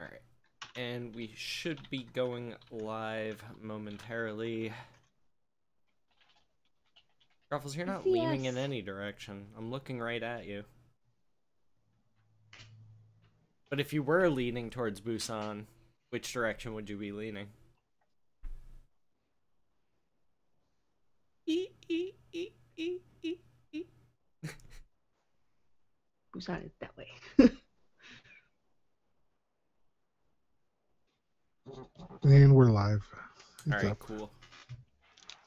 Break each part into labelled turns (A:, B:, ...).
A: Alright. And we should be going live momentarily. Ruffles, you're not leaning in any direction. I'm looking right at you. But if you were leaning towards Busan, which direction would you be leaning?
B: Busan is that way.
C: And we're live.
A: Alright, cool.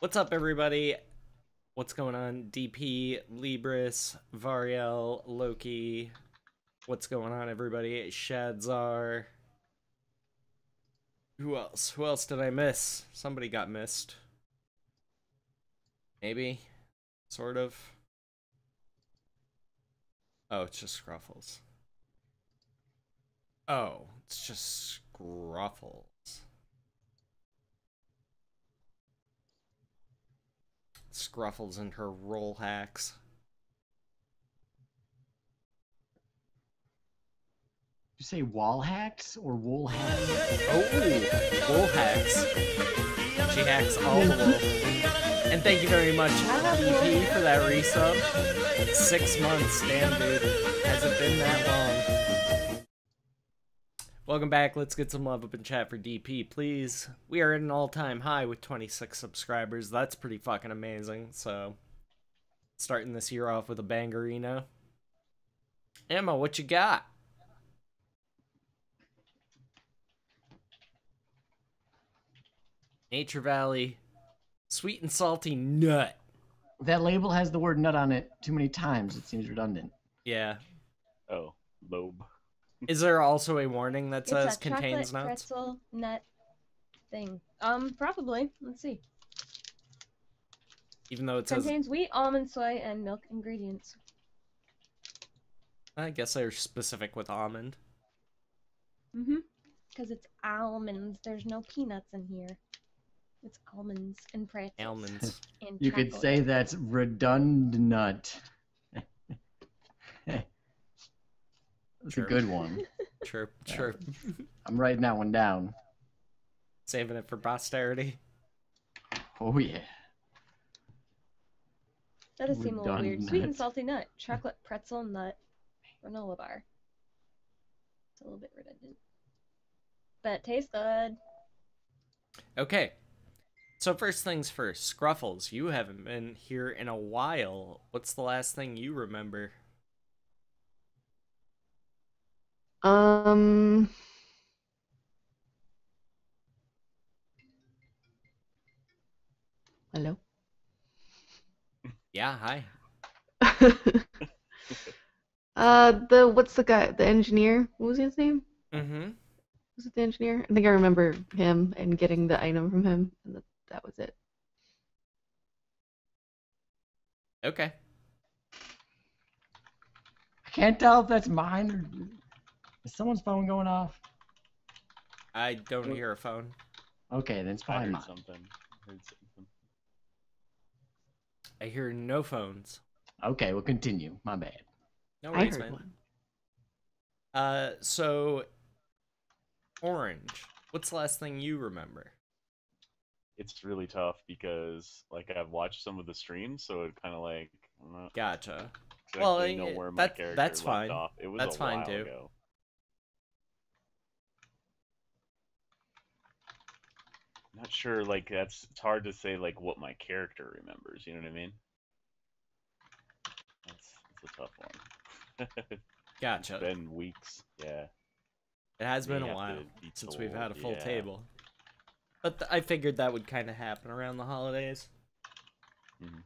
A: What's up, everybody? What's going on? DP, Libris, Variel, Loki. What's going on, everybody? Shadzar. Who else? Who else did I miss? Somebody got missed. Maybe? Sort of. Oh, it's just Scruffles. Oh, it's just Scruffles. Scruffles and her roll hacks.
D: Did you say wall hacks or wool hacks?
A: Oh, wool hacks. She hacks all the wool. And thank you very much, DP, for that resub. 6 months, damn dude. Has it been that long? Welcome back. Let's get some love up in chat for DP, please. We are at an all-time high with 26 subscribers. That's pretty fucking amazing. So, starting this year off with a bangerino. Emma, what you got? Nature Valley. Sweet and salty nut.
D: That label has the word nut on it too many times. It seems redundant.
A: Yeah.
E: Oh, lobe.
A: Is there also a warning that says
F: it's a
A: contains
F: chocolate
A: nuts?
F: pretzel nut thing. Probably. Let's see.
A: Even though it says...
F: Contains wheat, almond, soy, and milk ingredients.
A: I guess they're specific with almond.
F: Mm-hmm. Because it's almonds. There's no peanuts in here. It's almonds and pretzels.
A: Almonds.
F: And
D: You could say that's redundant. That's
A: Sure.
D: a good one.
A: Sure, sure.
D: I'm writing that one down.
A: Saving it for posterity.
D: Oh yeah.
F: That does seem a little weird.
D: Redundant.
F: Sweet and salty nut. Chocolate pretzel nut. Granola bar. It's a little bit redundant. But it tastes good.
A: Okay. So first things first. Scruffles, you haven't been here in a while. What's the last thing you remember?
B: Hello?
A: Yeah, hi.
B: What's the guy, the engineer? What was his name?
A: Mm-hmm.
B: Was it the engineer? I think I remember him and getting the item from him, and that was it.
A: Okay.
D: I can't tell if that's mine or is someone's phone going off?
A: I don't hear a phone.
D: Okay, then it's
E: I
D: probably
E: heard
D: mine.
E: something. Heard something.
A: I hear no phones.
D: Okay, we'll continue. My bad.
A: No
B: I
A: worries,
B: heard
A: man.
B: one.
A: So... Orange. What's the last thing you remember?
E: It's really tough because, like, I've watched some of the streams, so it kind of like I'm not
A: Gotcha.
E: exactly
A: Well,
E: know where my character
A: that's
E: left
A: fine.
E: off. It was
A: That's
E: a
A: fine,
E: while
A: too.
E: ago. Not sure. Like, it's hard to say like what my character remembers. You know what I mean? That's a tough one.
A: Gotcha.
E: It's been weeks. Yeah.
A: It has been
E: You
A: a
E: have
A: while
E: to be
A: since we've
E: told,
A: had a full
E: yeah.
A: table. But I figured that would kind of happen around the holidays.
E: Mhm.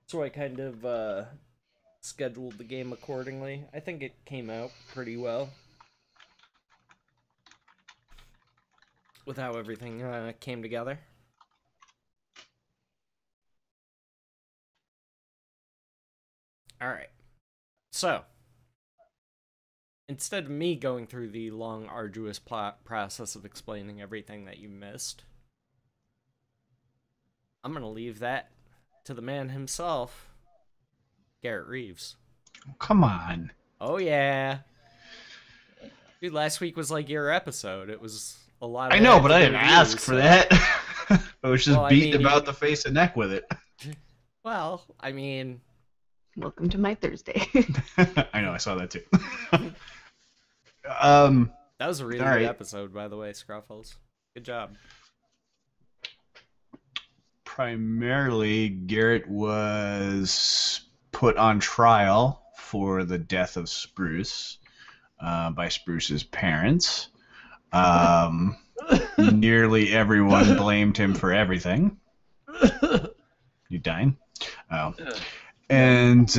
A: So I kind of scheduled the game accordingly. I think it came out pretty well. With how everything came together. Alright. So, instead of me going through the long, arduous process of explaining everything that you missed, I'm going to leave that to the man himself, Garrett Reeves.
C: Come on.
A: Oh, yeah. Dude, last week was like your episode. It was a lot.
G: I
A: Of
G: know, but I
A: active
G: didn't ask
A: reviews,
G: for
A: so-
G: that. I was just
A: Well, I
G: beating
A: mean,
G: about the face and neck with it.
A: Well, I mean,
B: Welcome to my Thursday.
G: I know, I saw that too.
A: that was a really
G: All right.
A: good episode, by the way, Scruffles. Good job.
G: Primarily, Garrett was put on trial for the death of Spruce by Spruce's parents. Nearly everyone blamed him for everything. You dying? Oh. And,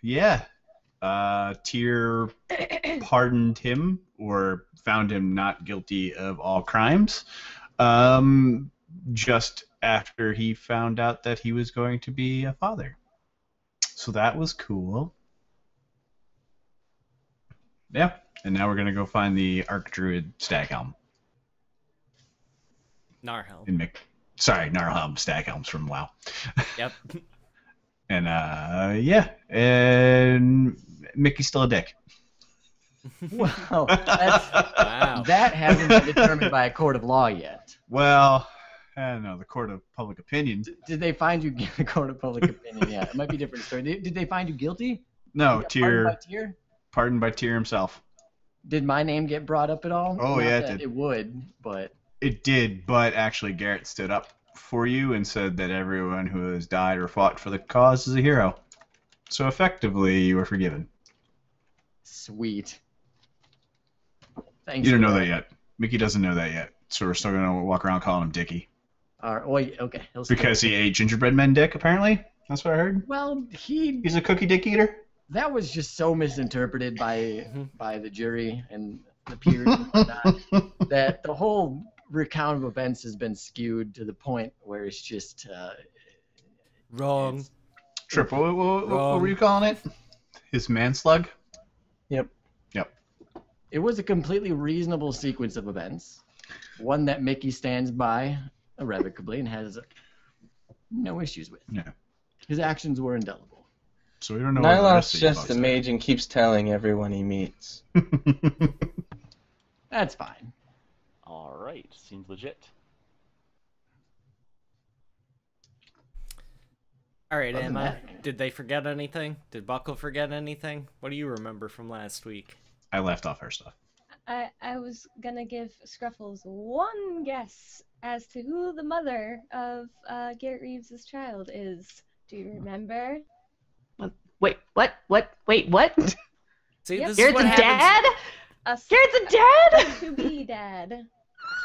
G: yeah. Tyr pardoned him, or found him not guilty of all crimes, just after he found out that he was going to be a father. So that was cool. Yeah, and now we're going to go find the Archdruid Staghelm.
A: Narhelm.
G: Narhelm Staghelm's from WoW.
A: Yep.
G: And, yeah, and Mickey's still a dick.
D: Well, that's,
A: Wow.
D: that hasn't been determined by a court of law yet.
G: Well, I don't know, the court of public opinion.
D: Did they find you a court of public opinion? Yeah, it might be a different story. Did they find you guilty?
G: No,
D: You got pardoned by
G: Tyr,
D: Tyr?
G: pardoned by Tyr himself.
D: Did my name get brought up at all?
G: Oh,
D: Not
G: yeah, it
D: that
G: did.
D: It would, but
G: It did, but actually Garrett stood up for you and said that everyone who has died or fought for the cause is a hero. So effectively, you were forgiven.
D: sweet. Thanks.
G: You don't
D: for
G: know that yet. Mickey doesn't know that yet, so we're still gonna walk around calling him Dickie.
D: All right, well, okay. he'll stay.
G: Because he ate gingerbread men dick, apparently? That's what I heard?
D: Well,
G: He's a cookie dick eater?
D: that was just so misinterpreted by the jury and the peers and whatnot that the whole recount of events has been skewed to the point where it's just
A: Wrong.
D: it's-
G: Trip, what were you calling it? His manslug?
H: Yep.
G: Yep.
D: it was a completely reasonable sequence of events, one that Mickey stands by irrevocably and has no issues with.
G: Yeah.
D: His actions were indelible.
G: So we don't know what the rest
H: Nyloth's
G: of you
H: just
G: folks
H: a
G: are.
H: mage and keeps telling everyone he meets.
D: That's fine.
E: All right, seems legit.
A: All right,
D: Other than
A: Emma.
D: that-
A: Did they forget anything? Did Buckle forget anything? What do you remember from last week?
G: I left off her stuff.
F: I was gonna give Scruffles one guess as to who the mother of Garrett Reeves' child is. Do you remember?
B: Wait, what? Wait, what?
A: See,
F: Yep.
A: this is
B: Garrett's
A: what
B: a
A: happens.
B: dad? Garrett's a dad?
F: To be dad.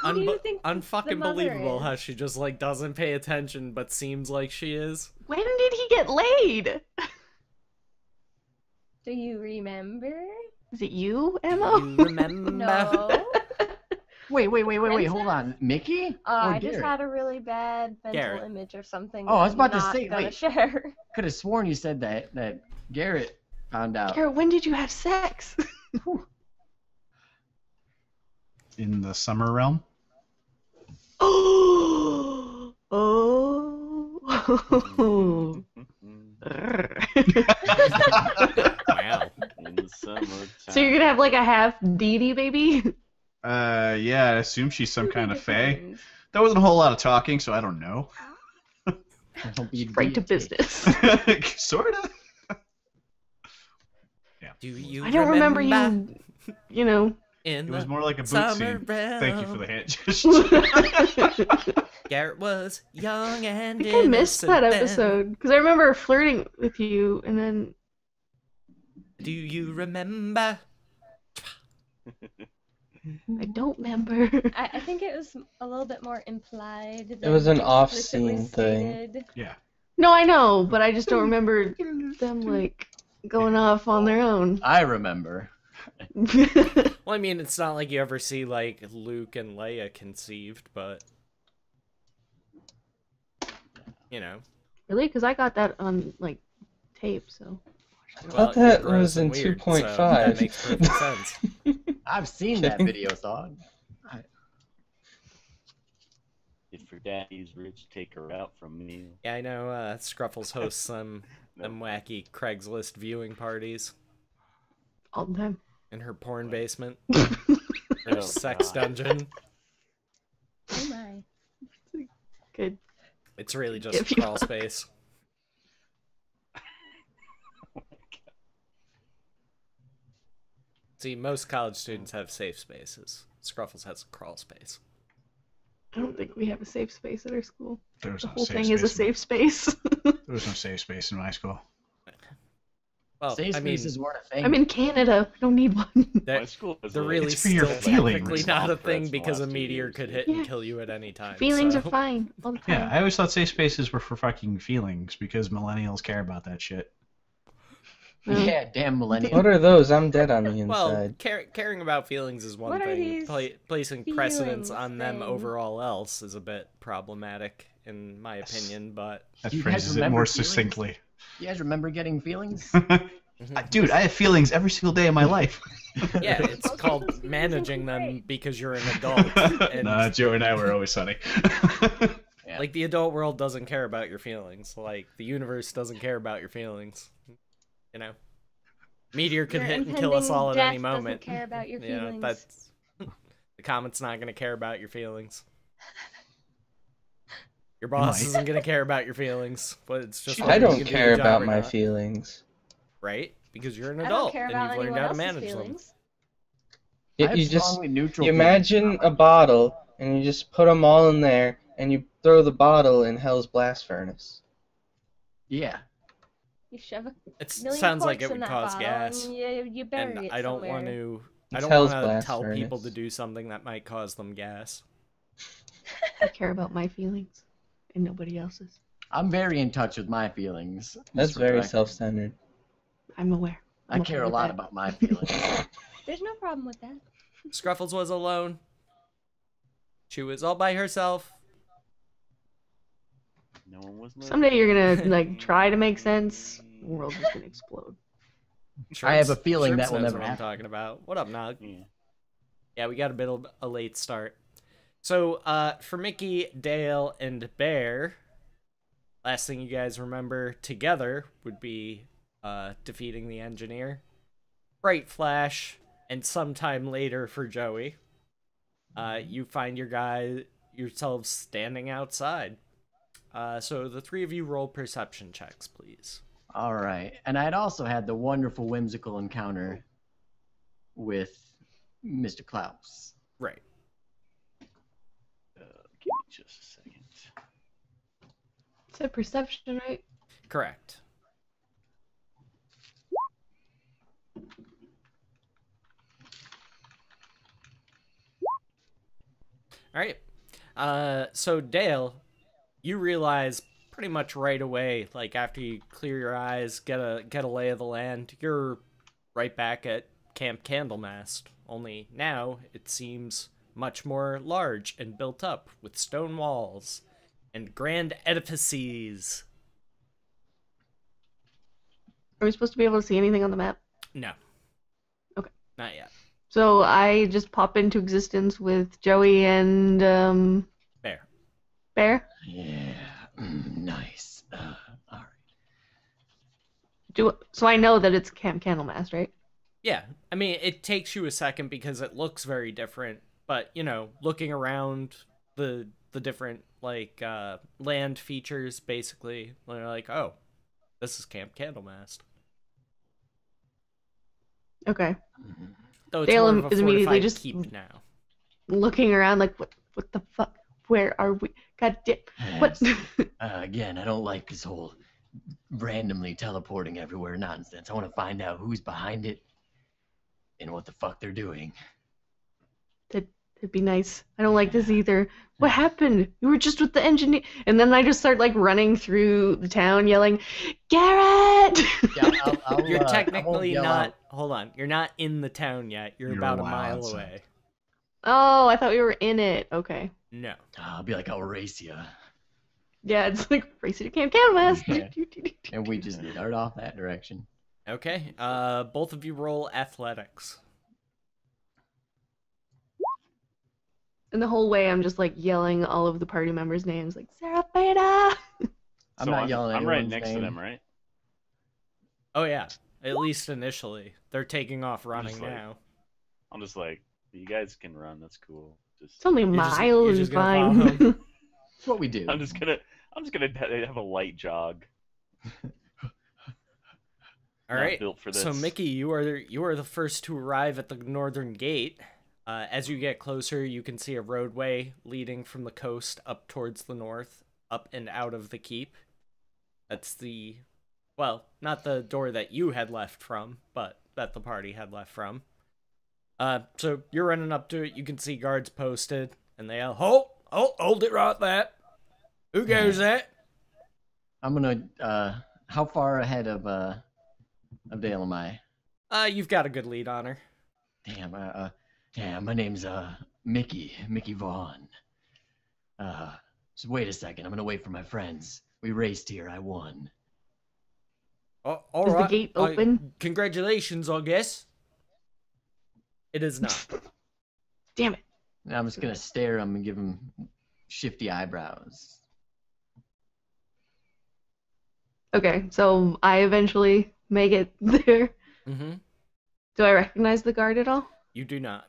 F: Who do you think the
A: Unfucking
F: mother
A: believable
F: is?
A: how she just like doesn't pay attention but seems like she is.
B: When did he get laid?
F: Do you remember?
B: Is it you, Emma?
A: You remember?
F: No.
D: Wait, hold
F: Princess?
D: on. Mickey? Or
F: I just
D: Garrett?
F: had a really bad mental
A: Garrett.
F: image of something.
D: Oh, I was
F: that
D: about
F: I'm
D: to
F: not
D: say,
F: gonna
D: wait.
F: share.
D: Could have sworn you said that Garrett found out.
B: Garrett, when did you have sex?
G: In the summer realm?
B: Oh.
A: Wow.
E: In the summertime.
B: So you're gonna have like a half Dee Dee baby?
G: Yeah, I assume she's some kind of fae.
F: Depends.
G: There wasn't a whole lot of talking, so I don't know.
D: Don't be
B: Right to
D: deity.
B: business.
G: Sorta.
A: Do you
B: I don't remember you, you know.
A: In
G: It was
A: the
G: more like a boot
A: summer
G: scene. Thank you for the
A: realm.
G: hint. Gesture.
A: Garrett was young and
B: I think I missed
A: innocent
B: that
A: then.
B: episode because I remember flirting with you, and then
A: Do you remember?
B: I don't remember.
F: I think it was a little bit more implied.
H: It was an
F: than
H: off-scene
F: explicitly
H: thing.
F: stated.
G: Yeah.
B: No, I know, but I just don't remember them like going off on their own.
D: I remember.
A: Well, I mean, it's not like you ever see like Luke and Leia conceived, but you know.
B: Really? Because I got that on like tape, so.
H: I
A: Well,
H: thought that
A: you're gross
H: was in
A: and weird, so
H: 2.5.
A: that makes perfect sense.
D: I've seen that
H: Kidding.
D: video, dog.
E: If her daddy's rich, take her out from me.
A: Yeah, I know. Scruffles hosts some them wacky Craigslist viewing parties.
B: All the time.
A: in her porn basement,
E: Oh,
A: her sex
E: God.
A: dungeon.
F: Oh my.
B: Good.
A: It's really just
B: If
A: a
B: you-
A: crawl space. See, most college students have safe spaces. Scruffles has a crawl space.
B: I don't think we have a safe space at our school.
G: There was
B: The
G: no
B: whole
G: safe
B: thing is a
G: space.
B: safe space.
G: There was no safe space in my school.
A: Well,
D: Safe
A: I mean,
D: spaces weren't a thing.
B: I'm in Canada. I don't need one.
E: My
A: they're,
E: school is
A: they're
E: a-
A: really
G: It's for your
A: still technically
G: feelings.
A: not a
E: That's
A: thing
E: the
A: because a
E: last 2
A: meteor
E: years,
A: could
E: yeah.
A: hit and
B: Yeah.
A: kill you at any time.
B: Feelings
A: so.
B: are fine all the time.
G: Yeah, I always thought safe spaces were for fucking feelings because millennials care about that shit.
D: Yeah, damn millennial.
H: What are those? I'm dead on the
A: Well,
H: inside.
A: caring about feelings is one
F: What are
A: thing.
F: these
A: Placing precedence
F: feelings
A: on them
F: thing?
A: over all else is a bit problematic, in my opinion. But
G: That
D: You guys
G: phrases it
D: remember
G: more
D: feelings?
G: succinctly.
D: You guys remember getting feelings?
G: Dude, I have feelings every single day of my life.
A: yeah, it's called managing them because you're an adult. And
G: Nah, Joe and I were always sunny.
D: Yeah.
A: like the adult world doesn't care about your feelings. Like the universe doesn't care about your feelings. You know, meteor could
F: Your
A: hit and kill us
F: impending
A: all at
F: death
A: any moment.
F: Doesn't care about your
A: You know,
F: feelings.
A: that's the comet's not gonna care about your feelings. Your boss
G: might.
A: isn't gonna care about your feelings, but it's just
G: She
A: whether
H: I
A: you
H: don't
A: can do
H: care
A: the job
H: about
A: or
H: my
A: not,
H: feelings.
A: right? Because you're an
F: I don't
A: adult
F: care
A: and
F: about
A: you've learned
F: anyone
A: how to
F: else's
A: manage them.
F: feelings.
H: You,
D: I have
H: you just
D: strongly neutral
H: you
D: feelings
H: imagine
D: about
H: a bottle and you just put them all in there and you throw the bottle in Hell's blast furnace.
D: Yeah.
F: You shove a
A: It
F: million
A: sounds like
F: corks
A: it
F: in
A: would
F: that
A: cause
F: bottle
A: gas,
F: and you bury
A: and
F: it
A: I don't
F: somewhere.
A: want to. I
H: It's
A: don't
H: Hell's
A: want to
H: blast
A: tell people to
H: furnace.
A: do something that might cause them gas.
B: I care about my feelings and nobody else's.
D: I'm very in touch with my feelings.
H: That's
D: just for
H: very
D: the record.
H: self-centered.
B: I'm aware.
D: I
B: I'm okay
D: care a
B: with
D: lot
B: that.
D: about my feelings.
F: There's no problem with that.
A: Scruffles was alone. She was all by herself.
E: No one was
B: Someday you're gonna like try to make sense. The world's just gonna explode.
D: I have a
A: Shrimps-
D: feeling that
A: Shrimps
D: will
A: knows
D: never
A: what I'm
D: happen.
A: talking about. What up, Nog?
E: Yeah.
A: Yeah, we got a bit of a late start. So, for Mickey, Dale, and Bear, last thing you guys remember together would be defeating the engineer. Bright Flash, and sometime later for Joey, you find yourselves standing outside. So the three of you roll perception checks, please.
D: All right. And I'd also had the wonderful whimsical encounter with Mr. Klaus.
A: Right.
E: Give me just a second.
B: It's a perception, right?
A: Correct. All right. So Dale, you realize pretty much right away, like after you clear your eyes, get a lay of the land, you're right back at Camp Candlemast. Only now it seems much more large and built up with stone walls and grand edifices.
B: Are we supposed to be able to see anything on the map?
A: No.
B: Okay.
A: Not yet.
B: So I just pop into existence with Joey and
A: Bear.
B: Bear.
D: Yeah. Nice. All right.
B: So I know that it's Camp Candlemas, right?
A: Yeah, I mean, it takes you a second because it looks very different, but, you know, looking around the different, like, land features, basically, they're like, oh, this is Camp Candlemast.
B: Okay.
A: Though it's
B: Dale
A: more of a
B: is immediately
A: fortified
B: just
A: keep now.
B: Looking around like, what the fuck? Where are we? God damn. What?
D: Again, I don't like this whole randomly teleporting everywhere nonsense. I want to find out who's behind it and what the fuck they're doing.
B: It'd be nice. I don't like this either. What happened? You were just with the engineer. And then I just start like running through the town yelling, Garrett!
D: Yeah, I'll,
A: You're
D: I won't
A: technically
D: yell
A: not,
D: out.
A: hold on, you're not in the town yet. You're
G: You're
A: about a
G: a while
A: mile
G: outside.
A: away.
B: Oh, I thought we were in it. Okay.
A: No.
D: I'll be like, I'll race you.
B: Yeah, it's like racing to Camp Candlemas.
D: Yeah. And we just start off that direction.
A: Okay, both of you roll athletics.
B: And the whole way I'm just like yelling all of the party members' names like Serafina!
D: I'm not yelling
E: I'm right
D: anyone's
E: next
D: name.
E: to them, right?
A: Oh, yeah. At least initially. They're taking off running
E: like-
A: now.
E: I'm just like, you guys can run. That's cool. Just
B: It's only a
A: You're just-
B: mile.
A: you're
B: It's
A: just gonna follow
B: fine.
A: him?
D: That's what we do.
E: I'm just gonna have a light jog.
A: All
E: Not
A: right.
E: built for
A: So
E: this.
A: Mickey, you are the first to arrive at the northern gate. As you get closer, you can see a roadway leading from the coast up towards the north, up and out of the keep. That's not the door that you had left from, but that the party had left from. So you're running up to it. You can see guards posted, and they yell, hold it right there. Who goes that?
D: I'm gonna. How far ahead of Dale am I?
A: You've got a good lead on her.
D: Damn. Yeah. My name's Mickey Vaughn. Just wait a second. I'm gonna wait for my friends. We raced here. I won.
A: All
B: Is the
A: right.
B: gate open?
A: Congratulations, I guess. It is not.
B: Damn it.
D: And I'm just gonna stare at him and give him shifty eyebrows.
B: Okay, so I eventually make it there.
A: Mm-hmm.
B: Do I recognize the guard at all?
A: You do not.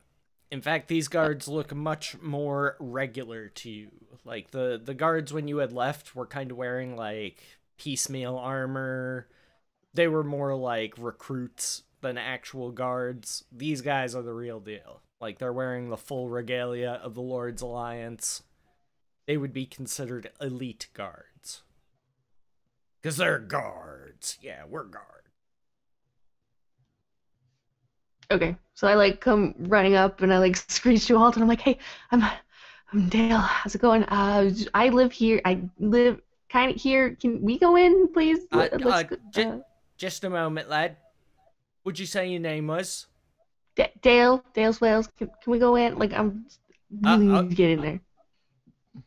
A: In fact, these guards look much more regular to you. Like, the guards when you had left were kind of wearing, like, piecemeal armor. They were more like recruits than actual guards. These guys are the real deal. Like, they're wearing the full regalia of the Lord's Alliance. They would be considered elite guards. Because they're guards. Yeah, we're guards.
B: Okay, so I like come running up and I like screech to a halt and I'm like, hey, I'm Dale. How's it going? I live here. I live kind of here. Can we go in, please?
A: Just a moment, lad. Would you say your name was?
B: Dale's Wales. Can we go in? Like, I'm really need to get in there.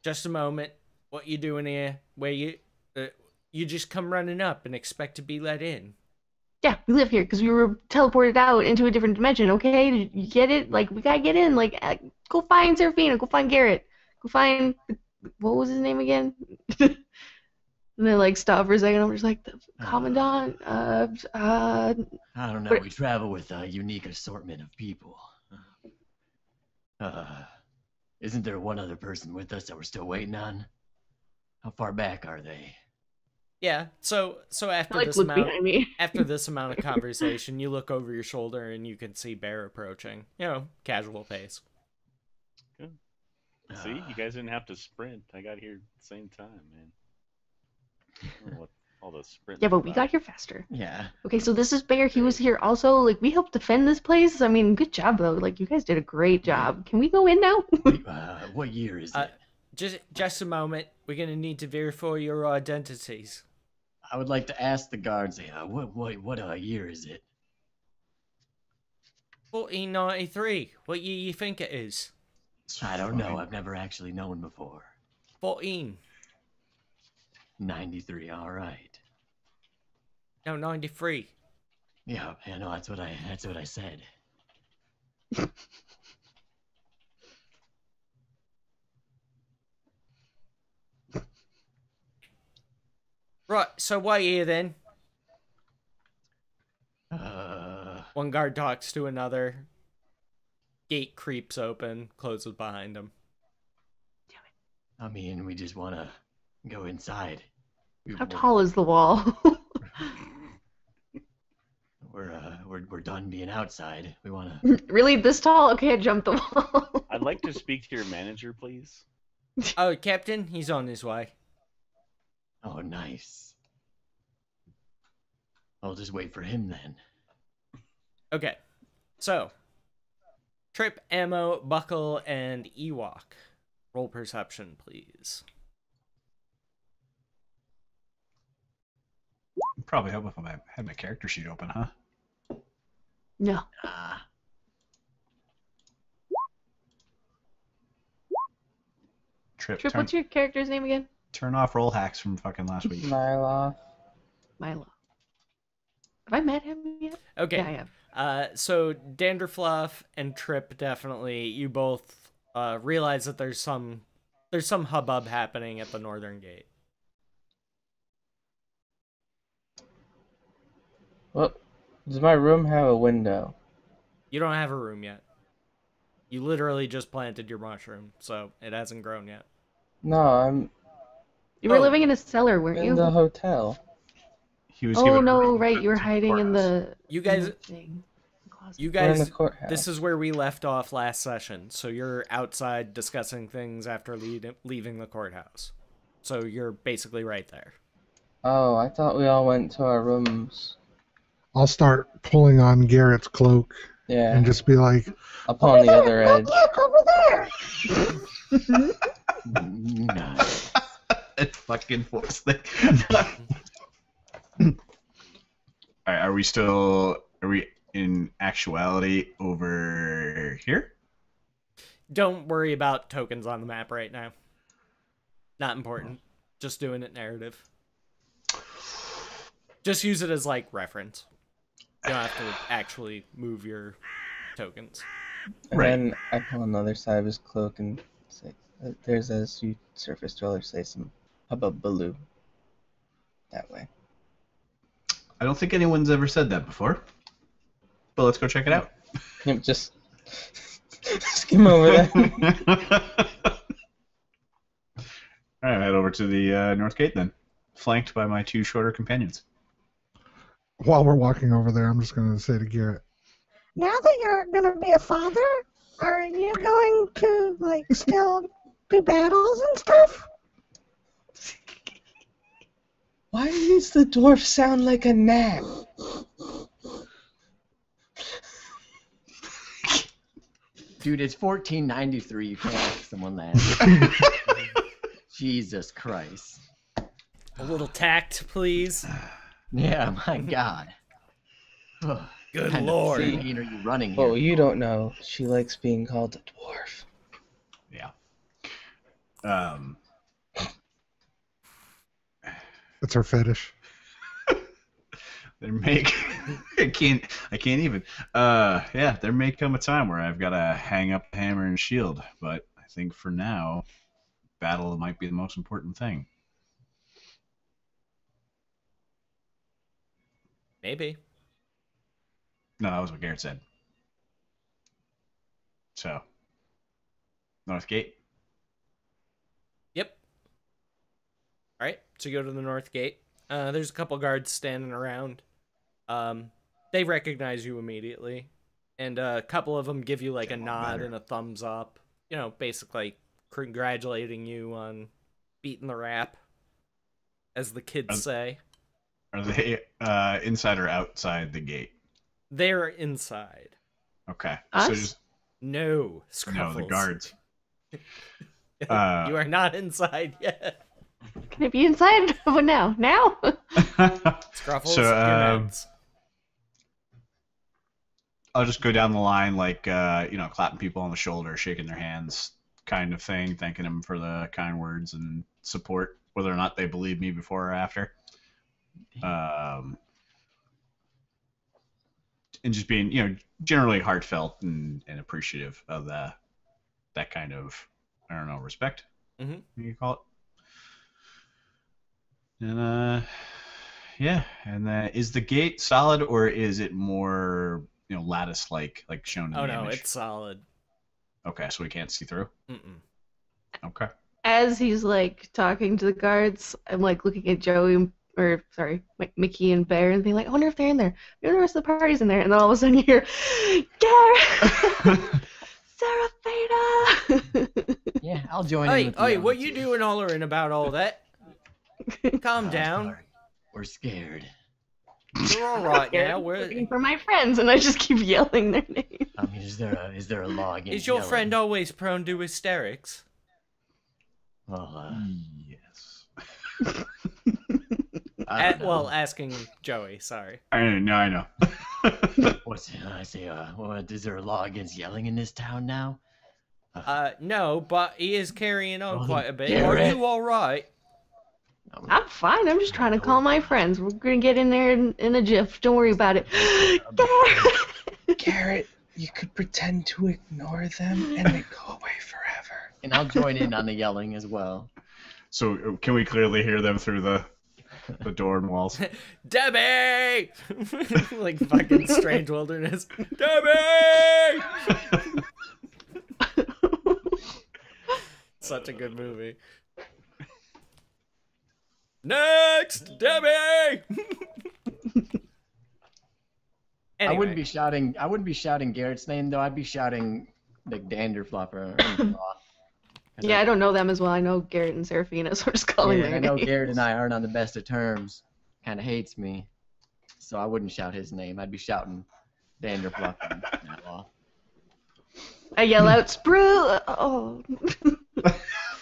A: Just a moment. What you doing here? Where you just come running up and expect to be let in?
B: Yeah, we live here because we were teleported out into a different dimension. Okay, did you get it? Like, we gotta get in. Like, go find Serafina. Go find Garrett. Go find what was his name again? And then like stop for a second. I'm just like, the Commandant.
D: I don't know. We travel with a unique assortment of people. Isn't there one other person with us that we're still waiting on? How far back are they?
A: Yeah. So after
B: like,
A: this
B: look
A: amount,
B: behind me.
A: after this amount of conversation, you look over your shoulder and you can see Bear approaching. You know, casual pace.
E: Good. See, you guys didn't have to sprint. I got here at the same time, man. I don't know what all the sprint.
B: Yeah, but we got here faster.
D: Yeah.
B: Okay, so this is Bear. He was here also. Like, we helped defend this place. I mean, good job though. Like, you guys did a great job. Can we go in now?
D: What year is it?
A: Just a moment. We're gonna need to verify your identities.
D: I would like to ask the guards. What year is it?
A: 1493. What year you think it is?
D: I don't know. I've never actually known before.
A: 14.
D: 93. All right.
A: No, 93.
D: Yeah, no, that's what I said.
A: Right. So why here then? One guard talks to another. Gate creeps open, closes behind him.
D: I mean, we just want to go inside.
B: How tall is the wall?
D: We're done being outside. We want to.
B: Really, this tall? Okay, I jumped the wall.
E: I'd like to speak to your manager, please.
A: Oh, Captain, he's on his way.
D: Oh, nice. I'll just wait for him then.
A: Okay. So, Trip, Ammo, Buckle, and Ewok. Roll perception, please.
G: Probably help if I had my character sheet open, huh?
B: No.
G: Trip,
B: What's your character's name again?
G: turn off roll hacks from fucking last week.
H: Milo.
B: Milo. Have I met him yet?
A: Okay.
B: Yeah, I have.
A: So Danderfluff and Trip definitely, you both realize that there's some hubbub happening at the northern gate.
H: Well, Does my room have a window?
A: You don't have a room yet. You literally just planted your mushroom, so it hasn't grown yet.
H: No, I'm
B: You were
A: Oh.
B: living in a cellar, weren't
H: in
B: you?
H: the hotel.
G: He was
B: Oh
G: given a
B: no,
G: room
B: right, you were
G: to the
B: hiding in
G: courthouse.
B: the
A: You guys,
B: thing. Closet.
A: you
H: We're in the
A: guys,
H: courthouse.
A: this is where we left off last session. So you're outside discussing things after leaving the courthouse. So you're basically right there.
H: Oh, I thought we all went to our rooms.
C: I'll start pulling on Garrett's cloak
H: Yeah,
C: and just be like,
H: up on the other edge.
C: look over there.
D: Nice.
G: That fucking force thing. Alright, are we in actuality over here?
A: Don't worry about tokens on the map right now. Not important. Just doing it narrative. Just use it as, like, reference. You don't have to actually move your tokens.
H: And
G: Right.
H: then I pull on the other side of his cloak and say, "There's a sea surface dweller say some hubbubaloo." That way.
G: I don't think anyone's ever said that before. But let's go check it out.
H: Yep, just skim over that.
G: Alright, head over to the north gate then. Flanked by my two shorter companions.
C: While we're walking over there, I'm just going to say to Garrett,
I: Now that you're going to be a father, are you going to, like, still do battles and stuff?
H: Why does the dwarf sound like a gnat?
D: Dude, it's 1493. You can't ask someone that. Jesus Christ.
A: A little tact, please.
D: Yeah, my God. What
A: Good
D: kind of
A: lord.
D: campaign are you running here?
H: Oh, you don't know. She likes being called a dwarf.
G: Yeah.
C: it's her fetish.
G: There may I can't even. Yeah, there may come a time where I've got to hang up the hammer and shield, but I think for now, battle might be the most important thing.
A: Maybe.
G: No, that was what Garrett said. So, North Gate.
A: Yep. Alright, so you go to the north gate. There's a couple guards standing around. They recognize you immediately. And a couple of them give you like a nod and a thumbs up. You know, basically congratulating you on beating the rap, as the kids say.
G: Are they inside or outside the gate?
A: They're inside.
G: Okay.
B: Us?
G: So just
A: No,
G: no, the
A: Scruffles.
G: guards.
A: You are not inside yet.
B: Can it be inside? What now? Now?
A: Scruffles,
G: So,
A: your meds.
G: I'll just go down the line, like, clapping people on the shoulder, shaking their hands, kind of thing, thanking them for the kind words and support, whether or not they believe me before or after. And just being, generally heartfelt and appreciative of that kind of, I don't know, respect,
A: Mhm.
G: you call it. And, yeah, and is the gate solid, or is it more, lattice-like, like shown in
A: Oh
G: the
A: no,
G: image?
A: it's solid.
G: Okay, so we can't see through?
A: Mm-mm.
G: Okay.
B: As he's like talking to the guards, I'm like looking at Joey, or sorry, Mickey and Bear, and being like, I wonder if they're in there. Maybe the rest of the party's in there. And then all of a sudden you hear, Garrett! Seraphina!
D: Yeah, I'll join in
A: Hey,
D: with the
A: hey,
D: other
A: what you
D: two.
A: doing hollering about all that? Calm down.
D: Sorry. We're scared.
A: You're all right now.
B: I'm
A: We're...
B: looking for my friends, and I just keep yelling their names.
D: I mean, is there a law against
A: Is your
D: yelling?
A: friend always prone to hysterics?
D: Well,
G: Yes.
D: I don't know.
A: Well, asking Joey, sorry.
G: I know.
D: What's I say? What is there a law against yelling in this town now?
A: No, but he is carrying on
D: Oh,
A: quite a bit.
D: Garrett.
A: Are you all right?
B: I'm fine. I'm just trying to call my friends. We're gonna get in there in a jiff. Don't worry about it. Garrett!
H: Garrett, you could pretend to ignore them and they go away forever.
D: And I'll join in on the yelling as well.
G: So can we clearly hear them through the the door and walls.
A: Debbie! Like fucking Strange Wilderness. Debbie! Such a good movie. Next, Debbie! Anyway.
D: I wouldn't be shouting Garrett's name though. I'd be shouting like Danderfluffer.
B: Yeah, I don't know them as well. I know Garrett and Serafina, so I'm just calling their
D: I know
B: names.
D: Garrett and I aren't on the best of terms. Kind of hates me, so I wouldn't shout his name. I'd be shouting Danderfluffer.
B: I yell out, Sprue! Oh.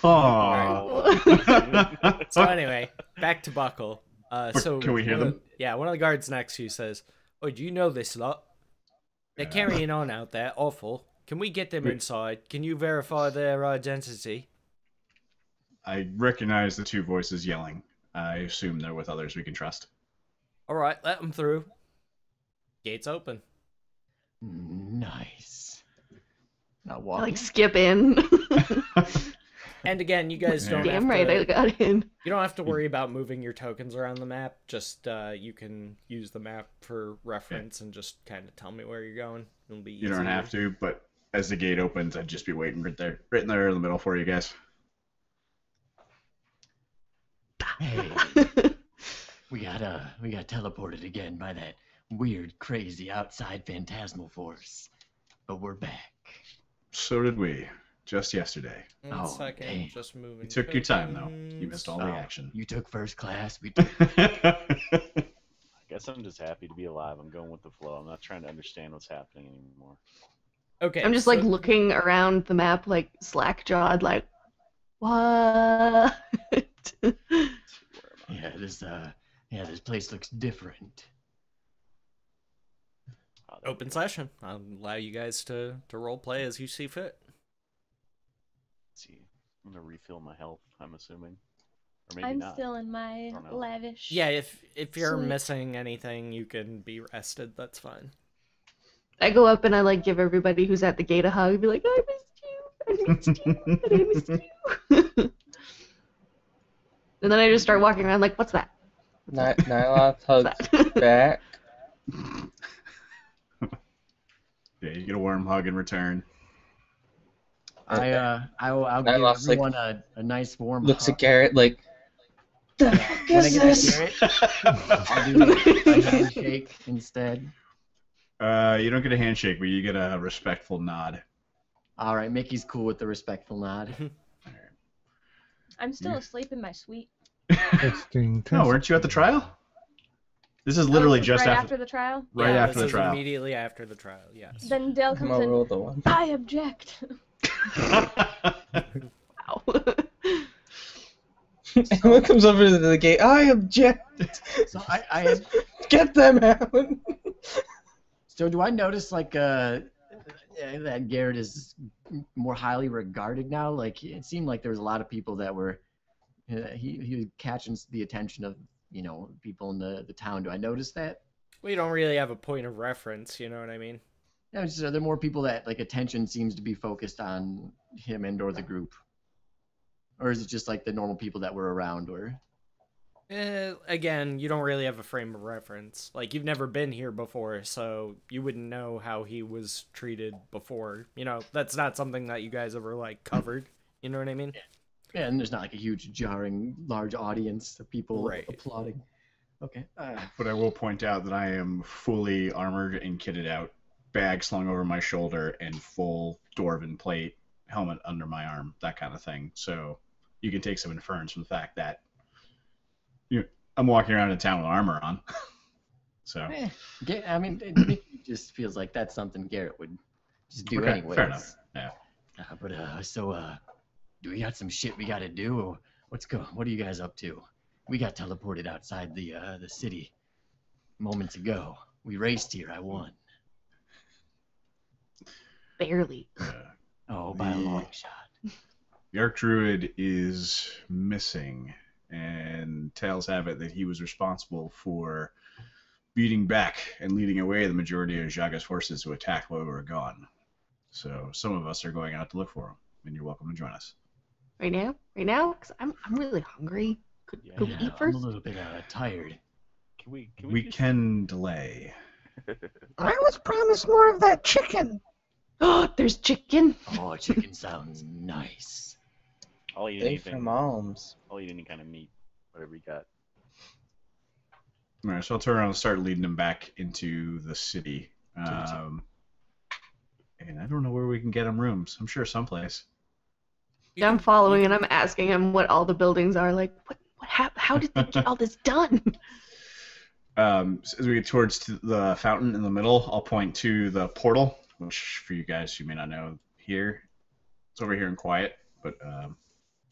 G: Aww.
A: So anyway, back to Buckle. So
G: Can we hear them?
A: Yeah, one of the guards next to you says, "Oh, do you know this lot? They're carrying on out there, awful. Can we get them inside? Can you verify their identity?"
G: I recognize the two voices yelling. I assume they're with others we can trust.
A: All right, let them through. Gates open.
D: Nice. Not
B: I
D: walking.
B: like skip in.
A: And again, you guys don't
B: Damn
A: have
B: right,
A: to,
B: I got in.
A: you don't have to worry about moving your tokens around the map. Just you can use the map for reference and just kind of tell me where you're going. It'll be easier.
G: You don't have to, but as the gate opens, I'd just be waiting right in there in the middle for you guys.
D: Hey, we got teleported again by that weird, crazy outside phantasmal force, but we're back.
G: So did we, just yesterday.
A: One second,
D: damn.
A: just moving.
G: You took your time though. You
A: tokens.
G: missed all the action.
D: You took first class. We took.
E: I guess I'm just happy to be alive. I'm going with the flow. I'm not trying to understand what's happening anymore.
A: Okay.
B: I'm just
A: so-
B: like looking around the map, like slack-jawed, like, what?
D: Yeah, this place looks different.
A: Open session. I'll allow you guys to role play as you see fit.
E: Let's see. I'm gonna refill my health, I'm assuming. Or maybe
F: I'm
E: not.
F: still in my
E: I don't know.
F: lavish.
A: Yeah, if you're
F: Sweet.
A: missing anything, you can be rested. That's fine.
B: I go up and I like give everybody who's at the gate a hug, be like, I missed you, I missed you. And then I just start walking around like, what's that?
H: Nyloth hugs back.
G: Yeah, you get a warm hug in return.
D: I'll give
H: Nyloth's
D: everyone a nice warm
H: Looks
D: hug.
H: at Garrett like, the
D: When
H: fuck
D: I
H: is
D: get
H: this?
D: Garrett, I'll do a handshake instead.
G: You don't get a handshake, but you get a respectful nod.
D: All right, Mickey's cool with the respectful nod.
F: I'm still asleep in my suite.
C: Testing.
G: No, weren't you at the trial? This is literally just
F: right
G: after.
F: after the trial.
G: Right
A: Yeah,
G: after
A: this
G: the
A: is
G: trial.
A: immediately after the trial. Yes.
F: Then Dale
H: I'm
F: comes
H: gonna
F: in.
H: roll the one.
F: I object.
B: Wow.
H: Someone comes over to the gate. I object.
D: So I
H: Get them out.
D: so do I notice like that Garrett is more highly regarded now? Like it seemed like there was a lot of people that were he was catching the attention of people in the town. Do I notice that?
A: We don't really have a point of reference. You know what I mean?
D: Yeah, just, are there more people that like attention seems to be focused on him and or the group, or is it just like the normal people that were around? Or
A: Again, you don't really have a frame of reference. Like, you've never been here before, so you wouldn't know how he was treated before. You know, that's not something that you guys ever, like, covered. You know what I mean?
D: yeah, and there's not like a huge jarring large audience of people
A: Right.
D: applauding. Okay.
G: But I will point out that I am fully armored and kitted out, bag slung over my shoulder, and full dwarven plate, helmet under my arm, that kind of thing. So you can take some inference from the fact that I'm walking around in town with armor on. So
D: I mean, it just feels like that's something Garrett would just do
G: Okay,
D: anyways.
G: fair enough. Yeah.
D: Do we got some shit we got to do? What are you guys up to? We got teleported outside the city moments ago. We raced here. I won.
B: Barely.
D: Oh, by a long shot.
G: The Arc Druid is missing, and tales have it that he was responsible for beating back and leading away the majority of Jaga's forces who attacked while we were gone. So some of us are going out to look for him, and you're welcome to join us.
B: Right now? Right now? Because I'm really hungry. Could we eat
D: I'm a
B: first?
D: little bit tired.
E: Can we
G: We
E: just-
G: can delay.
I: I was promised more of that chicken.
B: Oh, there's chicken.
D: Oh, chicken sounds nice.
E: I'll eat
H: They
E: anything.
H: from alms.
E: I'll eat any kind of meat, whatever you got.
G: All right, so I'll turn around and start leading them back into the city. And I don't know where we can get them rooms. I'm sure someplace.
B: I'm following and I'm asking him what all the buildings are. Like, how did they get all this done?
G: So as we get towards the fountain in the middle, I'll point to the portal, which for you guys, you may not know here. It's over here in Quiet, but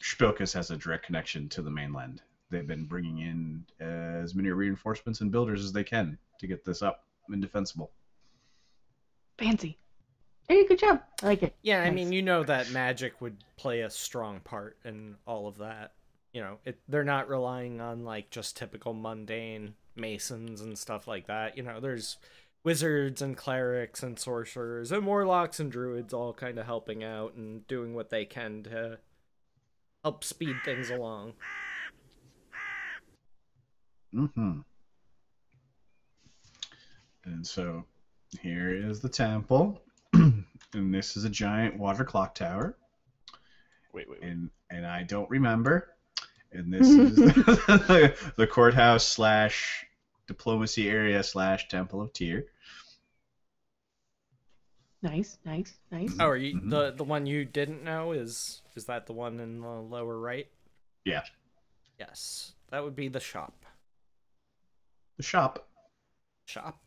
G: Spilkus has a direct connection to the mainland. They've been bringing in as many reinforcements and builders as they can to get this up and defensible.
B: Fancy. Hey, good job. I like it.
A: Yeah, I
B: Nice.
A: mean, you know that magic would play a strong part in all of that. You know, they're not relying on, like, just typical mundane masons and stuff like that. You know, there's wizards and clerics and sorcerers and warlocks and druids all kind of helping out and doing what they can to help speed things along.
G: Mm-hmm. And so here is the temple. And this is a giant water clock tower.
E: Wait.
G: And I don't remember. And this is the courthouse / diplomacy area / temple of Tyr.
B: Nice.
A: Oh, are you the one you didn't know is that the one in the lower right?
G: Yeah.
A: Yes, that would be the shop.
G: The shop.
A: Shop.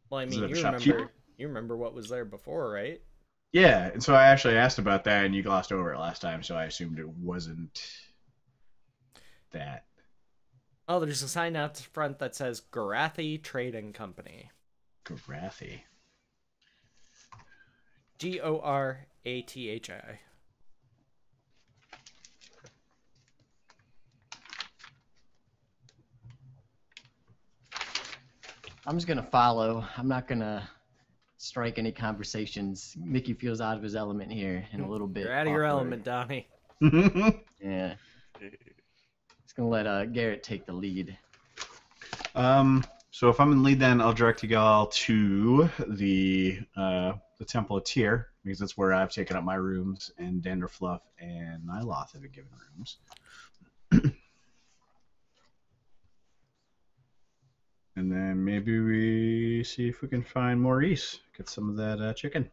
A: Well, I
G: Is
A: mean,
G: it a
A: you
G: shopkeeper?
A: remember what was there before, right?
G: Yeah, and so I actually asked about that, and you glossed over it last time, so I assumed it wasn't that.
A: Oh, there's a sign out front that says Garathi Trading Company.
G: Garathi.
A: Gorathi.
D: I'm just gonna follow. I'm not gonna strike any conversations. Mickey feels out of his element here and a little bit.
A: You're out of your
D: awkward.
A: element, Donnie.
D: Yeah. Just gonna let Garrett take the lead.
G: So if I'm in lead, then I'll direct you all to the Temple of Tyr, because that's where I've taken up my rooms, and Danderfluff and Nyloth have been given rooms. And then maybe we see if we can find Maurice. Get some of that chicken.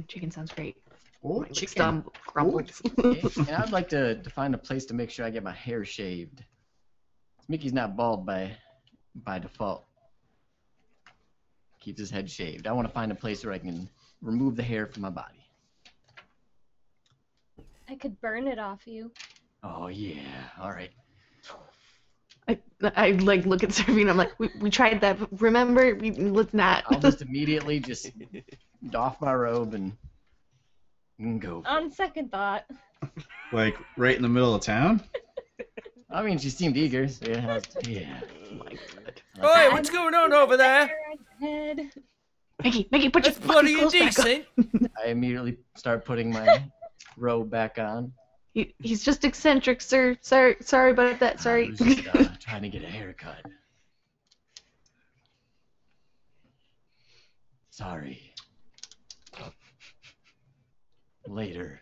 B: Chicken sounds great.
G: Oh,
B: My chicken crumbles.
D: And I'd like to find a place to make sure I get my hair shaved. Mickey's not bald by default. Keeps his head shaved. I want to find a place where I can remove the hair from my body.
F: I could burn it off you.
D: Oh yeah, all right.
B: I like look at Servine. I'm like, we tried that. But remember, let's not.
D: I'll just immediately just doff my robe and go.
F: On second thought.
G: Like right in the middle of town?
D: I mean, she seemed eager. So yeah.
B: Oh my God.
A: Oi, what's going on over there?
F: Hair on your head.
B: Mickey, put your
A: That's
B: fucking
A: bloody
B: clothes back on.
A: indecent.
D: I immediately start putting my robe back on.
B: He's just eccentric, sir. Sorry about that.
D: I
B: Sorry.
D: was just trying to get a haircut. Sorry. Later.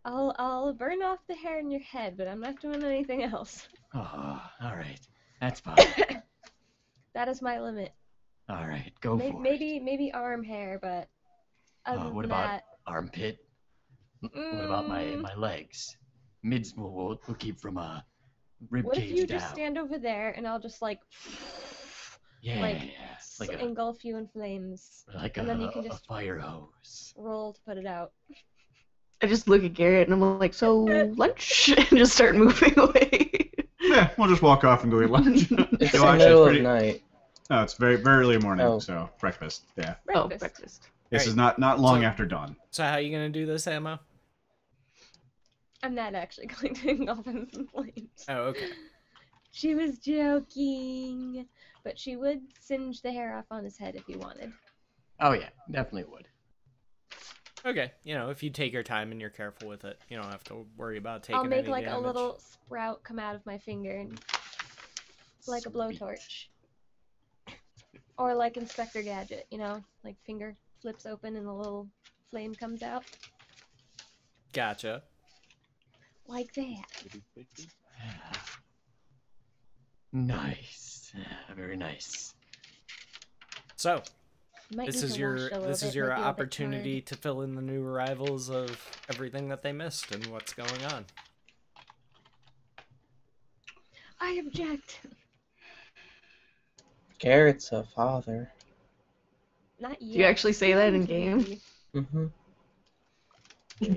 F: I'll burn off the hair in your head, but I'm not doing anything else.
D: Oh, all right. That's fine.
F: That is my limit.
D: All right, go for it.
F: Maybe arm hair, but other
D: What
F: than
D: about
F: that,
D: armpit? What about my legs? Mids we'll keep from rib
F: what if
D: cage
F: you
D: down.
F: just stand over there and I'll just like
D: Yeah, like a
F: engulf you in flames, and then you can
D: a
F: just
D: fire hose.
F: roll to put it out.
B: I just look at Garrett and I'm like, so lunch, and just start moving away.
G: Yeah, we'll just walk off and go eat lunch.
H: It's
G: No,
H: the
G: actually,
H: middle
G: pretty-
H: of night.
G: No, it's very, very early morning,
H: Oh.
G: so breakfast. Yeah.
B: Oh,
F: Breakfast.
B: breakfast.
G: This
A: Right.
G: is not long
A: So-
G: after dawn.
A: So how are you gonna do this, Ammo?
F: I'm not actually going to engulf him in flames.
A: Oh, okay.
F: She was joking, but she would singe the hair off on his head if he wanted.
D: Oh yeah, definitely would.
A: Okay, if you take your time and you're careful with it, you don't have to worry about taking
F: I'll make
A: any
F: like
A: damage.
F: a little sprout come out of my finger, and like a blowtorch, or like Inspector Gadget, like finger flips open and a little flame comes out,
A: Gotcha.
F: like that.
D: Nice. Very nice.
A: So,
F: You might
A: this
F: need
A: is
F: to wash
A: your
F: it a little bit,
A: this is
F: might
A: your
F: be a bit
A: opportunity to fill in the new arrivals of everything that they missed and what's going on.
F: I object.
H: Garrett's a father.
F: Not yet.
B: Do you actually say that in
F: Soon to
B: game?
F: be.
H: Mm-hmm.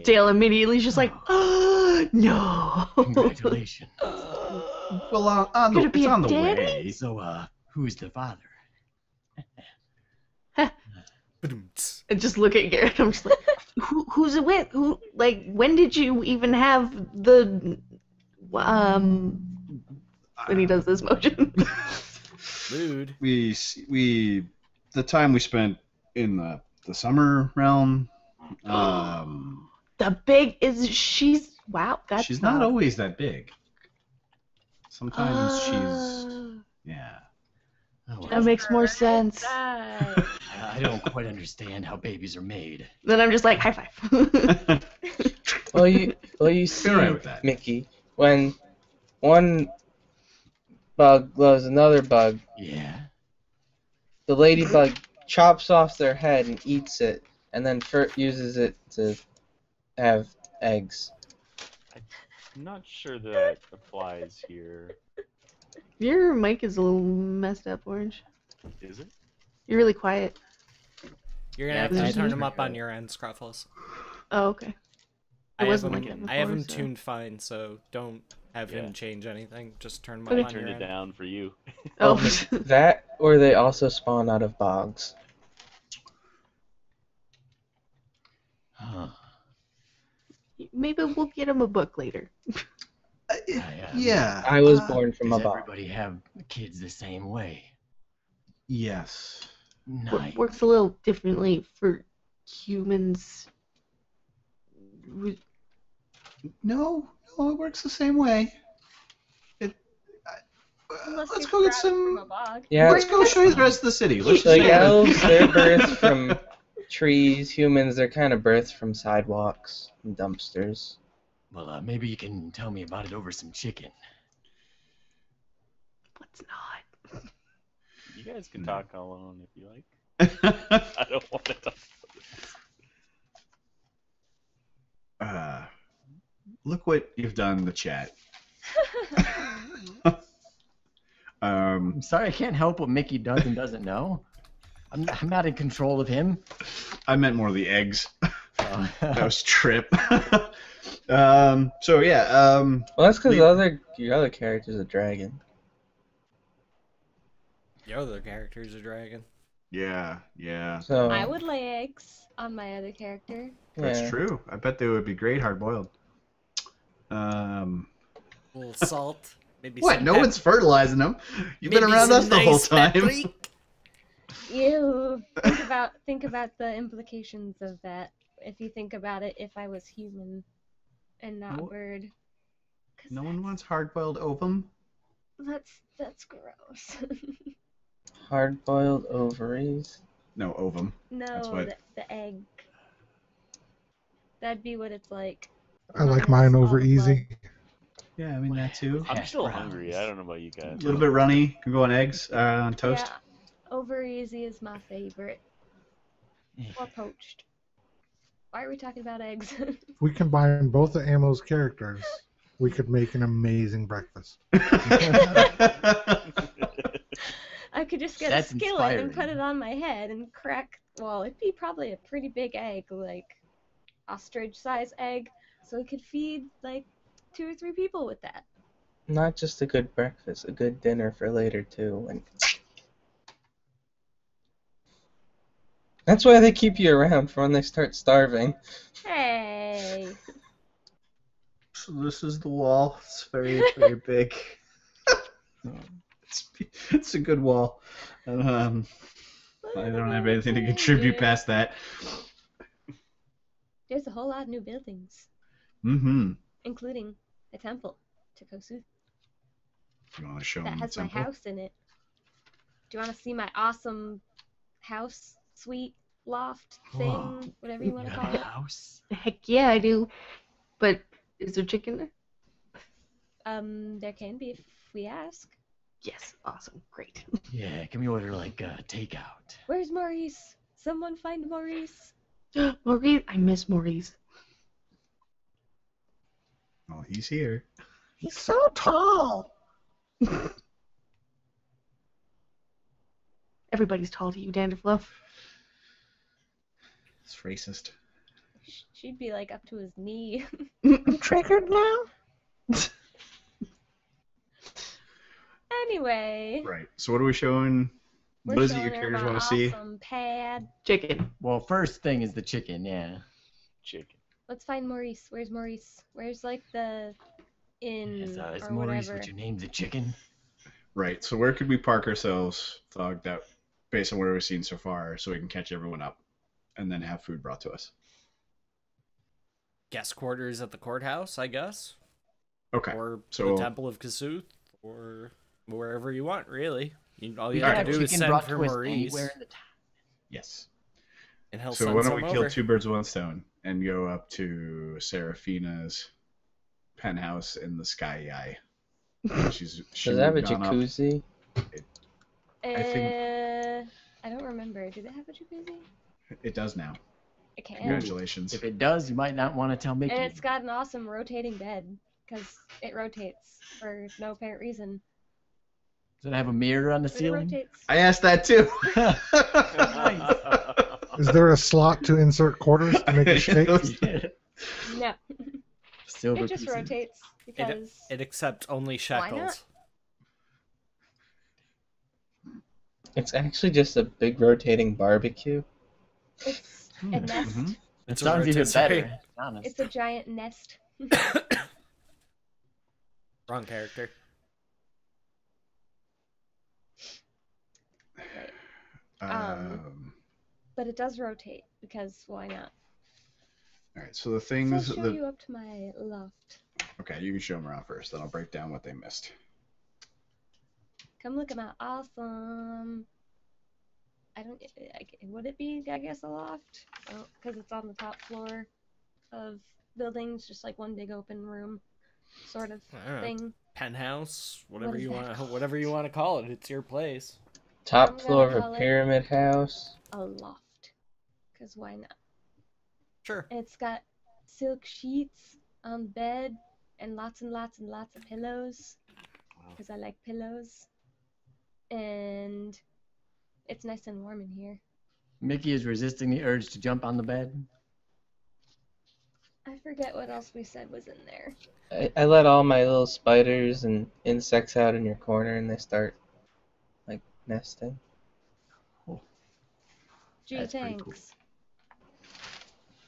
B: Dale immediately is just like, oh, no.
D: Congratulations.
G: Well, on
B: Gonna
G: the,
B: be
G: it's
B: a
G: on the
B: daddy?
G: way.
D: So, who's the father?
B: And just look at Garrett. I'm just like, who's it with? When did you even have the, when he does this motion?
A: Rude.
G: The time we spent in the summer realm.
B: The big wow, that's
G: She's not always that big. Sometimes she's
B: Oh,
G: yeah.
D: Oh,
B: that makes more sense.
D: I don't quite understand how babies are made.
B: Then I'm just like, high five.
H: Well, you see,
G: You're right with that.
H: Mickey, when one bug loves another bug,
D: Yeah.
H: the ladybug chops off their head and eats it, and then uses it to have eggs.
E: I'm not sure that applies here.
B: Your mic is a little messed up, Orange.
E: Is it?
B: You're really quiet.
A: You're gonna
D: Yeah,
A: have to
B: it's
A: turn
B: just-
A: them up on your end, Scruffles.
B: Oh, okay.
A: I
B: It
A: have
B: wasn't
A: them,
B: like that
A: I have
B: before,
A: them
B: so.
A: tuned fine, so don't have
E: Yeah.
A: him change anything. Just turn them
B: Okay.
A: up
E: I
A: on your
E: turned it
A: end.
E: down for you.
B: Oh,
H: That, or they also spawn out of bogs.
D: Huh.
B: maybe we'll get him a book later.
G: Yeah.
H: I was born from a
D: Does
H: bog.
D: everybody have kids the same way?
G: Yes.
D: Nice.
B: Works a little differently for humans.
G: No, it works the same way.
F: Unless
G: Let's
F: you're
G: go get
F: sprouted from a
G: some.
F: bog.
H: Yeah,
G: Let's go show you the rest of the city. Let's just
H: like
G: say that-
H: elves, they're birthed from trees. Humans, they're kind of birthed from sidewalks and dumpsters.
D: Well, maybe you can tell me about it over some chicken.
B: Let's not.
E: You guys can talk alone if you like. I don't want to talk.
G: Look what you've done in the chat.
D: I'm sorry, I can't help what Mickey does and doesn't know. I'm not in control of him.
G: I meant more the eggs.
D: Uh,
G: That was Trip. So yeah.
H: Well, that's because your other character's a dragon.
A: Your other character's a dragon.
G: Yeah.
H: So
F: I would lay eggs on my other character.
G: That's
H: yeah.
G: true. I bet they would be great hard boiled.
A: A little salt, maybe.
G: What?
A: some
G: No one's fertilizing them. You've been
A: maybe
G: around
A: some
G: us the whole
A: nice
G: time.
A: paprika.
F: Ew. Think about the implications of that. If you think about it, if I was human and not a
G: No-
F: bird. 'Cause
G: No one wants hard boiled ovum.
F: that's gross.
H: Hard-boiled ovaries.
G: No ovum.
F: No,
G: That's what-
F: the egg. That'd be what it's like.
C: I like mine over easy.
G: Yeah, I mean that too.
E: I'm
D: Hash
E: still
D: browns.
E: hungry. I don't know about you guys.
G: A little bit runny. Can go on eggs, on toast.
F: Yeah, over easy is my favorite. Or poached. Why are we talking about eggs?
C: If we combine both of Ammo's characters, we could make an amazing breakfast.
F: I could just get
D: That's
F: a skillet and put
D: inspiring.
F: it on my head and crack. Well, it'd be probably a pretty big egg, like ostrich-size egg, so we could feed like 2 or 3 people with that.
H: Not just a good breakfast, a good dinner for later too. And that's why they keep you around for when they start starving.
F: Hey.
G: So this is the wall. It's very, very big. It's a good wall. I don't have anything to
F: Look at that.
G: contribute past that.
F: There's a whole lot of new buildings,
G: Mm-hmm.
F: including the temple to Kosu
G: You want to show
F: that
G: them
F: has
G: the
F: my
G: temple?
F: house in it. Do you want to see my awesome house, suite, loft thing, whatever you want to
D: got
F: call
D: a
F: it?
D: house.
B: Heck yeah, I do. But is there chicken there?
F: There can be if we ask.
B: Yes. Awesome. Great.
D: Yeah, can we order like takeout?
F: Where's Maurice? Someone find Maurice.
B: Maurice, I miss Maurice.
G: Oh, he's here.
I: He's so tall.
B: Everybody's tall to you, Danderfluff.
G: It's racist.
F: She'd be like up to his knee.
I: I'm triggered now.
F: Anyway,
G: Right. So what are we showing?
F: we're
G: What is it
F: showing
G: your
F: her
G: characters
F: my
G: want to see?
F: awesome pad.
B: Chicken.
D: Well, first thing is the chicken, yeah.
E: Chicken.
F: Let's find Maurice. Where's Maurice? Where's like the inn
D: Is
F: or
D: Maurice
F: whatever?
D: what you named the chicken?
G: Right. So where could we park ourselves, Thog, that based on what we've seen so far, so we can catch everyone up, and then have food brought to us?
A: Guest quarters at the courthouse, I guess.
G: Okay.
A: Or
G: so
A: the Temple of Kasuth, or wherever you want, really. All
D: We
A: you
D: could
A: have to
D: have
A: do is
D: chicken
A: send
D: brought
A: for
D: to us
A: Maurice,
D: anywhere in the town.
G: yes.
A: and he'll
G: So
A: send
G: why
A: some
G: don't we kill
A: over.
G: 2 birds with 1 stone and go up to Seraphina's penthouse in the Sky Eye? She
H: Does it have a
G: gone up.
H: jacuzzi?
G: I think-
F: I don't remember. Do they have a jacuzzi?
G: It does now.
F: It can.
G: Congratulations.
D: If it does, you might not want to tell Mickey.
F: And it's got an awesome rotating bed because it rotates for no apparent reason.
D: Does it have a mirror on the
F: But it
D: ceiling?
F: rotates.
G: I asked that too.
C: Is there a slot to insert quarters to make it shake?
F: No,
D: Silver
F: it just
D: pieces.
F: rotates because
A: It accepts only
F: Why not?
A: shekels.
H: It's actually just a big rotating barbecue.
F: it's a nest.
G: Mhm.
D: It
A: It's a
D: sounds even
A: rotisserie.
D: better, to be honest.
F: It's a giant nest.
A: Wrong character.
F: But it does rotate because why not?
G: All right. So the
F: So I'll
G: things
F: show
G: that
F: you up to my loft.
G: okay, you can show them around first. Then I'll break down what they missed.
F: Come look at my awesome. Would it be, I guess, a loft? Because it's on the top floor of buildings, just like one big open room sort of
A: I don't know.
F: thing.
A: Penthouse, whatever
F: What is
A: you
F: that
A: want,
F: called?
A: whatever you want to call it. It's your place.
H: Top
F: I'm
H: floor
F: gonna
H: of
F: call
H: a
F: it-
H: pyramid house.
F: A loft. Because why not?
A: Sure.
F: And it's got silk sheets on the bed and lots and lots and lots of pillows. Because I like pillows. And it's nice and warm in here.
D: Mickey is resisting the urge to jump on the bed.
F: I forget what else we said was in there.
H: I let all my little spiders and insects out in your corner, and they start like nesting.
F: Gee,
D: That's pretty
F: thanks.
D: cool.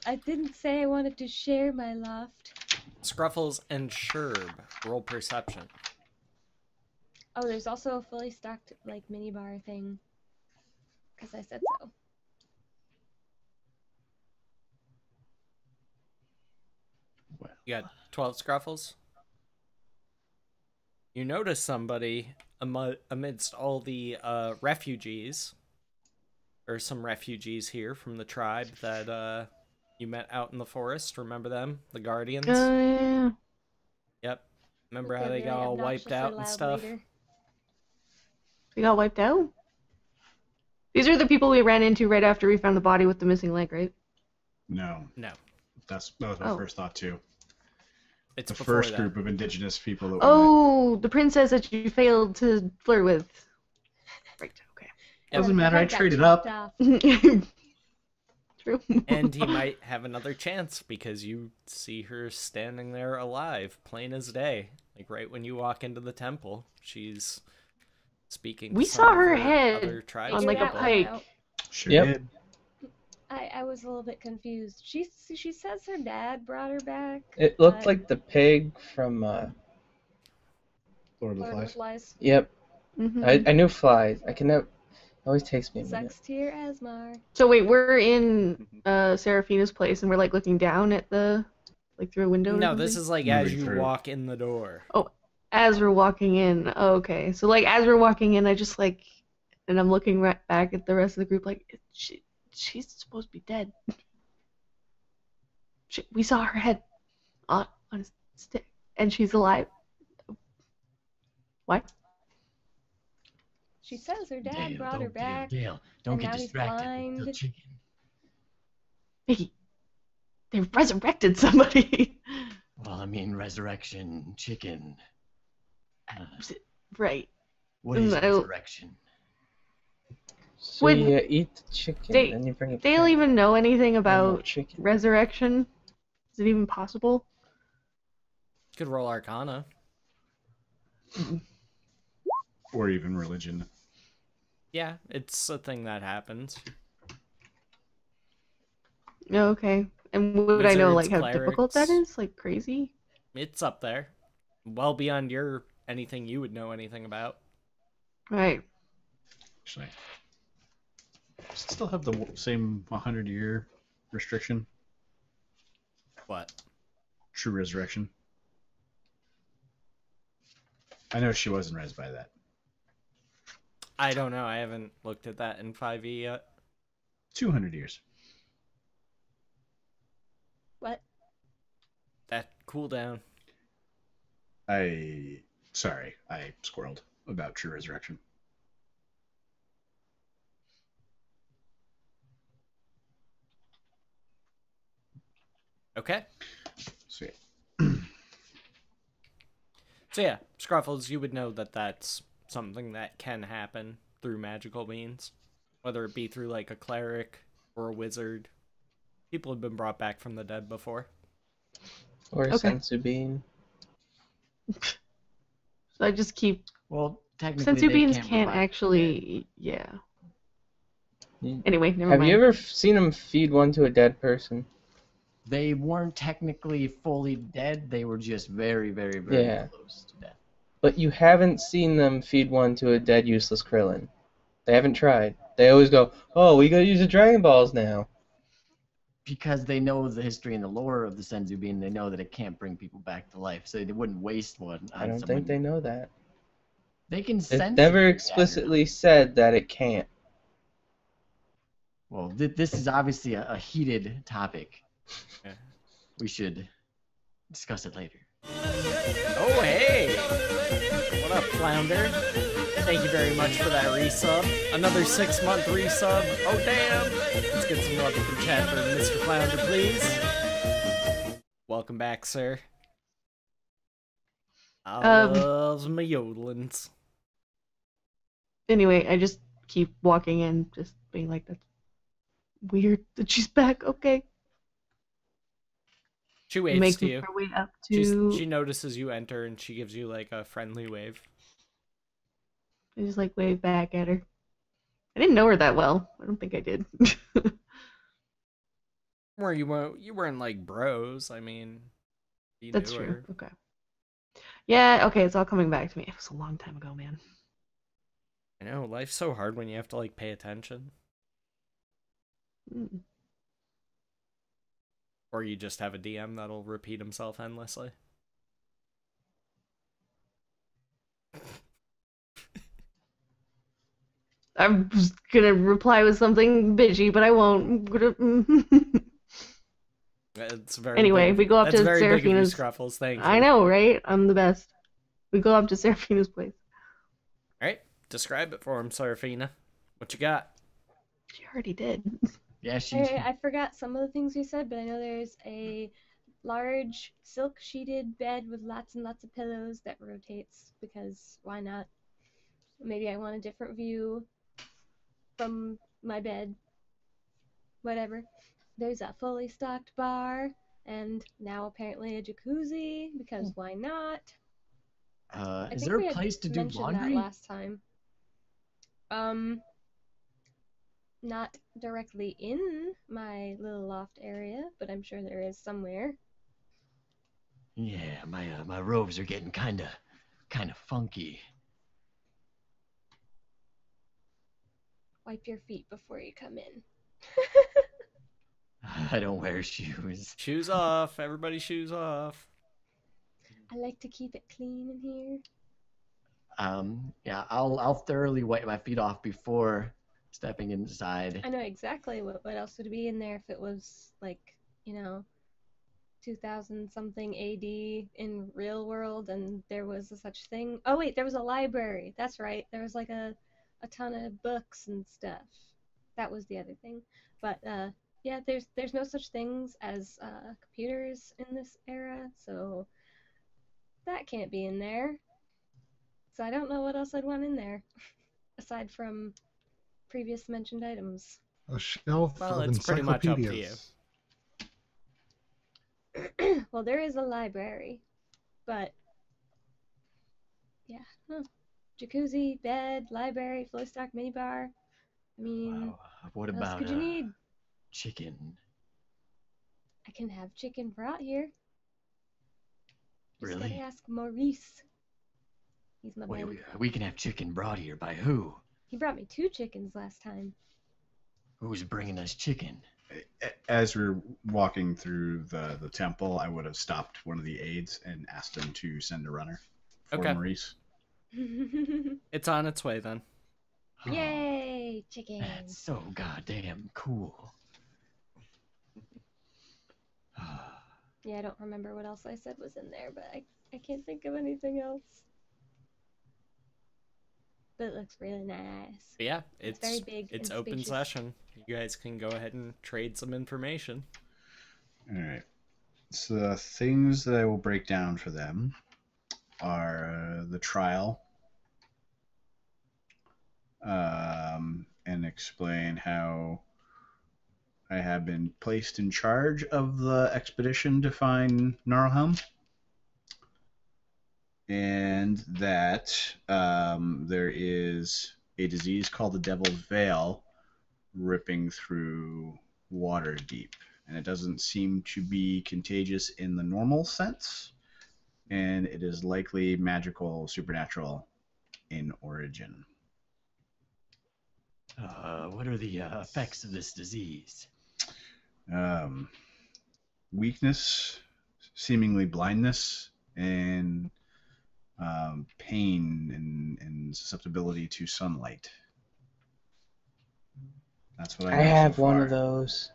F: I didn't say I wanted to share my loft.
A: Scruffles and Sherb, roll perception.
F: Oh, there's also a fully stocked like mini bar thing. Because I said so.
A: You got 12 Scruffles. You notice somebody amidst all the refugees. There's some refugees here from the tribe that you met out in the forest. Remember them? The Guardians?
B: Yeah.
A: Yep. Remember
F: With
A: how
F: their
A: they got
F: really
A: all wiped
F: obnoxiously
A: out and
F: loud
A: stuff?
F: leader.
B: They got wiped out? These are the people we ran into right after we found the body with the missing leg, right?
G: No,
A: No.
G: that was my
B: Oh.
G: first thought too.
A: It's
G: The
A: before
G: first
A: that.
G: group of indigenous people that we met.
B: Oh, the princess that you failed to flirt with. Right, okay.
A: Yep.
G: Doesn't matter.
F: Her
G: I
F: head got
G: traded
F: chopped
G: up.
F: off.
B: True.
A: And he might have another chance because you see her standing there alive, plain as day. Like right when you walk into the temple, she's speaking.
B: We
A: to
B: saw
A: some of
B: her head
A: other tribes
B: on, like, a
F: Figure that one
B: pike.
F: out.
G: Sure
H: Yep.
G: did.
F: I was a little bit confused. She says her dad brought her back.
H: It looked
F: but-
H: like the pig from.
G: Lord of the
F: Lord of the
G: Flies.
F: Flies.
H: Yep.
B: Mhm.
H: I knew flies. I can never. Always takes me a minute.
F: Sucks to your Asmar.
B: So wait, we're in Seraphina's place and we're like looking down at the through a window.
A: No,
B: or
A: this
B: something?
A: is like
G: Moving
A: as you
G: through.
A: walk in the door.
B: Oh, as we're walking in. Oh, okay, so like as we're walking in, I just like, and I'm looking right back at the rest of the group like, she's supposed to be dead. We saw her head on a stick, and she's alive. What?
F: She says her dad
D: Dale,
F: brought her
D: don't,
F: back.
D: Dale, don't
F: and
D: get
F: now he's
D: distracted.
F: blind.
D: The chicken.
B: Mickey, they resurrected somebody.
D: Well, I mean, resurrection chicken.
B: Right.
D: What is
B: I-
D: resurrection?
H: So
B: Would
H: you eat the chicken,
B: they-
H: then you bring it
B: Dale
H: back.
B: even know anything
H: No more
B: about
H: chicken.
B: resurrection? Is it even possible?
A: Could roll Arcana.
G: Or even religion.
A: Yeah, it's a thing that happens.
B: Okay. And would I know
A: Wizards,
B: like how difficult that
A: clerics.
B: is? Like crazy?
A: It's up there. Well beyond your anything you would know anything about.
B: Right.
G: Actually, does it still have the same 100-year restriction?
A: What?
G: True resurrection. I know she wasn't raised by that.
A: I don't know. I haven't looked at that in 5e yet.
G: 200 years.
F: What?
A: That cooldown.
G: Sorry, I squirreled about true resurrection.
A: Okay.
G: Sweet.
A: So yeah, Scruffles, you would know that that's something that can happen through magical means. Whether it be through like a cleric or a wizard. People have been brought back from the dead before.
H: Or a
B: Okay.
H: sensu bean.
B: So I just keep.
D: Well, technically,
B: Sensu
D: they
B: beans
D: can't
B: can't
D: revive
B: actually. Yeah.
H: You-
B: Anyway, never
H: Have
B: mind.
H: you ever seen them feed one to a dead person?
D: They weren't technically fully dead. They were just very, very, very
H: Yeah.
D: close to death.
H: But you haven't seen them feed one to a dead, useless Krillin. They haven't tried. They always go, oh, we gotta use the Dragon Balls now.
D: Because they know the history and the lore of the Senzu Bean, they know that it can't bring people back to life, so they wouldn't waste one on
H: I don't
D: someone.
H: think they know that.
D: They can
H: It's
D: sense
H: never
D: it.
H: explicitly said that it can't.
D: Well, this is obviously a heated topic.
A: Yeah.
D: We should discuss it later.
A: Oh, hey! What up, Flounder? Thank you very much for that resub. Another 6-month resub. Oh, damn! Let's get some love in the chat for Mr. Flounder, please. Welcome back, sir. I love my yodelins.
B: Anyway, I just keep walking in, just being like, that's weird that she's back. Okay.
A: She waves to
B: Making
A: you.
B: her way up to.
A: She notices you enter and she gives you like a friendly wave.
B: I just like wave back at her. I didn't know her that well. I don't think I did.
A: Or you weren't like bros. I mean, you
B: That's
A: knew
B: true.
A: her.
B: Okay. Yeah, okay, it's all coming back to me. It was a long time ago, man.
A: I know, life's so hard when you have to like pay attention.
B: Mm.
A: Or you just have a DM that'll repeat himself endlessly.
B: I was gonna reply with something bitchy, but I won't. I'm gonna-
A: It's very
B: Anyway,
A: big.
B: we go up
A: That's
B: to
A: very big of you,
B: Seraphina's.
A: Scruffles. Thank you.
B: I know, right? I'm the best. We go up to Seraphina's place.
A: Alright, describe it for him, Seraphina. What you got?
B: She already did.
D: Yeah, she.
F: I forgot some of the things you said, but I know there's a large silk sheeted bed with lots and lots of pillows that rotates because why not? Maybe I want a different view from my bed. Whatever. There's a fully stocked bar and now apparently a jacuzzi because why not? I
D: Is
F: think
D: there
F: we
D: a
F: had
D: place to do
F: mentioned
D: laundry?
F: that last time. Not directly in my little loft area, but I'm sure there is somewhere.
D: Yeah, my robes are getting kind of funky.
F: Wipe your feet before you come in.
D: I don't wear shoes.
A: Shoes off. Everybody shoes off.
F: I like to keep it clean in here.
D: Yeah, I'll thoroughly wipe my feet off before stepping inside.
F: I know exactly what else would be in there if it was like, 2000 something AD in real world and there was a such thing. Oh wait, there was a library. That's right. There was like a ton of books and stuff. That was the other thing. But yeah, there's no such things as computers in this era, so that can't be in there. So I don't know what else I'd want in there aside from previous mentioned items.
C: A shelf
A: Well,
C: of
A: it's pretty much up to
C: encyclopedias.
F: Well, there is a library, but yeah, jacuzzi, bed, library, flow stock, minibar. I mean,
D: Wow. What
F: what else
D: about
F: could you need?
D: chicken?
F: I can have chicken brought here. Just
D: Really?
F: gotta ask Maurice. He's my
D: Wait,
F: buddy.
D: we can have chicken brought here by who?
F: He brought me 2 chickens last time.
D: Who's bringing us chicken?
G: As we're walking through the temple, I would have stopped one of the aides and asked them to send a runner for
A: Okay.
G: Maurice.
A: It's on its way then.
F: Yay, chicken!
D: That's so goddamn cool.
F: Yeah, I don't remember what else I said was in there, but I can't think of anything else. But it looks really nice.
A: But yeah,
F: It's
A: it's
F: very big
A: it's
F: and
A: open
F: spacious.
A: session. You guys can go ahead and trade some information.
G: All right. So the things that I will break down for them are the trial, and explain how I have been placed in charge of the expedition to find Gnarlhelm, and that there is a disease called the Devil's Veil ripping through Waterdeep, and it doesn't seem to be contagious in the normal sense, and it is likely magical, supernatural in origin.
D: What are the effects of this disease?
G: Weakness, seemingly blindness, and pain and susceptibility to sunlight. That's what I
H: I
G: know
H: have
G: so
H: one
G: far.
H: of those.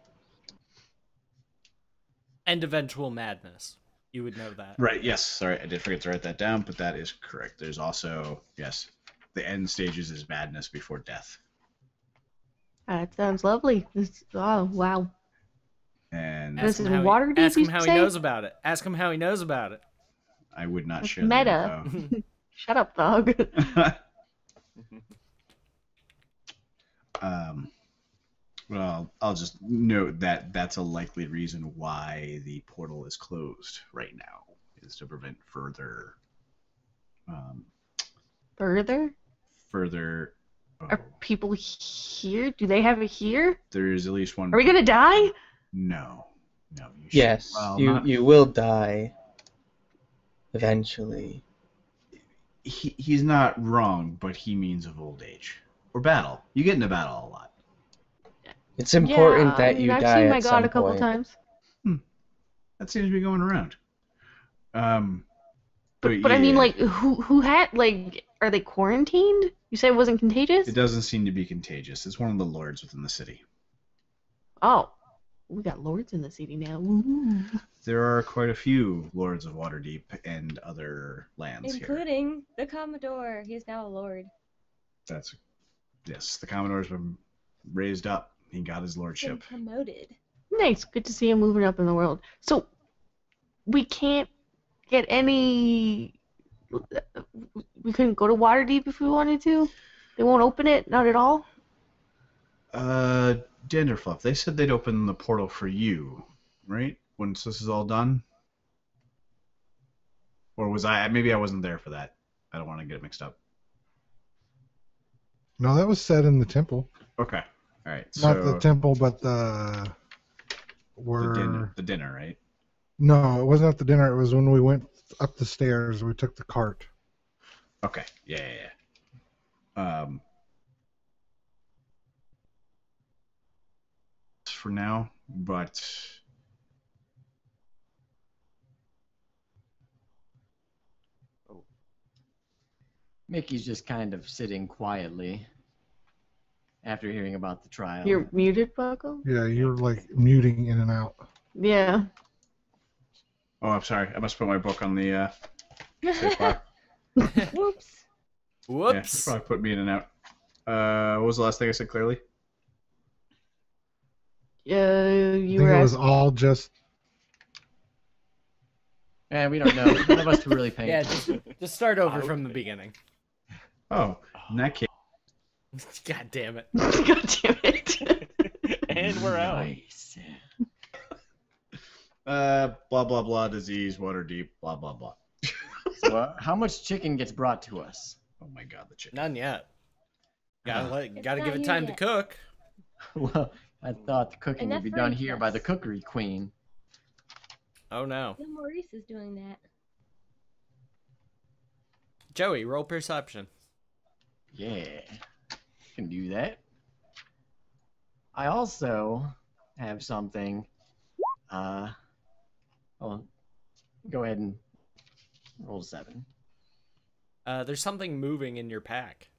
A: And eventual madness. You would know that.
G: Right, yes. Sorry, I did forget to write that down, but that is correct. There's also, yes, the end stages is madness before death.
B: That sounds lovely. Oh, wow.
G: And
B: This
A: Ask him
B: is
A: how
B: Waterdeep,
A: ask him
B: you
A: how he
B: say?
A: knows about it. Ask him how he knows about it.
G: I would not
B: That's
G: share the
B: meta.
G: info.
B: Shut up, dog.
G: Well, I'll just note that that's a likely reason why the portal is closed right now, is to prevent further,
B: Further?
G: oh,
B: Are people here? Do they have it here?
G: there's at least one.
B: Are we gonna die?
G: No, you should.
H: Yes,
G: Well,
H: you
G: not-
H: you will die. Eventually.
G: He's not wrong, but he means of old age or battle. You get into battle a lot.
H: It's important
B: Yeah,
H: that
B: I mean,
H: you
B: I've
H: die
B: seen my
H: at
B: god
H: some
B: a couple
H: point.
B: times.
G: That seems to be going around.
B: But I mean,
G: yeah,
B: like, who had, like, are they quarantined? You said it wasn't contagious?
G: it doesn't seem to be contagious. It's one of the lords within the city.
B: Oh, we got lords in the city now. Ooh.
G: There are quite a few lords of Waterdeep and other lands here.
F: Including the Commodore. He's now a lord.
G: Yes, the Commodore's been raised up. He got his
F: Been
G: lordship.
F: promoted.
B: Nice, good to see him moving up in the world. So, we can't get any. We couldn't go to Waterdeep if we wanted to? They won't open it? Not at all?
G: Danderfluff, they said they'd open the portal for you, right? Once this is all done? Or was I? Maybe I wasn't there for that. I don't want to get it mixed up.
C: No, that was said in the temple.
G: Okay. All right.
C: Not
G: So
C: the temple, but the
G: the dinner, right?
C: No, it wasn't at the dinner. It was when we went up the stairs. We took the cart.
G: Okay. Yeah. for now, but
D: Mickey's just kind of sitting quietly after hearing about the trial.
B: You're muted, Buckle?
C: Yeah, you're like muting in and out.
B: Yeah.
G: oh, I'm sorry. I must put my book on the safe bar.
F: Whoops.
G: Yeah,
A: Whoops.
G: probably put me in and out. What was the last thing I said clearly?
B: You
C: I think
B: were
C: it was
B: asking.
C: all just.
D: We don't know. None of us are really paying
A: Yeah,
D: attention.
A: just start over from the beginning.
G: Oh, in that case,
A: God damn it.
B: God damn it.
E: And we're out.
D: Nice.
G: blah blah blah, disease, water deep, blah blah blah.
D: So, how much chicken gets brought to us?
G: Oh my god, the chicken.
A: None yet. Gotta
F: It's
A: give
F: not
A: it
F: you
A: time to
F: yet.
A: cook.
D: Well, I thought the cooking
F: And
D: would
F: that
D: be done
F: fridge
D: here by the
F: does.
D: cookery queen.
A: Oh no.
F: No, Maurice is doing that.
A: Joey, roll perception.
D: Yeah, can do that. I also have something. Well, go ahead and roll 7.
A: There's something moving in your pack.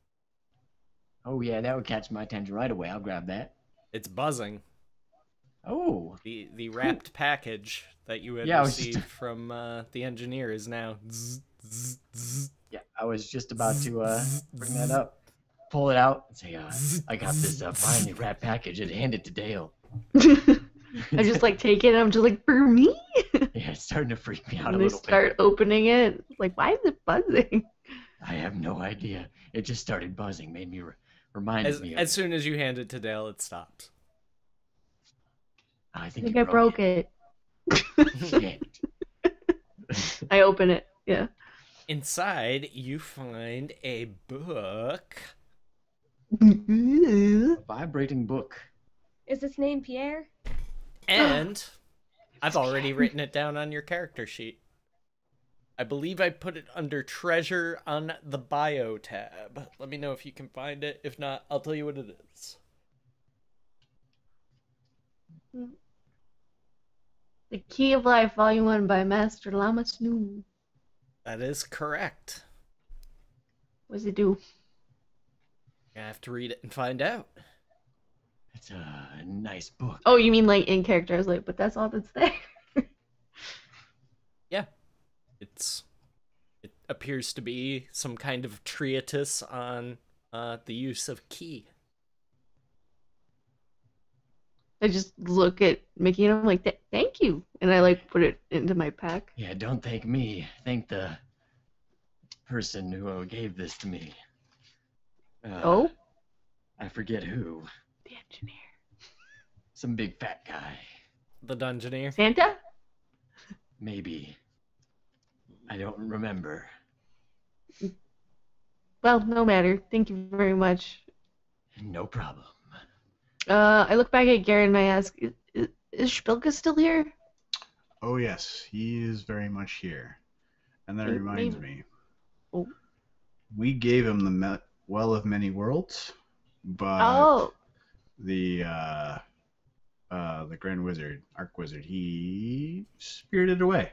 D: Oh yeah, that would catch my attention right away. I'll grab that.
A: It's buzzing.
D: Oh,
A: The wrapped package that you had
D: Yeah, I was
A: received from the engineer is now.
D: yeah, I was just about to bring that up. Pull it out and say, I got this finely wrapped package and hand it to Dale.
B: I just like take it and I'm just like, for me?
D: Yeah, it's starting to freak me out a
B: And they
D: little
B: start opening it. Like, why is it buzzing?
D: bit. I have no idea. It just started buzzing, made me reminded me of
A: As soon as you hand it to Dale, it stops.
D: I
B: I
D: think
B: think
D: you
B: I broke it.
D: Shit.
B: I open it. Yeah.
A: Inside, you find a book.
D: A vibrating book.
F: Is this name Pierre?
A: And I've already written it down on your character sheet. I believe I put it under treasure on the bio tab. Let me know if you can find it. If not, I'll tell you what it is.
B: The Key of Life, Volume 1 by Master Lama Snoo.
A: That is correct.
B: What does it do?
A: I have to read it and find out.
D: It's a nice book.
B: Oh, you mean like in character? I was like, but that's all that's there.
A: Yeah. It appears to be some kind of treatise on the use of ki.
B: I just look at Mickey and I'm like, thank you. And I like put it into my pack.
D: Yeah, don't thank me. Thank the person who gave this to me.
B: Oh?
D: I forget who.
B: The engineer.
D: Some big fat guy.
A: The Dungeoneer.
B: Santa?
D: Maybe. I don't remember.
B: Well, no matter. Thank you very much.
D: No problem.
B: I look back at Garrett and I ask, is Spilka still here?
G: Oh yes, he is very much here. And that reminds me.
B: Oh.
G: We gave him the Well of Many Worlds, but
B: Oh.
G: the Grand Wizard, Arc Wizard, he spirited away.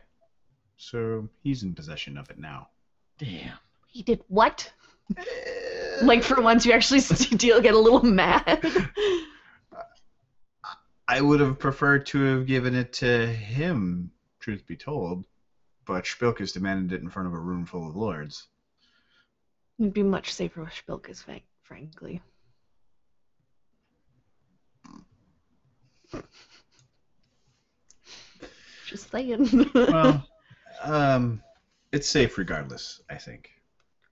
G: So he's in possession of it now.
D: Damn.
B: He did what? Like for once you actually get a little mad.
G: I would have preferred to have given it to him, truth be told, but Spilkus demanded it in front of a room full of lords.
B: It'd be much safer with Spilkus, frankly. Just saying.
G: Well, it's safe regardless, I think.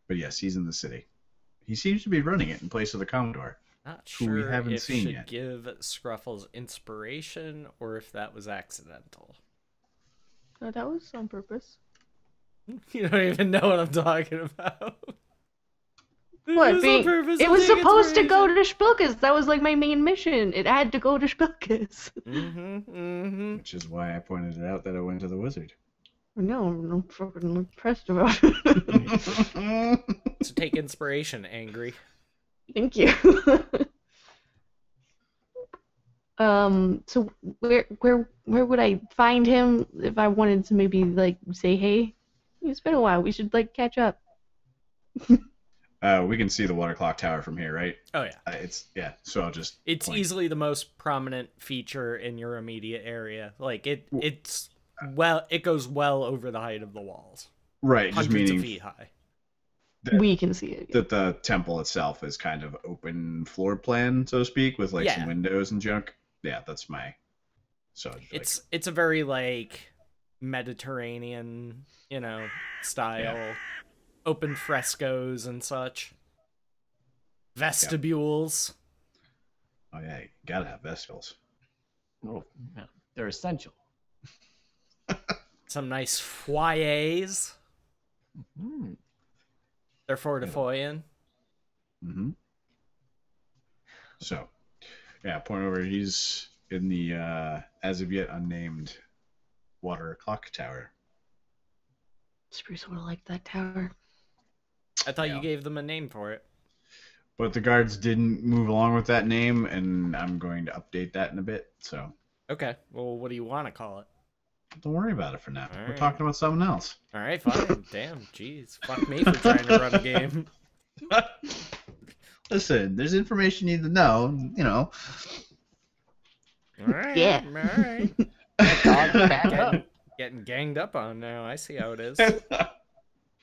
G: But yes, he's in the city. He seems to be running it in place of the Commodore.
A: Not
G: who we
A: sure
G: haven't
A: if
G: seen
A: should
G: yet.
A: give Scruffles inspiration or if that was accidental.
B: No, that was on purpose.
A: You don't even know what I'm talking about.
B: What?
A: was
B: Being,
A: on purpose
B: it
A: to
B: was
A: take
B: supposed to go to
A: inspiration.
B: Spilkus. That was like my main mission. It had to go to Spilkus.
G: Which is why I pointed it out that it went to the wizard.
B: No, I'm fucking impressed about it.
A: So take inspiration, Angry.
B: Thank you. So where would I find him if I wanted to maybe like say, hey, it's been a while. We should like catch up.
G: We can see the water clock tower from here, right?
A: Oh yeah.
G: So I'll just.
A: It's
G: point.
A: easily the most prominent feature in your immediate area. Like it goes well over the height of the walls.
G: Right, just
A: Hundreds
G: meaning
A: of feet high.
B: We can see it.
G: that the temple itself is kind of open floor plan, so to speak, with like some windows and junk. Yeah, that's my. So
A: it's a very like Mediterranean, style, open frescoes and such. Vestibules.
G: Oh yeah, you gotta have vestibules.
D: Oh, yeah, they're essential.
A: Some nice foyers.
D: Mm-hmm.
A: They're fortifoying.
G: Mm-hmm. So, yeah, point over. He's in the as of yet unnamed water clock tower.
B: Spruce would have liked that tower.
A: I thought you gave them a name for it.
G: But the guards didn't move along with that name, and I'm going to update that in a bit. So.
A: Okay. Well, what do you want to call it?
G: Don't worry about it for now.
A: All
G: We're
A: right.
G: talking about something else.
A: All right, fine. Damn, jeez. Fuck me for trying to run a game.
G: Listen, there's information you need to know,
A: All right.
B: Yeah.
A: All right.
D: Back up.
A: Getting ganged up on now. I see how it is.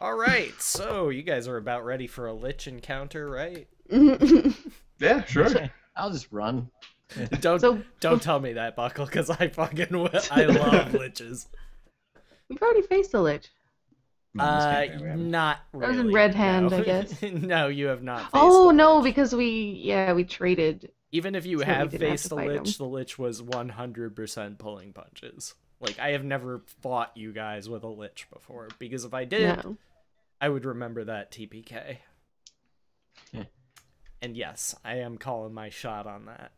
A: All right. So you guys are about ready for a lich encounter, right?
G: Yeah, sure.
D: I'll just run.
A: Don't tell me that, Buckle, because I love liches.
B: We've already faced a lich.
A: Not really.
B: That was in Red Hand,
A: no.
B: I guess.
A: No, you have not faced
B: Oh
A: a
B: no,
A: lich.
B: because we traded.
A: Even if you
B: So we
A: have
B: didn't have
A: faced
B: to
A: the
B: fight
A: lich,
B: him.
A: the lich was 100% pulling punches. Like, I have never fought you guys with a lich before, because if I did,
B: No.
A: I would remember that TPK.
D: Yeah.
A: And yes, I am calling my shot on that.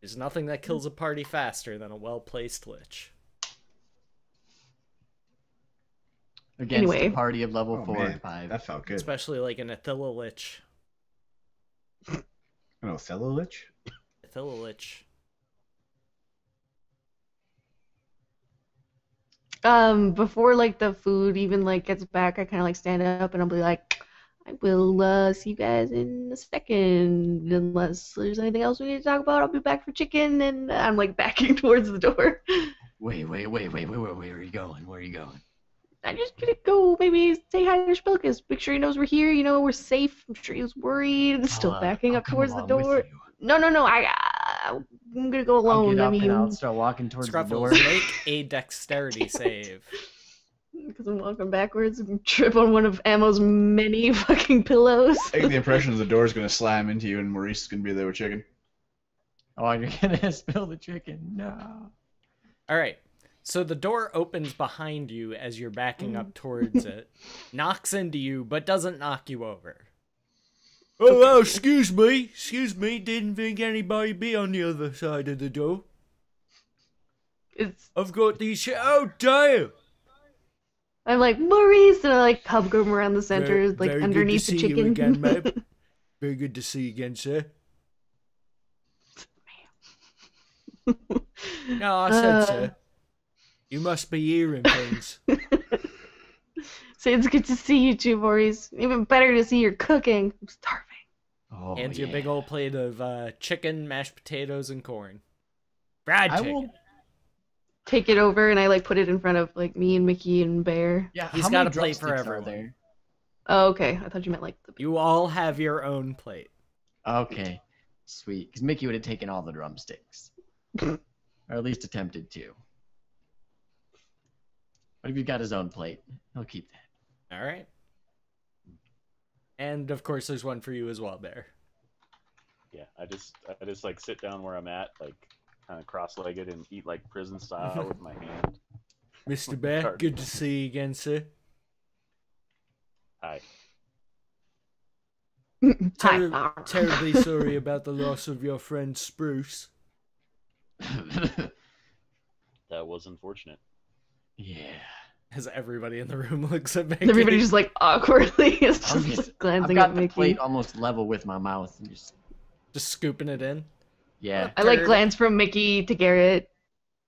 A: There's nothing that kills a party faster than a well-placed lich.
D: Against
B: Anyway.
D: a party of level
G: Oh,
D: 4
G: man,
D: and 5.
G: that felt good.
A: Especially like an Attila lich.
G: An Othello lich?
A: Attila lich.
B: Before like the food even like gets back, I kind of like stand up and I'll be like, I will see you guys in a second. Unless there's anything else we need to talk about, I'll be back for chicken. And I'm like backing towards the door.
D: Wait, where are you going? Where are you going?
B: I'm just gonna go maybe say hi to Spilkus. Make sure he knows we're here. We're safe. I'm sure he was worried. Still backing
D: I'll
B: up
D: come
B: towards the
D: along with
B: door.
D: you.
B: No. I'm gonna go
D: I'll
B: alone.
D: get up
B: I
D: and
B: mean,
D: I'll start walking towards the door.
A: Scruffles, make a dexterity save.
B: because I'm walking backwards and trip on one of Ammo's many fucking pillows.
G: I get the impression the door's going to slam into you and Maurice is going to be there with chicken.
D: Oh, you're gonna spill the chicken. No.
A: Alright, so the door opens behind you as you're backing up towards it, knocks into you, but doesn't knock you over. Oh, excuse me, didn't think anybody'd be on the other side of the door. I've got these oh damn!
B: I'm like, Maurice, and I like hug him around the center, like
A: Very
B: underneath
A: good to
B: the
A: see you
B: chicken.
A: again, mate. Very good to see you again, sir. No, I said sir. You must be hearing things.
B: So it's good to see you too, Maurice. Even better to see you're cooking. I'm starving.
D: Oh,
A: Hands you a
D: yeah.
A: big old plate of chicken, mashed potatoes, and corn. Fried
D: I
A: chicken.
D: will.
B: Take it over and I like put it in front of like me and Mickey and Bear.
D: Yeah,
A: He's
D: how
A: got
D: many
A: a plate for
D: drumsticks are
A: everyone.
D: there?
B: Oh, okay. I thought you meant like the.
A: You all have your own plate.
D: Okay, sweet. Because Mickey would have taken all the drumsticks, or at least attempted to. But if he's got his own plate, he'll keep that.
A: All right. And of course, there's one for you as well, Bear.
E: Yeah, I just like sit down where I'm at, like kind of cross-legged and eat like prison style with my hand.
A: Mr. Bear, good to see you again, sir.
E: Hi.
B: Hi.
A: Terribly sorry about the loss of your friend Spruce.
E: That was unfortunate.
D: Yeah.
A: As everybody in the room looks at Mickey.
B: Everybody just like awkwardly is just
D: I've
B: glancing
D: got
B: at
D: the
B: Mickey.
D: plate almost level with my mouth. And
A: Just scooping it in.
D: Yeah.
B: I like
A: Turd.
B: glance from Mickey to Garrett.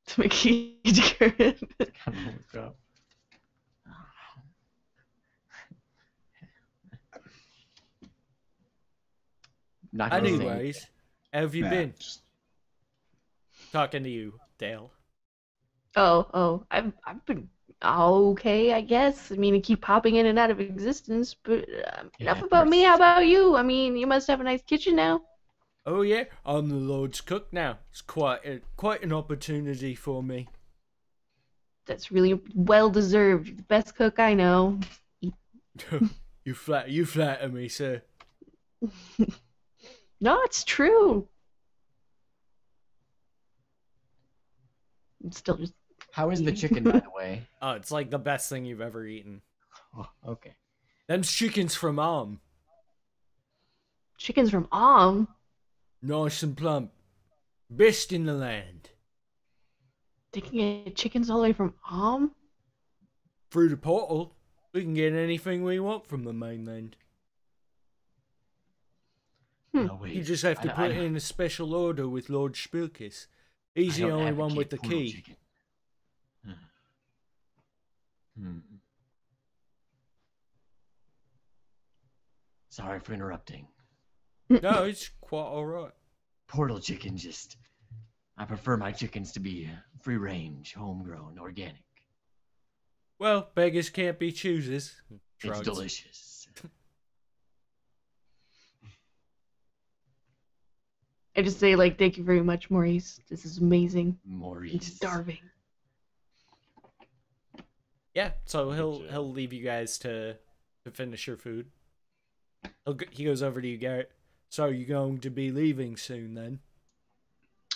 B: To Mickey to Garrett.
D: Kind of woke up. Not gonna say
A: Anyways, how have you
G: Nah,
A: been?
G: just
A: Talking to you, Dale.
B: I've been okay, I guess. I mean, I keep popping in and out of existence, but enough
D: Yeah,
B: about me. How about you? I mean, you must have a nice kitchen now.
A: Oh yeah, I'm the Lord's cook now. It's quite an opportunity for me.
B: That's really well deserved. You're the best cook I know.
A: You flatter me, sir.
B: No, it's true. I'm still just
D: How is the chicken, by the way?
A: Oh, it's like the best thing you've ever eaten.
D: Oh, okay.
A: Them's chickens from
B: chickens from Om.
A: nice and plump, best in the land.
B: They can get chickens all the way from Om.
A: Through the portal, we can get anything we want from the mainland.
D: No, wait.
A: You just have to
D: I-
A: put
D: I-
A: in a special order with Lord Spilkis. He's
D: I
A: the
D: don't
A: only one with
D: advocate
A: the
D: portal
A: key.
D: chicken. Hmm. Sorry for interrupting.
A: No, it's quite alright.
D: Portal chicken just... I prefer my chickens to be free range, homegrown, organic.
A: Well, beggars can't be choosers.
D: It's
A: Drugs.
D: delicious.
B: I just say like, thank you very much, Maurice. This is amazing. I'm
D: Maurice.
B: starving.
A: Yeah, so
E: Good job.
A: he'll leave you guys to finish your food. He goes over to you, Garrett. So you're going to be leaving soon then?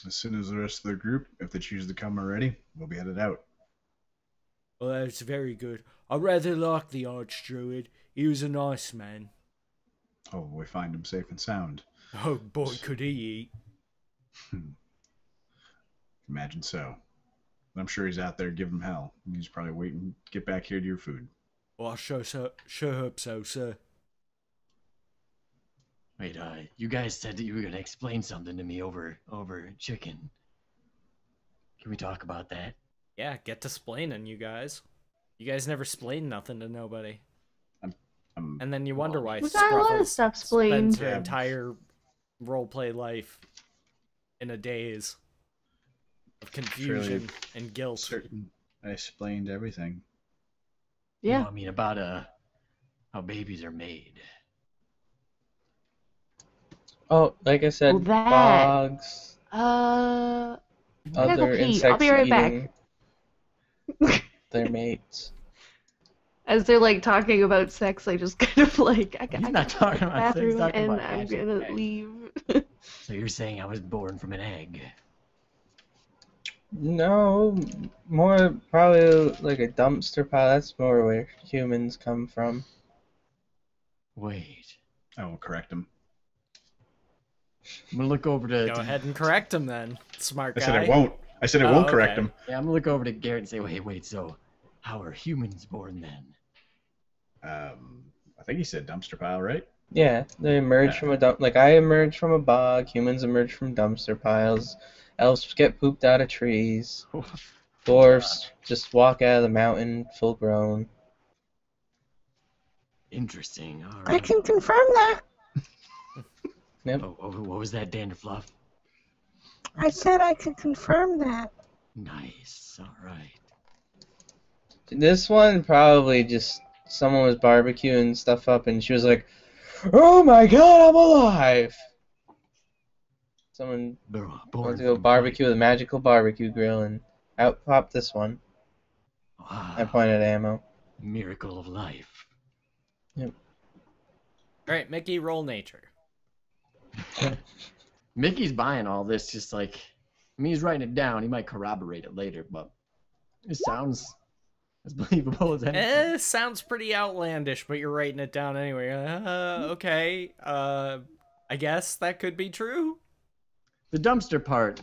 G: as soon as the rest of the group, if they choose to come already, we'll be headed out.
A: Well, that's very good. I rather like the Archdruid. He was a nice man.
G: Oh, we find him safe and sound.
A: Oh boy, could he eat.
G: Imagine so. I'm sure he's out there giving him hell. He's probably waiting to get back here to your food.
A: Well, I sure hope so, sir.
D: Wait, you guys said that you were gonna explain something to me over chicken. Can we talk about that?
A: Yeah, get to splaining, you guys. You guys never splain nothing to nobody. And then you wonder why
B: We got a lot of
A: Scruffles
B: stuff
A: spends
B: splained.
A: her entire roleplay life in a daze of confusion and guilt.
G: Certain I explained everything.
B: Yeah.
D: No, I mean about how babies are made.
H: Oh, like I said,
B: Oh, that.
H: bogs,
B: I gotta go
H: other
B: pee.
H: insects
B: I'll be right
H: eating
B: back.
H: their mates.
B: As they're like talking about sex, I just kind of like I
D: He's
B: got
D: not talking
B: to the
D: about sex, he's
B: bathroom
D: talking
B: and
D: about
B: I'm
D: actual
B: gonna
D: sex.
B: leave.
D: So you're saying I was born from an egg?
H: No, more probably like a dumpster pile. That's more where humans come from.
D: Wait,
G: I will correct him.
D: I'm gonna look over to.
A: Go ahead and correct him then, smart
G: I
A: guy.
G: said I won't. I said I
A: Oh,
G: won't correct
A: okay.
G: him.
D: Yeah, I'm gonna look over to Garrett and say, wait. So, how are humans born then?
G: I think he said dumpster pile, right?
H: Yeah, they emerge
G: Yeah.
H: from a dump. Like I emerge from a bog. Humans emerge from dumpster piles. Elves get pooped out of trees. Dwarfs just walk out of the mountain full grown.
D: Interesting. All
I: I
D: right.
I: can confirm that.
H: Yep.
D: What was that, Danderfluff?
I: I said I could confirm that.
D: Nice. All right.
H: This one probably just someone was barbecuing stuff up and she was like, "Oh my god, I'm alive!" Someone
D: Born
H: went to go
D: from
H: barbecue with a magical barbecue grill and out popped this one.
D: Wow.
H: I pointed at ammo.
D: Miracle of life.
A: Alright, Mickey, roll nature.
D: Mickey's buying all this, just like, I mean, he's writing it down. He might corroborate it later, but it sounds as believable as anything.
A: Sounds pretty outlandish, but you're writing it down anyway. Okay. I guess that could be true.
D: The dumpster part,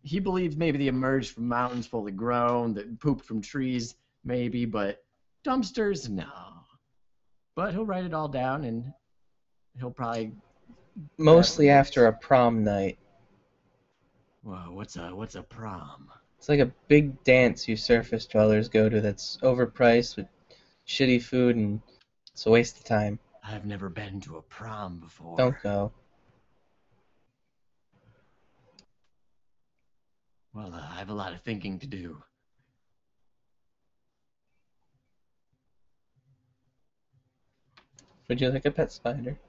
D: he believes maybe they emerged from mountains fully grown, that pooped from trees, maybe, but dumpsters, no. But he'll write it all down, and he'll probably...
H: Mostly after a prom night.
D: Whoa, what's a prom?
H: It's like a big dance you surface dwellers go to that's overpriced with shitty food, and it's a waste of time.
D: I've never been to a prom before.
H: Don't go.
D: Well, I have a lot of thinking to do.
H: Would you like a pet spider?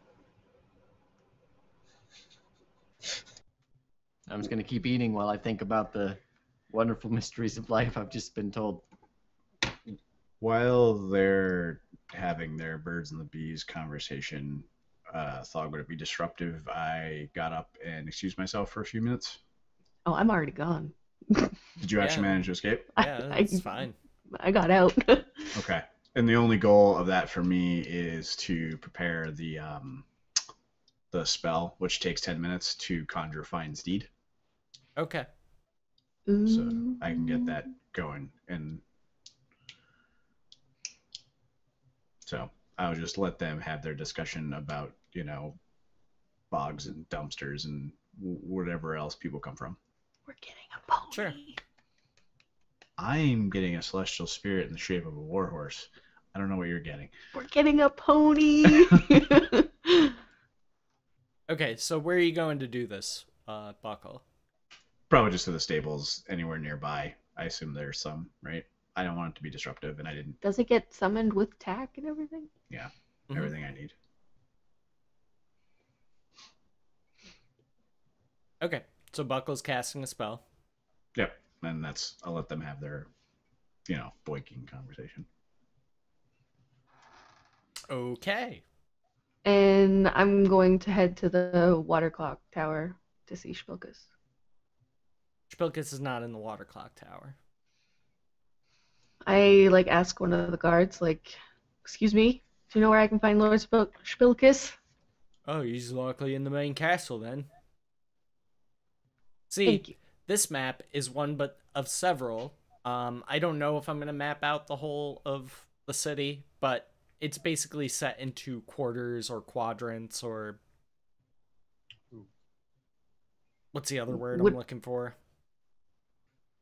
D: I'm just gonna keep eating while I think about the wonderful mysteries of life I've just been told.
G: While they're having their birds and the bees conversation, thought would it be disruptive? I got up and excused myself for a few minutes.
B: Oh, I'm already gone.
G: Did you actually
A: Yeah.
G: manage to escape?
A: Yeah, that's fine.
B: I got out.
G: Okay. And the only goal of that for me is to prepare the spell, which takes 10 minutes to conjure Find Steed.
A: Okay.
G: So I can get that going. And so I'll just let them have their discussion about, bogs and dumpsters and whatever else people come from.
B: We're getting a pony.
A: Sure.
G: I'm getting a celestial spirit in the shape of a warhorse. I don't know what you're getting.
B: We're getting a pony.
A: Okay, so where are you going to do this, Buckle?
G: Probably just to the stables anywhere nearby. I assume there's some, right? I don't want it to be disruptive, and I didn't.
B: Does it get summoned with tack and everything?
G: Yeah,
A: Mhm.
G: everything I need.
A: Okay, so Buckle's casting a spell.
G: Yep, and I'll let them have their, boinking conversation.
A: Okay.
B: And I'm going to head to the water clock tower to see Spilkus.
A: Spilkus is not in the water clock tower.
B: I ask one of the guards, excuse me, do you know where I can find Lord Spilkus?
A: Oh, he's likely in the main castle then. See,
B: Thank you.
A: this map is one but of several. I don't know if I'm gonna map out the whole of the city, but it's basically set into quarters or quadrants or what's the other word I'm looking for?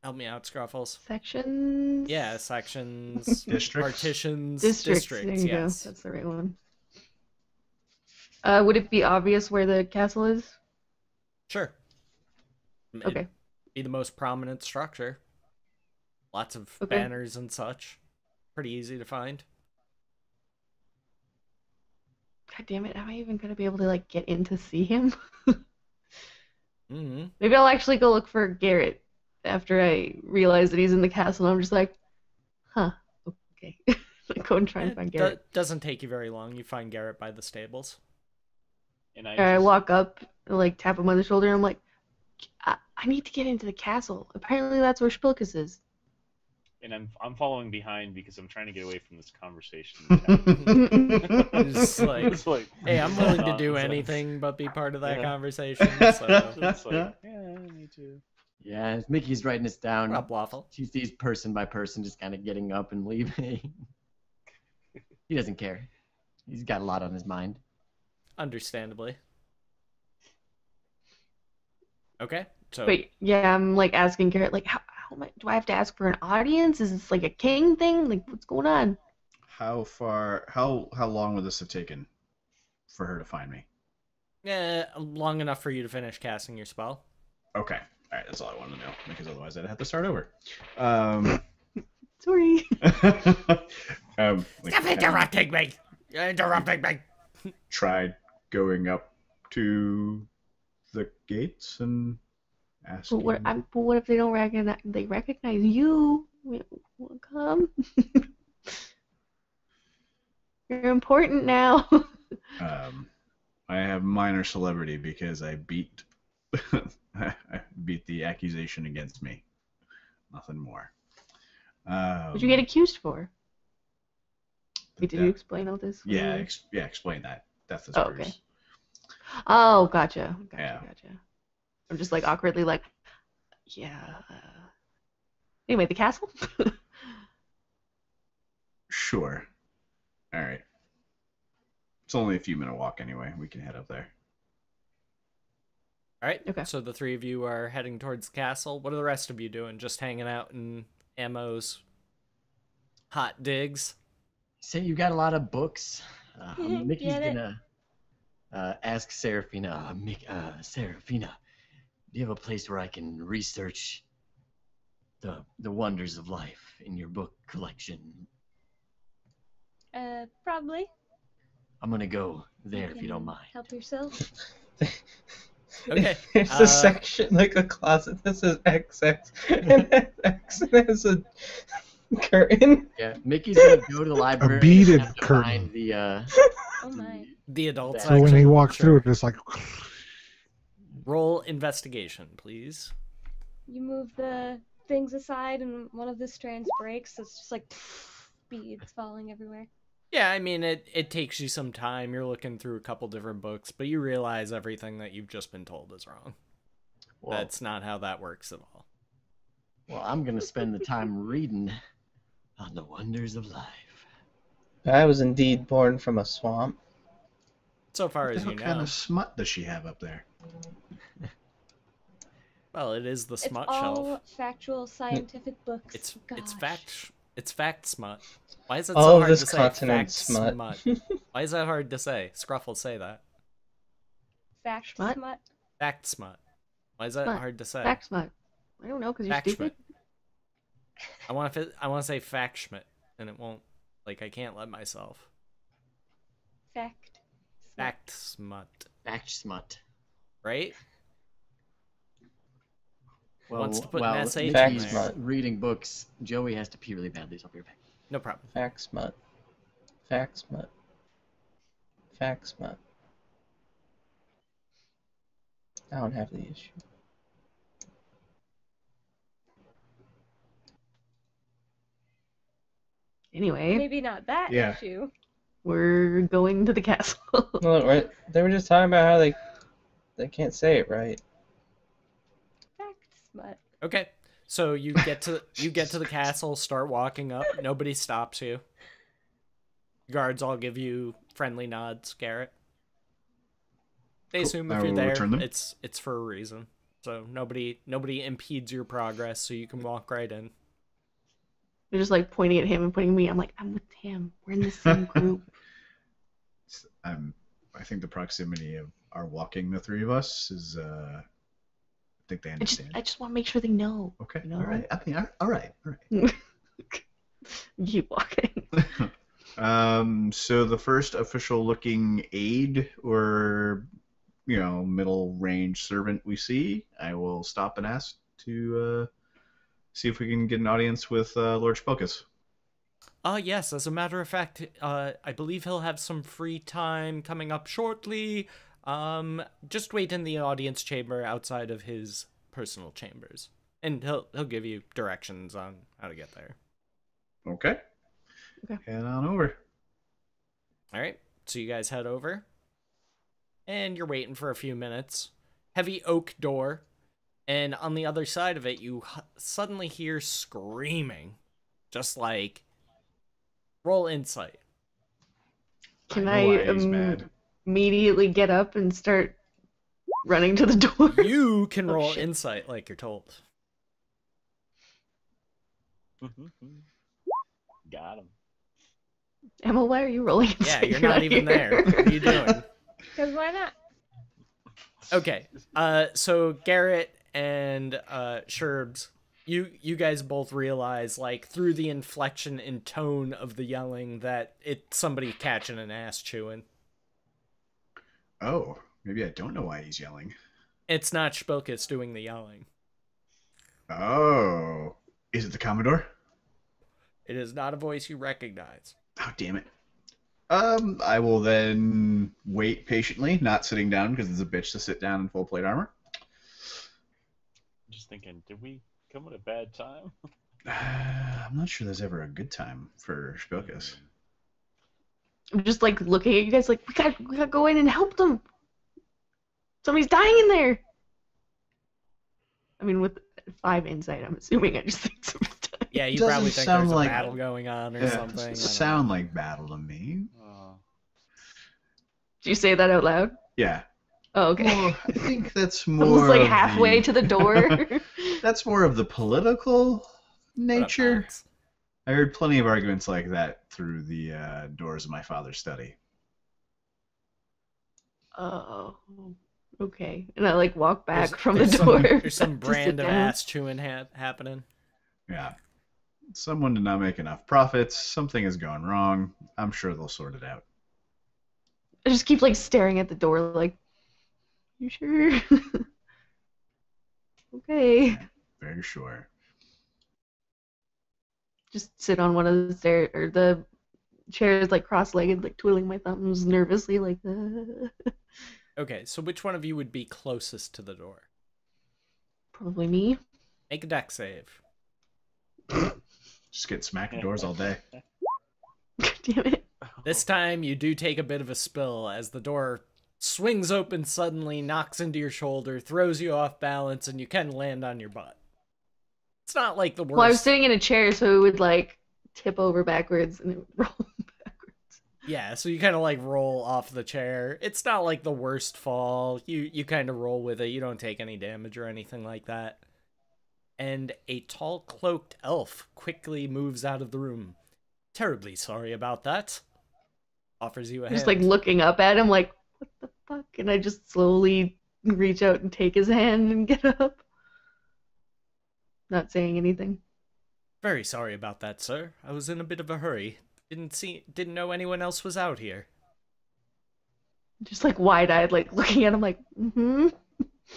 A: Help me out, Scruffles.
B: Sections?
A: Yeah, sections,
G: Districts?
A: partitions,
B: Districts. There you
A: yes.
B: go. That's the right one. Would it be obvious where the castle is?
A: Sure.
B: Okay.
A: It'd be the most prominent structure. Lots of
B: Okay.
A: banners and such. Pretty easy to find.
B: God damn it, am I even gonna be able to get in to see him?
A: Mm-hmm.
B: Maybe I'll actually go look for Garrett after I realize that he's in the castle, and I'm just like, huh, okay. Go and try and find Garrett.
A: Doesn't take you very long. You find Garrett by the stables.
E: And
B: I walk up, and, tap him on the shoulder, and I'm like, I need to get into the castle. Apparently that's where Spilkus is.
E: And I'm following behind because I'm trying to get away from this conversation.
A: It's like,
E: It's like,
A: hey, I'm willing to do
E: nonsense.
A: anything but be part of that
E: Yeah.
A: conversation. So,
E: It's like, yeah, me too.
D: Yeah, Mickey's writing this down.
A: Rob Waffle.
D: She sees person by person just kind of getting up and leaving. He doesn't care. He's got a lot on his mind.
A: Understandably. Okay, so
B: But yeah, I'm asking Garrett, how do I have to ask for an audience? Is this a king thing? What's going on?
G: How long would this have taken for her to find me?
A: long enough for you to finish casting your spell.
G: Okay. All right, that's all I wanted to know, because otherwise I'd have to start over.
B: Sorry.
A: Stop interrupting me! You're interrupting me!
G: Tried going up to the gates and asking.
B: But what if they don't recognize? They recognize you. Come. You're important now.
G: I have minor celebrity because I beat I beat the accusation against me. Nothing more.
B: What'd you get accused for? Wait, did you explain all this?
G: Yeah, explain that. Death is
B: Oh, okay. Oh, gotcha. I'm just awkwardly yeah. Anyway, the castle?
G: Sure. All right. It's only a few minute walk anyway. We can head up there.
A: All right.
B: Okay.
A: So the three of you are heading towards the castle. What are the rest of you doing? Just hanging out in Ammo's hot digs?
D: Say you got a lot of books. Mickey's
F: Get it?
D: gonna ask Serafina. Serafina, do you have a place where I can research the wonders of life in your book collection?
F: Probably.
D: I'm gonna go there if you don't mind.
F: Help yourself.
A: Okay.
H: There's a section, like a closet that says XX, and then X, and there's a curtain.
D: Yeah, Mickey's gonna go to the library.
C: beaded
D: and have to
C: curtain.
D: Find the,
F: Oh my.
A: The adult
C: So when
A: section.
C: he walks
A: Sure.
C: through it, it's like,
A: Roll investigation, please.
F: You move the things aside, and one of the strands breaks. So it's just like beads falling everywhere.
A: Yeah, I mean, it takes you some time. You're looking through a couple different books, but you realize everything that you've just been told is wrong.
D: well,
A: That's not how that works at all.
D: well, I'm gonna spend the time reading on the wonders of life.
H: I was indeed born from a swamp.
A: So far
G: What
A: as
G: the
A: you
G: hell kind
A: know.
G: of smut does she have up there?
A: Well, it is the
F: It's
A: smut
F: all
A: shelf.
F: factual, scientific books.
A: It's
F: Gosh.
A: fact smut. Why is it
H: All
A: so
H: of
A: hard
H: this
A: to say
H: continent
A: fact
H: smut.
A: Why is that hard to say? Scruffle, say that.
F: Fact
B: Smut?
F: smut.
A: Fact smut. Why is that
B: Smut.
A: hard to say?
B: Fact smut. I don't know, because you're
A: Fact
B: stupid.
A: I want to say fact schmidt, and it won't. Like, I can't let myself.
F: Fact. Smut.
A: Fact smut,
D: Fact smut.
A: right?
D: Well,
A: Wants to put an
D: while
A: SH in
D: Mickey's
H: there.
D: reading books, Joey has to pee really badly, so I'll be right back.
A: No problem.
H: Fact smut. Fact smut. Fact smut. I don't have the issue.
B: Anyway,
F: Maybe not that
G: Yeah.
F: issue.
B: we're going to the castle.
H: Well, right, they were just talking about how they can't say it right.
F: Fact smut.
A: Okay, so you get to the castle, start walking up. Nobody stops you. Guards all give you friendly nods. Garrett. They
G: Cool.
A: assume
G: I
A: if you're
G: will
A: there,
G: return them.
A: it's for a reason. So nobody impedes your progress, so you can walk right in.
B: They're just like pointing at him and pointing at me. I'm like, I'm with him. We're in the same group.
G: I think the proximity of our walking, the three of us, is. I think they understand.
B: I just want to make sure they know.
G: Okay.
B: you know?
G: All right. I mean, all right. All right.
B: Keep walking.
G: So the first official looking aide or middle range servant we see, I will stop and ask to see if we can get an audience with Lord Spocus.
A: Yes, as a matter of fact, I believe he'll have some free time coming up shortly. Just wait in the audience chamber outside of his personal chambers, and he'll give you directions on how to get there.
G: Okay.
B: Okay.
G: Head on over.
A: All right, so you guys head over, and you're waiting for a few minutes. Heavy oak door, and on the other side of it, you suddenly hear screaming, just like roll insight.
B: Can
G: know
B: I
G: why he's mad.
B: immediately get up and start running to the door?
A: You can
B: Oh,
A: roll
B: shit.
A: insight like you're told.
E: Got him.
B: Emma, why are you rolling?
A: Yeah,
B: insight?
A: you're not even
B: here.
A: there. What are you doing?
F: Because why not?
A: Okay, so Garrett and Sherbs, you guys both realize, like, through the inflection and tone of the yelling, that it's somebody catching an ass chewing.
G: Oh, maybe I don't know why he's yelling.
A: It's not Spocus doing the yelling.
G: Oh, is it the Commodore?
A: It is not a voice you recognize.
G: Oh, damn it. I will then wait patiently, not sitting down because it's a bitch to sit down in full plate armor.
E: Just thinking, did we come at a bad time?
G: I'm not sure there's ever a good time for Spocus.
B: I'm just like looking at you guys like, we gotta go in and help them. Somebody's dying in there. I mean, with 5 insight, I'm assuming I just think somebody's dying.
A: Yeah, you
G: Doesn't
A: probably think
G: sound
A: there's a
G: like-
A: battle going on or
G: Yeah,
A: something. I
G: doesn't
A: don't
G: sound
A: know.
G: like battle to me.
B: Did you say that out loud?
G: Yeah.
B: Oh, okay.
G: Well, I think that's more
B: Almost like
G: of
B: halfway
G: the...
B: to the door.
G: That's more of the political
A: What up,
G: nature.
A: Max?
G: I heard plenty of arguments like that through the doors of my father's study.
B: Oh, okay. And I like walk back
A: There's-
B: from the
A: there's
B: door.
A: There's some
B: to sit
A: brand of
B: down.
A: ass chewing happening.
G: Yeah. Someone did not make enough profits. Something has gone wrong. I'm sure they'll sort it out.
B: I just keep like staring at the door, like, you sure? Okay.
G: Very sure.
B: Just sit on one of the stairs or the chairs, like cross-legged, like twiddling my thumbs nervously, like.
A: Okay, so which one of you would be closest to the door?
B: Probably me.
A: Make a deck save.
G: Just get smacking doors all day.
B: Damn it.
A: This time you do take a bit of a spill as the door swings open suddenly, knocks into your shoulder, throws you off balance, and you can land on your butt. It's not like the worst.
B: Well, I was sitting in a chair, so it would like tip over backwards and it would roll backwards.
A: Yeah, so you kind of like roll off the chair. It's not like the worst fall. You kind of roll with it. You don't take any damage or anything like that. And a tall cloaked elf quickly moves out of the room. Terribly sorry about that. Offers you a
B: I'm just
A: hand.
B: like looking up at him, like, what the fuck? And I just slowly reach out and take his hand and get up. Not saying anything.
A: Very sorry about that, sir. I was in a bit of a hurry. Didn't know anyone else was out here.
B: Just like wide-eyed, like looking at him, like, mm-hmm.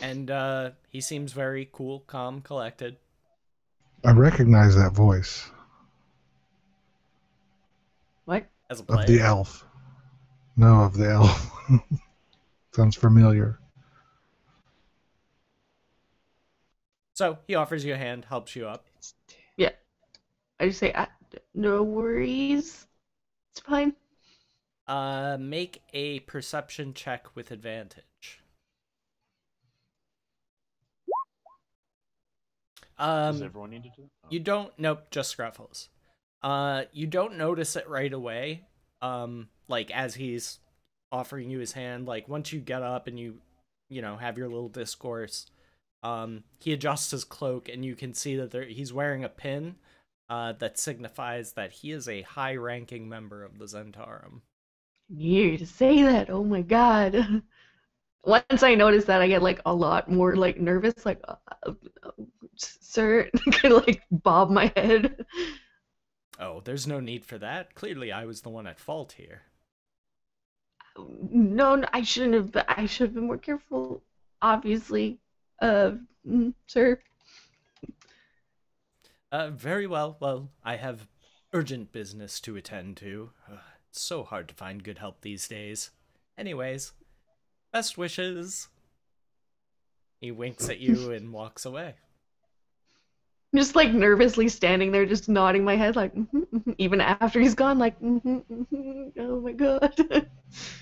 A: And he seems very cool, calm, collected.
C: I recognize that voice
B: What?
A: As a player.
C: of the elf. No, of the elf. Sounds familiar.
A: So he offers you a hand, helps you up.
B: Yeah. I just say, no worries. It's fine.
A: Make a perception check with advantage.
E: Does everyone need to do it? Oh.
A: You don't. Nope, just Scruffles. You don't notice it right away. Like as he's offering you his hand. Like once you get up and you know, have your little discourse. He adjusts his cloak and you can see that he's wearing a pin. That signifies that he is a high-ranking member of the Zentarum.
B: You to say that. Oh my god. Once I notice that, I get like a lot more like nervous, like, sir, kind of like bob my head.
A: Oh, there's no need for that. Clearly, I was the one at fault here.
B: No, I shouldn't have. I should have been more careful. Obviously, sir.
A: Very well. Well, I have urgent business to attend to. It's so hard to find good help these days. Anyways, best wishes. He winks at you and walks away.
B: Just like nervously standing there, just nodding my head, like, even after he's gone, like, oh my god.
C: You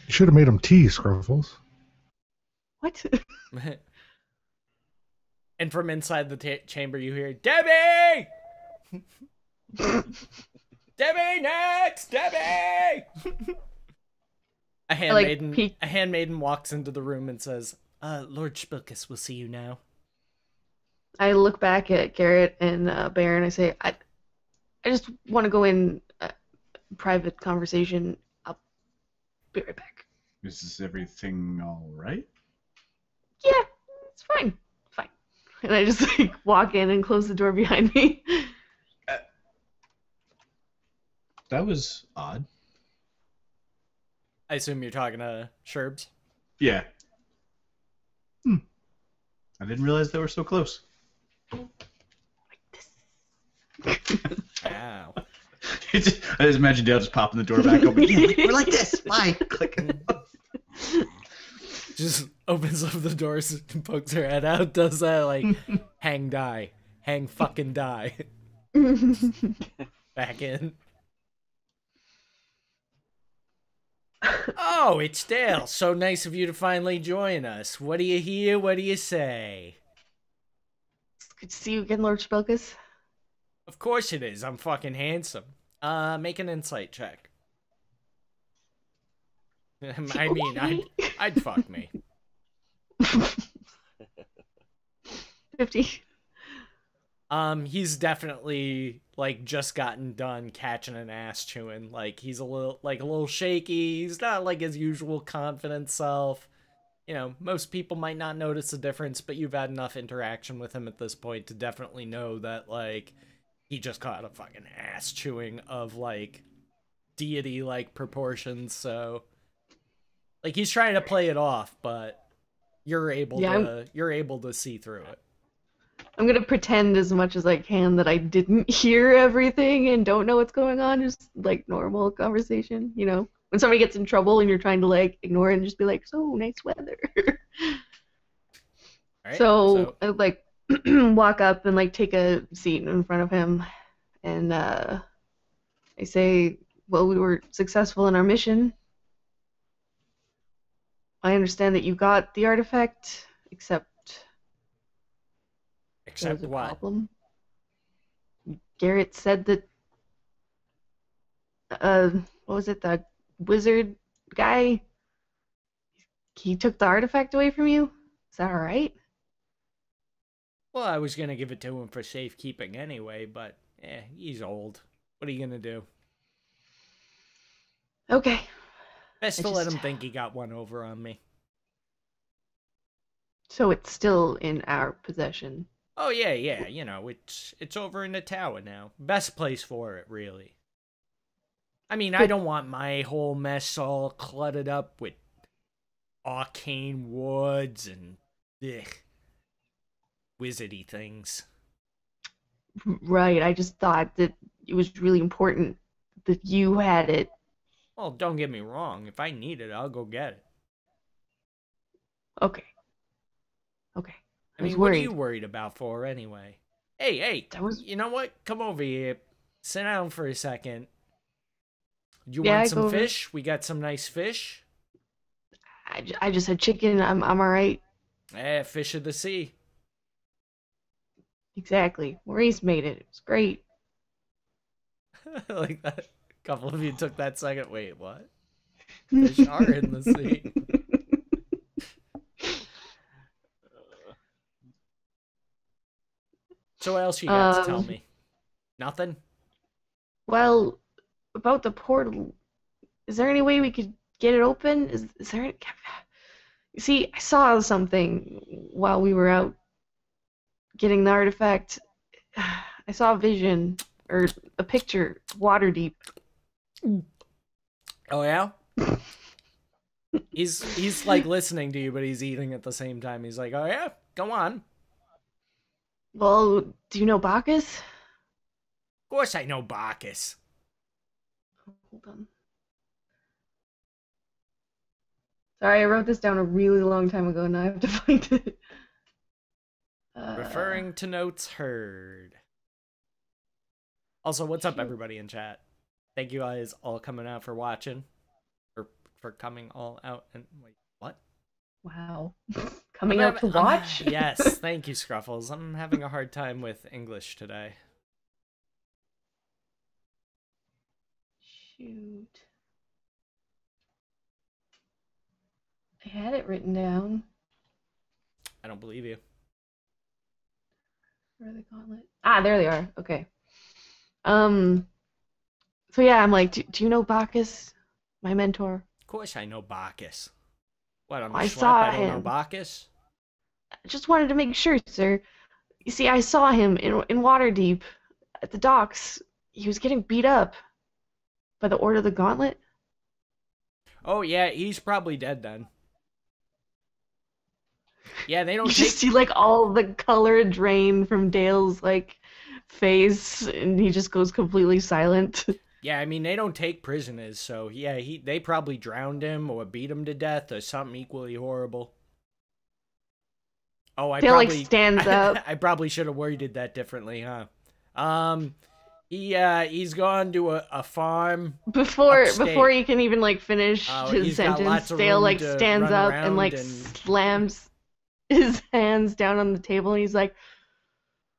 C: should have made him tea, Scruffles.
B: What?
A: And from inside the chamber, you hear, Debbie! Debbie next! Debbie! A handmaiden walks into the room and says, Lord Spilkus will see you now.
B: I look back at Garrett and Baron. I say, I just want to go in private conversation. I'll be right back.
G: Is everything all right?
B: Yeah, it's fine. Fine. And I just like walk in and close the door behind me.
G: That was odd.
A: I assume you're talking to Sherbs?
G: Yeah. I didn't realize they were so close.
A: Wow.
G: I just imagine Dale just popping the door back open. We're like this. Bye. Click.
A: Just opens up the doors and pokes her head out. Does that like hang die. Hang fucking die. Back in. Oh, it's Dale. So nice of you to finally join us. What do you hear? What do you say?
B: It's good to see you again, Lord Spilkus.
A: Of course it is. I'm fucking handsome. Make an insight check. I mean,
B: Okay.
A: I'd fuck me.
B: 50.
A: He's definitely like just gotten done catching an ass chewing. Like he's a little shaky. He's not like his usual confident self. You know, most people might not notice the difference, but you've had enough interaction with him at this point to definitely know that like he just caught a fucking ass chewing of like deity like proportions. So like he's trying to play it off, but you're able to see through it.
B: I'm gonna pretend as much as I can that I didn't hear everything and don't know what's going on, just like normal conversation, you know? When somebody gets in trouble and you're trying to like ignore it and just be like, so nice weather.
A: Right,
B: so I like walk up and like take a seat in front of him and I say, well, we were successful in our mission. I understand that you got the artifact, except
A: except
B: there's a
A: what?
B: problem. Garrett said that what was it, the wizard guy? He took the artifact away from you? Is that alright?
A: Well, I was gonna give it to him for safekeeping anyway, but he's old. What are you gonna do?
B: Okay.
A: Best to let him think he got one over on me.
B: So it's still in our possession.
A: Oh yeah, you know, it's over in the tower now. Best place for it, really. I mean, I don't want my whole mess all cluttered up with arcane woods and wizardy things.
B: Right, I just thought that it was really important that you had it.
A: Well, don't get me wrong. If I need it, I'll go get it.
B: Okay.
A: I mean, what are you worried about for anyway? Hey,
B: was...
A: you know what? Come over here. Sit down for a second. You want some fish? We got some nice fish.
B: I just had chicken. I'm alright.
A: Fish of the sea.
B: Exactly. Maurice made it. It was great.
A: Like that. A couple of you took that second. Wait, what? Fish are in the sea. So what else you got to tell me? Nothing?
B: Well, about the portal, is there any way we could get it open? Is there any... You see, I saw something while we were out getting the artifact. I saw a vision, or a picture, water deep.
A: Oh yeah? He's like listening to you, but he's eating at the same time. He's like, oh yeah? Go on.
B: Well, do you know Bacchus?
A: Of course I know Bacchus.
B: Hold on. Sorry, I wrote this down a really long time ago, and I have to find it.
A: Referring to notes heard. Also, what's up, everybody in chat? Thank you guys all coming out for watching. Or for coming all out and... Wait, what?
B: Wow. Coming out to watch?
A: Yes, thank you, Scruffles. I'm having a hard time with English today.
B: Shoot. I had it written down.
A: I don't believe you.
B: Where are the gauntlet? Ah, there they are. Okay. So yeah, I'm like, do you know Bacchus, my mentor?
A: Of course I know Bacchus. What, I'm
B: I
A: a
B: saw
A: schlep, I don't know
B: him.
A: Bacchus?
B: I just wanted to make sure, sir. You see, I saw him in Waterdeep at the docks. He was getting beat up by the Order of the Gauntlet.
A: Oh yeah, he's probably dead then. Yeah, they don't
B: You
A: take...
B: just see like all the color drain from Dale's like face, and he just goes completely silent.
A: Yeah, I mean, they don't take prisoners, so yeah, they probably drowned him or beat him to death or something equally horrible. Oh,
B: Dale like stands up.
A: I probably should have worded that differently, huh? He's gone to a farm
B: before
A: upstate.
B: he can even like finish his sentence. Dale like stands up and like slams his hands down on the table, and he's like,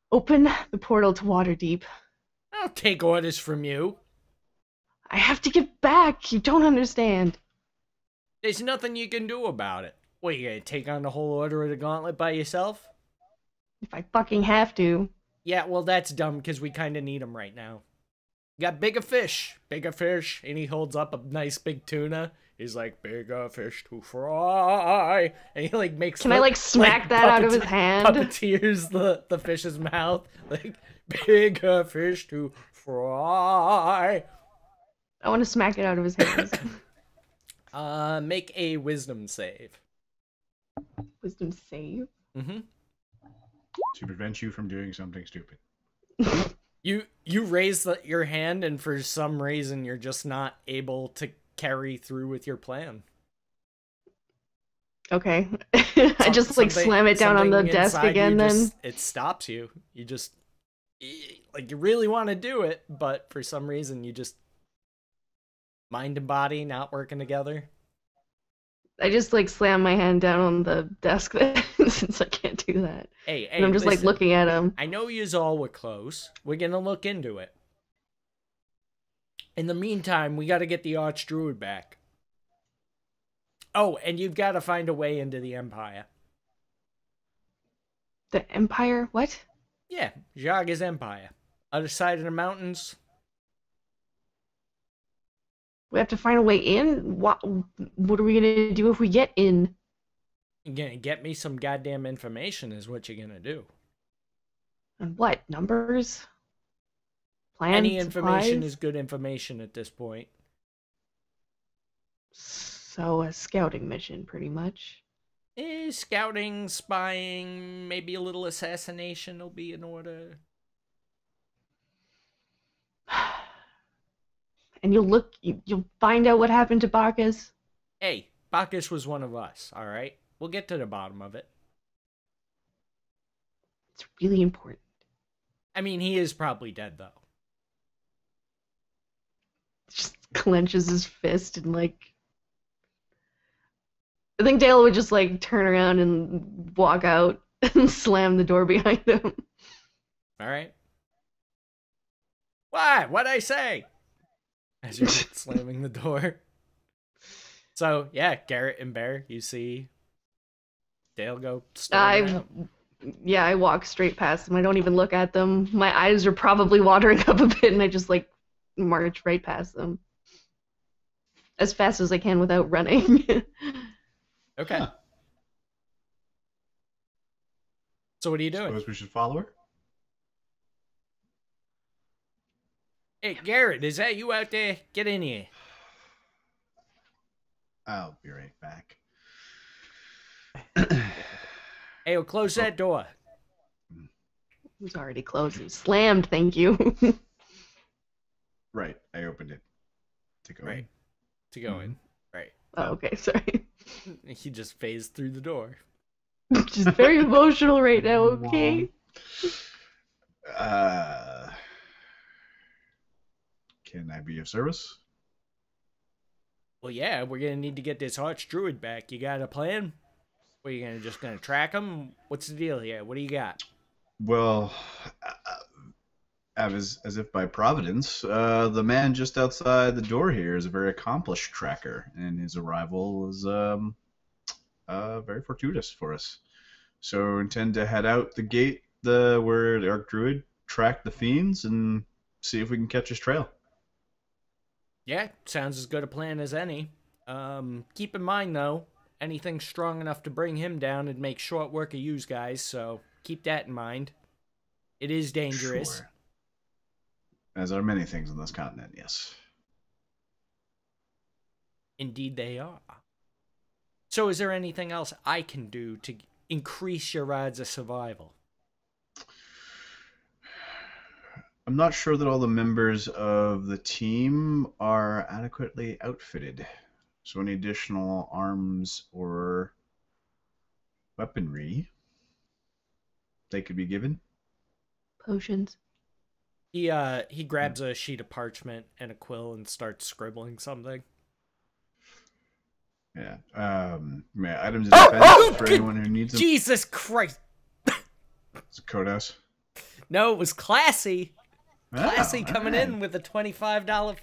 B: "Open the portal to Waterdeep."
A: I'll take orders from you.
B: I have to get back. You don't understand.
A: There's nothing you can do about it. What, you gonna take on the whole Order of the Gauntlet by yourself?
B: If I fucking have to.
A: Yeah, well, that's dumb, because we kind of need them right now. Got bigger fish, and he holds up a nice big tuna. He's like, bigger fish to fry, and he like makes.
B: Can I like smack that out of his hand?
A: Puppeteers the fish's mouth, like bigger fish to fry.
B: I want to smack it out of his hands.
A: Make a wisdom save.
B: Wisdom save.
A: Mm-hmm.
G: To prevent you from doing something stupid.
A: You raise your hand, and for some reason you're just not able to carry through with your plan.
B: Okay. I just like slam it down on the desk again then.
A: It stops you. You just like, you really want to do it, but for some reason you just mind and body not working together.
B: I just like slam my hand down on the desk then, since I can't do that.
A: Hey,
B: and I'm just
A: listen,
B: like looking at him.
A: I know yous all were close. We're gonna look into it. In the meantime, we gotta get the Archdruid back. Oh, and you've gotta find a way into the Empire.
B: The Empire? What?
A: Yeah, Jaga's Empire. Other side of the mountains.
B: We have to find a way in? What are we gonna do if we get in?
A: You're gonna get me some goddamn information is what you're gonna do.
B: And what? Numbers? Plans?
A: Any information
B: supplies?
A: is good information at this point.
B: So a scouting mission, pretty much.
A: Scouting, spying, maybe a little assassination will be in order.
B: And you'll find out what happened to Bacchus.
A: Hey, Bacchus was one of us, alright? We'll get to the bottom of it.
B: It's really important.
A: I mean, he is probably dead, though.
B: Just clenches his fist and like... I think Dale would just like turn around and walk out and slam the door behind him.
A: Alright. Why? What'd I say? As you're slamming the door. So, yeah, Garrett and Bear, you see Dale go storming out.
B: Yeah, I walk straight past them. I don't even look at them. My eyes are probably watering up a bit, and I just like march right past them. As fast as I can without running.
A: Okay.
G: Huh.
A: So what are you doing?
G: Suppose we should follow her?
A: Hey, Garrett, is that you out there? Get in here.
G: I'll be right back.
A: Hey, well, close that door.
B: It was already closed. It was slammed, thank you.
G: Right, I opened it. To go
A: Right.
G: in.
A: To go in. Right.
B: Oh, okay, sorry.
A: He just phased through the door.
B: Just very emotional right now, okay?
G: Can I be of service?
A: Well, yeah, we're gonna need to get this Archdruid back. You got a plan? What, are you just gonna track him? What's the deal here? What do you got?
G: Well, as if by providence, the man just outside the door here is a very accomplished tracker, and his arrival was very fortuitous for us. So intend to head out the gate where the Archdruid track the fiends and see if we can catch his trail.
A: Yeah, sounds as good a plan as any. Keep in mind, though, anything strong enough to bring him down would make short work of yous guys, so keep that in mind. It is dangerous.
G: Sure. As are many things on this continent, yes.
A: Indeed they are. So is there anything else I can do to increase your odds of survival?
G: I'm not sure that all the members of the team are adequately outfitted. So any additional arms or weaponry they could be given?
B: Potions.
A: He grabs a sheet of parchment and a quill and starts scribbling something.
G: Yeah. Items of defense for anyone who needs them.
A: Jesus Christ!
G: It's a Kodos.
A: No, it was Classy. Classy
G: Oh,
A: coming
G: alright.
A: in with a $25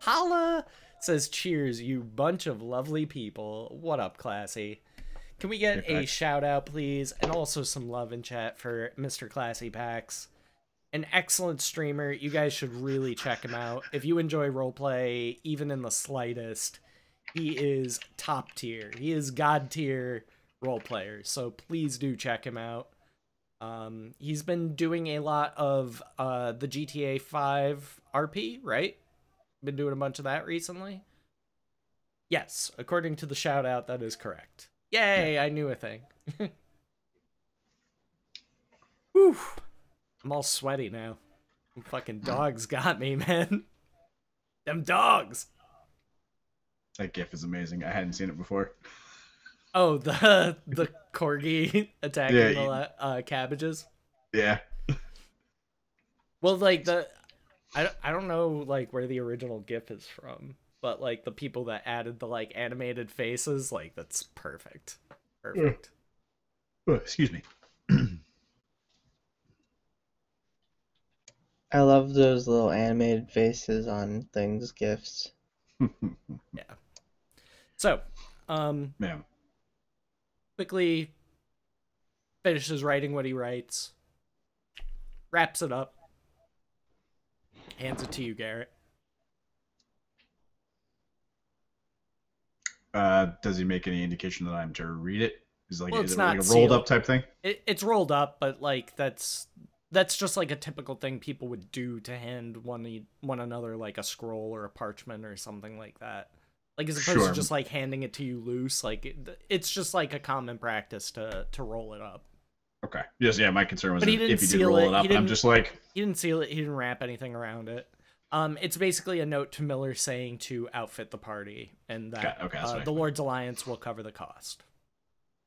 A: holla. Says, cheers, you bunch of lovely people. What up, Classy? Can we get
G: Hey,
A: a
G: Pax.
A: shout out, please, and also some love in chat for Mr. Classy Pax? An excellent streamer. You guys should really check him out. If you enjoy roleplay, even in the slightest, he is top tier. He is god tier role player. So please do check him out. He's been doing a lot of the GTA 5 RP, right? Been doing a bunch of that recently. Yes, according to the shout out, that is correct. Yay, yeah. I knew a thing. Whew. I'm all sweaty now. Them fucking dogs got me, man. Them dogs.
G: That GIF is amazing. I hadn't seen it before.
A: Oh, the corgi attacking the cabbages.
G: Yeah.
A: Well, like I don't know like where the original GIF is from, but like the people that added the like animated faces, like that's perfect. Perfect.
G: Oh, excuse me.
H: I love those little animated faces on things, gifts.
A: Yeah. So,
G: yeah.
A: Quickly finishes writing what he writes, wraps it up, hands it to you, Garrett.
G: Does he make any indication that I'm to read it? Is like,
A: well,
G: is
A: it's
G: it
A: not
G: like a rolled
A: sealed.
G: up type thing?
A: It's rolled up, but like that's just like a typical thing people would do to hand one another, like a scroll or a parchment or something like that. Like as opposed to just like handing it to you loose, like it's just like a common practice to roll it up.
G: Okay. Yes, yeah. My concern was
A: But
G: if he did roll it up, and I'm just like,
A: he didn't seal it. He didn't wrap anything around it. It's basically a note to Miller saying to outfit the party, and that the Lord's Alliance will cover the cost.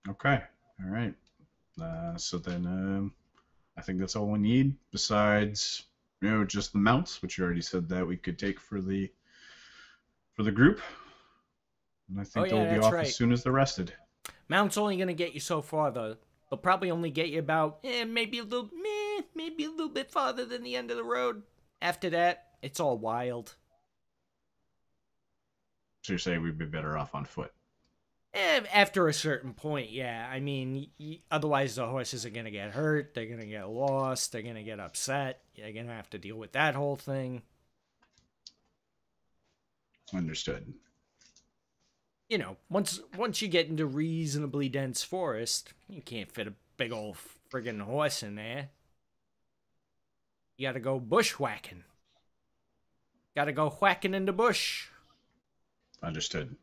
G: Okay. All right. So then, I think that's all we need. Besides, just the mounts, which you already said that we could take for the group. And I think they'll be off as soon as they're rested.
A: Mounts only gonna get you so far, though. They'll probably only get you about maybe a little bit farther than the end of the road. After that, it's all wild.
G: So you're saying we'd be better off on foot?
A: After a certain point, yeah. I mean, otherwise the horses are gonna get hurt. They're gonna get lost. They're gonna get upset. You're gonna have to deal with that whole thing.
G: Understood.
A: Once you get into reasonably dense forest, you can't fit a big old friggin' horse in there. You gotta go bushwhacking. Gotta go whacking in the bush.
G: Understood.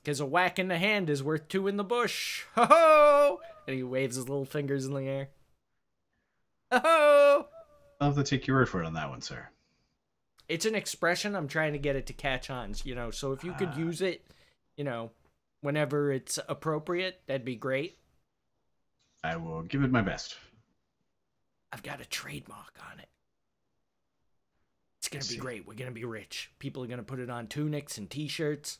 A: Because a whack in the hand is worth two in the bush. Ho-ho! And he waves his little fingers in the air. Ho-ho!
G: I'll have to take your word for it on that one, sir.
A: It's an expression. I'm trying to get it to catch on, so if you could use it, whenever it's appropriate, that'd be great.
G: I will give it my best.
A: I've got a trademark on it. It's going to be great. We're going to be rich. People are going to put it on tunics and t-shirts.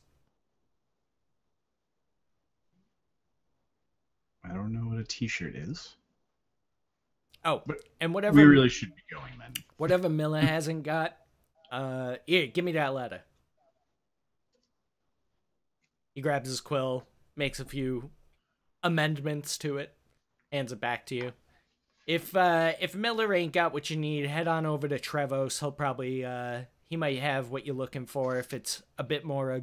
G: I don't know what a t-shirt is.
A: Oh, but and whatever...
G: We really should be going, then.
A: Whatever Miller hasn't got, here, give me that letter. He grabs his quill, makes a few amendments to it, hands it back to you. If Miller ain't got what you need, head on over to Trevos. He'll probably, he might have what you're looking for if it's a bit more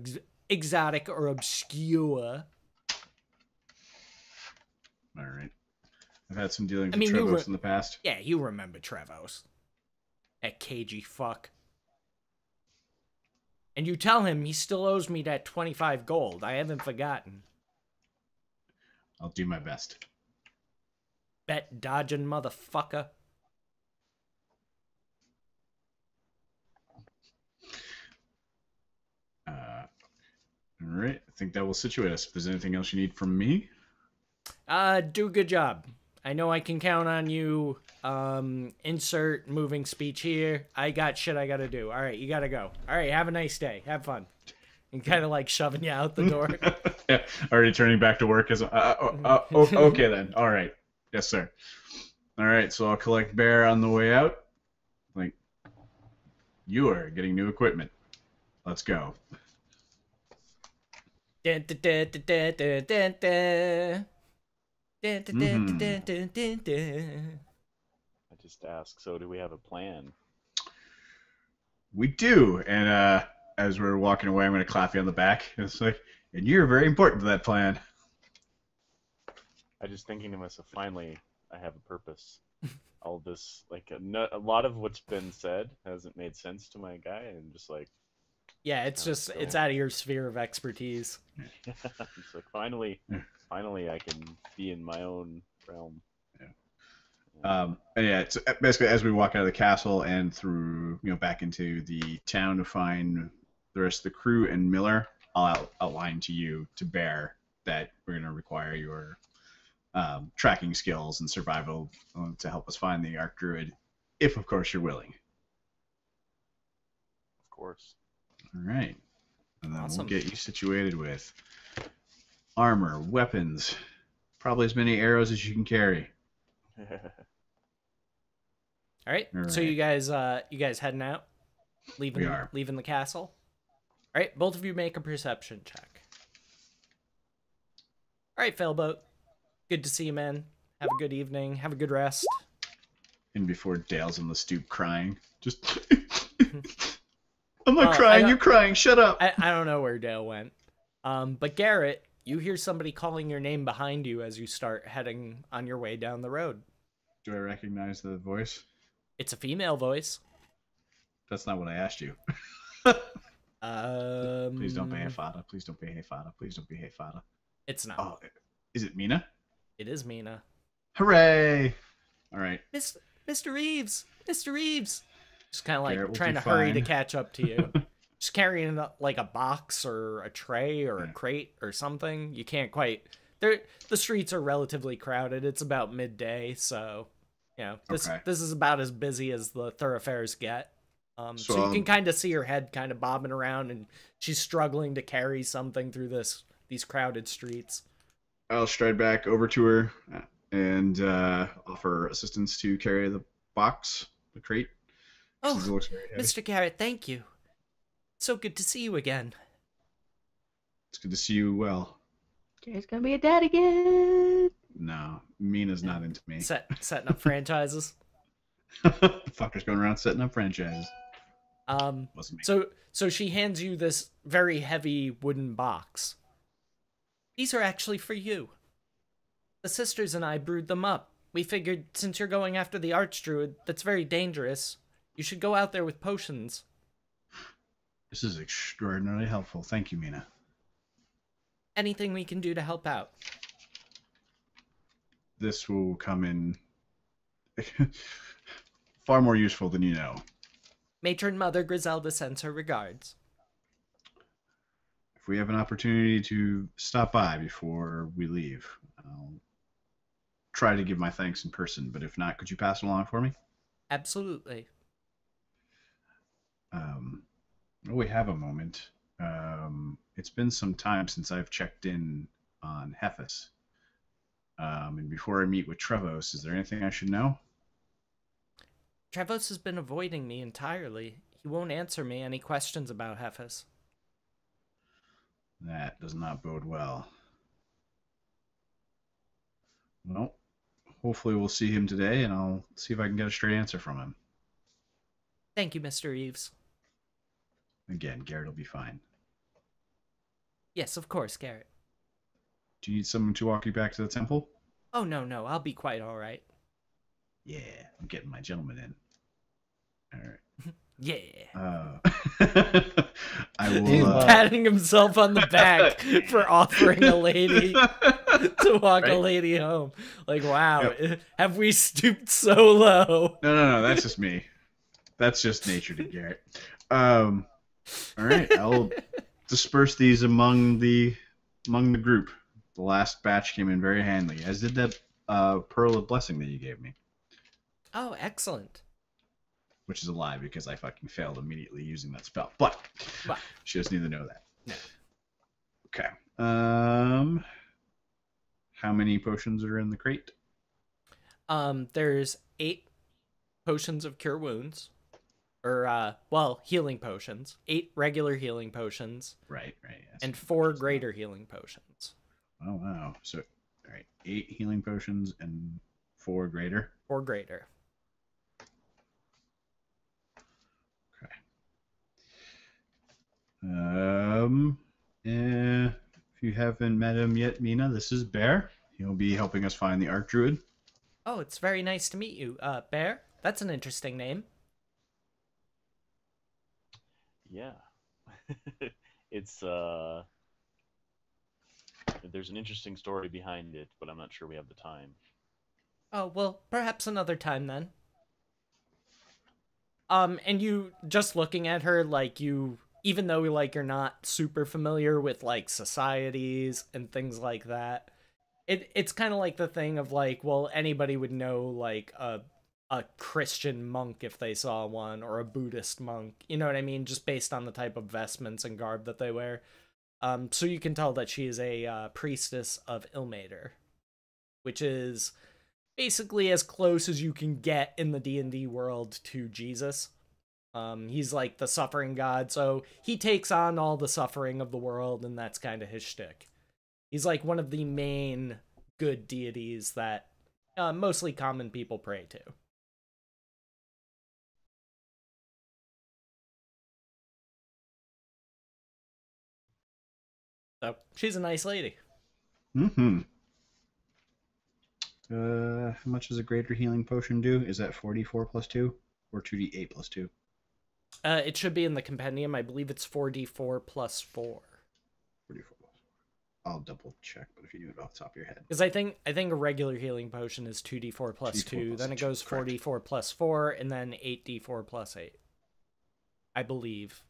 A: exotic or obscure.
G: All right. I've had some dealings with Trevos in the past.
A: Yeah, you remember Trevos. That cagey fuck. And you tell him he still owes me that 25 gold. I haven't forgotten.
G: I'll do my best.
A: Bet dodging motherfucker.
G: All right. I think that will situate us. If there's anything else you need from me.
A: Do a good job. I know I can count on you. Insert moving speech here. I got shit I gotta do. All right, you gotta go. All right, have a nice day. Have fun. And kind of like shoving you out the door.
G: Yeah, already turning back to work as okay then. All right. Yes, sir. All right, so I'll collect Bear on the way out. Like, you are getting new equipment. Let's go.
A: Dun, dun, dun, dun, dun, dun, dun. Dun, dun, dun,
G: Mhm.
A: dun, dun, dun, dun.
E: I just ask. So, do we have a plan?
G: We do, and as we're walking away, I'm going to clap you on the back. It's like, and you're very important to that plan.
E: I just thinking to myself, finally, I have a purpose. All this, like, a lot of what's been said hasn't made sense to my guy, and just like,
A: Yeah, it's just it's out of your sphere of expertise.
E: it's like finally, I can be in my own realm.
G: And yeah, it's basically as we walk out of the castle and through, back into the town to find the rest of the crew and Miller, I'll outline to you to bear that we're going to require your tracking skills and survival to help us find the Arc Druid, if of course you're willing.
E: Of course.
G: All right, and then
A: Awesome.
G: we'll get you situated with armor, weapons, probably as many arrows as you can carry.
A: All right. So
G: All
A: you guys heading out, leaving
G: We are.
A: leaving the castle. All right, both of you make a perception check. All right, Failboat. Good to see you, man. Have a good evening. Have a good rest.
G: And before Dale's on the stoop crying, just I'm not
A: I
G: crying,
A: don't-
G: you're crying, shut up.
A: I don't know where Dale went. But Garrett, you hear somebody calling your name behind you as you start heading on your way down the road.
G: Do I recognize the voice?
A: It's a female voice.
G: That's not what I asked you. Please don't behave, Fada. Please don't behave, Fada. Please don't behave, Fada.
A: It's not.
G: Oh, is it Mina?
A: It is Mina.
G: Hooray! All right.
A: Mr. Reeves! Mr. Reeves! Just kind of
G: Garrett
A: like
G: will
A: trying
G: be
A: to hurry to
G: fine.
A: catch up to you. Just carrying like a box or a tray or a crate or something. You can't quite. The streets are relatively crowded. It's about midday, so this
G: Okay.
A: this is about as busy as the thoroughfares get. So
G: So,
A: you can kind of see her head kind of bobbing around, and she's struggling to carry something through these crowded streets.
G: I'll stride back over to her and offer assistance to carry the box, the crate. Since it
A: Oh,
G: looks very heavy.
A: Mr. Garrett, thank you. So good to see you again.
G: It's good to see you well.
B: Gary's gonna be a dad again.
G: No, Mina's not into me.
A: Setting up franchises.
G: Fuckers going around setting up franchises. Wasn't me.
A: So she hands you this very heavy wooden box. These are actually for you. The sisters and I brewed them up. We figured since you're going after the Archdruid that's very dangerous, you should go out there with potions.
G: This is extraordinarily helpful. Thank you, Mina.
A: Anything we can do to help out.
G: This will come in far more useful than you know.
A: Matron Mother Griselda sends her regards.
G: If we have an opportunity to stop by before we leave, I'll try to give my thanks in person, but if not, could you pass it along for me?
A: Absolutely.
G: We have a moment. It's been some time since I've checked in on Hephaestus. And before I meet with Trevos, is there anything I should know?
A: Trevos has been avoiding me entirely. He won't answer me any questions about Hephaestus.
G: That does not bode well. Well, hopefully we'll see him today, and I'll see if I can get a straight answer from him.
A: Thank you, Mr. Reeves.
G: Again, Garrett will be fine.
A: Yes, of course, Garrett.
G: Do you need someone to walk you back to the temple?
A: Oh, no, I'll be quite all right.
G: Yeah, I'm getting my gentleman in. All right.
A: Yeah.
G: I
A: He's
G: will.
A: patting himself on the back for offering a lady to walk a
G: Right?
A: lady home. Like, wow,
G: Yep.
A: have we stooped so low?
G: No, that's just me. That's just nature to Garrett. All right, I'll disperse these among the group. The last batch came in very handy, as did that pearl of blessing that you gave me,
A: Oh, excellent.
G: which is a lie because I fucking failed immediately using that spell. But
A: Wow.
G: she doesn't need to know that.
A: No.
G: Okay. How many potions are in the crate?
A: There's 8 potions of cure wounds. Or, well, healing potions. 8 regular healing potions.
G: Right, yes.
A: And 4 greater healing potions.
G: Oh, wow. So, all right, 8 healing potions and 4 greater.
A: 4 greater.
G: Okay. If you haven't met him yet, Mina, this is Bear. He'll be helping us find the Archdruid.
A: Oh, it's very nice to meet you. Bear? That's an interesting name.
E: Yeah. It's there's an interesting story behind it, but I'm not sure we have the time.
A: Oh, well, perhaps another time then. And you, just looking at her, like, you, even though, like, you're not super familiar with, like, societies and things like that, it's kind of like the thing of, like, well, anybody would know, like, a Christian monk if they saw one, or a Buddhist monk, you know what I mean? Just based on the type of vestments and garb that they wear. So you can tell that she is a priestess of Ilmater, which is basically as close as you can get in the D&D world to Jesus. He's like the suffering god, so he takes on all the suffering of the world, and that's kind of his shtick. He's like one of the main good deities that mostly common people pray to. So, she's a nice lady.
G: Mm-hmm. How much does a greater healing potion do? Is that 4d4 plus 2 or 2d8 plus 2?
A: It should be in the compendium. I believe it's 4d4 plus 4.
G: 4d4 plus 4. I'll double check, but if you do it off the top of your head.
A: Because I think a regular healing potion is 2d4 plus 2,
G: plus
A: then it
G: 2,
A: goes 4d4 plus 4, and then 8d4 plus 8. I believe.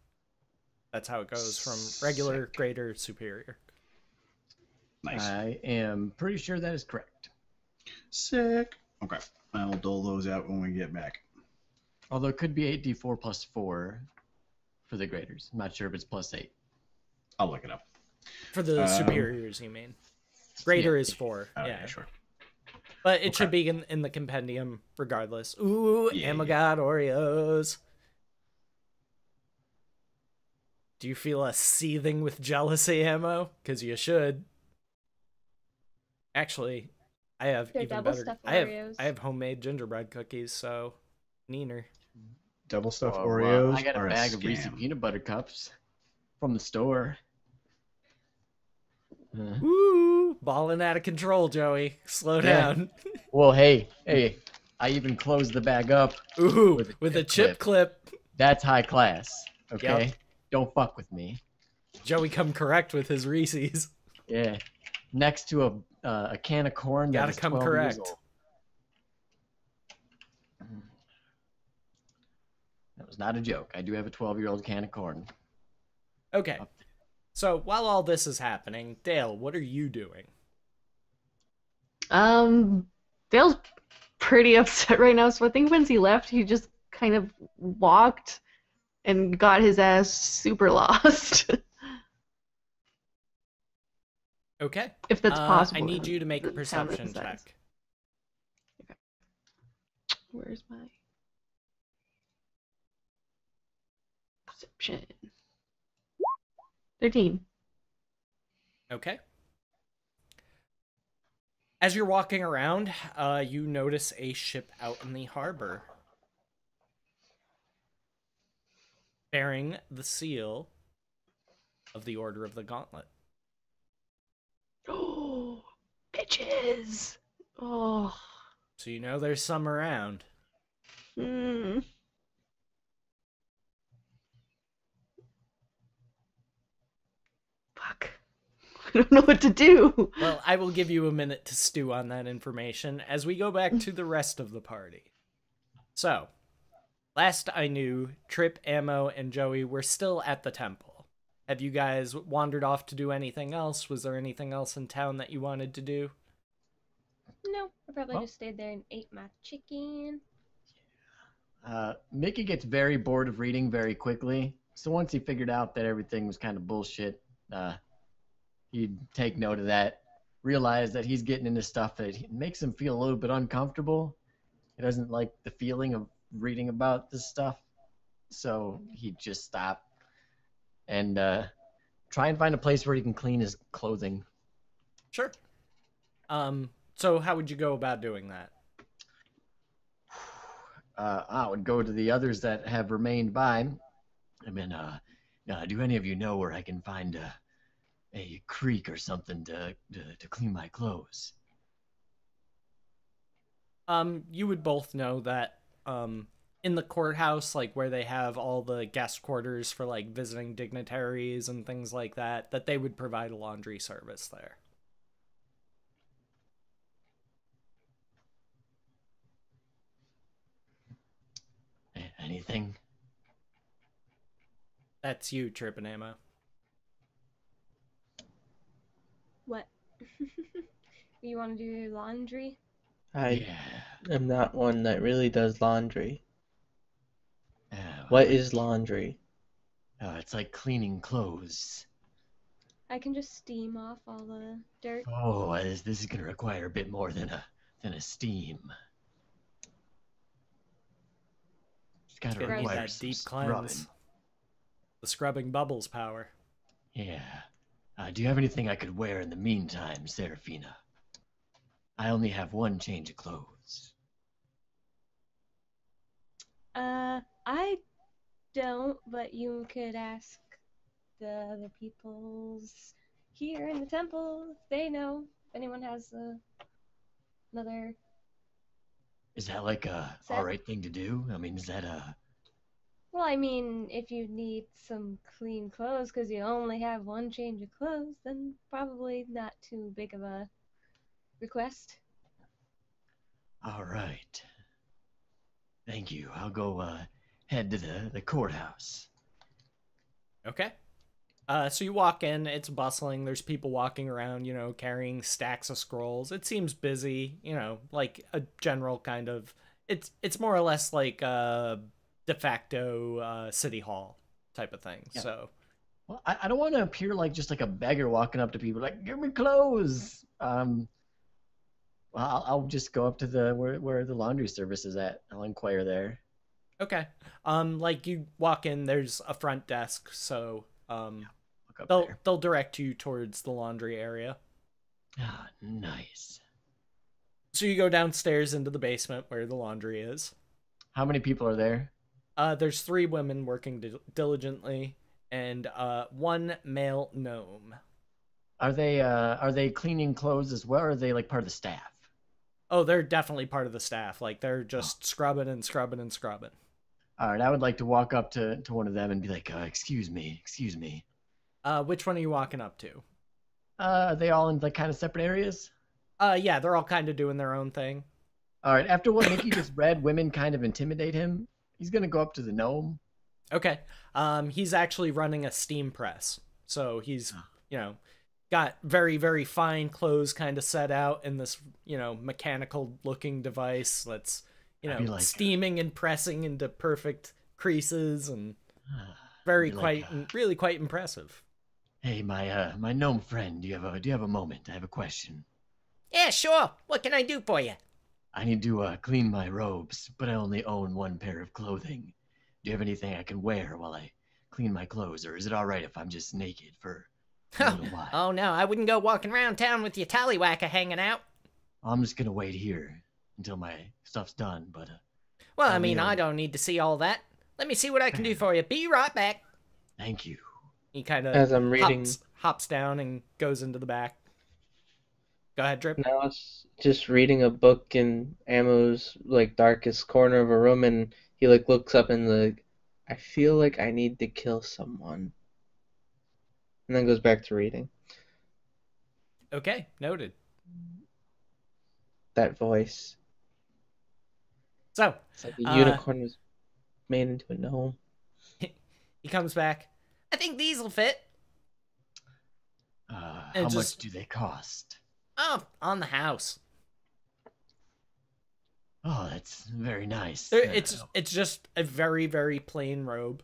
A: That's how it goes from regular, greater, superior.
G: Nice.
D: I am pretty sure that is correct.
G: Sick. Okay. I will dole those out when we get back.
D: Although it could be 8d4 plus 4 for the graders. I'm not sure if it's plus 8.
G: I'll look it up.
A: For the superiors, you mean? Greater is 4.
G: Oh,
A: yeah,
G: sure.
A: But it should be in the compendium regardless. Ooh, Amagod Oreos. Do you feel us seething with jealousy, Ammo? Because you should. Actually, I have
F: They're
A: even
F: double
A: better.
F: stuffed
A: I
F: Oreos.
A: have homemade gingerbread cookies, so neener.
G: Double stuffed
D: Oh,
G: Oreos.
D: I got a
G: are
D: bag of Reese's
G: scam.
D: peanut butter cups from the store.
A: Woo! Balling out of control, Joey. Slow down.
D: Well, hey, I even closed the bag up.
A: Ooh, with a chip clip.
D: That's high class. Okay,
A: Yep.
D: Don't fuck with me.
A: Joey come correct with his Reese's.
D: Yeah, next to a can of corn.
A: Gotta
D: that is
A: come
D: 12 years
A: correct.
D: old. That was not a joke. I do have a 12-year-old can of corn.
A: Okay. So while all this is happening, Dale, what are you doing?
B: Dale's pretty upset right now, so I think once he left, he just kind of walked and got his ass super lost.
A: Okay.
B: If that's possible.
A: I need you to make a
B: The town
A: perception
B: emphasized.
A: check.
B: Okay. Where's my perception? 13.
A: Okay. As you're walking around, you notice a ship out in the harbor bearing the seal of the Order of the Gauntlet.
B: Oh, bitches! Oh.
A: So you know there's some around.
B: Hmm. Fuck. I don't know what to do.
A: Well, I will give you a minute to stew on that information as we go back to the rest of the party. So, last I knew, Trip, Ammo, and Joey were still at the temple. Have you guys wandered off to do anything else? Was there anything else in town that you wanted to do?
F: No, I probably
D: Well-
F: just stayed there and ate my chicken.
D: Mickey gets very bored of reading very quickly. So once he figured out that everything was kind of bullshit, he'd take note of that, realize that he's getting into stuff that makes him feel a little bit uncomfortable. He doesn't like the feeling of reading about this stuff. so he'd just stop and try and find a place where he can clean his clothing.
A: Sure. So how would you go about doing that?
D: I would go to the others that have remained by. I mean, do any of you know where I can find a creek or something to clean my clothes?
A: You would both know that in the courthouse, like where they have all the guest quarters for like visiting dignitaries and things like that, that they would provide a laundry service there.
D: Anything?
A: That's you, Trippin' Ammo.
F: What? You want to do laundry?
H: I
D: Yeah.
H: am not one that really does laundry.
D: Uh,
H: What is laundry?
D: It's like cleaning clothes.
F: I can just steam off all the dirt.
D: Oh, this is gonna require a bit more than a steam. It's gotta
A: Gonna need
D: require
A: that
D: some
A: deep
D: scrubbing.
A: cleanse. The scrubbing bubbles power.
D: Yeah. Do you have anything I could wear in the meantime, Serafina? I only have one change of clothes.
F: I don't, but you could ask the other peoples here in the temple if they know. If anyone has another.
D: Is that like a
F: Set?
D: alright thing to do? I mean, is that a...
F: Well, I mean, if you need some clean clothes because you only have one change of clothes, then probably not too big of a request.
D: Alright. Thank you. I'll go head to the courthouse.
A: Okay. So you walk in, it's bustling, there's people walking around, you know, carrying stacks of scrolls. It seems busy, you know, like a general kind of it's more or less like de facto city hall type of thing.
D: Yeah.
A: So
D: Well, I don't want to appear like just like a beggar walking up to people like, give me clothes. Well, I'll just go up to the where the laundry service is at. I'll inquire there.
A: okay. Like you walk in, there's a front desk, so
D: Look up there.
A: they'll direct you towards the laundry area.
D: Ah, nice.
A: So you go downstairs into the basement where the laundry is.
D: How many people are there?
A: There's 3 women working diligently and one male gnome.
D: Are they cleaning clothes as well, or are they like part of the staff?
A: Oh, they're definitely part of the staff. Like they're just scrubbing and scrubbing and scrubbing.
D: All right, I would like to walk up to one of them and be like, excuse me.
A: Which one are you walking up to?
D: Are they all in like kind of separate areas?
A: Yeah, they're all kind of doing their own thing.
D: All right, after what Nikki just read, women kind of intimidate him. He's gonna go up to the gnome.
A: Okay. He's actually running a steam press. So he's, you know, got very, very fine clothes kind of set out in this, you know, mechanical looking device that's, you know,
D: like,
A: steaming and pressing into perfect creases and really quite impressive.
D: Hey, my gnome friend, do you have a moment? I have a question.
A: Yeah, sure. What can I do for you?
D: I need to clean my robes, but I only own one pair of clothing. Do you have anything I can wear while I clean my clothes, or is it all right if I'm just naked for a little while?
A: Oh no, I wouldn't go walking around town with your tallywhacker hanging out.
D: I'm just gonna wait here until my stuff's done, but
A: Well, I
D: I'll
A: mean,
D: be
A: I
D: on.
A: don't need to see all that. Let me see what I can do for you. Be right back.
D: Thank you.
A: He kind
H: As
A: of
H: I'm reading,
A: hops down and goes into the back. Go ahead, Drip.
H: now it's just reading a book in Ammo's like darkest corner of a room, and he like looks up and like, I feel like I need to kill someone, and then goes back to reading.
A: Okay, noted.
H: That voice.
A: So,
H: It's like a unicorn was made into a gnome.
A: he comes back. I think these will fit.
D: How much do they cost?
A: Oh, on the house.
D: Oh, that's very nice.
A: It's just a very, very plain robe.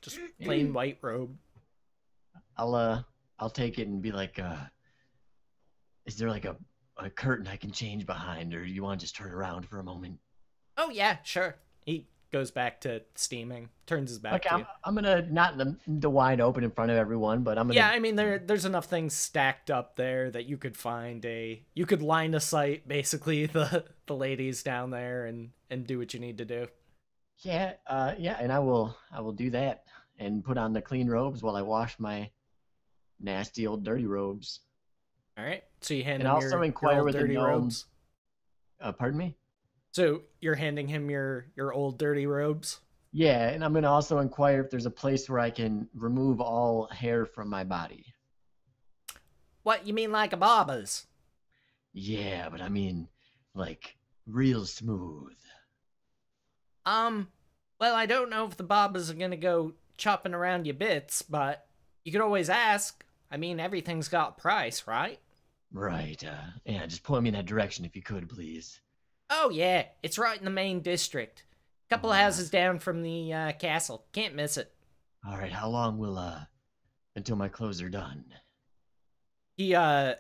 A: Just plain white robe.
D: I'll take it and be like, is there like a curtain I can change behind, or do you want to just turn around for a moment?
A: Oh yeah, sure. He goes back to steaming, turns his back
D: Okay,
A: to you.
D: I'm gonna not the wine open in front of everyone, but I'm gonna.
A: Yeah, I mean there's enough things stacked up there that you could find you could line of sight basically the ladies down there and do what you need to do.
D: Yeah, and I will do that and put on the clean robes while I wash my nasty old dirty robes.
A: All right. So you hand
D: And
A: him
D: also
A: your
D: inquire
A: old
D: with the
A: dirty
D: gnome.
A: robes.
D: Pardon me?
A: So you're handing him your old dirty robes.
D: Yeah, and I'm gonna also inquire if there's a place where I can remove all hair from my body.
A: What, you mean like a barber's?
D: Yeah, but I mean, like, real smooth.
A: Well, I don't know if the barbers are gonna go chopping around your bits, but you could always ask. I mean, everything's got a price, right?
D: Right, yeah, just point me in that direction if you could, please.
A: Oh yeah, it's right in the main district. Couple of houses down from the castle. Can't miss it.
D: All right, how long will, until my clothes are done?
A: He, grabs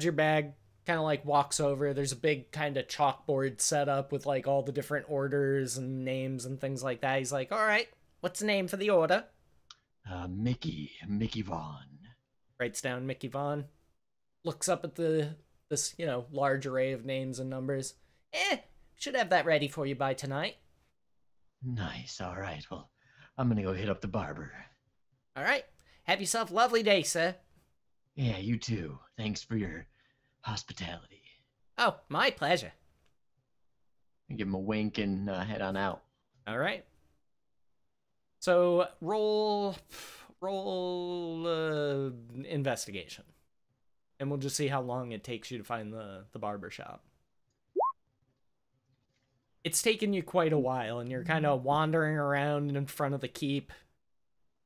A: your bag, kind of like walks over. There's a big kind of chalkboard set up with like all the different orders and names and things like that. He's like, all right, what's the name for the order?
D: Mickey Vaughn.
A: Writes down Mickey Vaughn. Looks up at this, large array of names and numbers. Should have that ready for you by tonight.
D: Nice, all right. Well, I'm gonna go hit up the barber.
A: All right. Have yourself a lovely day, sir.
D: Yeah, you too. Thanks for your hospitality.
A: Oh, my pleasure.
D: I give him a wink and head on out.
A: All right. So roll investigation, and we'll just see how long it takes you to find the barber shop. It's taken you quite a while, and you're kind of wandering around in front of the keep,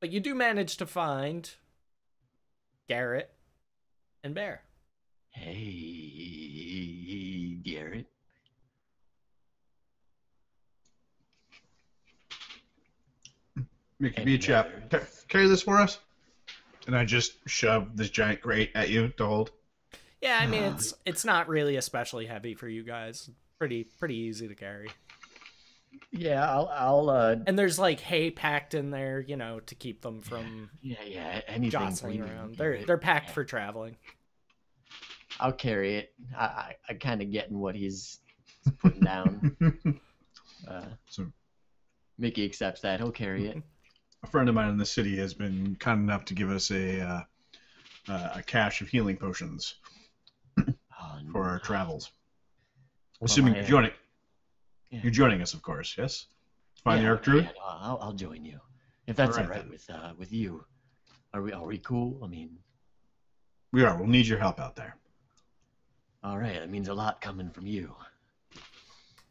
A: but you do manage to find Garrett and Bear.
D: Hey, Garrett.
G: Mickey, be a chap. Carry this for us. And I just shove this giant crate at you to hold.
A: Yeah, I mean it's not really especially heavy for you guys. Pretty easy to carry.
D: Yeah, I'll
A: And there's like hay packed in there, to keep them from
D: yeah, anything
A: jostling
D: for you,
A: around.
D: Garrett.
A: They're packed
D: Yeah.
A: for traveling.
D: I'll carry it. I kind of getting what he's putting down.
G: So
D: Mickey accepts that. He'll carry it.
G: a friend of mine in the city has been kind enough to give us a cache of healing potions for our travels. Assuming you're joining.
D: Yeah.
G: You're joining us, of course. Yes. Find the Arc Druid.
D: Yeah, I'll join you if that's all
G: All
D: right
G: right,
D: with you. Are we cool? I mean,
G: We are. We'll need your help out there.
D: all right. That means a lot coming from you.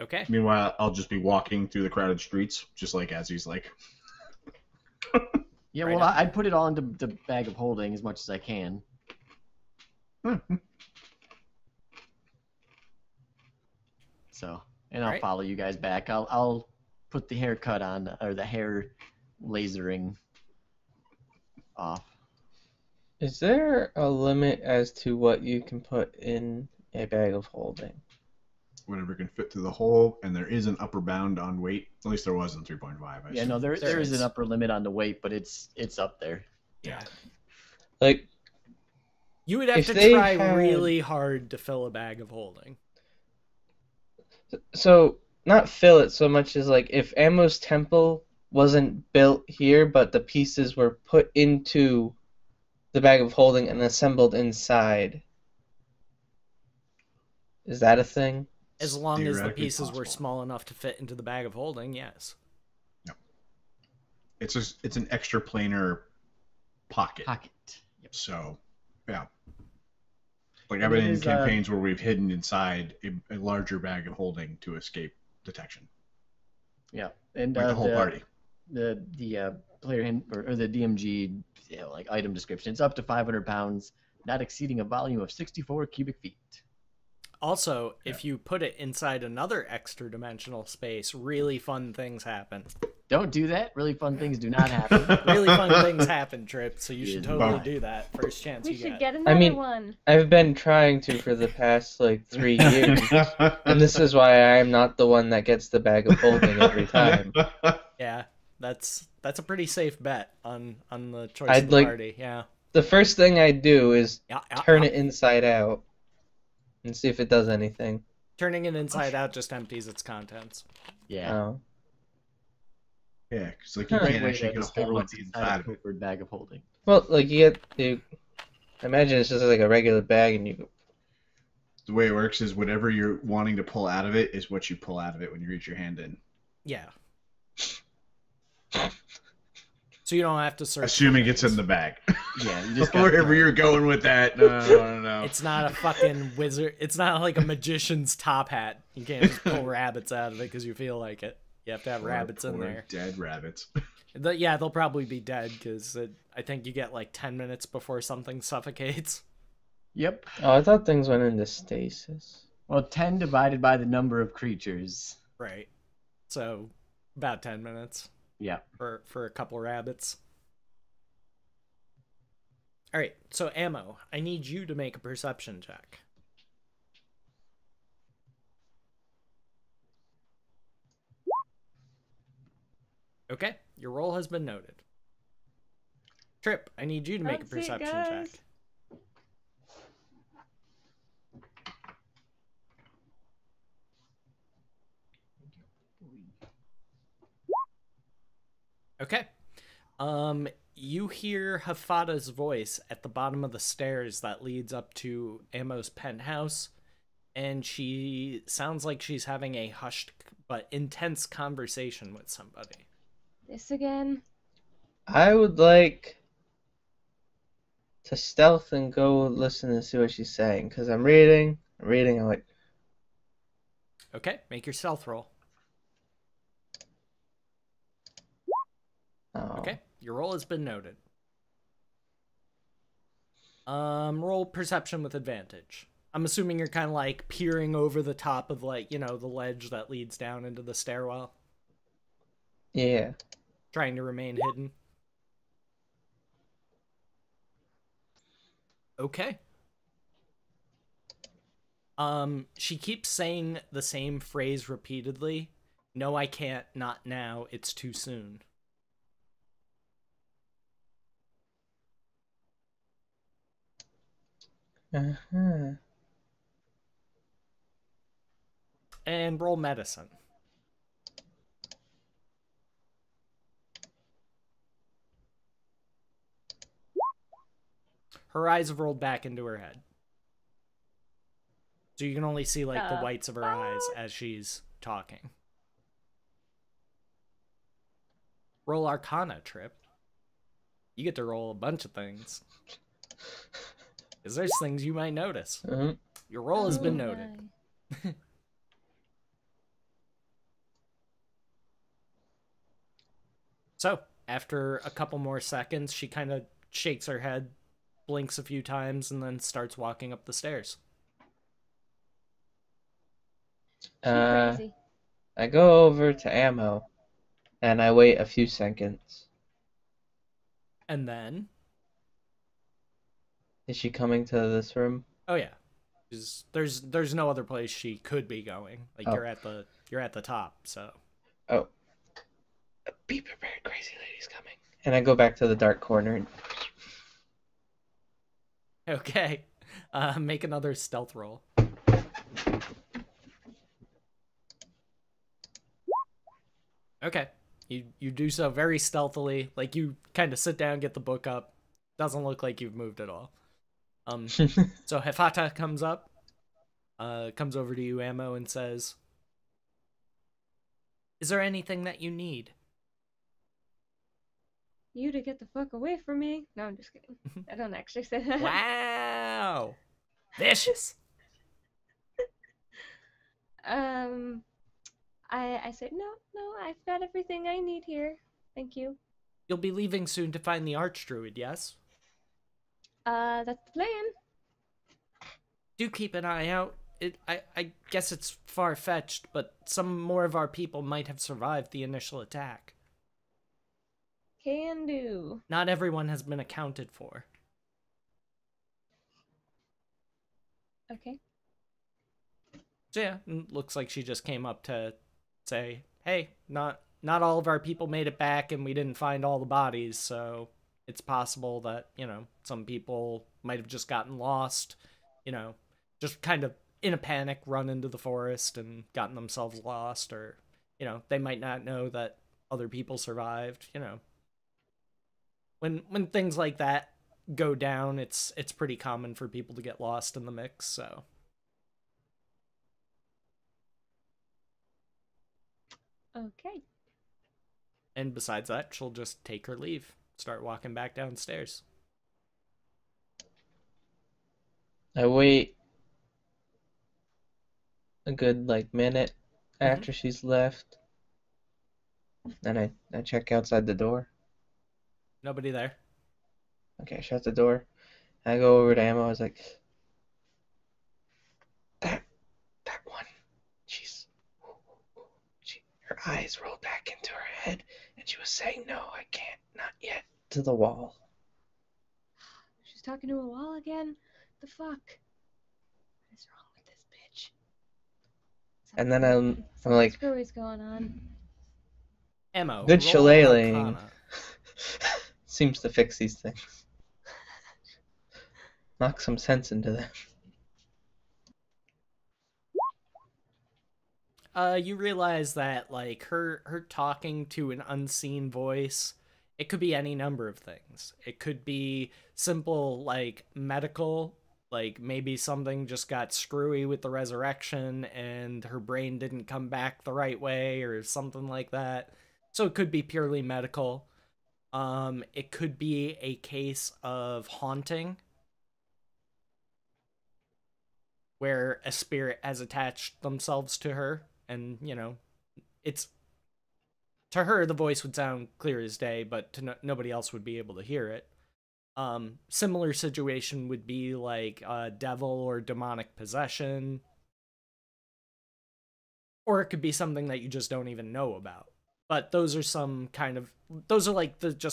A: Okay.
G: Meanwhile, I'll just be walking through the crowded streets, just like as he's like.
D: Yeah,
A: Right
D: well,
A: on.
D: I'd put it all into the bag of holding as much as I can. So, and I'll
A: Right.
D: follow you guys back. I'll put the haircut on, or the hair lasering off.
H: Is there a limit as to what you can put in a bag of holding?
G: Whatever can fit through the hole, and there is an upper bound on weight. At least there was in 3.5. I
D: Yeah,
G: assume.
D: no, there is
A: is.
D: an upper limit on the weight, but it's up there.
A: Yeah.
H: Like,
A: You would have
H: If
A: to
H: they
A: try
H: had-
A: really hard to fill a bag of holding.
H: so not fill it so much as like if Ammo's temple wasn't built here, but the pieces were put into the bag of holding and assembled inside. Is that a thing?
A: As long as the
G: Theoretically
A: pieces were
G: possible.
A: small enough to fit into the bag of holding, yes.
G: It's an extra planar pocket.
D: Pocket. Yep.
G: So, yeah. Like
D: And
G: I've been
D: it
G: in
D: is,
G: campaigns where we've hidden inside a larger bag of holding to escape detection.
D: Yeah, and
G: Like the whole party.
D: the player or the DMG like item description. It's up to 500 pounds, not exceeding a volume of 64 cubic feet.
A: Also, if you put it inside another extra dimensional space, really fun things happen.
D: Don't do that. Really fun things do not happen.
A: Really fun things happen, Trip, so you should
D: Yeah.
A: totally
G: Bye.
A: do that first chance
F: We
A: you
F: should
A: get.
F: get another
H: mean-
F: one.
H: I've been trying to for the past like 3 years, and this is why I'm not the one that gets the bag of holding every time.
A: Yeah, that's a pretty safe bet on the choice
H: I'd
A: of the
H: like-
A: party. Yeah.
H: The first thing I do is
A: Yeah,
H: turn it inside out and see if it does anything.
A: Turning it inside out just empties its contents.
D: Yeah.
H: Oh.
G: Yeah, because like you
H: Huh.
G: can't
D: Way
G: actually
D: to
G: get a
D: discover
G: hold of
D: what's
G: the
D: inside
G: inside
D: a
G: of it.
D: covert bag of holding.
H: Well, like you imagine it's just like a regular bag, and you go,
G: The way it works is whatever you're wanting to pull out of it is what you pull out of it when you reach your hand in.
A: Yeah. So you don't have to search.
G: Assuming it's in the bag.
D: Yeah, you just got
G: Wherever you're going with that, no.
A: It's not a fucking wizard. It's not like a magician's top hat. You can't just pull rabbits out of it because you feel like it. You have to have rabbits in
G: Poor
A: there.
G: Dead rabbits.
A: Yeah, they'll probably be dead because I think you get like 10 minutes before something suffocates.
D: Yep.
H: oh, I thought things went into stasis.
D: Well, 10 divided by the number of creatures.
A: Right. So about 10 minutes
D: Yeah.
A: for a couple rabbits. All right. So Ammo, I need you to make a perception check. Okay, your roll has been noted. Trip, I need you to make a
F: Let's see it,
A: perception check.
F: guys.
A: Okay. You hear Hafada's voice at the bottom of the stairs that leads up to Ammo's penthouse, and she sounds like she's having a hushed but intense conversation with somebody.
F: This again.
H: I would like to stealth and go listen and see what she's saying, because I'm reading, I'm like,
A: Okay, make your stealth roll.
H: oh.
A: Okay, your roll has been noted. Roll perception with advantage. I'm assuming you're kind of like peering over the top of like, the ledge that leads down into the stairwell,
H: Yeah.
A: trying to remain hidden. Okay. She keeps saying the same phrase repeatedly. No, I can't, not now, it's too soon.
H: Uh-huh.
A: And roll medicine. Her eyes have rolled back into her head. So you can only see like the whites of her eyes as she's talking. Roll Arcana, Trip. You get to roll a bunch of things. Because there's things you might notice.
H: Mhm.
A: Your roll has been
F: Oh,
A: noted.
F: my.
A: So, after a couple more seconds, she kind of shakes her head, blinks a few times, and then starts walking up the stairs.
F: She
H: Uh,
F: crazy.
H: I go over to Ammo, and I wait a few seconds.
A: And then,
H: Is she coming to this room?
A: oh yeah, there's no other place she could be going. Like
H: Oh.
A: you're at the top, so.
H: Oh. Be prepared, crazy lady's coming. And I go back to the dark corner. And...
A: Okay. Make another stealth roll. Okay. You do so very stealthily. Like you kind of sit down, get the book up. Doesn't look like you've moved at all. So Hefata comes up, comes over to you, Ammo, and says, "Is there anything that you need?"
F: You to get the fuck away from me. No, I'm just kidding. I don't actually say that.
A: Wow. Vicious.
F: I said, no, I've got everything I need here. Thank you.
A: You'll be leaving soon to find the Archdruid, yes?
F: That's the plan.
A: Do keep an eye out. I guess it's far-fetched, but some more of our people might have survived the initial attack.
F: Can do.
A: Not everyone has been accounted for.
F: Okay.
A: So yeah, looks like she just came up to say, hey, not all of our people made it back and we didn't find all the bodies, so it's possible that, some people might have just gotten lost, just kind of in a panic run into the forest and gotten themselves lost, or, they might not know that other people survived, When things like that go down, it's pretty common for people to get lost in the mix, so.
F: Okay.
A: And besides that, she'll just take her leave, start walking back downstairs.
H: I wait a good minute after she's left. Then I check outside the door.
A: Nobody there.
H: Okay, I shut the door. I go over to Ammo. I was like, that one. Her eyes rolled back into her head, and she was saying, "No, I can't, not yet." To the wall.
F: She's talking to a wall again? The fuck? What is wrong with this bitch?
H: And then I'm like,
F: Screwy's going on.
A: Ammo.
H: Good
A: roll
H: shillelaghing
A: Arcana.
H: seems to fix these things. Knock some sense into them.
A: You realize that, her talking to an unseen voice, it could be any number of things. It could be simple, medical, maybe something just got screwy with the resurrection and her brain didn't come back the right way or something like that. So it could be purely medical. It could be a case of haunting, where a spirit has attached themselves to her. And, it's, to her, the voice would sound clear as day, but to nobody else would be able to hear it. Similar situation would be devil or demonic possession. Or it could be something that you just don't even know about. But those are just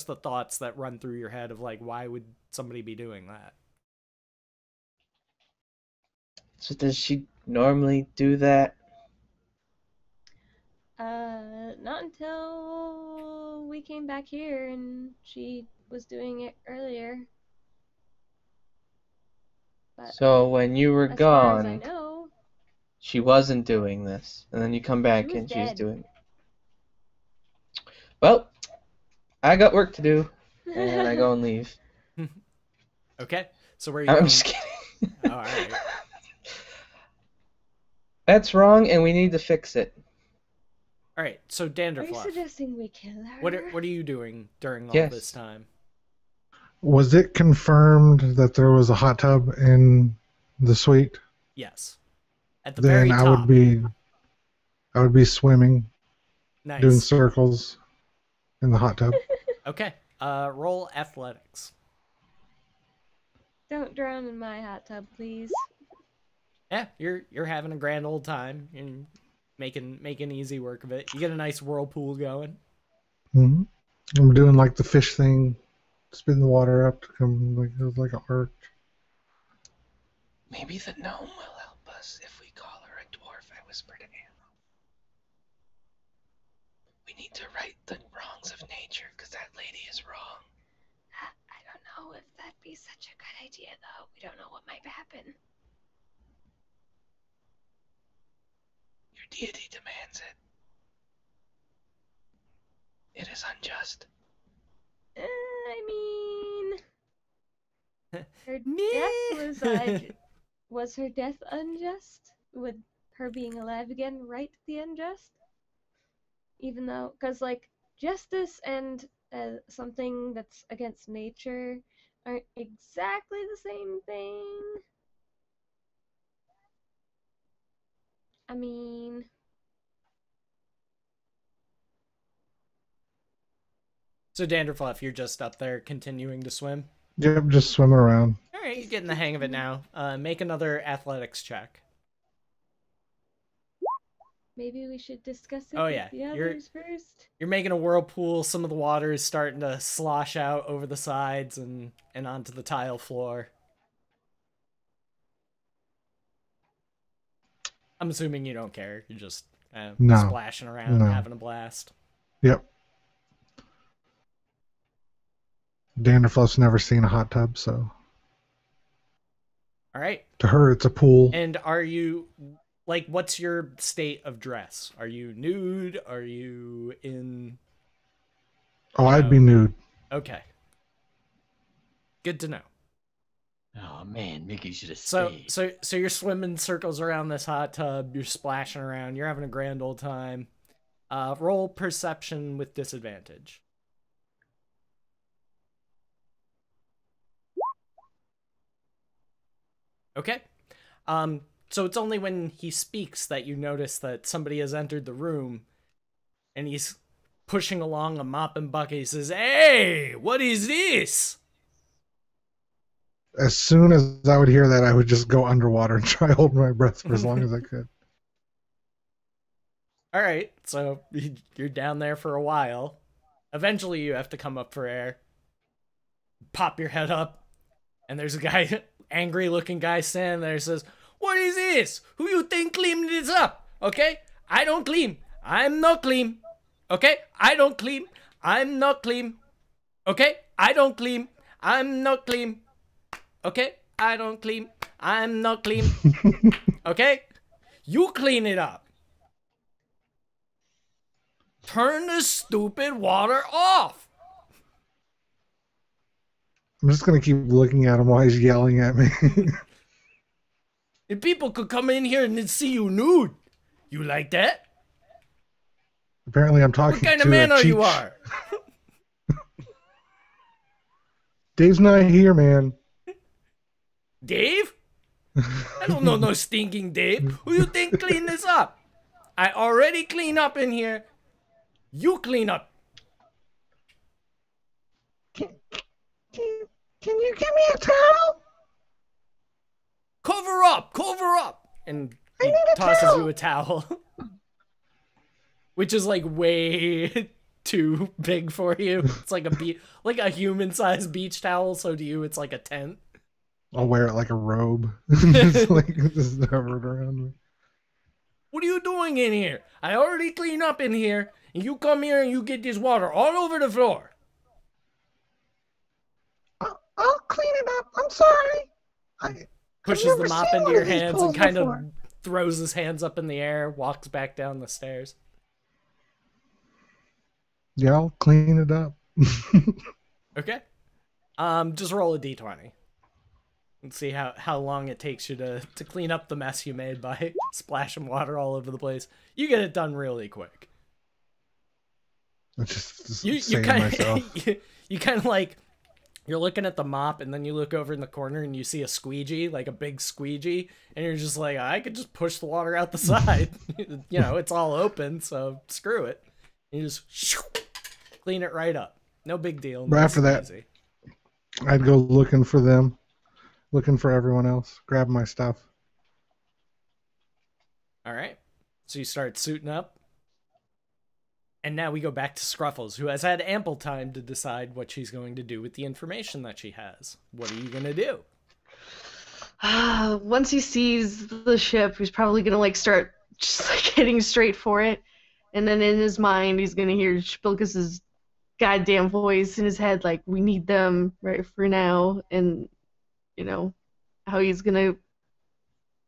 A: the thoughts that run through your head of why would somebody be doing that?
H: So does she normally do that?
F: Not until we came back here and she was doing it earlier. But
H: So when you were
F: as far as I
H: gone,
F: know,
H: she wasn't doing this, and then you come back
F: was
H: and she's
F: dead.
H: doing it. Well, I got work to do, and I go and leave.
A: Okay, so where are you
H: I'm
A: going?
H: just kidding.
A: Oh, alright.
H: That's wrong, and we need to fix it.
A: Alright, so
F: Are you
A: Danderfluff,
F: suggesting we kill her?
A: what are you doing during all
H: Yes.
A: this time?
C: Was it confirmed that there was a hot tub in the suite?
A: Yes. At the
C: Then
A: very
C: I
A: top.
C: would be swimming,
A: Nice.
C: doing circles in the hot tub.
A: Okay, roll athletics.
F: Don't drown in my hot tub, please.
A: Yeah, you're having a grand old time and making easy work of it. You get a nice whirlpool going.
C: Hmm. I'm doing the fish thing, spin the water up to come like an arch.
H: Maybe the gnome will help us if we call her a dwarf, I whispered to Ammo. We need to right the wrongs of nature, because that lady is wrong.
F: I don't know if that'd be such a good idea, though. We don't know what might happen.
H: Your deity demands it. It is unjust.
F: I mean, her
A: Meh.
F: death was her death unjust? With her being alive again right the unjust? Even though, because justice and something that's against nature aren't exactly the same thing. I mean,
A: So Danderfluff, you're just up there continuing to swim?
C: Yep, just swimming around.
A: Alright, you're getting the hang of it now. Make another athletics check.
F: maybe we should discuss it
A: Oh,
F: with
A: yeah.
F: the others first.
A: You're making a whirlpool. Some of the water is starting to slosh out over the sides and onto the tile floor. I'm assuming you don't care. You're just
C: No.
A: splashing around,
C: No.
A: having a blast.
C: Yep. Danderfluff's never seen a hot tub, so
A: All right.
C: to her it's a pool.
A: And are you, like, what's your state of dress? Are you nude? Are you in...
C: Oh, I'd be nude.
A: Okay. Good to know.
D: Oh man, Mickey should have
A: So
D: stayed.
A: so you're swimming circles around this hot tub, you're splashing around, you're having a grand old time. Roll perception with disadvantage. Okay. So it's only when he speaks that you notice that somebody has entered the room and he's pushing along a mop and bucket. He says, "Hey, what is this?"
C: As soon as I would hear that, I would just go underwater and try holding my breath for as long as I could.
A: All right, so you're down there for a while. Eventually, you have to come up for air. Pop your head up, and there's a guy, angry-looking guy standing there. Says, "What is this? Who you think cleaned this up? Okay, I don't clean. I'm not clean. Okay, I don't clean. I'm not clean. Okay, I don't clean. I'm not clean. Okay, I don't clean. I'm not clean. Okay, you clean it up. Turn the stupid water off."
C: I'm just gonna keep looking at him while he's yelling at me.
A: And people could come in here and see you nude. You like that?
C: Apparently, I'm talking
A: What kind
C: to
A: of man
C: a
A: are you
C: cheap-
A: are?
C: Dave's not here, man.
A: Dave? I don't know no stinking Dave. Who you think cleaned this up? I already clean up in here. You clean up.
I: Can you give me a towel?
A: Cover up, cover up. And
I: I
A: he
I: need a
A: tosses
I: towel.
A: you a towel. Which is like way too big for you. It's like like a human-sized beach towel, so to you it's like a tent.
C: I'll wear it like a robe. Just like just cover it around me.
A: What are you doing in here? I already cleaned up in here, and you come here and you get this water all over the floor.
I: I'll clean it up. I'm sorry.
A: Pushes
I: never
A: the mop
I: seen
A: into
I: one
A: your
I: of these
A: hands
I: pools
A: and kind
I: before.
A: of throws his hands up in the air, walks back down the stairs.
C: Yeah, I'll clean it up.
A: Okay. Just roll a d20. And see how long it takes you to clean up the mess you made by splashing water all over the place. You get it done really quick.
C: I'm just
A: You
C: saying to
A: kind
C: myself.
A: you kind of like, you're looking at the mop and then you look over in the corner and you see a squeegee, like a big squeegee, and you're just like, I could just push the water out the side. You know, it's all open, so screw it. You just clean it right up. No big deal.
C: But after that,
A: easy.
C: I'd go looking for them, looking for everyone else, grab my stuff.
A: All right. So you start suiting up. And now we go back to Scruffles, who has had ample time to decide what she's going to do with the information that she has. What are you going to do?
B: Once he sees the ship, he's probably gonna like start just like heading straight for it, and then in his mind he's gonna hear Spilkus's goddamn voice in his head, like, "We need them right for now," and you know how he's gonna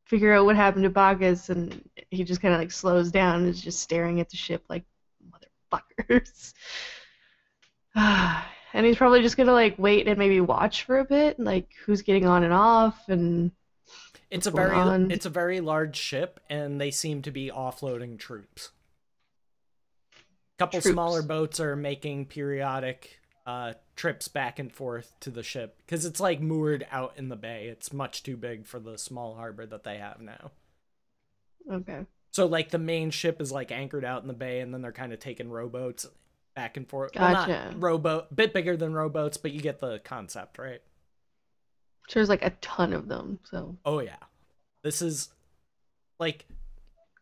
B: figure out what happened to Bacchus, and he just kind of like slows down and is just staring at the ship like, motherfuckers. And he's probably just gonna like wait and maybe watch for a bit, like who's getting on and off, and
A: It's
B: what's going on.
A: a very large ship, and they seem to be offloading troops. A couple
B: Troops.
A: smaller boats are making periodic trips back and forth to the ship because it's like moored out in the bay. It's much too big for the small harbor that they have now.
B: Okay.
A: So like the main ship is like anchored out in the bay, and then they're kind of taking rowboats back and forth. Well,
B: Gotcha.
A: not rowboat, bit bigger than rowboats, but you get the concept, right?
B: Sure, there's like a ton of them, so.
A: Oh yeah, this is like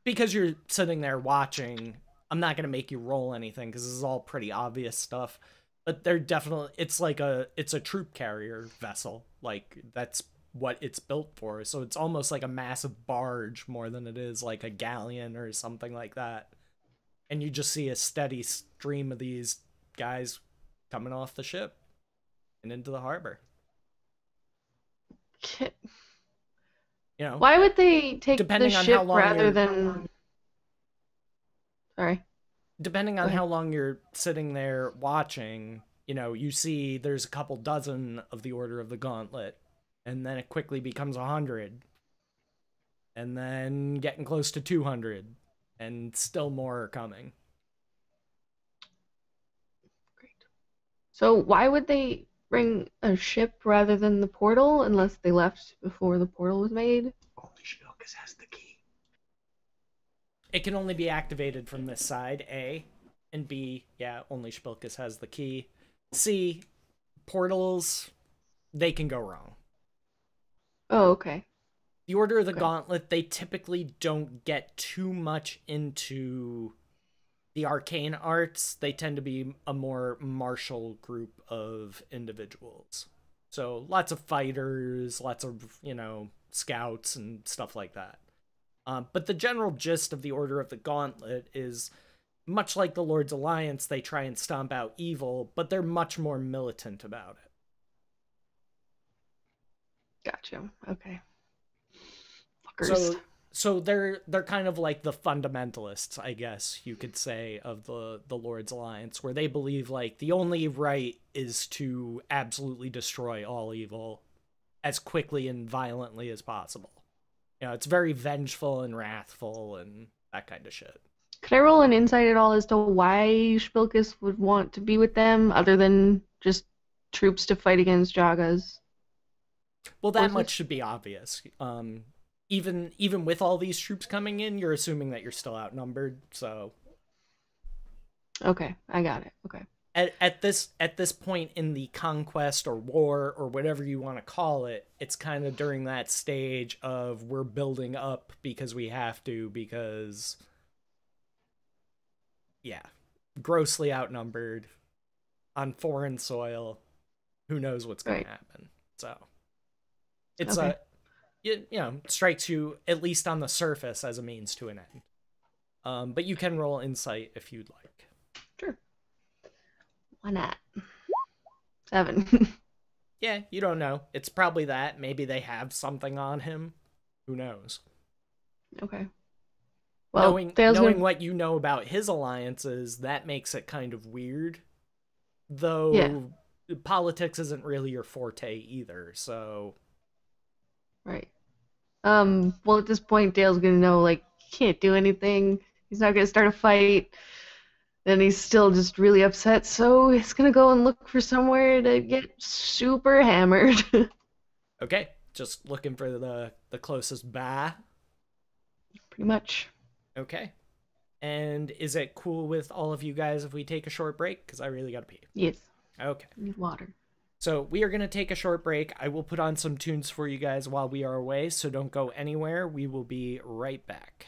A: because you're sitting there watching, I'm not gonna make you roll anything because this is all pretty obvious stuff. But they're definitely, it's a troop carrier vessel. Like that's what it's built for. So it's almost like a massive barge more than it is like a galleon or something like that. And you just see a steady stream of these guys coming off the ship and into the harbor. You know,
B: Why would they take the
A: depending on
B: ship
A: how long
B: rather
A: you're-
B: than? Sorry.
A: depending
B: Go
A: on
B: ahead.
A: how long you're sitting there watching, you know, you see there's a couple dozen of the Order of the Gauntlet, and then it quickly becomes 100, and then getting close to 200, and still more are coming.
B: So why would they bring a ship rather than the portal unless they left before the portal was made?
G: Only Shmilkus has the key.
A: It can only be activated from this side, A. And B, yeah, only Spilkus has the key. C, portals, they can go wrong.
B: Oh, okay.
A: The Order of the
B: Okay.
A: Gauntlet, they typically don't get too much into the arcane arts. They tend to be a more martial group of individuals. So lots of fighters, lots of, you know, scouts and stuff like that. But the general gist of the Order of the Gauntlet is, much like the Lord's Alliance, they try and stomp out evil, but they're much more militant about it.
B: Gotcha. Okay. Fuckers.
A: So they're kind of like the fundamentalists, I guess you could say, of the Lord's Alliance, where they believe like the only right is to absolutely destroy all evil as quickly and violently as possible. You know, it's very vengeful and wrathful and that kind of shit.
B: Could I roll an insight at all as to why Spilkus would want to be with them, other than just troops to fight against Jagas?
A: Well, that
B: Forces?
A: much should be obvious. Even with all these troops coming in, you're assuming that you're still outnumbered. So
B: Okay, I got it. Okay.
A: at this point in the conquest or war or whatever you want to call it, it's kind of during that stage of we're building up because we have to, because yeah, grossly outnumbered on foreign soil. Who knows what's going
B: Right.
A: to happen? So it's
B: Okay.
A: you know, strikes you at least on the surface as a means to an end. But you can roll insight if you'd like.
B: Sure. Why not? 7.
A: Yeah, you don't know. It's probably that. Maybe they have something on him. Who knows?
B: Okay. Well,
A: knowing
B: Dale's
A: knowing
B: gonna...
A: what you know about his alliances, that makes it kind of weird. Though
B: Yeah.
A: politics isn't really your forte either, so
B: Right. Well, at this point, Dale's gonna know, like, he can't do anything. He's not gonna start a fight. And he's still just really upset, so he's gonna go and look for somewhere to get super hammered.
A: okay. Just looking for the closest bar.
B: Pretty much.
A: Okay. And is it cool with all of you guys if we take a short break? Because I really gotta pee.
B: Yes.
A: Okay.
B: Need water.
A: So we are going to take a short break. I will put on some tunes for you guys while we are away, so don't go anywhere. We will be right back.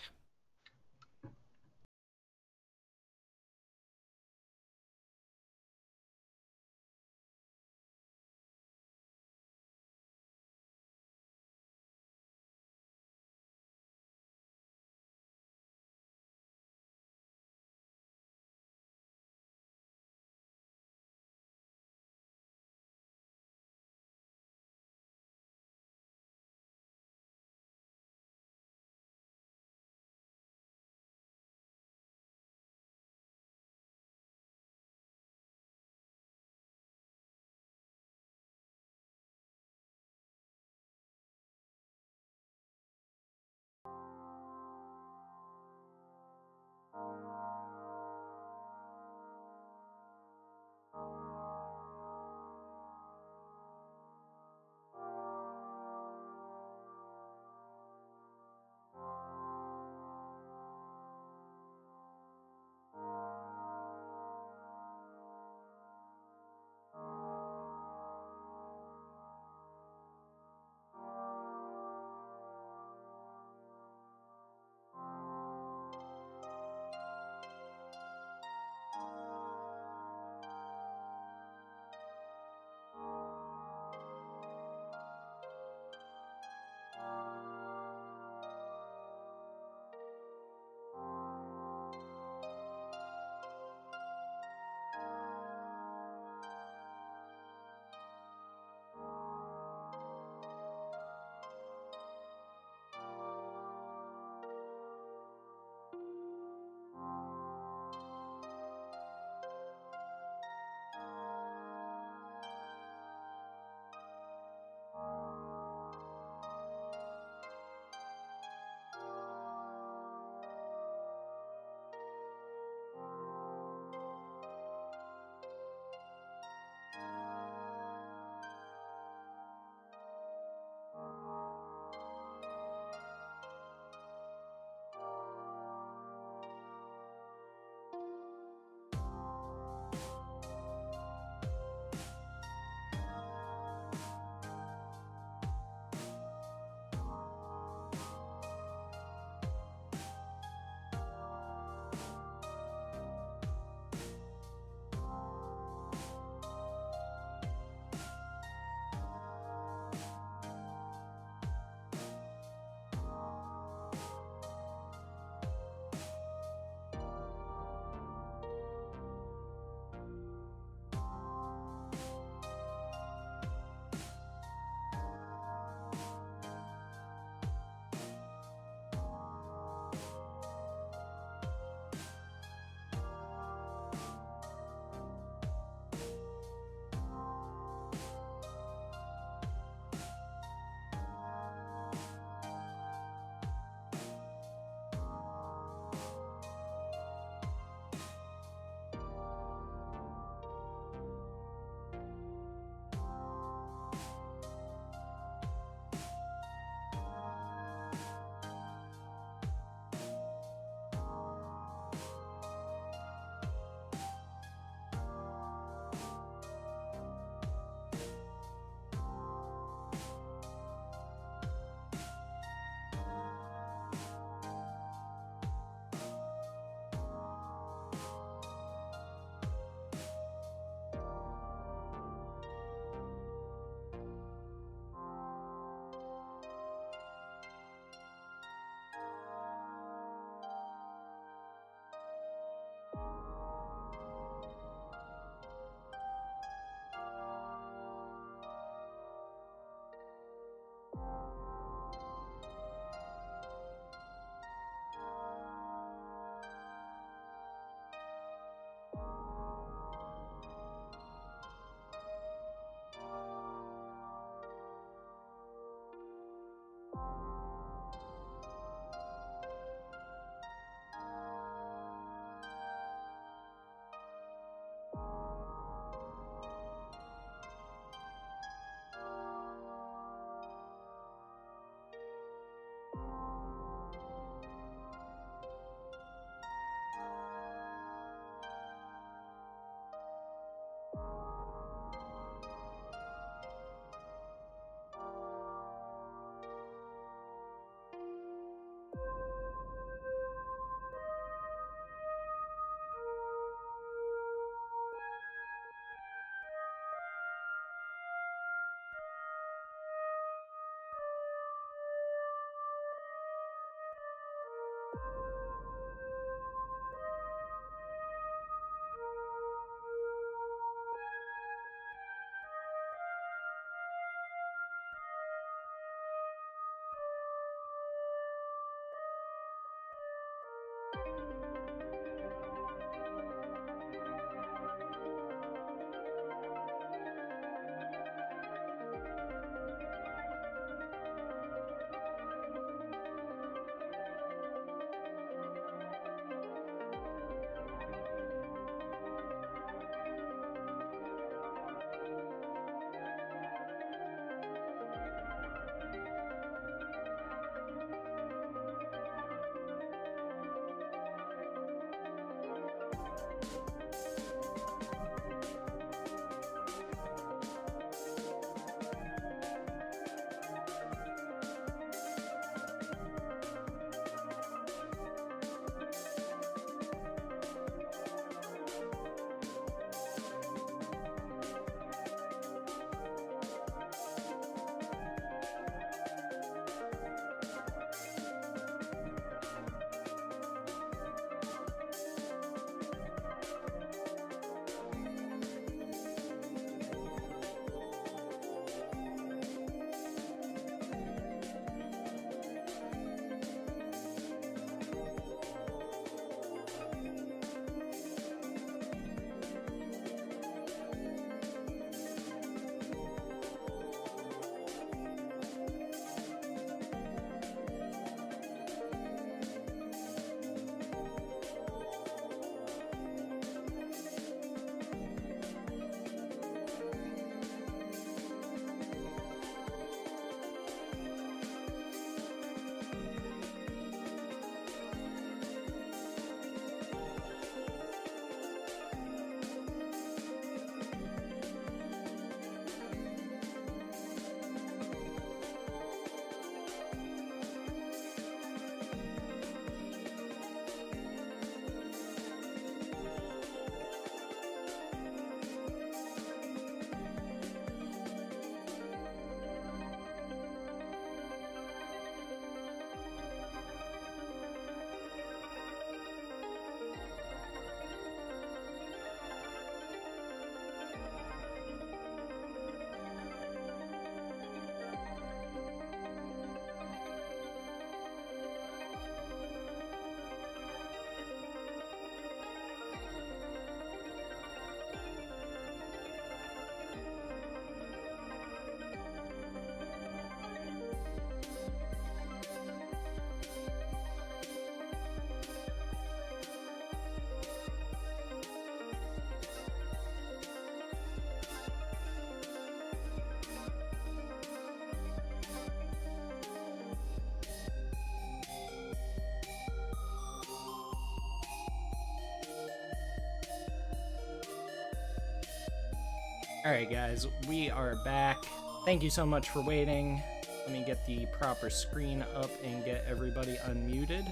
A: Alright guys, we are back. Thank you so much for waiting. Let me get the proper screen up and get everybody unmuted.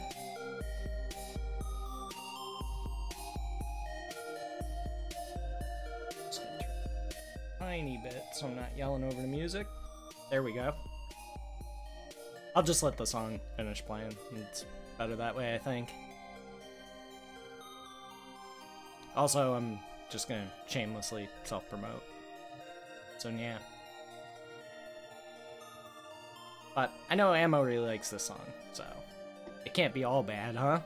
A: Just gonna turn it a tiny bit so I'm not yelling over the music. There we go. I'll just let the song finish playing. It's better that way, I think. Also, I'm just gonna shamelessly self-promote. So yeah. But I know Ammo really likes this song, so it can't be all bad, huh?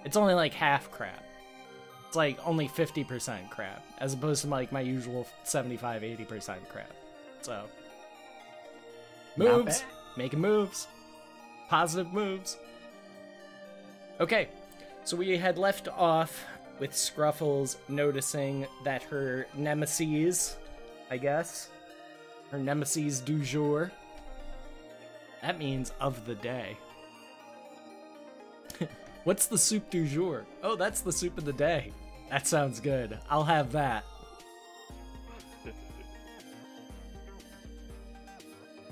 A: It's only like half crap. It's like only 50% crap, as opposed to like my usual 75-80% crap. So
D: Not
A: moves,
D: bad.
A: making moves, positive moves. Okay, so we had left off with Scruffles noticing that her nemesis, I guess, her nemesis du jour, that means of the day. What's the soup du jour? Oh, that's the soup of the day. That sounds good. I'll have that.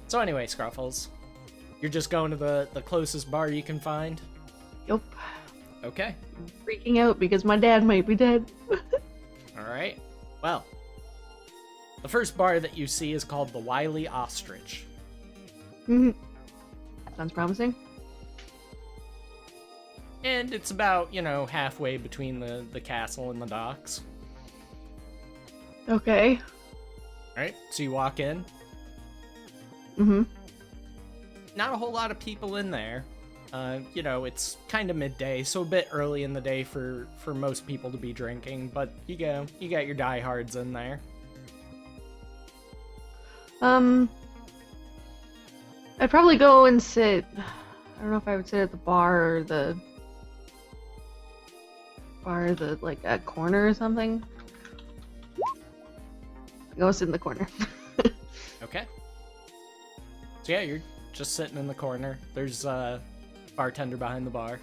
A: So anyway, Scruffles, you're just going to the closest bar you can find?
B: Yup.
A: Okay.
B: Freaking out because my dad might be dead.
A: Alright. Well, the first bar that you see is called the Wily Ostrich.
B: Sounds promising.
A: And it's about, you know, halfway between the castle and the docks.
B: Okay.
A: Alright, so you walk in.
B: Mm-hmm.
A: Not a whole lot of people in there. You know, it's kind of midday, so a bit early in the day for most people to be drinking, but you got your diehards in there.
B: I'd probably go and sit. I don't know if I would sit at the bar or like a corner or something. Go sit in the corner.
A: Okay. So yeah, you're just sitting in the corner. There's a bartender behind the bar.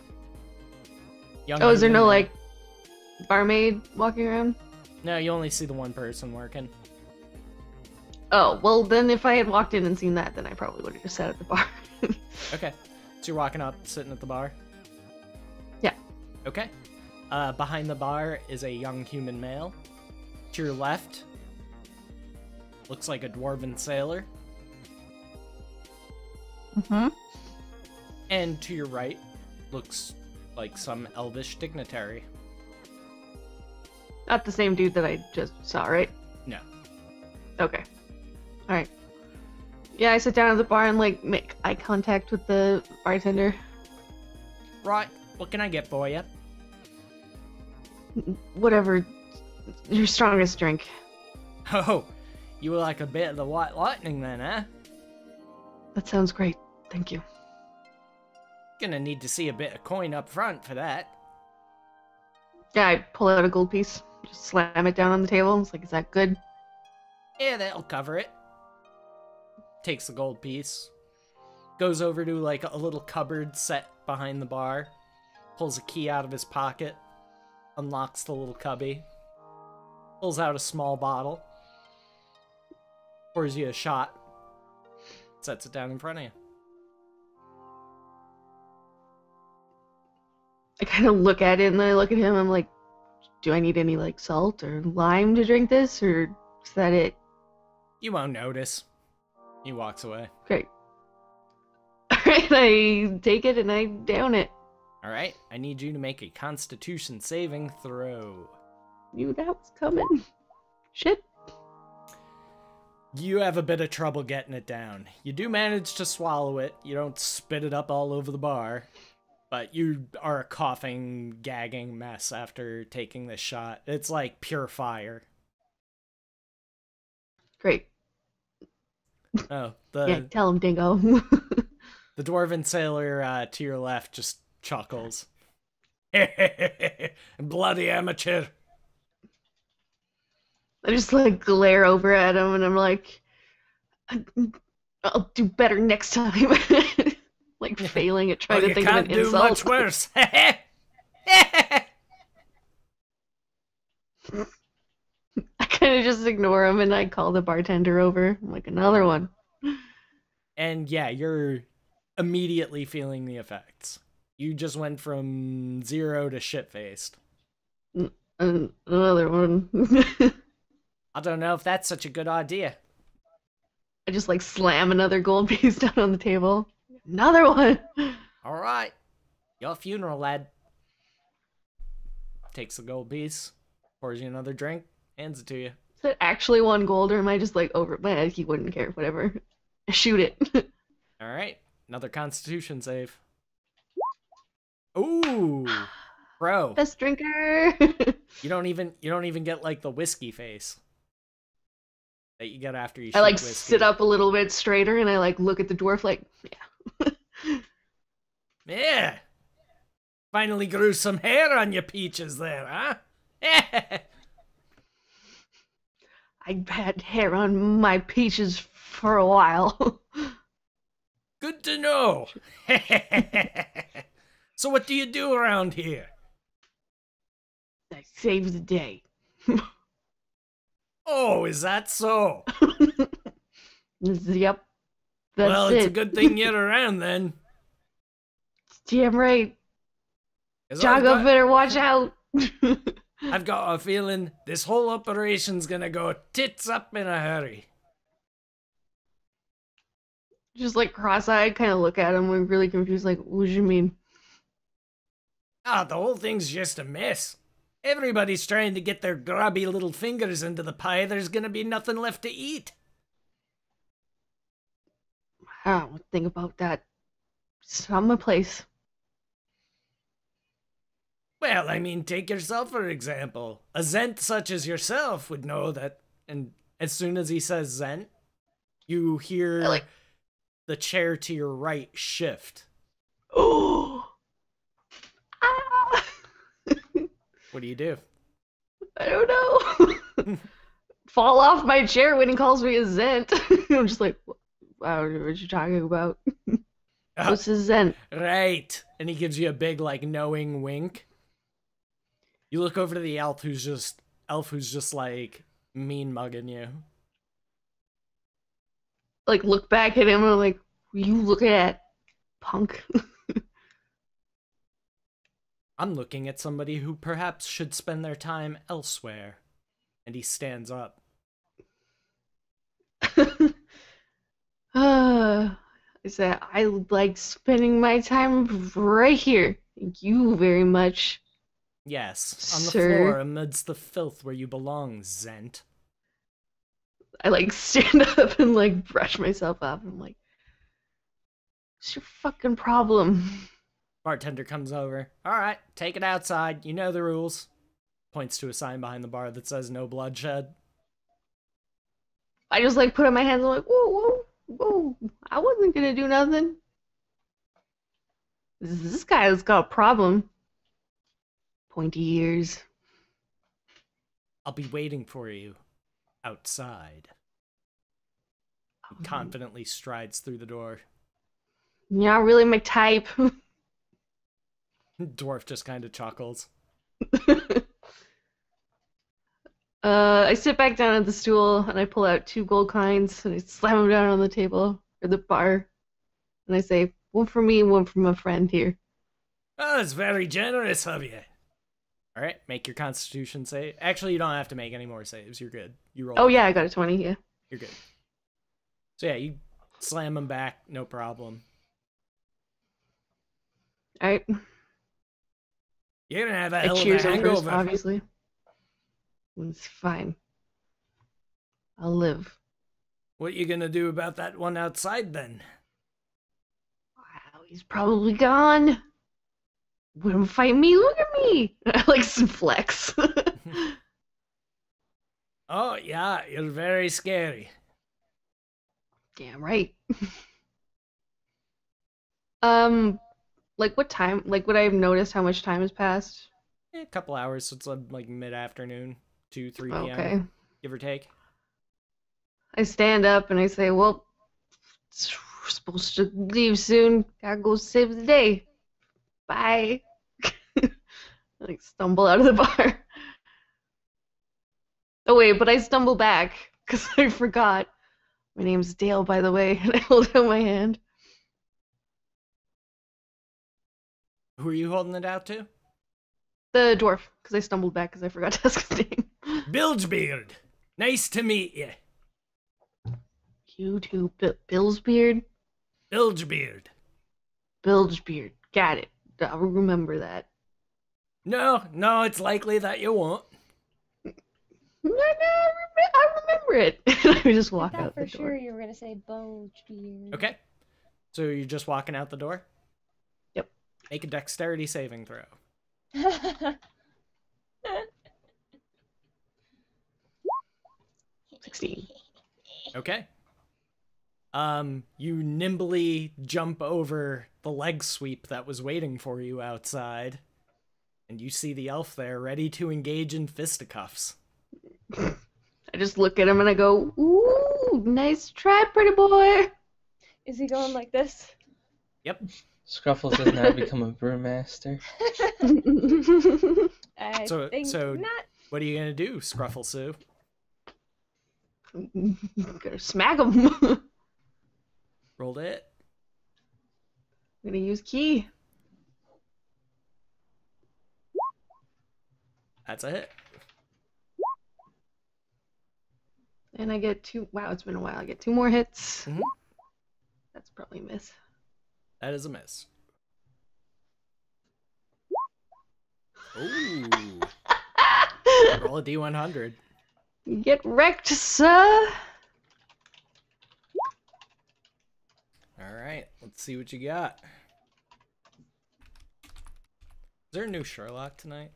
A: Young
B: Oh, is there
A: human
B: no
A: man.
B: like barmaid walking around?
A: No, you only see the one person working.
B: Oh, well then if I had walked in and seen that, then I probably would have just sat at the bar.
A: Okay. So you're walking up, sitting at the bar?
B: Yeah.
A: Okay. Behind the bar is a young human male. To your left, looks like a dwarven sailor.
B: Mm-hmm.
A: And to your right, looks like some elvish dignitary.
B: Not the same dude that I just saw, right?
A: No.
B: Okay. Alright. Yeah, I sit down at the bar and like make eye contact with the bartender.
A: Right, what can I get for you?
B: Whatever your strongest drink.
A: Oh, you were like a bit of the white lightning then, huh?
B: That sounds great. Thank you.
A: Gonna need to see a bit of coin up front for that.
B: Yeah, I pull out a gold piece. Just slam it down on the table. It's like, is that good?
A: Yeah, that'll cover it. Takes the gold piece. Goes over to like a little cupboard set behind the bar. Pulls a key out of his pocket. Unlocks the little cubby. Pulls out a small bottle. Pours you a shot. Sets it down in front of you.
B: I kind of look at it and then I look at him. I'm like, do I need any like salt or lime to drink this, or is that it?
A: You won't notice. He walks away.
B: Great. Alright, I take it and I down it.
A: Alright, I need you to make a constitution saving throw.
B: Knew that was coming. Shit.
A: You have a bit of trouble getting it down. You do manage to swallow it. You don't spit it up all over the bar. But you are a coughing, gagging mess after taking this shot. It's like pure fire.
B: Great.
A: Oh,
B: Yeah, tell him, Dingo.
A: the dwarven sailor to your left just chuckles. Bloody amateur.
B: I just like glare over at him and I'm like, I'll do better next time. Like failing at trying to think of an
A: You can't do
B: insult.
A: much worse.
B: I kind of just ignore him and I call the bartender over. I'm like, another one.
A: And yeah, you're immediately feeling the effects. You just went from 0 to shit-faced.
B: Another one.
A: I don't know if that's such a good idea.
B: I just like slam another gold piece down on the table. Another one.
A: All right. Your funeral, lad. Takes the gold piece, Pours you another drink, hands it to you.
B: Is that actually 1 gold, or am I just like over my head? He wouldn't care. Whatever. Shoot it.
A: All right, another Constitution save. Ooh, bro.
B: Best drinker.
A: You don't even get like the whiskey face that you get after you shoot
B: I like
A: whiskey.
B: sit up a little bit straighter and I like look at the dwarf like, yeah.
A: Yeah. Finally grew some hair on your peaches there, huh? Yeah.
B: I've had hair on my peaches for a while.
A: Good to know. So what do you do around here?
B: I save the day.
A: Oh, is that so?
B: Yep. That's
A: Well,
B: it.
A: it's a good thing you're around then.
B: Damn right.
A: 'Cause I've
B: Jaga
A: got-
B: better watch out.
A: I've got a feeling this whole operation's gonna go tits up in a hurry.
B: Just like cross-eyed, kind of look at him, like really confused, like, what do you mean?
A: Ah, the whole thing's just a mess. Everybody's trying to get their grubby little fingers into the pie. There's gonna be nothing left to eat.
B: I don't think about that. It's not my place.
A: Well, I mean, take yourself for example. A Zent such as yourself would know that, and as soon as he says Zent, you hear
B: I like-
A: the chair to your right shift.
B: Oh! Ah!
A: What do you do?
B: I don't know. Fall off my chair when he calls me a Zent. I'm just like, wow, what you talking about? What's a Zent?
A: Right. And he gives you a big, like, knowing wink. You look over to the elf who's just like mean mugging you.
B: Like, look back at him and I'm like, what are you looking at, punk?
A: I'm looking at somebody who perhaps should spend their time elsewhere. And he stands up.
B: I said, I like spending my time right here. Thank you very much.
A: Yes, on the
B: Sir.
A: floor amidst the filth where you belong, Zent.
B: I like stand up and like brush myself off. I'm like, what's your fucking problem?
A: Bartender comes over. Alright, take it outside. You know the rules. Points to a sign behind the bar that says no bloodshed.
B: I just like put up my hands. I'm like, whoa, whoa, whoa. I wasn't gonna do nothing. This guy has got a problem. Pointy ears.
A: I'll be waiting for you outside. He confidently strides through the door.
B: You're not really my type.
A: Dwarf just kind of chuckles.
B: I sit back down at the stool and I pull out 2 gold coins and I slam them down on the table or the bar. And I say, one for me, one for my friend here.
A: Oh, that's very generous of you. Alright, make your constitution save. Actually, you don't have to make any more saves. You're good. You roll.
B: Oh yeah, I got a 20, yeah.
A: You're good. So yeah, you slam him back, no problem.
B: Alright.
A: You're gonna have a
B: I
A: hell of a
B: cheers him first,
A: hangover.
B: obviously. It's fine. I'll live.
A: What you gonna do about that one outside then?
B: Wow, he's probably gone. Wouldn't fight me, look at me! I like some flex.
A: Oh yeah, you're very scary.
B: Damn right. Like what time, like would I have noticed how much time has passed?
A: A couple hours, so it's like mid-afternoon, 2, 3 p.m.
B: Okay.
A: Give or take.
B: I stand up and I say, well, we're supposed to leave soon. Gotta go save the day. Bye. I like stumble out of the bar. Oh wait, but I stumble back because I forgot. My name's Dale, by the way, and I hold out my hand.
A: Who are you holding it out to?
B: The dwarf, because I stumbled back because I forgot to ask his name.
A: Bilgebeard. Nice to meet you.
B: You too, Billsbeard?
A: Bilgebeard.
B: Bilgebeard. Got it. I'll remember that.
A: No, it's likely that you won't.
B: I remember it. I just
F: I
B: walk
F: thought
B: out
F: for
B: the
F: sure
B: door.
F: you were gonna say bulge beard.
A: Okay. So you're just walking out the door?
B: Yep.
A: Make a dexterity saving throw.
B: 16.
A: Okay. You nimbly jump over the leg sweep that was waiting for you outside, and you see the elf there ready to engage in fisticuffs.
B: I just look at him and I go, "Ooh, nice try, pretty boy."
F: Is he going like this?
A: Yep.
H: Scruffles has now become a brewmaster.
F: I
A: So
F: think not.
A: what are you gonna do, Scruffle Sue?
B: Gonna smack him. I'm
A: Rolled it.
B: gonna use key.
A: That's a hit.
B: And I get 2. Wow, it's been a while. I get 2 more hits.
A: Mhm.
B: That's probably a miss.
A: That is a miss. Ooh. Roll a D100.
B: Get wrecked, sir.
A: All right, let's see what you got. Is there a new Sherlock tonight?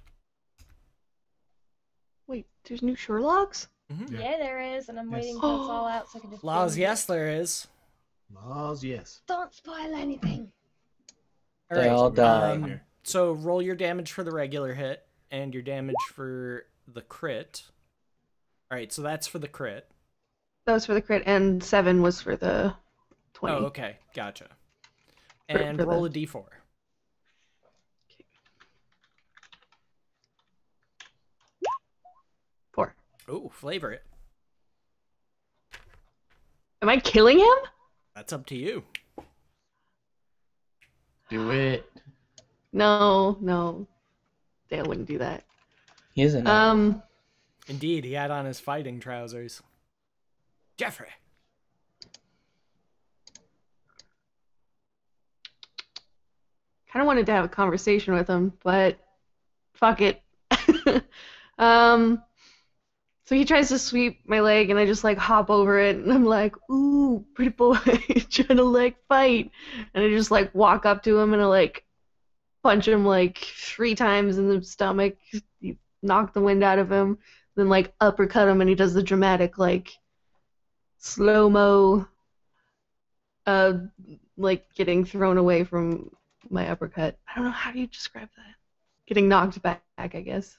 B: Wait, there's new Sherlocks?
A: Mm-hmm.
F: Yeah, there is, and I'm
C: Yes.
F: waiting till it's all out so I can just.
A: Laws,
F: binge it.
A: yes, there is.
C: Laws, yes.
F: Don't spoil anything.
A: All
H: They
A: right.
H: all die.
A: So roll your damage for the regular hit and your damage for the crit. All right, so that's for the crit.
B: That was for the crit, and 7 was for the 20.
A: Oh, okay, gotcha. And
B: for
A: roll
B: the-
A: a d4.
B: Four.
A: Oh, flavor it.
B: Am I killing him?
A: That's up to you.
D: Do it.
B: No. Dale wouldn't do that.
H: He is an elf.
A: Indeed, he had on his fighting trousers. Jeffrey.
B: Kind of wanted to have a conversation with him, but fuck it. So he tries to sweep my leg, and I just like hop over it, and I'm like, "Ooh, pretty boy, trying to like fight," and I just like walk up to him and I like punch him like 3 times in the stomach, knock the wind out of him, then like uppercut him, and he does the dramatic like slow-mo, like getting thrown away from my uppercut. I don't know, how do you describe that? Getting knocked back, I guess.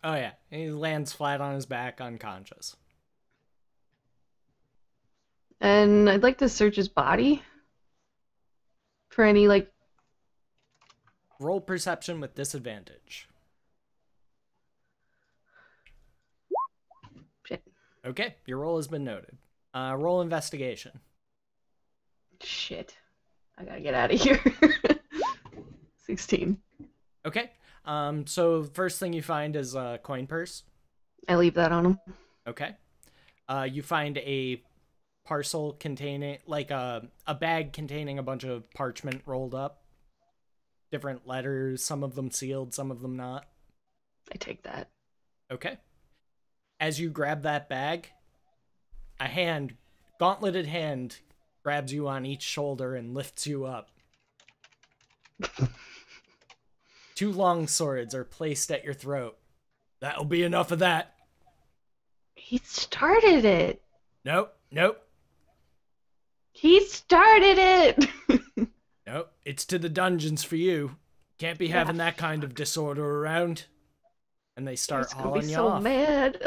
A: Oh yeah, he lands flat on his back, unconscious.
B: And I'd like to search his body for any like.
A: Roll perception with disadvantage.
B: Shit.
A: Okay, your roll has been noted. Roll investigation.
B: Shit. I gotta get out of here. 16.
A: Okay. So first thing you find is a coin purse.
B: I leave that on him.
A: Okay. You find a parcel containing, like a bag containing a bunch of parchment rolled up. Different letters, some of them sealed, some of them not.
B: I take that.
A: Okay. As you grab that bag, a hand, gauntleted hand, grabs you on each shoulder and lifts you up. 2 long swords are placed at your throat. That'll be enough of that.
B: He started it.
A: Nope.
B: He started it.
A: Nope. It's to the dungeons for you. Can't be having
B: Yeah.
A: that kind of disorder around. And they start
B: He's gonna be
A: hauling you
B: so
A: off.
B: mad.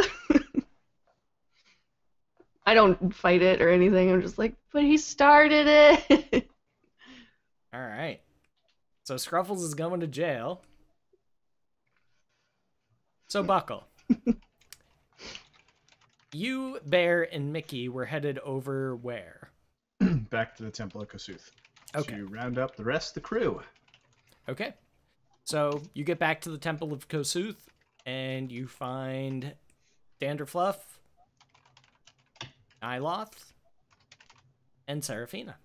B: I don't fight it or anything. I'm just like, but he started it.
A: All right. So Scruffles is going to jail. So Buckle. You, Bear, and Mickey were headed over where?
G: Back to the Temple of Kosuth.
A: Okay.
G: To round up the rest of the crew.
A: Okay. So you get back to the Temple of Kosuth, and you find Danderfluff, Nyloth, and Seraphina.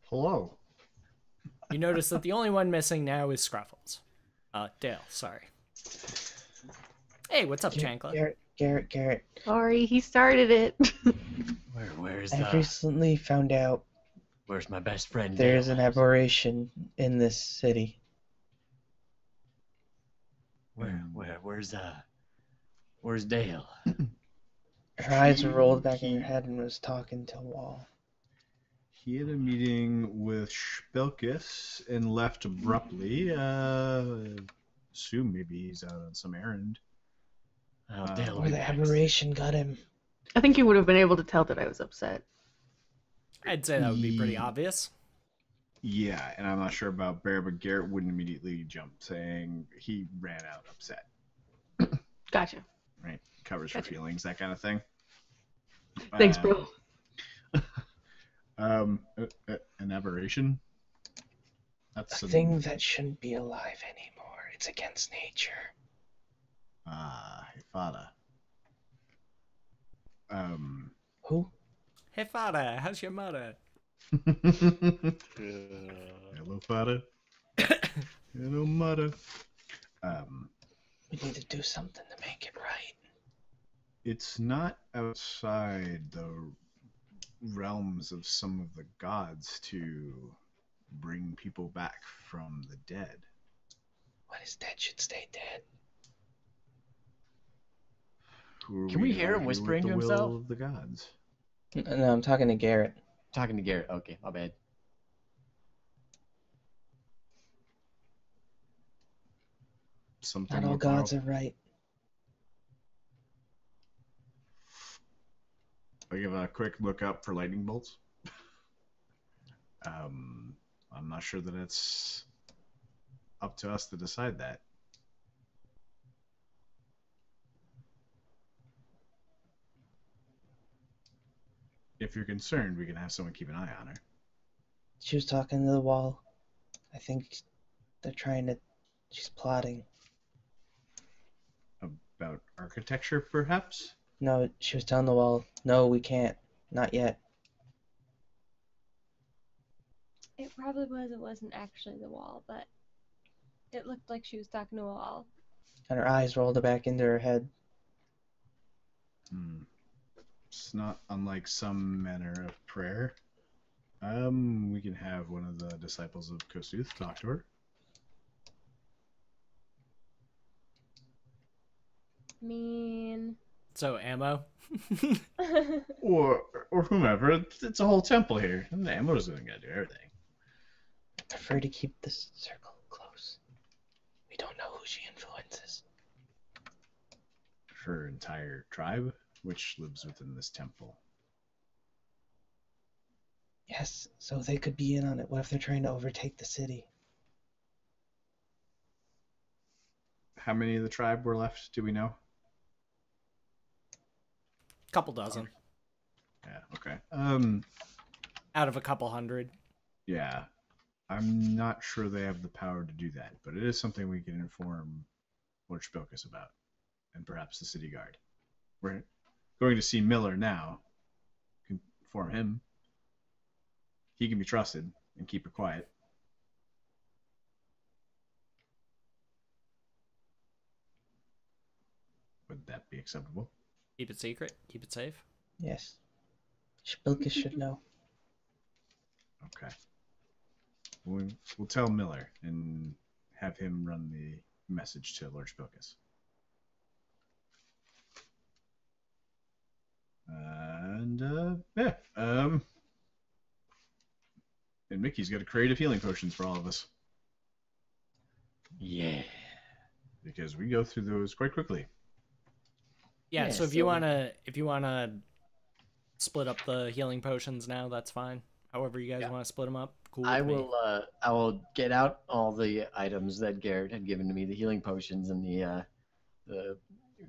C: Hello.
A: You notice that the only one missing now is Scruffles. Dale, sorry. Hey, what's up, Chankla?
H: Garrett.
B: Sorry, he started it.
D: Where's
H: I've recently found out
D: where's my best friend?
H: there
D: Dale?
H: is an aberration in this city.
D: Where's Dale?
H: Her eyes were rolled back in her head and was talking to a wall.
G: He had a meeting with Spilkus and left abruptly. Assume maybe he's out on some errand.
D: Dale will
H: Or
D: be
H: the
D: back.
H: aberration got him.
B: I think you would have been able to tell that I was upset.
A: I'd say that would be pretty obvious.
G: Yeah, and I'm not sure about Bear, but Garrett wouldn't immediately jump saying he ran out upset.
B: Gotcha.
G: Right? Covers
B: Gotcha.
G: for feelings, that kind of thing.
B: Thanks, bro.
G: An aberration? That's
H: A thing that shouldn't be alive anymore. It's against nature.
G: Ifada.
H: Who?
A: Hey, Fada, how's your mother?
G: Hello, Fada. Hello, mother.
H: We need to do something to make it right.
G: It's not outside the realms of some of the gods to bring people back from the dead.
H: What is dead should stay dead.
D: Can we hear him whispering to himself?
G: Of the gods.
H: No, I'm talking to Garrett.
D: Talking to Garrett. Okay, my bad.
G: Something
H: Not all gods are right.
G: I'll give a quick look up for lightning bolts. I'm not sure that it's up to us to decide that. If you're concerned, we can have someone keep an eye on her.
H: She was talking to the wall. I think they're trying to... She's plotting.
G: About architecture, perhaps?
H: No, she was telling the wall, no, we can't. Not yet.
F: It probably wasn't actually the wall, but it looked like she was talking to a wall.
H: And her eyes rolled back into her head.
G: It's not unlike some manner of prayer. We can have one of the disciples of Kosuth talk to her.
A: So, ammo?
G: or whomever. It's a whole temple here. And the ammo's gonna do everything.
H: I prefer to keep this circle close. We don't know who she influences.
G: Her entire tribe, which lives within this temple.
H: Yes, so they could be in on it. What if they're trying to overtake the city?
G: How many of the tribe were left, do we know?
A: Couple dozen.
G: Yeah, okay.
A: Out of a couple hundred.
G: Yeah. I'm not sure they have the power to do that, but it is something we can inform Lord Spilkus about, and perhaps the city guard. We're going to see Miller now. Inform him. He can be trusted and keep it quiet. Would that be acceptable?
A: Keep it secret. Keep it safe.
H: Yes. Spilkus should know.
G: Okay. We'll tell Miller and have him run the message to Lord Spilkus. And and Mickey's got a creative healing potions for all of us.
D: Yeah.
G: Because we go through those quite quickly.
A: Yeah, so if you wanna split up the healing potions now, that's fine. However you guys want to split them up, cool with me.
D: I will get out all the items that Garrett had given to me, the healing potions and the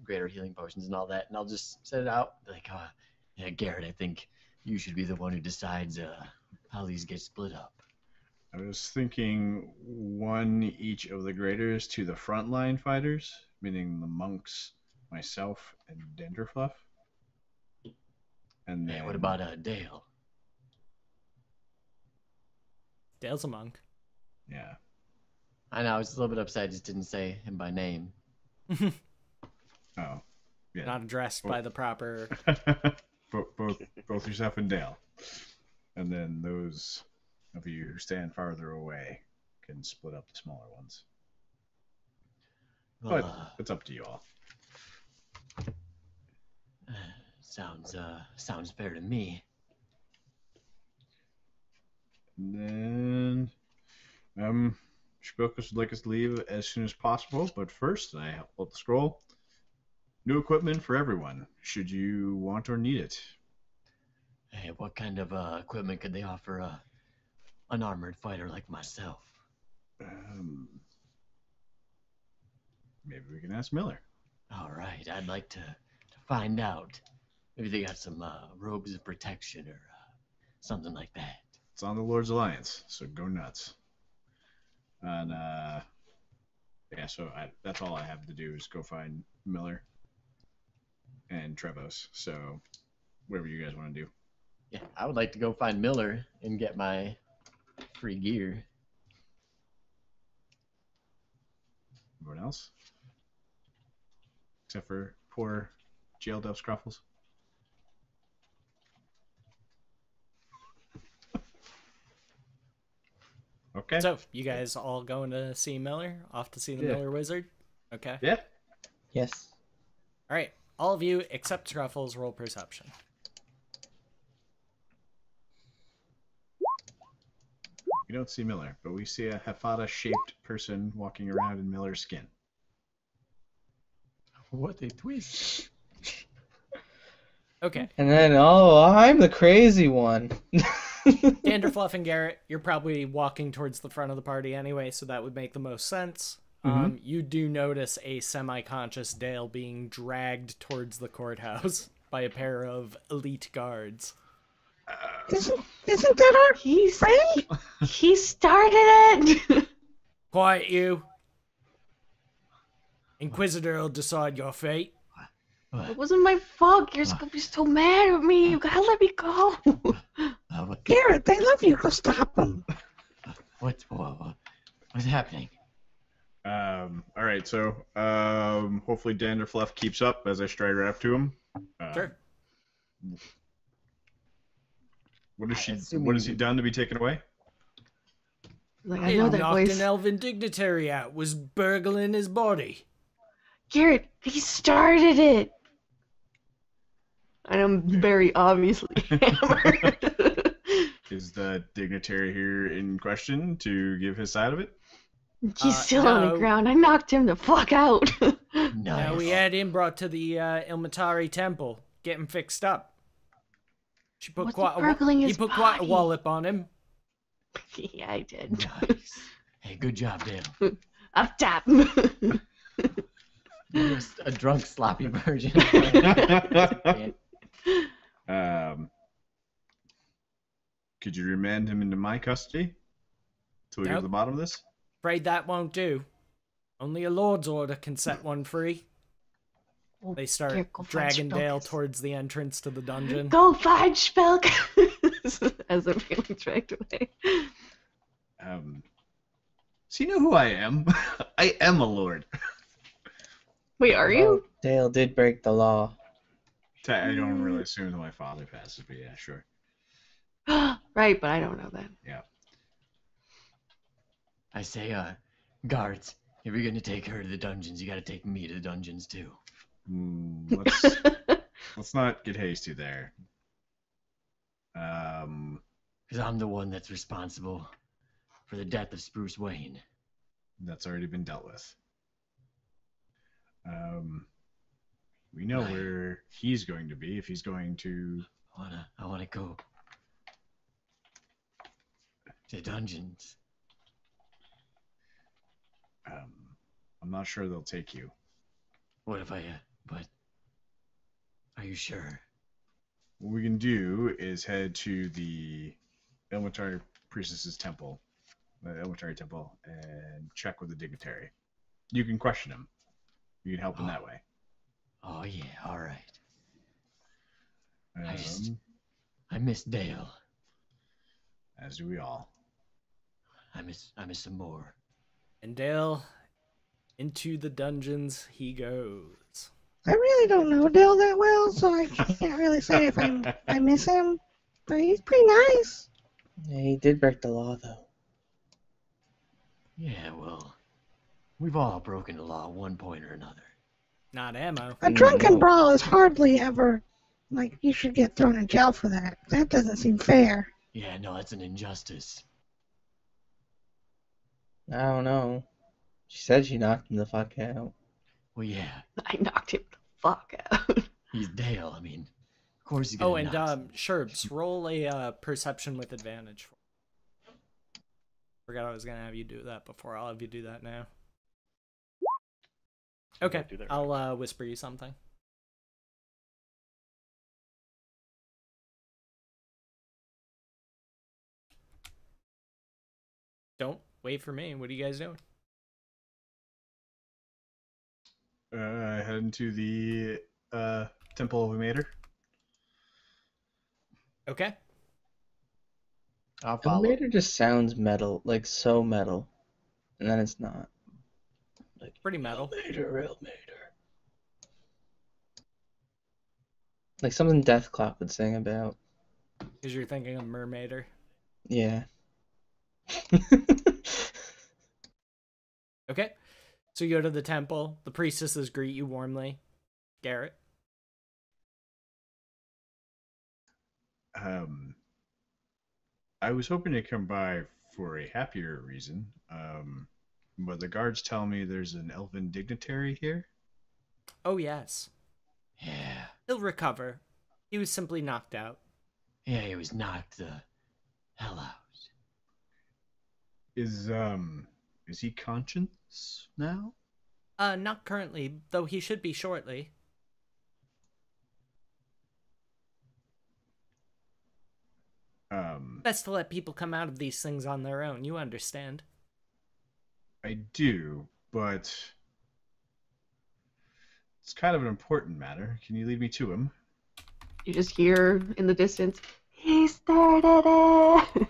D: greater healing potions and all that, and I'll just set it out like, yeah, Garrett, I think you should be the one who decides how these get split up.
G: I was thinking one each of the graders to the frontline fighters, meaning the monks, myself, and Denderfluff. And then
D: what about Dale?
A: Dale's a monk.
G: Yeah.
D: I know, I was a little bit upset I just didn't say him by name.
G: Oh, yeah.
A: Not addressed by the proper.
G: both yourself and Dale. And then those of you who stand farther away can split up the smaller ones.
D: Well,
G: But it's up to you all.
D: Sounds fair to me.
G: And then, Shpokus would like us to leave as soon as possible, but first, I hold the scroll. New equipment for everyone, should you want or need it.
D: Hey, what kind of equipment could they offer a unarmored fighter like myself?
G: Maybe we can ask Miller.
D: All right, I'd like to find out. Maybe they got some robes of protection or something like that.
G: It's on the Lord's Alliance, so go nuts. And yeah, so that's all I have to do is go find Miller and Trevos. So whatever you guys want to do.
D: Yeah, I would like to go find Miller and get my free gear.
G: Everyone else? Except for poor jailed up Scruffles. Okay.
A: So, you guys all going to see Miller? Off to see the Miller Wizard? Okay.
G: Yeah.
H: Yes.
A: All right. All of you, except Scruffles, roll perception.
G: We don't see Miller, but we see a Hafada-shaped person walking around in Miller's skin.
D: What a twist.
A: Okay.
H: And then, oh, I'm the crazy one.
A: Danderfluff and Garrett, you're probably walking towards the front of the party anyway, so that would make the most sense. You do notice a semi-conscious Dale being dragged towards the courthouse by a pair of elite guards.
I: Isn't that our friend?
B: He started it!
A: Quiet, you. Inquisitor will decide your fate.
B: It wasn't my fault. You're supposed to be so mad at me. You gotta let me go.
I: Garrett, they love you. Go stop them.
D: What's happening?
G: All right, so hopefully Danderfluff keeps up as I stride right up to him.
A: Sure.
G: What has he done to be taken away?
B: Like, I know that
A: knocked
B: voice.
A: an elven dignitary out, was burgling his body.
B: Garrett, he started it. And I'm very obviously hammered.
G: Is the dignitary here in question to give his side of it?
B: He's still on
A: no.
B: the ground. I knocked him the fuck out.
A: Now we had him brought to the Ilmatari temple. Get him fixed up. She put
B: What's
A: quite
B: he burgling
A: he
B: his
A: put quite a
B: body?
A: wallop on him.
B: Yeah, I did.
D: Nice. Hey, good job, Dale.
B: Up top.
D: You're just a drunk, sloppy version.
G: Could you remand him into my custody till we get to
A: Nope.
G: the bottom of this?
A: Afraid that won't do. Only a lord's order can set one free.
B: Oh,
A: They start
B: Garrett, go find
A: dragging Dale
B: Spelkus.
A: towards the entrance to the dungeon.
B: Go find Spelkus! As I'm being dragged away.
G: So you know who I am? I am a lord.
B: Wait, are you?
H: Dale did break the law.
G: I don't really assume that my father passes, but yeah, sure.
B: Right, but I don't know that.
G: Yeah.
D: I say, guards, if you're gonna take her to the dungeons, you gotta take me to the dungeons too.
G: Let's not get hasty there.
D: Because I'm the one that's responsible for the death of Spruce Wayne.
G: That's already been dealt with. We know where he's going to be if he's going to.
D: I wanna go to the dungeons.
G: I'm not sure they'll take you.
D: What if but are you sure?
G: What we can do is head to the Ilmatari Priestess's temple, the Ilmatari temple, and check with the dignitary. You can question him. You can help him that way.
D: Oh yeah, all right.
G: Um,
D: I miss Dale.
G: as do we all.
D: I miss some more.
A: And Dale, into the dungeons he goes.
I: I really don't know Dill that well, so I can't really say if I miss him. But he's pretty nice.
H: Yeah, he did break the law, though.
D: Yeah, well, we've all broken the law at one point or another.
A: Not ammo.
I: A drunken
H: No.
I: brawl is hardly ever, like, you should get thrown in jail for that. That doesn't seem fair.
D: Yeah, no, that's an injustice.
H: I don't know. She said she knocked him the fuck out.
D: Well, yeah,
B: I knocked him the fuck out.
D: he's Dale. I mean, of course he's
A: Oh,
D: gonna
A: and
D: knock.
A: Sherbs, roll a perception with advantage. Forgot I was gonna have you do that before. I'll have you do that now. Okay,
E: do that
A: I'll whisper you something. Don't wait for me. What are you guys doing?
G: Head into the temple of Mater.
A: Okay.
D: I'll follow.
H: Elevator just sounds metal, like so metal. And then it's not. Like,
A: Pretty metal.
H: Elevator. Like something Deathclap would sing about.
A: Because you're thinking of Mermaider.
H: Yeah.
A: Okay. So you go to the temple. The priestesses greet you warmly. Garrett.
G: I was hoping to come by for a happier reason, but the guards tell me there's an elven dignitary here.
A: Oh, yes.
D: Yeah,
A: He'll recover. He was simply knocked out.
D: yeah, he was knocked the hell out.
G: Is he conscious now?
A: Not currently, though he should be shortly. Best to let people come out of these things on their own, you understand.
G: I do, but it's kind of an important matter. Can you lead me to him?
B: You just hear in the distance, he started it.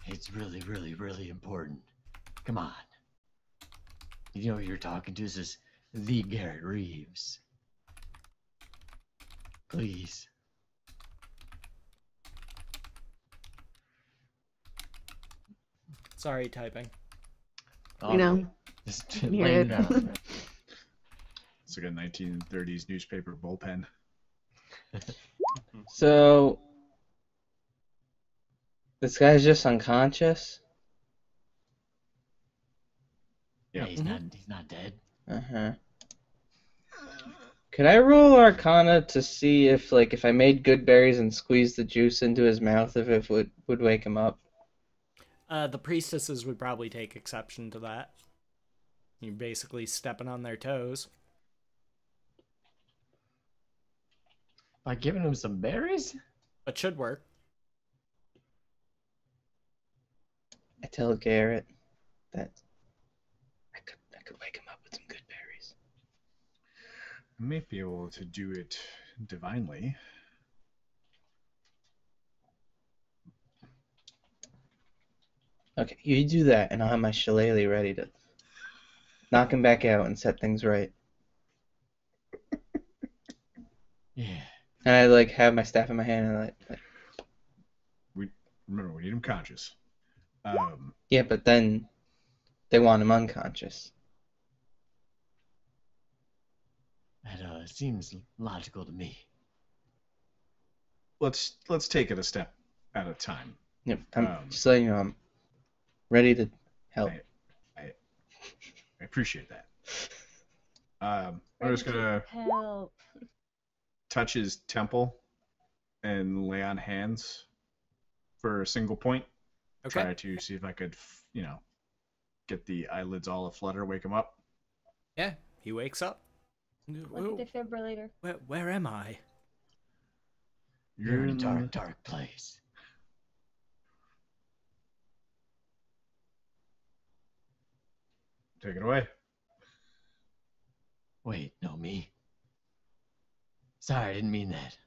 D: It's really, really, really important. Come on. You know who you're talking to? This is the Garrett Reeves. Please.
A: Sorry, typing.
B: You know,
D: Just
B: can hear
D: laying
B: it.
D: out.
G: It's like a 1930s newspaper bullpen.
H: So this guy's just unconscious?
D: Yeah,
G: Yeah.
D: he's not dead.
H: Uh-huh. Could I roll Arcana to see if I made good berries and squeezed the juice into his mouth, if it would wake him up?
A: The priestesses would probably take exception to that. You're basically stepping on their toes.
D: By giving him some berries?
A: But should work.
H: I tell Garrett that I could wake him up with some good berries.
G: I may be able to do it divinely.
H: Okay, you do that, and I'll have my shillelagh ready to knock him back out and set things right.
D: Yeah.
H: And I have my staff in my hand and
G: Remember, we need him conscious.
H: yeah, but then they want him unconscious.
D: That seems logical to me.
G: Let's take it a step at a time.
H: Yep, I'm just letting you know I'm ready to help.
G: I appreciate that. I'm just gonna
F: Help.
G: touch his temple and lay on hands for a single point.
A: Okay.
G: Try to see if I could, get the eyelids all aflutter, wake him up.
A: Yeah, he wakes up.
F: Like a defibrillator.
A: Where am I?
D: You're in a dark, dark place.
G: Take it away.
D: Wait, no, me. Sorry, I didn't mean that.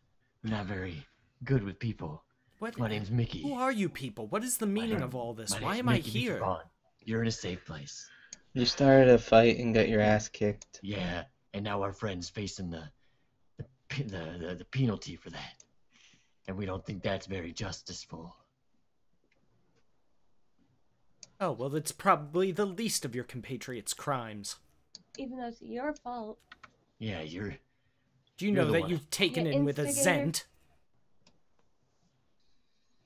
D: I'm not very good with people.
A: What?
D: My name's Mickey.
A: Who are you people? What is the meaning of all this?
D: My
A: Why
D: name's
A: am I
D: Mickey
A: here?
D: Vaughn. You're in a safe place.
H: You started a fight and got your ass kicked.
D: Yeah, And now our friend's facing the penalty for that. And we don't think that's very justiceful.
A: Oh, well, it's probably the least of your compatriots' crimes.
F: Even though it's your fault.
D: Yeah,
A: Do you
D: You're
A: know
D: the
A: that
D: one.
A: you've taken
F: You
A: in with a
F: instigator.
A: Zent?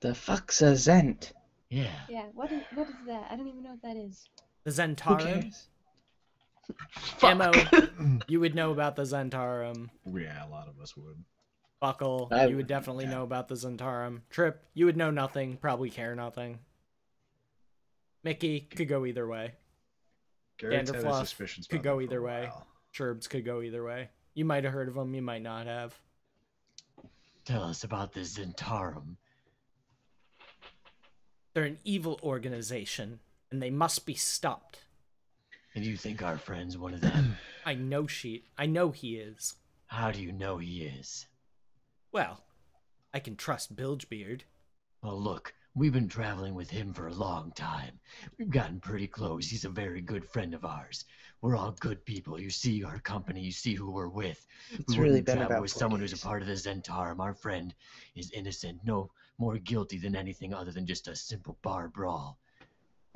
H: The fuck's a Zent?
D: yeah.
F: Yeah, what is that? I don't even know what that is.
A: The
H: Who
A: Zentarum?
H: cares?
A: Demo, you would know about the Zentarum.
G: Yeah, a lot of us would.
A: Buckle,
H: I
A: you would definitely know about the Zentarum. Trip, you would know nothing, probably care nothing. Mickey could go either way.
G: Garrett's had his
A: Danderfluff
G: suspicions
A: could
G: about
A: go
G: them for
A: either
G: a
A: way.
G: while.
A: Sherbs could go either way. You might have heard of them, you might not have.
D: Tell us about this Zentarum.
A: They're an evil organization, and they must be stopped.
D: And you think our friend's one of them?
A: I know he is.
D: How do you know he is?
A: Well, I can trust Bilgebeard.
D: Well, look, we've been traveling with him for a long time. We've gotten pretty close. He's a very good friend of ours. We're all good people. You see our company. You see who we're with.
H: It's
D: We
H: really
D: wouldn't
H: been
D: travel
H: about
D: with
H: 4
D: someone who's
H: days.
D: a part of the Zentarum. Our friend is innocent, no more guilty than anything other than just a simple bar brawl.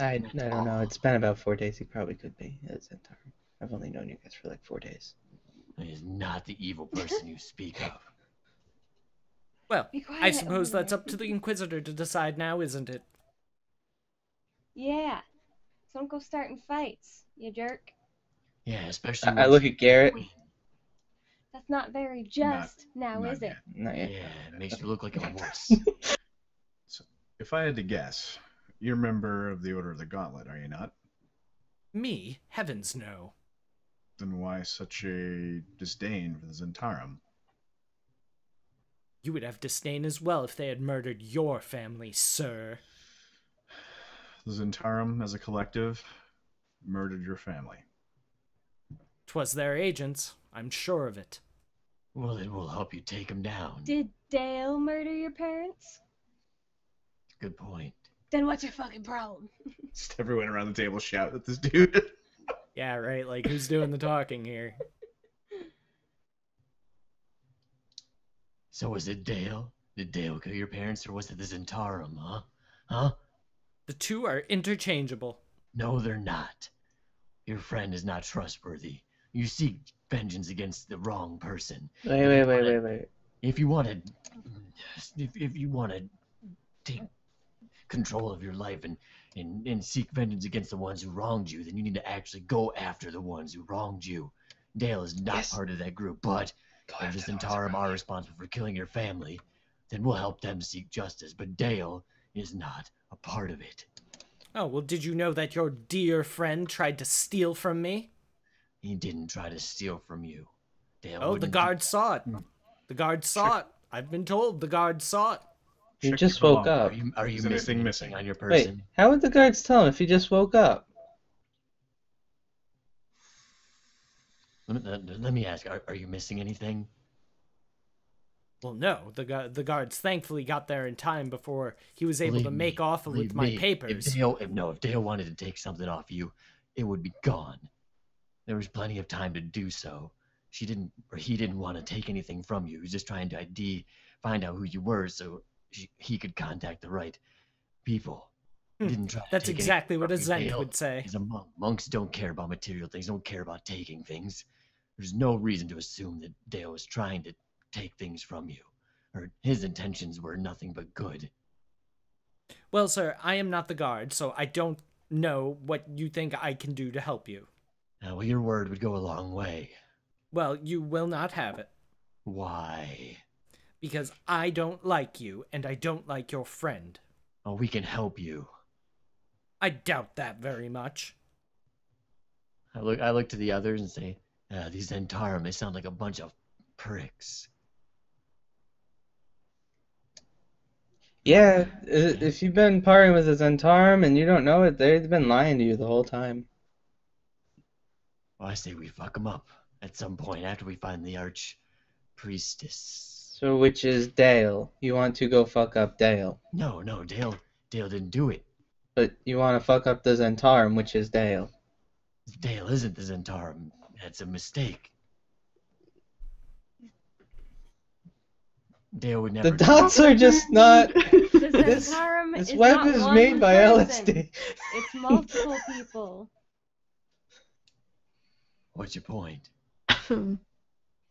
H: I don't know. It's been about 4 days. He probably could be a Zentarum. I've only known you guys for like 4 days.
D: He is not the evil person you speak of.
A: Well,
F: Be quiet
A: I suppose
F: over
A: that's
F: there.
A: up to the Inquisitor to decide now, isn't it?
F: Yeah. So don't go starting fights, you jerk.
D: Yeah, especially
H: I look at Garrett.
F: That's not very just now,
G: Not
F: is it?
G: yet.
H: Not yet.
D: Yeah, it makes you look like a wuss.
G: If I had to guess, you're a member of the Order of the Gauntlet, are you not?
A: Me? Heavens no.
G: Then why such a disdain for the Zentarum?
A: You would have disdain as well if they had murdered your family, sir.
G: The Zentarum, as a collective, murdered your family.
A: 'Twas their agents, I'm sure of it.
D: Well, then we'll help you take him down.
F: Did Dale murder your parents?
D: Good point.
F: Then what's your fucking problem?
G: Just everyone around the table shout at this dude.
A: Yeah, right, like, who's doing the talking here?
D: So was it Dale? Did Dale kill your parents, or was it the Zentarum, huh? Huh?
A: The two are interchangeable.
D: No, they're not. Your friend is not trustworthy. You seek vengeance against the wrong person.
H: Wait.
D: If you want to, if you want to take control of your life and seek vengeance against the ones who wronged you, then you need to actually go after the ones who wronged you. Dale is not
H: Yes.
D: part of that group, but if the Zentarum are responsible for killing your family, then we'll help them seek justice. But Dale is not a part of it.
A: Oh, well, did you know that your dear friend tried to steal from me?
D: He didn't try to steal from you. Dale
A: Oh, the
D: wouldn't
A: guards saw it. The guards saw it. I've been told the guards saw it.
H: He
G: Check
H: just
G: your
H: woke
G: log.
H: up.
D: Are you
G: Is
D: missing
G: anything
D: anything
G: missing?
D: on your
H: Wait,
D: person?
H: how would the guards tell him if he just woke up?
D: Let me ask. Are you missing anything?
A: Well, no, the guards thankfully got there in time before he was able to
D: Believe
A: make
D: me,
A: off with
D: believe
A: my
D: me,
A: papers.
D: If Dale wanted to take something off you, it would be gone. There was plenty of time to do so. He didn't want to take anything from you. He was just trying to find out who you were, so he could contact the right people. He didn't try to
A: That's
D: take
A: exactly
D: anything
A: what a
D: from you.
A: Zent
D: Dale
A: would say.
D: is a monk. Monks don't care about material things. Don't care about taking things. There's no reason to assume that Dale was trying to take things from you, or his intentions were nothing but good.
A: Well, sir, I am not the guard, so I don't know what you think I can do to help you.
D: Well, your word would go a long way.
A: Well, you will not have it,
D: Why?
A: because I don't like you, and I don't like your friend.
D: Oh, we can help you.
A: I doubt that very much.
D: I look to the others and say, these Zentarum, they sound like a bunch of pricks.
H: Yeah, if you've been partying with a Zentarum and you don't know it, they've been lying to you the whole time.
D: Well, I say we fuck them up at some point after we find the arch priestess.
H: So which is Dale? You want to go fuck up Dale.
D: No, Dale didn't do it.
H: But you want to fuck up the Zentarum, which is Dale.
D: Dale isn't the Zentarum. That's a mistake. Dale would never.
H: The dots are just not.
F: The
H: This
F: Zentarum
H: this
F: is
H: web
F: not
H: is
F: one
H: made by
F: person.
H: LSD.
F: It's multiple people.
D: What's your point?
F: The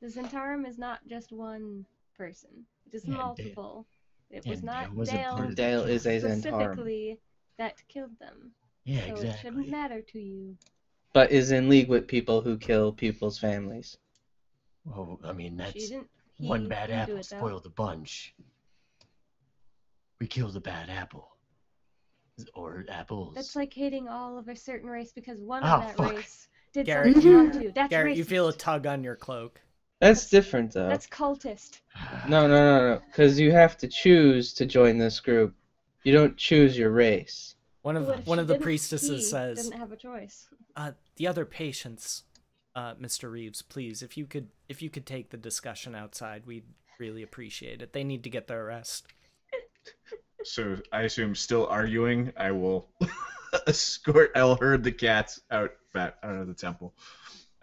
F: Zentarum is not just one person. It is
D: Yeah,
F: multiple. It
D: yeah,
F: was not
D: Dale wasn't part
F: Dale
D: of
H: Dale is a Zentarum,
F: specifically that killed them.
D: Yeah,
F: So it
D: exactly.
F: shouldn't matter to you.
H: but is in league with people who kill people's families.
D: Well, I mean,
F: She
D: that's
F: didn't.
D: one bad
F: didn't do
D: apple
F: it, though.
D: spoiled the bunch. We killed a bad apple. Or apples.
F: That's like hating all of a certain race because one
D: Oh,
F: of that
D: fuck.
F: race did
A: Garrett,
F: something wrong to you. That's
A: Garrett,
F: racist.
A: you feel a tug on your cloak.
H: That's different though.
F: That's cultist.
H: No. Because you have to choose to join this group. You don't choose your race.
A: One
F: What
A: of
F: if
A: one
F: she
A: of the
F: didn't?
A: priestesses
F: He
A: says,
F: didn't have a choice.
A: "The other patients, Mr. Reeves, please, if you could take the discussion outside, we'd really appreciate it. They need to get their rest."
G: So I assume still arguing. I will I'll herd the cats out of the temple.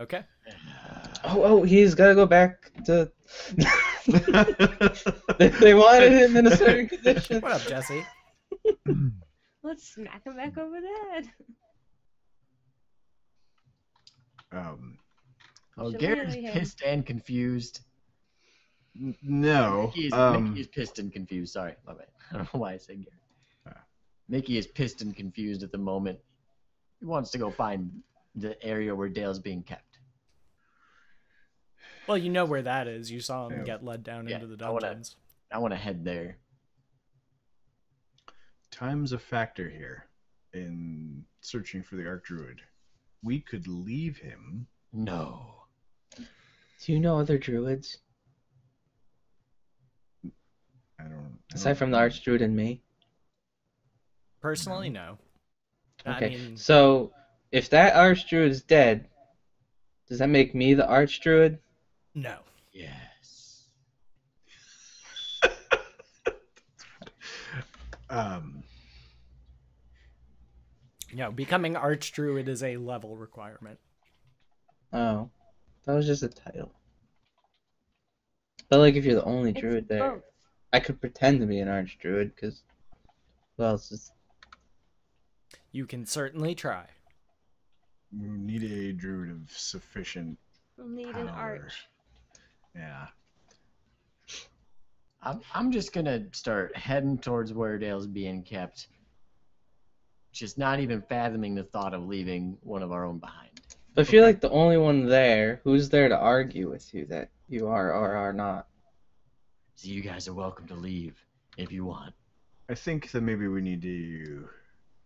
A: Okay.
H: Oh, he's got to go back to. They wanted him in a certain condition.
A: What up, Jesse?
F: Let's smack him back over the head.
D: Oh,
F: Should
D: Garrett's
F: really him.
D: pissed and confused.
G: No.
D: Mickey is pissed and confused. Sorry, my bad. I don't know why I said Garrett. Mickey is pissed and confused at the moment. He wants to go find the area where Dale's being kept.
A: Well, you know where that is. You saw him
G: Yeah.
A: get led down
D: Yeah,
A: into the
D: I wanna-
A: dungeons.
D: I want to head there.
G: Time's a factor here in searching for the Archdruid. We could leave him.
D: No.
H: Do you know other druids
G: I don't.
H: aside from the Archdruid and me?
A: Personally, no.
H: Okay,
A: I mean,
H: so if that Archdruid's dead, does that make me the Archdruid?
A: no.
D: Yes.
A: No, becoming Archdruid is a level requirement.
H: Oh, that was just a title. But like, if you're the only
F: It's
H: druid there,
F: both.
H: I could pretend to be an Archdruid, because who else is?
A: You can certainly try.
G: We need a druid of sufficient.
F: We'll need an
G: Power.
F: arch.
G: Yeah.
D: I'm just gonna start heading towards where Dale's being kept. Just not even fathoming the thought of leaving one of our own behind.
H: But if you're like the only one there, who's there to argue with you that you are or are not?
D: So you guys are welcome to leave if you want.
G: I think that maybe we need to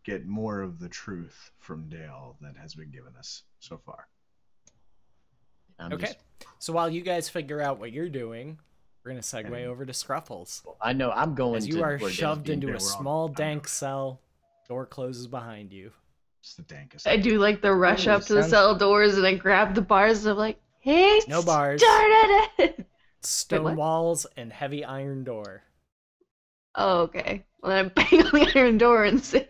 G: get more of the truth from Dale than has been given us so far.
A: Okay. So while you guys figure out what you're doing, we're going to segue over to Scruffles.
D: I know I'm going
A: As
D: to
A: you are
D: where Dale's
A: shoved
D: being
A: into a
D: kept.
A: small, dank cell, door closes behind you.
G: It's the dankest.
B: I do like the rush
H: Ooh,
B: up to the
H: sounds-
B: cell doors and I grab the bars and I'm like, hey,
A: No bars.
B: started it.
A: Stone
B: what?
A: walls and heavy iron door.
B: Oh, okay. Well, then I bang on the iron door and say,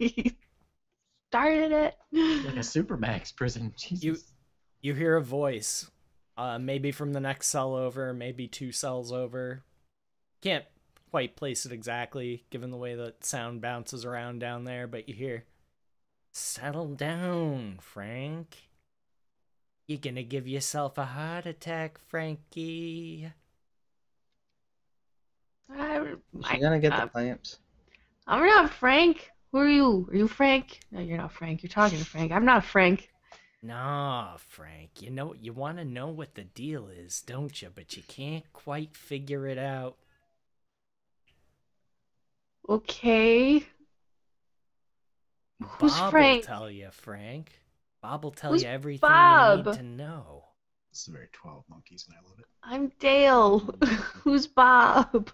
B: started it.
D: Like a supermax prison. Jesus.
A: You hear a voice, maybe from the next cell over, maybe 2 cells over. Can't quite place it exactly, given the way that sound bounces around down there, but you hear, "Settle down, Frank. You're gonna give yourself a heart attack, Frankie."
H: She's gonna get the clamps.
B: I'm not Frank. Who are you? Are you Frank? No, you're not Frank. You're talking to Frank. I'm not Frank.
A: Nah, Frank, you want to know what the deal is, don't you? But you can't quite figure it out.
B: Okay. Who's
A: Bob
B: Frank?
A: will tell you, Frank. Bob will tell
B: Who's
A: you everything
B: Bob?
A: you need to know.
G: It's the very 12 monkeys, and I love it.
B: I'm Dale. Who's Bob?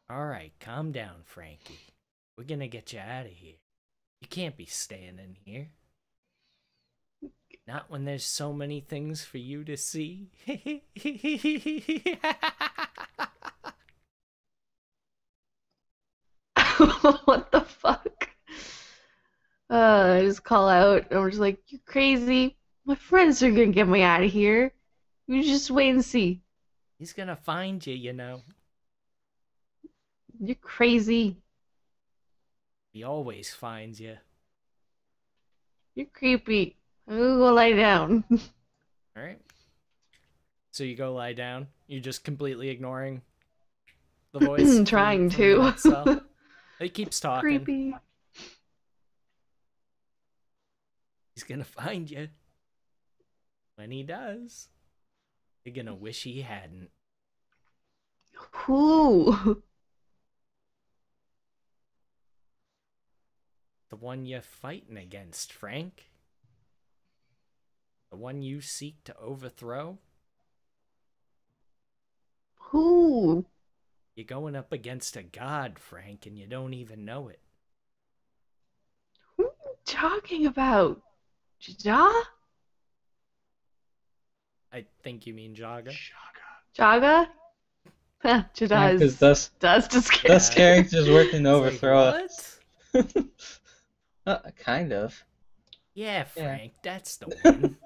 A: All right, calm down, Frankie. We're gonna get you out of here. You can't be staying in here. Not when there's so many things for you to see.
B: What the fuck? I just call out and we're just like, you crazy. My friends are gonna get me out of here. You just wait and see.
A: He's gonna find you, you know.
B: You're crazy.
A: He always finds you.
B: You're creepy. I'm gonna go lie down.
A: All right. So you go lie down. You're just completely ignoring the voice.
B: Trying
A: from the
B: to.
A: next cell. It keeps talking.
B: Creepy.
A: He's gonna find you. When he does, you're gonna wish he hadn't.
B: Who?
A: The one you're fighting against, Frank. The one you seek to overthrow.
B: Who?
A: You're going up against a god, Frank, and you don't even know it.
B: Who are you talking about? Ja?
A: I think you mean Jaga.
B: Jaga? Huh,
H: Yeah, because
B: does
H: Dust
B: just scare
H: Dust character's working to
A: It's like,
H: overthrow us. Kind of.
A: Yeah, Frank, that's the one.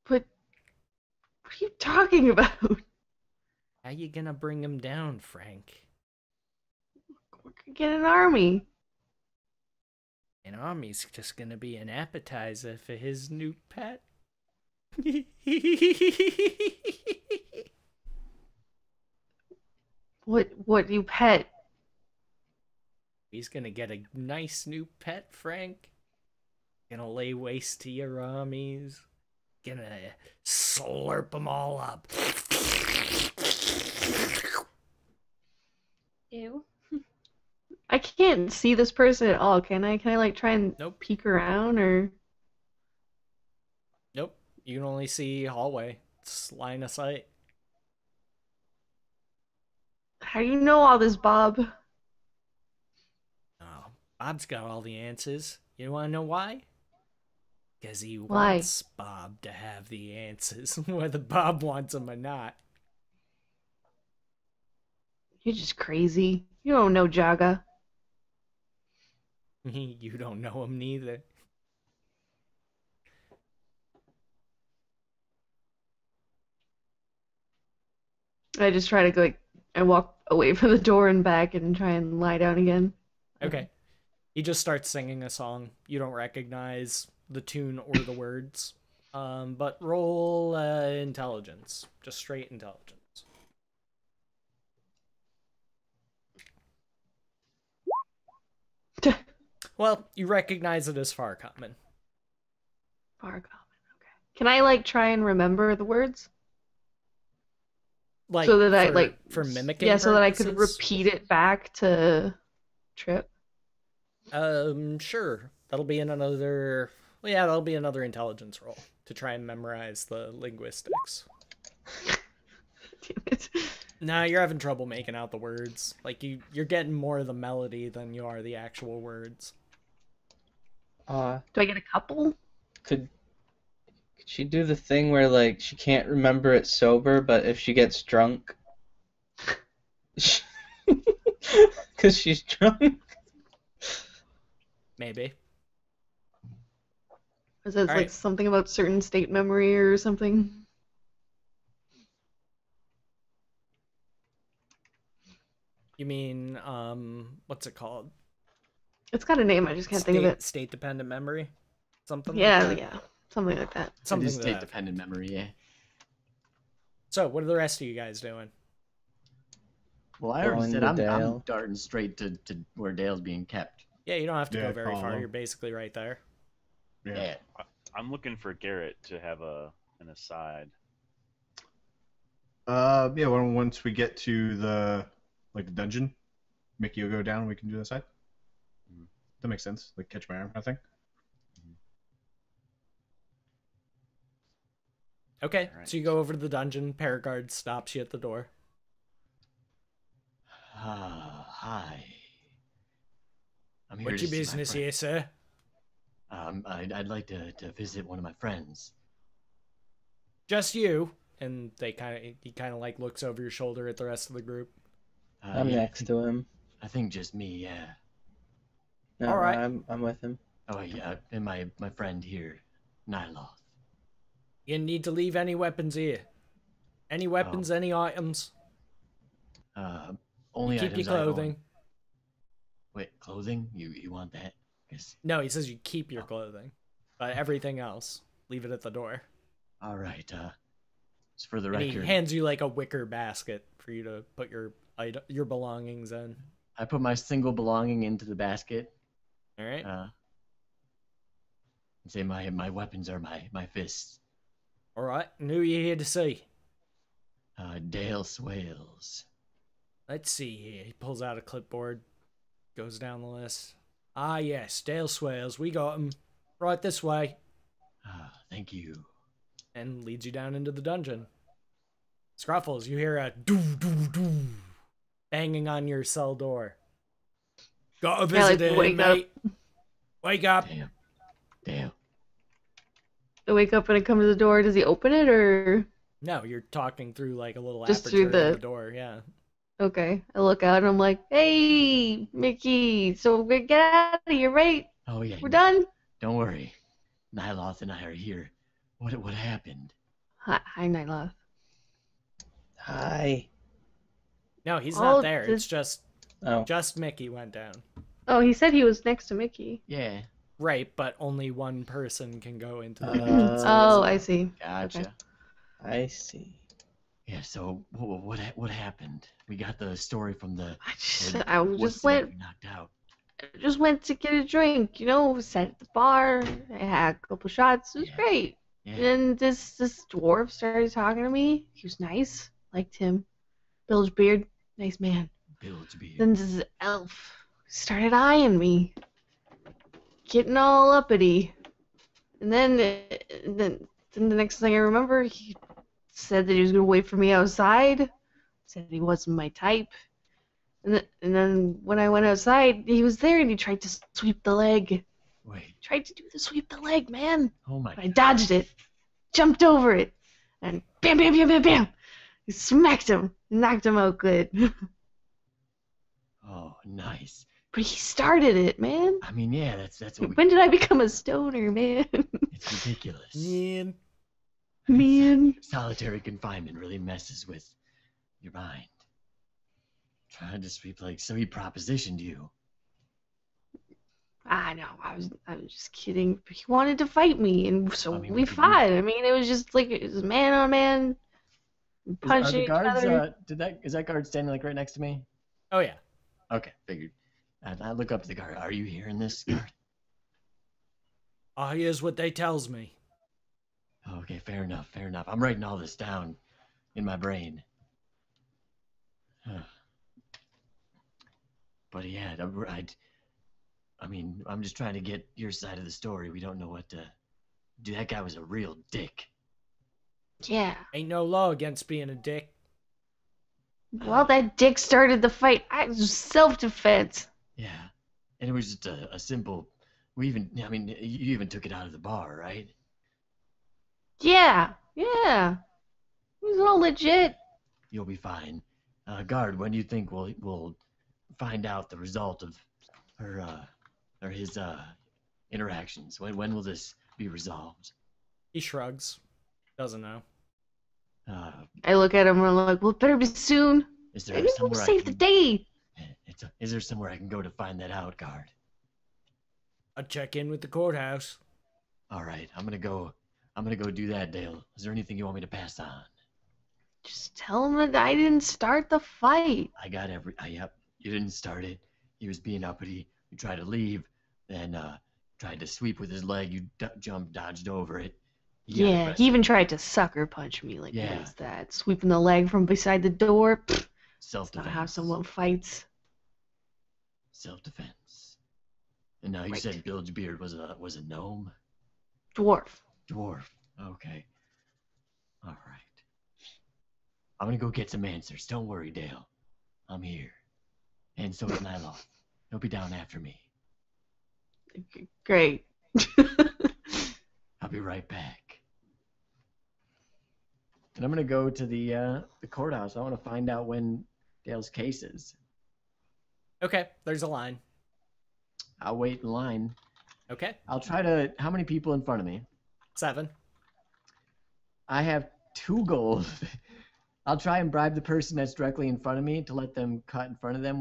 B: But what are you talking about?
A: How you gonna bring him down, Frank?
B: We're gonna get an army.
A: An army's just gonna be an appetizer for his new pet.
B: What you pet?
A: He's gonna get a nice new pet, Frank. Gonna lay waste to your armies. Gonna slurp them all up.
F: Ew.
B: I can't see this person at all, can I? Can I like try and
A: Nope.
B: peek around or
A: Nope. You can only see hallway. It's line of sight.
B: how do you know all this, Bob?
A: Oh, Bob's got all the answers. You wanna know why? Because he
B: Why?
A: wants Bob to have the answers, whether Bob wants them or not.
B: You're just crazy. You don't know Jaga.
A: You don't know him neither.
B: I just try to go like I walk away from the door and back and try and lie down again.
A: Okay. He just starts singing a song. You don't recognize the tune or the words. But roll intelligence. Just straight intelligence. Well, you recognize it as far common.
B: Far common. Okay. Can I like try and remember the words
A: Like
B: so that I
A: for,
B: like
A: for mimicking
B: yeah, so that I could
A: purposes?
B: repeat it back to Trip.
A: Sure. That'll be another. Well, yeah, that'll be another intelligence roll to try and memorize the linguistics.
B: Damn it.
A: Nah, you're having trouble making out the words. Like you're getting more of the melody than you are the actual words.
B: Do I get a couple?
H: Could she do the thing where like she can't remember it sober, but if she gets drunk, because she's drunk?
A: Maybe.
B: Is it like
A: Alright.
B: something about certain state memory or something?
A: You mean what's it called?
B: It's got a name, I just can't think of it.
A: State dependent memory? Something
B: Yeah,
A: like that?
B: yeah. Something like that.
A: Something
D: it is
A: like
D: state
A: that.
D: dependent memory, yeah.
A: So, what are the rest of you guys doing?
D: Well, I already
H: Going
D: said
H: to
D: I'm
H: Dale.
D: darting straight to where Dale's being kept.
A: Yeah, you don't have to
G: Yeah,
A: go very far.
G: follow.
A: You're basically right there.
D: Yeah.
E: I'm looking for Garrett to have an aside.
G: Yeah. Once we get to the dungeon, Mickey will go down. We can do the side.
E: Mhm.
G: That makes sense. Like catch my arm kind of thing.
A: Okay,
E: Alright.
A: so you go over to the dungeon. Paraguard stops you at the door.
D: Hi. I'm here
A: What's
D: to
A: your
D: see my
A: business
D: friend.
A: here, sir?
D: I'd like to visit one of my friends.
A: Just you. And he kind of like looks over your shoulder at the rest of the group.
H: I'm
D: Yeah,
H: next to him.
D: I think just me, yeah.
H: No,
A: All right.
H: I'm with him.
D: Oh yeah, and my friend here, Nyloth.
A: You need to leave any weapons here. Any weapons, any items?
D: Only
A: You keep your
D: items I own.
A: clothing.
D: Wait, clothing? You want that? 'Cause-
A: No, he says you keep your clothing. But everything else, leave it at the door.
D: all right. Just for the
A: And he
D: record,
A: hands you like a wicker basket for you to put your belongings in.
D: I put my single belonging into the basket.
A: All right.
D: And say my weapons are my fists.
A: All right. And who are you here to see?
D: Dale Swales.
A: Let's see here. He pulls out a clipboard, goes down the list. Ah, yes, Dale Swales. We got him. Right this way.
D: Thank you.
A: And leads you down into the dungeon. Scruffles, you hear a doo-doo-doo banging on your cell door. Got a visitor,
B: wake
A: mate. Wake up.
D: Damn.
B: I wake up and I come to the door. Does he open it or?
A: No, you're talking through like a little
B: Just
A: aperture
B: through
A: in
B: the-
A: the door, yeah.
B: Okay. I look out and I'm like, hey, Mickey. So we get out of here, right?
D: Oh yeah.
B: We're done?
D: Don't worry. Nyloth and I are here. What happened?
B: Hi, Nyla.
H: Hi.
A: No, he's
B: Oh,
A: not there.
B: this-
A: It's just Mickey went down.
B: Oh, he said he was next to Mickey.
D: Yeah.
A: Right, but only one person can go into the
H: Uh,
A: dungeon.
B: Oh, I see.
D: Gotcha.
B: Okay.
H: I see.
D: Yeah. So what happened? We got the story from the.
B: I
D: what's
B: just
D: the guy
B: went
D: we knocked out.
B: to get a drink, sat at the bar. I had a couple shots. It was
D: Yeah.
B: great.
D: Yeah.
B: And then this dwarf started talking to me. He was nice. Liked him. Bilge beard. Nice man.
D: Bilgebeard.
B: Then this elf started eyeing me. Getting all uppity. And then the next thing I remember, he said that he was going to wait for me outside. Said he wasn't my type. And then when I went outside, he was there and he tried to sweep the leg.
D: Wait.
B: Tried to do the sweep the leg, man.
D: Oh my.
B: But I dodged it. Jumped over it. And bam, bam, bam, bam, bam. He smacked him. Knocked him out good.
D: Oh, nice.
B: But he started it, man.
D: I mean, yeah, that's what we.
B: When did I become a stoner, man?
D: It's ridiculous.
A: Man.
B: Man.
D: Solitary confinement really messes with your mind. Trying to sweep like so he propositioned you.
B: I know. I was just kidding. He wanted to fight me, and so
D: I mean,
B: we
D: we could
B: fought. I mean, it was just like it was man on man,
D: Are
B: punching
D: the
B: each
D: guards?
B: other.
D: Is that guard standing like right next to me?
A: Oh, yeah.
D: Okay, figured. I look up to the guard. Are you hearing this, guard?
A: Here's what they tells me.
D: Okay, fair enough. Fair enough. I'm writing all this down in my brain. But yeah, I mean, I'm just trying to get your side of the story. We don't know what to. Dude, that guy was a real dick.
B: Yeah.
A: Ain't no law against being a dick.
B: Well, that dick started the fight. It was self-defense.
D: Yeah, and it was just a simple. I mean, you even took it out of the bar, right?
B: Yeah. Yeah. It was all legit.
D: You'll be fine. Guard, when do you think we'll find out the result of her or his interactions? When will this be resolved?
A: He shrugs. Doesn't know.
B: I look at him and I'm like, well, it better be soon.
D: Is
B: I
D: there
B: didn't
D: somewhere I
B: save the
D: can?
B: day.
D: Is there somewhere I can go to find that out, guard?
A: I'd check in with the courthouse.
D: All right, I'm gonna go do that, Dale. Is there anything you want me to pass on?
B: Just tell him that I didn't start the fight.
D: I got yep, you didn't start it. He was being uppity. You tried to leave, then tried to sweep with his leg. You dodged over it. You got
B: Yeah,
D: arrested.
B: he even tried to sucker punch me. Like,
D: Yeah.
B: what is that? Sweeping the leg from beside the door? Pfft, not
D: Self-defense.
B: how someone fights.
D: Self-defense. And now you
B: Right.
D: said Bilgebeard was a gnome?
B: Dwarf.
D: Dwarf. Okay. All right. I'm gonna go get some answers. Don't worry, Dale. I'm here. And so is Nyloth. He'll be down after me.
B: Great.
D: I'll be right back. And I'm gonna go to the courthouse. I want to find out when Dale's case is.
A: Okay, there's a line.
D: I'll wait in line.
A: Okay,
D: I'll try to. How many people in front of me?
A: 7.
D: I have 2 gold. I'll try and bribe the person that's directly in front of me to let them cut in front of them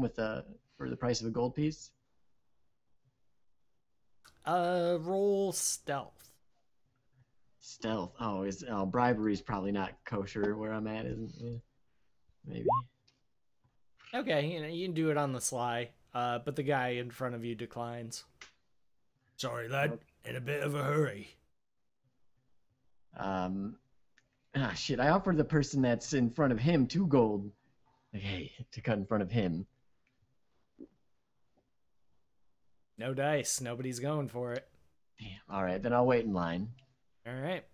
D: for the price of a gold piece.
A: Roll stealth.
D: Stealth. Oh, bribery is probably not kosher where I'm at, isn't it? Maybe.
A: Okay, you can do it on the sly, but the guy in front of you declines. Sorry, lad. In a bit of a hurry.
D: Shit, I offered the person that's in front of him 2 gold. Like, hey, to cut in front of him.
A: No dice. Nobody's going for it.
D: Damn. Alright, then I'll wait in line.
A: Alright.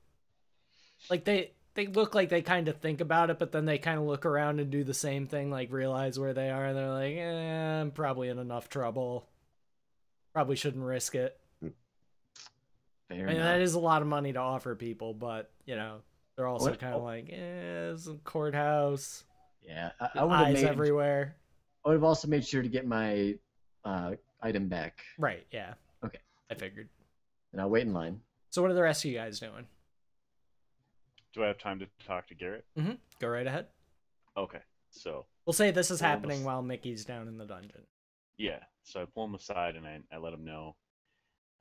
A: Like, they look like they kind of think about it, but then they kind of look around and do the same thing, like, realize where they are, and they're like, I'm probably in enough trouble. Probably shouldn't risk it.
D: Fair
A: I mean,
D: enough.
A: that is a lot of money to offer people, but, you know, they're also kind of like, it's a courthouse.
D: Yeah, I would have
A: Eyes
D: made.
A: everywhere.
D: I would have also made sure to get my item back.
A: Right, yeah.
D: Okay.
A: I figured.
D: And I'll wait in line.
A: So what are the rest of you guys doing?
E: Do I have time to talk to Garrett?
A: Mm-hmm. Go right ahead.
E: Okay, so
A: We'll say this is
E: Well,
A: happening
E: this-
A: while Mickey's down in the dungeon.
E: yeah, so I pull him aside and I let him know.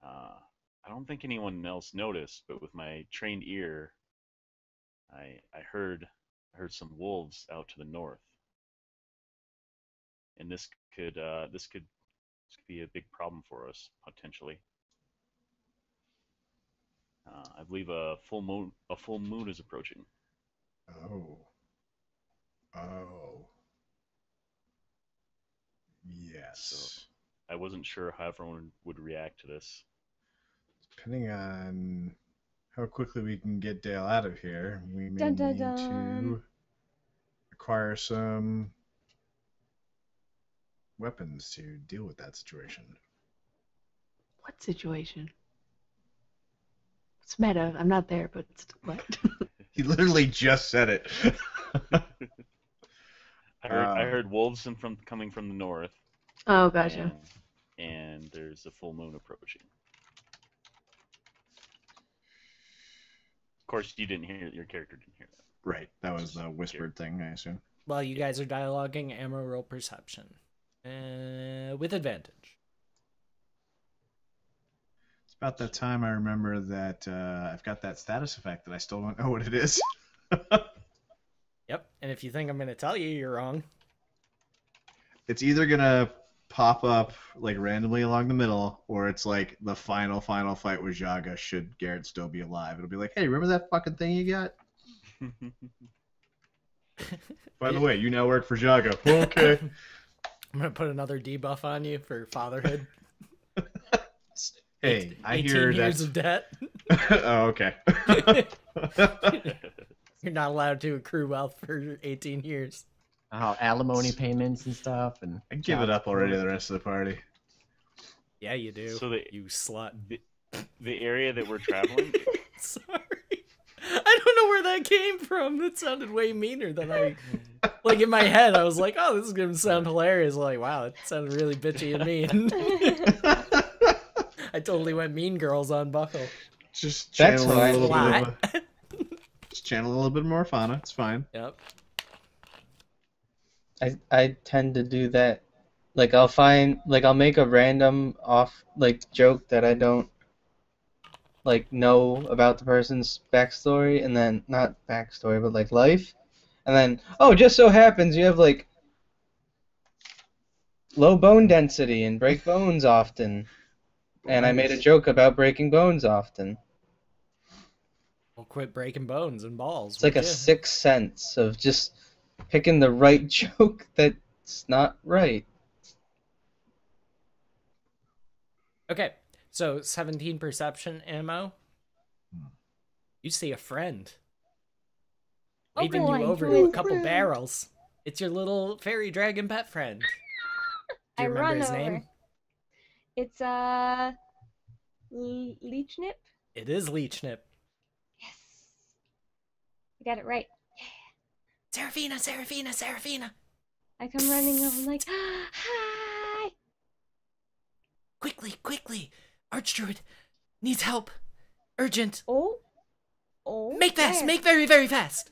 E: I don't think anyone else noticed, but with my trained ear, I heard some wolves out to the north, and this could be a big problem for us potentially. I believe a full moon is approaching.
G: Oh. Oh. Yes.
E: I wasn't sure how everyone would react to this.
G: Depending on how quickly we can get Dale out of here, we may
F: Dun, dun,
G: need
F: dun.
G: to acquire some weapons to deal with that situation.
B: What situation? It's meta. I'm not there, but what?
G: He literally just said it.
E: I heard wolves coming from the north.
B: Oh, gotcha.
E: And there's a full moon approaching. Of course, your character didn't hear that.
G: Right, that was the whispered thing, I assume.
A: While you guys are dialoguing, ammo roll perception. With advantage.
G: It's about that time I remember that I've got that status effect that I still don't know what it is.
A: Yep, and if you think I'm going to tell you, you're wrong.
G: It's either gonna pop up like randomly along the middle, or it's like the final fight with Jaga should Garrett still be alive. It'll be like, hey, remember that fucking thing you got? By the way, you now work for Jaga. Okay.
A: I'm going to put another debuff on you for fatherhood.
G: Hey, I
A: 18
G: hear
A: years
G: that.
A: of debt.
G: Oh, okay.
A: You're not allowed to accrue wealth for 18 years.
D: Alimony payments and stuff. And
G: I give it up already to the rest of the party.
A: Yeah, you do.
E: So
A: you slut.
E: The area that we're traveling.
A: Sorry. I don't know where that came from. That sounded way meaner than I... Like, in my head, I was like, oh, this is going to sound hilarious. Like, wow, it sounded really bitchy and mean. I totally went Mean Girls on Buckle.
G: Just
H: That's
G: channel a little
A: why.
G: bit of just channel a little bit more fauna. It's fine.
A: Yep.
H: I tend to do that. Like I'll make a random joke that I don't know about the person's backstory, and then not backstory but life, and then just so happens you have low bone density and break bones often, and I made a joke about breaking bones often.
A: Well, quit breaking bones and balls.
H: It's like a sixth sense of just picking the right joke that's not right.
A: Okay, so 17 perception ammo. You see a friend.
F: Oh,
A: Waving
F: boy,
A: you over
F: who
A: to a
F: is
A: couple
F: that?
A: barrels. It's your little fairy dragon pet friend. Do
F: I
A: you remember
F: run
A: his
F: over.
A: name?
F: It's Leechnip.
A: It is Leechnip.
F: Yes, I got it right.
A: Seraphina, Seraphina, Seraphina!
F: I come running over like, hi.
A: Quickly, quickly! Archdruid needs help. Urgent.
F: Oh.
A: Make fast!
F: where?
A: Make very, very fast!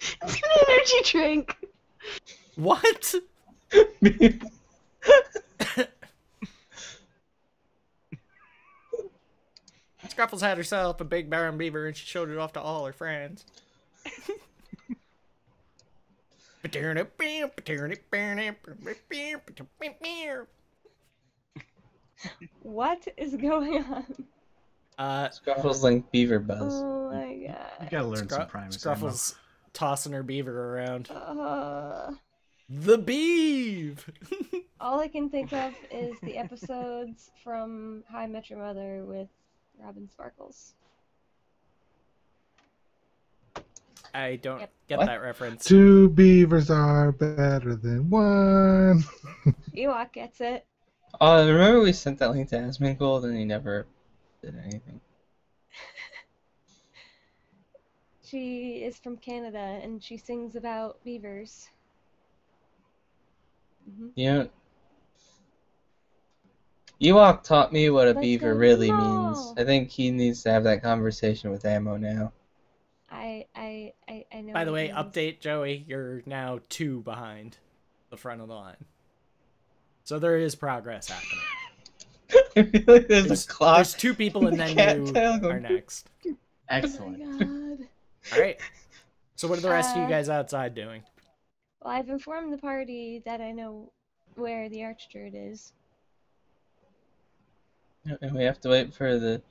B: It's an energy drink.
A: What? Scruffles had herself a big brown beaver and she showed it off to all her friends.
F: What is going on?
H: Scruffles like beaver buzz.
F: Oh my
G: You
F: god.
G: gotta learn some Primus ammo.
A: Scruffles tossing her beaver around.
F: Uh,
A: The beeve!
F: all I can think of is the episodes from How I Met Your Mother with Robin Sparkles.
A: I don't
F: Yep.
A: get
H: What?
A: that reference.
C: 2 beavers are better than 1.
F: Ewok gets it.
H: Oh, remember we sent that link to Asmongold and he never did anything.
F: She is from Canada and she sings about beavers.
H: You know, Ewok taught me what a
F: Let's
H: beaver
F: go to the
H: really
F: mall.
H: means. I think he needs to have that conversation with Ammo now.
F: I know.
A: By the
F: what
A: way,
F: it means.
A: update, Joey, you're now 2 behind the front of the line. So there is progress happening.
H: I feel like there's a clock.
A: There's 2 people and then
H: Can't
A: you
H: tell.
A: are next.
D: Excellent.
F: Oh my god.
A: Alright. So what are the rest of you
F: Uh,
A: guys outside doing?
F: Well, I've informed the party that I know where the Archdruid is.
H: And we have to wait for the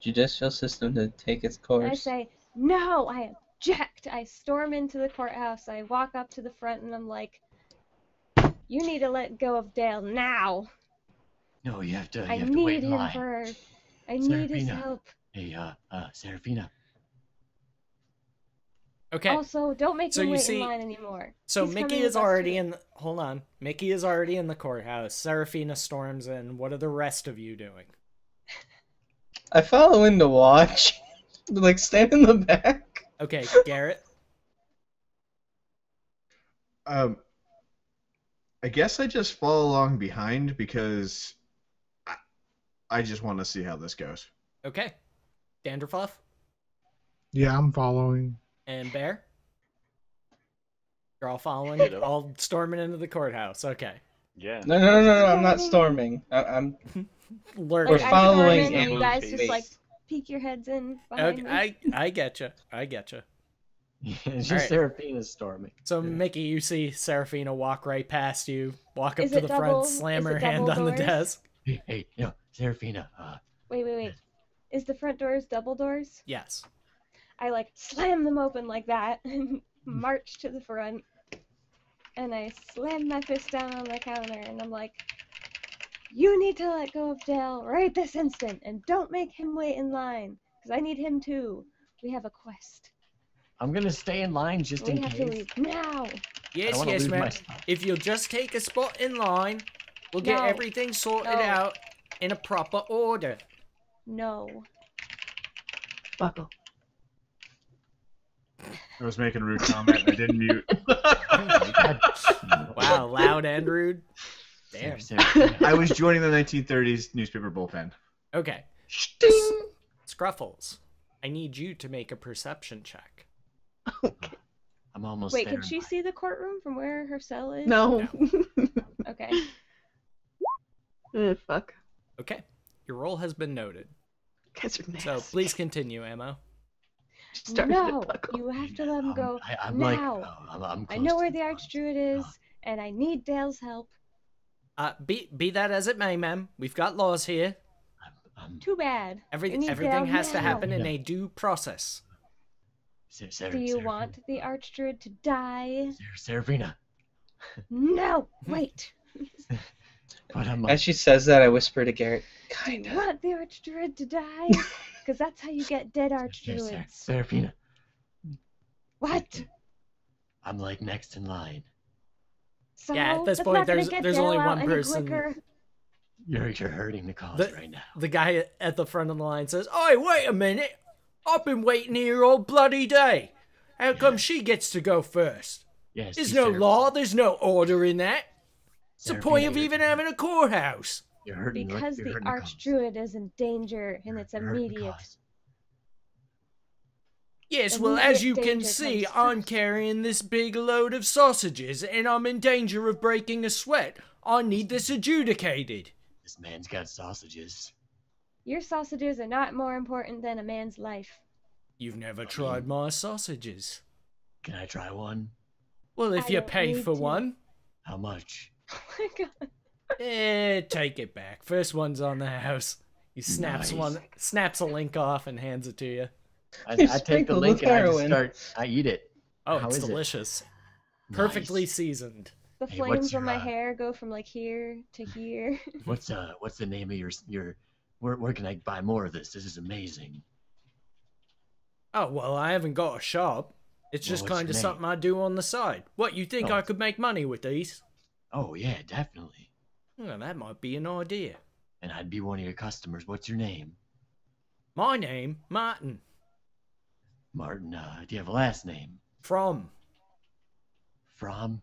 H: judicial system to take its course.
F: And I say, no, I object. I storm into the courthouse. I walk up to the front and I'm like, you need to let go of Dale now.
D: No, you have to.
F: I
D: You have to wait
F: need
D: in
F: him
D: line.
F: for. I need his
D: Serafina.
F: help.
D: Hey, Serafina.
A: Okay.
F: Also, don't make
A: So
F: me
A: you
F: wait
A: see-
F: in line anymore.
A: So
F: He's
A: Mickey
F: coming
A: is
F: with us
A: already
F: too.
A: in the, hold on. Mickey is already in the courthouse. Seraphina storms in. What are the rest of you doing?
H: I follow in to watch. Like, stand in the back.
A: Okay, Garrett.
G: I guess I just follow along behind because I just want to see how this goes.
A: Okay. Danderfluff
C: Yeah, I'm following.
A: and Bear. You're all following,
E: Ditto.
A: all storming into the courthouse. Okay.
E: Yeah.
H: No, I'm not storming. I'm
A: Lurking.
H: We're
F: Like, I
H: following
F: storm in and you
H: Ammo's
F: guys just
H: pace.
F: like peek your heads in behind me.
A: I getcha. I getcha.
D: It's just
A: Alright.
D: Serafina storming.
A: So Mickey, you see Seraphina walk right past you, walk up
F: Is
A: to
F: it
A: the
F: double-
A: front, slam
F: is
A: her
F: it
A: hand
F: double
A: on the
F: doors?
A: desk.
D: Hey, Serafina.
F: Wait. Is the front doors double doors?
A: Yes.
F: I like slam them open like that and march to the front. And I slam my fist down on the counter and I'm like, you need to let go of Dale right this instant and don't make him wait in line because I need him too. We have a quest.
D: I'm gonna stay in line just
F: We
D: in
F: have
D: case.
F: to leave now.
D: I
A: Yes,
D: don't wanna
A: yes,
D: lose
A: ma'am.
D: my stuff.
A: If you'll just take a spot in line, we'll get
F: No.
A: everything sorted
F: No.
A: out in a proper order.
F: No.
B: Buckle.
G: I was making a rude comment. I didn't mute.
A: Wow, loud and rude. Damn.
D: Serafina.
G: I was joining the 1930s newspaper bullpen.
A: Okay. Scruffles, I need you to make a perception check.
D: I'm almost
F: Wait,
D: there.
F: can she see the courtroom from where her cell is?
B: No.
F: Okay.
B: Fuck.
A: Okay. Your role has been noted.
B: Guys are nasty.
A: So please continue, Ammo.
B: Started
F: No,
B: to buckle.
F: you have to let him go
D: I'm
F: now.
D: like, I'm
F: I
D: close
F: know
D: to
F: where the
D: front.
F: Archdruid is, and I need Dale's help.
A: Be that as it may, ma'am. We've got laws here.
D: I'm
F: Too bad. I need
A: Everything
F: Dale
A: has to
F: now.
A: happen in a due process.
F: Do you want the Archdruid to die?
D: Serafina?
F: No, wait.
D: But I'm
H: As she says that, I whisper to Garrett,
F: Do you
H: kinda.
F: want the Archdruid to die? Because that's how you get dead Archdruids.
D: Serafina.
F: What?
D: I'm like next in line.
F: So
A: Yeah, at this
F: that's
A: point,
F: not gonna
A: there's-
F: get
A: there's
F: Dale
A: only
F: out
A: one
F: any
A: person.
F: quicker.
D: You're hurting the cause
A: The-
D: right now.
A: The guy at the front of the line says, "Oi, wait a minute! I've been waiting here all bloody day. How come she gets to go first?
D: Yes.
A: There's no law, there's no order in that. What's the point of
D: Serafina,
A: even having a courthouse?"
D: You're hurting.
F: Because
D: you're
F: the
D: hurting cause.
F: Archdruid is in danger and it's
D: You're hurting the
F: immediate.
D: cause.
A: Yes, well,
F: Immediate
A: as you can
F: danger
A: see,
F: comes
A: I'm
F: first.
A: carrying this big load of sausages, and I'm in danger of breaking a sweat. I need this adjudicated.
D: This man's got sausages.
F: Your sausages are not more important than a man's life.
A: You've never tried my sausages.
D: Can I try one?
A: Well, if
F: I
A: you
F: don't
A: pay
F: need
A: for
F: to.
A: one,
D: How much?
F: Oh my god.
A: take it back. First one's on the house. He snaps
D: Nice.
A: snaps a link off and hands it to you.
D: I
H: You're
D: take the
H: sprinkled
D: link
H: with
D: and I just
H: heroin.
D: I eat it.
A: Oh,
D: How
A: it's
D: is it?
A: delicious. Perfectly
D: Nice.
A: seasoned.
F: The
D: Hey, what's
F: flames on
D: your,
F: my hair go from like here to here.
D: What's the name of your where can I buy more of this? This is amazing.
A: Oh, well, I haven't got a shop. It's
D: Well,
A: just
D: what's your
A: kind of
D: name?
A: something I do on the side. What, you think
D: Oh.
A: I could make money with these?
D: Oh yeah, definitely.
A: Well, that might be an idea.
D: And I'd be one of your customers. What's your name?
A: My name, Martin.
D: Martin, do you have a last name?
A: From
D: From?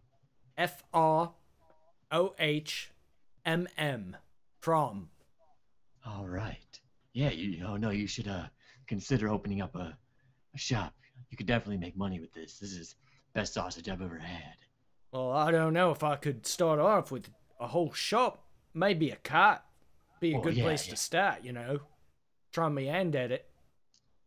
A: Frohmm. From.
D: All right. Yeah, you should consider opening up a shop. You could definitely make money with this. This is best sausage I've ever had.
A: Well, I don't know if I could start off with a whole shop. Maybe a cart. Be a
D: Oh,
A: good
D: yeah,
A: place
D: yeah.
A: to start, you know. Try my hand at it.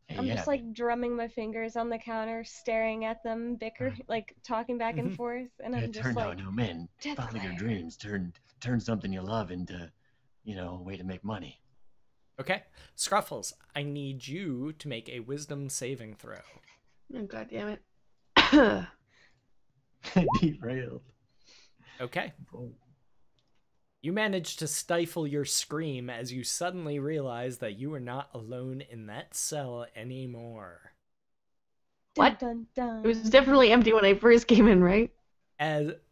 D: Hey,
F: I'm
D: yeah,
F: just like drumming my fingers on the counter, staring at them, like talking back and
A: Mhm.
F: forth, and
D: yeah,
F: I'm just
D: turn
F: like,
D: no man.
F: death
D: Follow your
F: glare.
D: dreams. Turn something you love into, a way to make money.
A: Okay? Scruffles, I need you to make a wisdom saving throw.
B: Oh, God damn it.
D: Derailed.
A: Okay. You manage to stifle your scream as you suddenly realize that you are not alone in that cell anymore.
B: What?
F: Dun, dun,
B: It was
F: dun.
B: definitely empty when I first came in, right?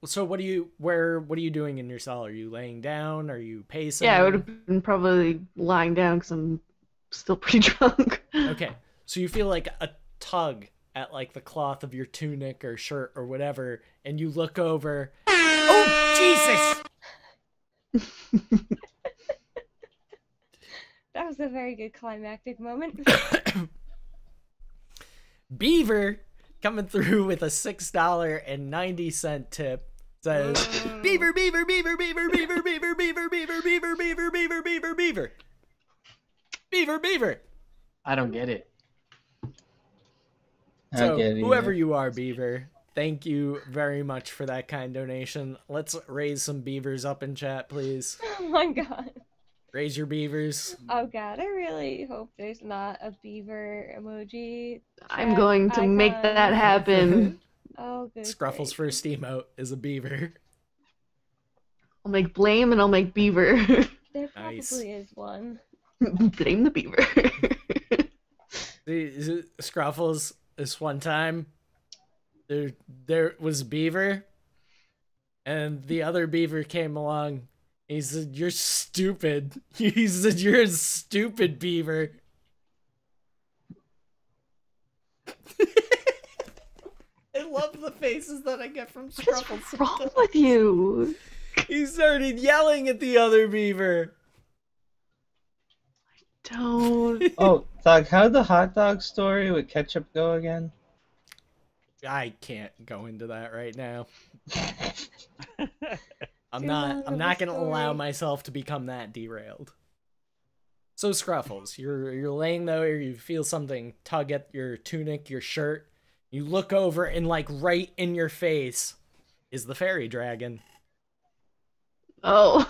A: So what are you doing in your cell? Are you laying down? Are you pacing?
B: Yeah, I would have been probably lying down because I'm still pretty drunk.
A: Okay. So you feel like a tug at like the cloth of your tunic or shirt or whatever, and you look over. Oh, Jesus!
F: That was a very good climactic moment.
A: Beaver coming through with a $6.90 tip says Beaver, Beaver, Beaver, Beaver, Beaver, Beaver, Beaver, Beaver, Beaver, Beaver, Beaver, Beaver, Beaver. Beaver, Beaver.
D: I don't get it.
A: So
H: get it
A: whoever
H: either.
A: you are, Beaver, thank you very much for that kind donation. Let's raise some beavers up in chat, please.
F: Oh my god.
A: Raise your beavers.
F: Oh god, I really hope there's not a beaver emoji.
B: I'm
F: chat
B: going to make
F: icon.
B: that happen.
F: Oh, good.
A: Scruffle's
F: gravy.
A: first emote is a beaver.
B: I'll make blame and I'll make beaver.
F: There probably
A: Nice.
F: is one.
B: Blame the beaver.
A: Scruffles, this one time, there was a beaver, and the other beaver came along. He said, "You're stupid." He said, "You're a stupid beaver." I love the faces that I get from
B: What is
A: Scruffles.
B: wrong with you?
A: He started yelling at the other beaver.
B: Don't.
H: Oh, Doug, how'd the hot dog story with ketchup go again?
A: I can't go into that right now. I'm
F: Too
A: not
F: long of a
A: gonna allow
F: story.
A: myself to become that derailed. So Scruffles, you're laying there, you feel something tug at your tunic, your shirt. You look over and like right in your face is the fairy dragon.
B: Oh.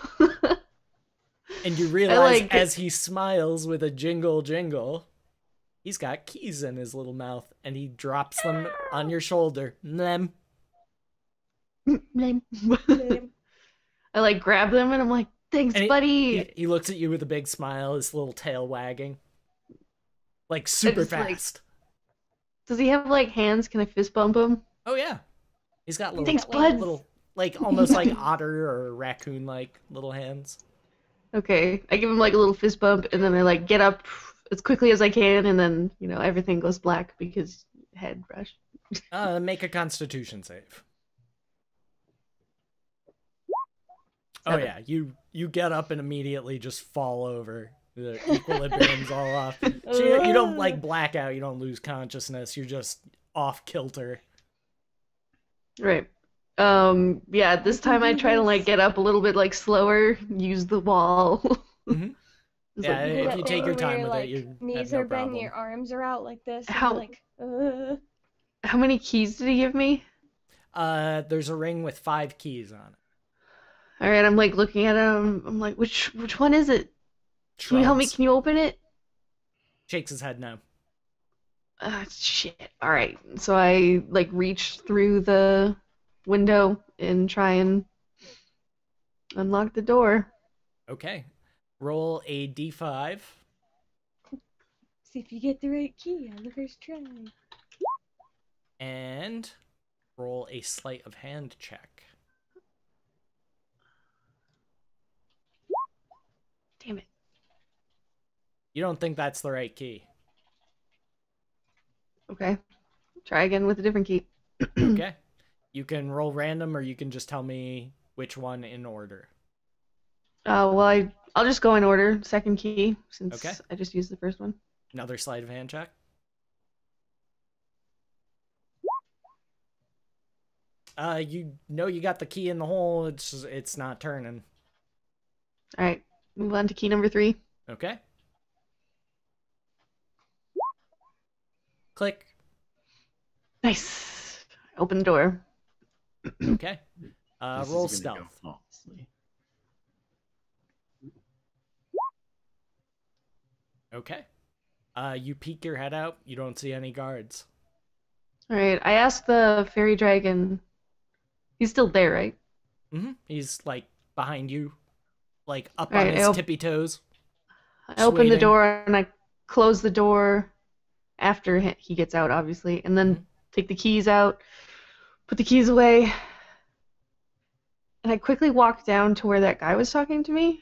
A: And you realize
B: like-
A: as he smiles with a jingle jingle, he's got keys in his little mouth and he drops them on your shoulder. Them.
B: Blame. I like grab them and I'm like, thanks,
A: And
B: buddy.
A: he looks at you with a big smile, his little tail wagging. Like super
B: just, like,
A: fast.
B: Does he have like hands? Can I fist bump him?
A: Oh yeah. He's got little
B: Thanks, bud.
A: little like almost like otter or raccoon like little hands.
B: Okay. I give him like a little fist bump and then I like get up as quickly as I can and then, everything goes black because head rush.
A: Make a constitution save. Oh
B: Seven.
A: yeah, you get up and immediately just fall over. The equilibrium's all off. So you don't like blackout. You don't lose consciousness. You're just off kilter.
B: Right. Yeah, this time I try to like get up a little bit like slower, use the wall.
A: Mhm.
B: It's
A: Yeah,
B: like,
A: if
F: That
A: you
F: thing
A: take your
F: where
A: time
F: your,
A: with it,
F: like,
A: you
F: knees
A: have no
F: are bent,
A: problem.
F: your arms are out like this,
B: How-
F: and you're like,
B: how many keys did he give me?
A: There's a ring with 5 keys on it.
B: All right, I'm like looking at him. I'm like, which one is it? Can you help me?
A: Shrugs.
B: Can you open it?
A: Shakes his head no.
B: Shit. All right. So I like reach through the window and try and unlock the door.
A: Okay. Roll a d5.
F: see if you get the right key on the first try.
A: And roll a sleight of hand check.
B: Damn it.
A: You don't think that's the right key.
B: Okay. Try again with a different key.
A: Okay. You can roll random, or you can just tell me which one in order.
B: Well, I'll just go in order. Second key, since
A: Okay.
B: I just used the first one.
A: Another sleight of hand check. You know you got the key in the hole. It's not turning.
B: All right. Move on to key number 3.
A: Okay. Click.
B: Nice. Open the door.
A: Okay.
D: This is
A: Roll
D: gonna go
A: stealth.
D: flawlessly.
A: Okay. You peek your head out. You don't see any guards.
B: All right. I asked the fairy dragon. He's still there, right?
A: He's like behind you, like up
B: All
A: on
B: right,
A: his tippy toes.
B: I open the
A: waiting.
B: door and I close the door after he gets out, obviously, and then take the keys out, put the keys away, and I quickly walk down to where that guy was talking to me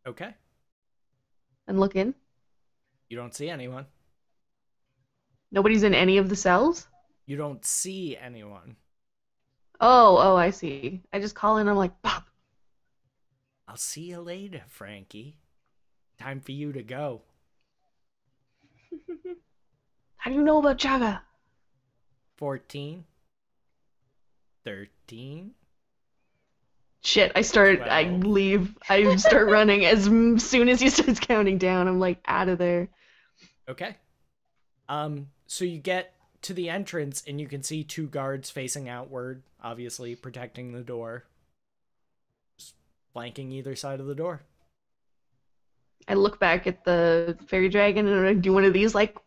A: Okay.
B: and look in.
A: You don't see anyone.
B: Nobody's in any of the cells?
A: You don't see anyone.
B: Oh, I see. I just call in, I'm like, Bob.
A: I'll see you later, Frankie. Time for you to go.
B: How do you know about Chaga?
A: 14. 13.
B: Shit, I
A: 12.
B: leave. I start running as soon as he starts counting down. I'm like out of there.
A: Okay. So you get to the entrance and you can see 2 guards facing outward, obviously protecting the door. Just flanking either side of the door.
B: I look back at the fairy dragon and I do one of these like,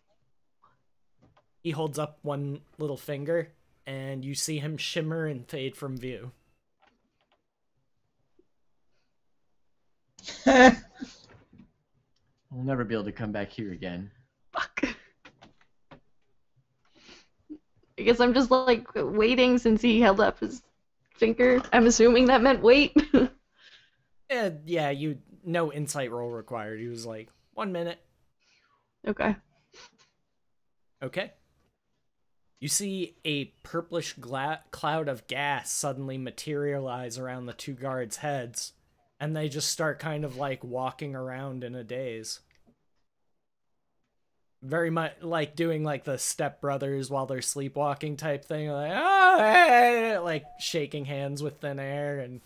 A: He holds up one little finger and you see him shimmer and fade from view.
D: We'll never be able to come back here again.
B: fuck. I guess I'm just like waiting since he held up his finger. I'm assuming that meant wait.
A: Yeah, no insight roll required. He was like, 1 minute.
B: Okay.
A: Okay. You see a purplish cloud of gas suddenly materialize around the 2 guards' heads, and they just start kind of like walking around in a daze. Very much like doing like the Step Brothers while they're sleepwalking type thing, like like shaking hands with thin air and.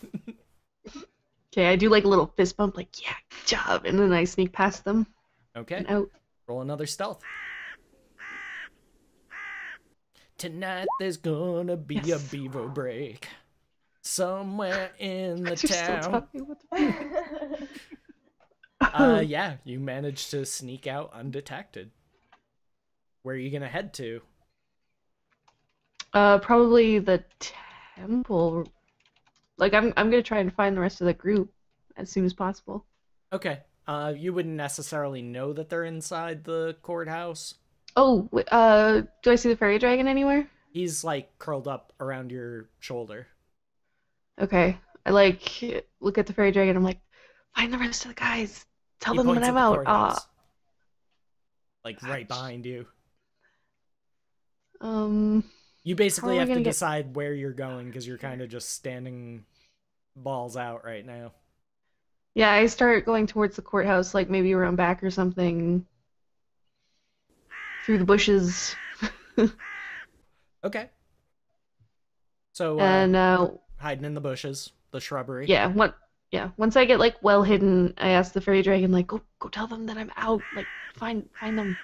B: Okay, I do like a little fist bump, like, yeah, good job, and then I sneak past them
A: Okay.
B: and out.
A: Roll another stealth. Tonight there's gonna be a
B: Yes.
A: beaver break somewhere in the
B: You're still
A: town.
B: talking, what the
A: Yeah, you managed to sneak out undetected. Where are you gonna head to?
B: Probably the temple. Like, I'm gonna try and find the rest of the group as soon as possible.
A: Okay. You wouldn't necessarily know that they're inside the courthouse.
B: Oh, do I see the fairy dragon anywhere?
A: He's like curled up around your shoulder.
B: Okay. I like look at the fairy dragon. I'm like, find the rest of the guys. Tell
A: He
B: them when
A: points
B: I'm
A: at the
B: out.
A: courthouse. Like right behind you. You basically
B: How are we
A: have to
B: gonna get-
A: decide where you're going because you're kind of just standing balls out right now.
B: Yeah, I start going towards the courthouse, like maybe around back or something, through the bushes.
A: Okay. So,
B: And
A: hiding in the bushes, the shrubbery.
B: yeah, once I get like well hidden, I ask the fairy dragon like, go tell them that I'm out. Like, find them.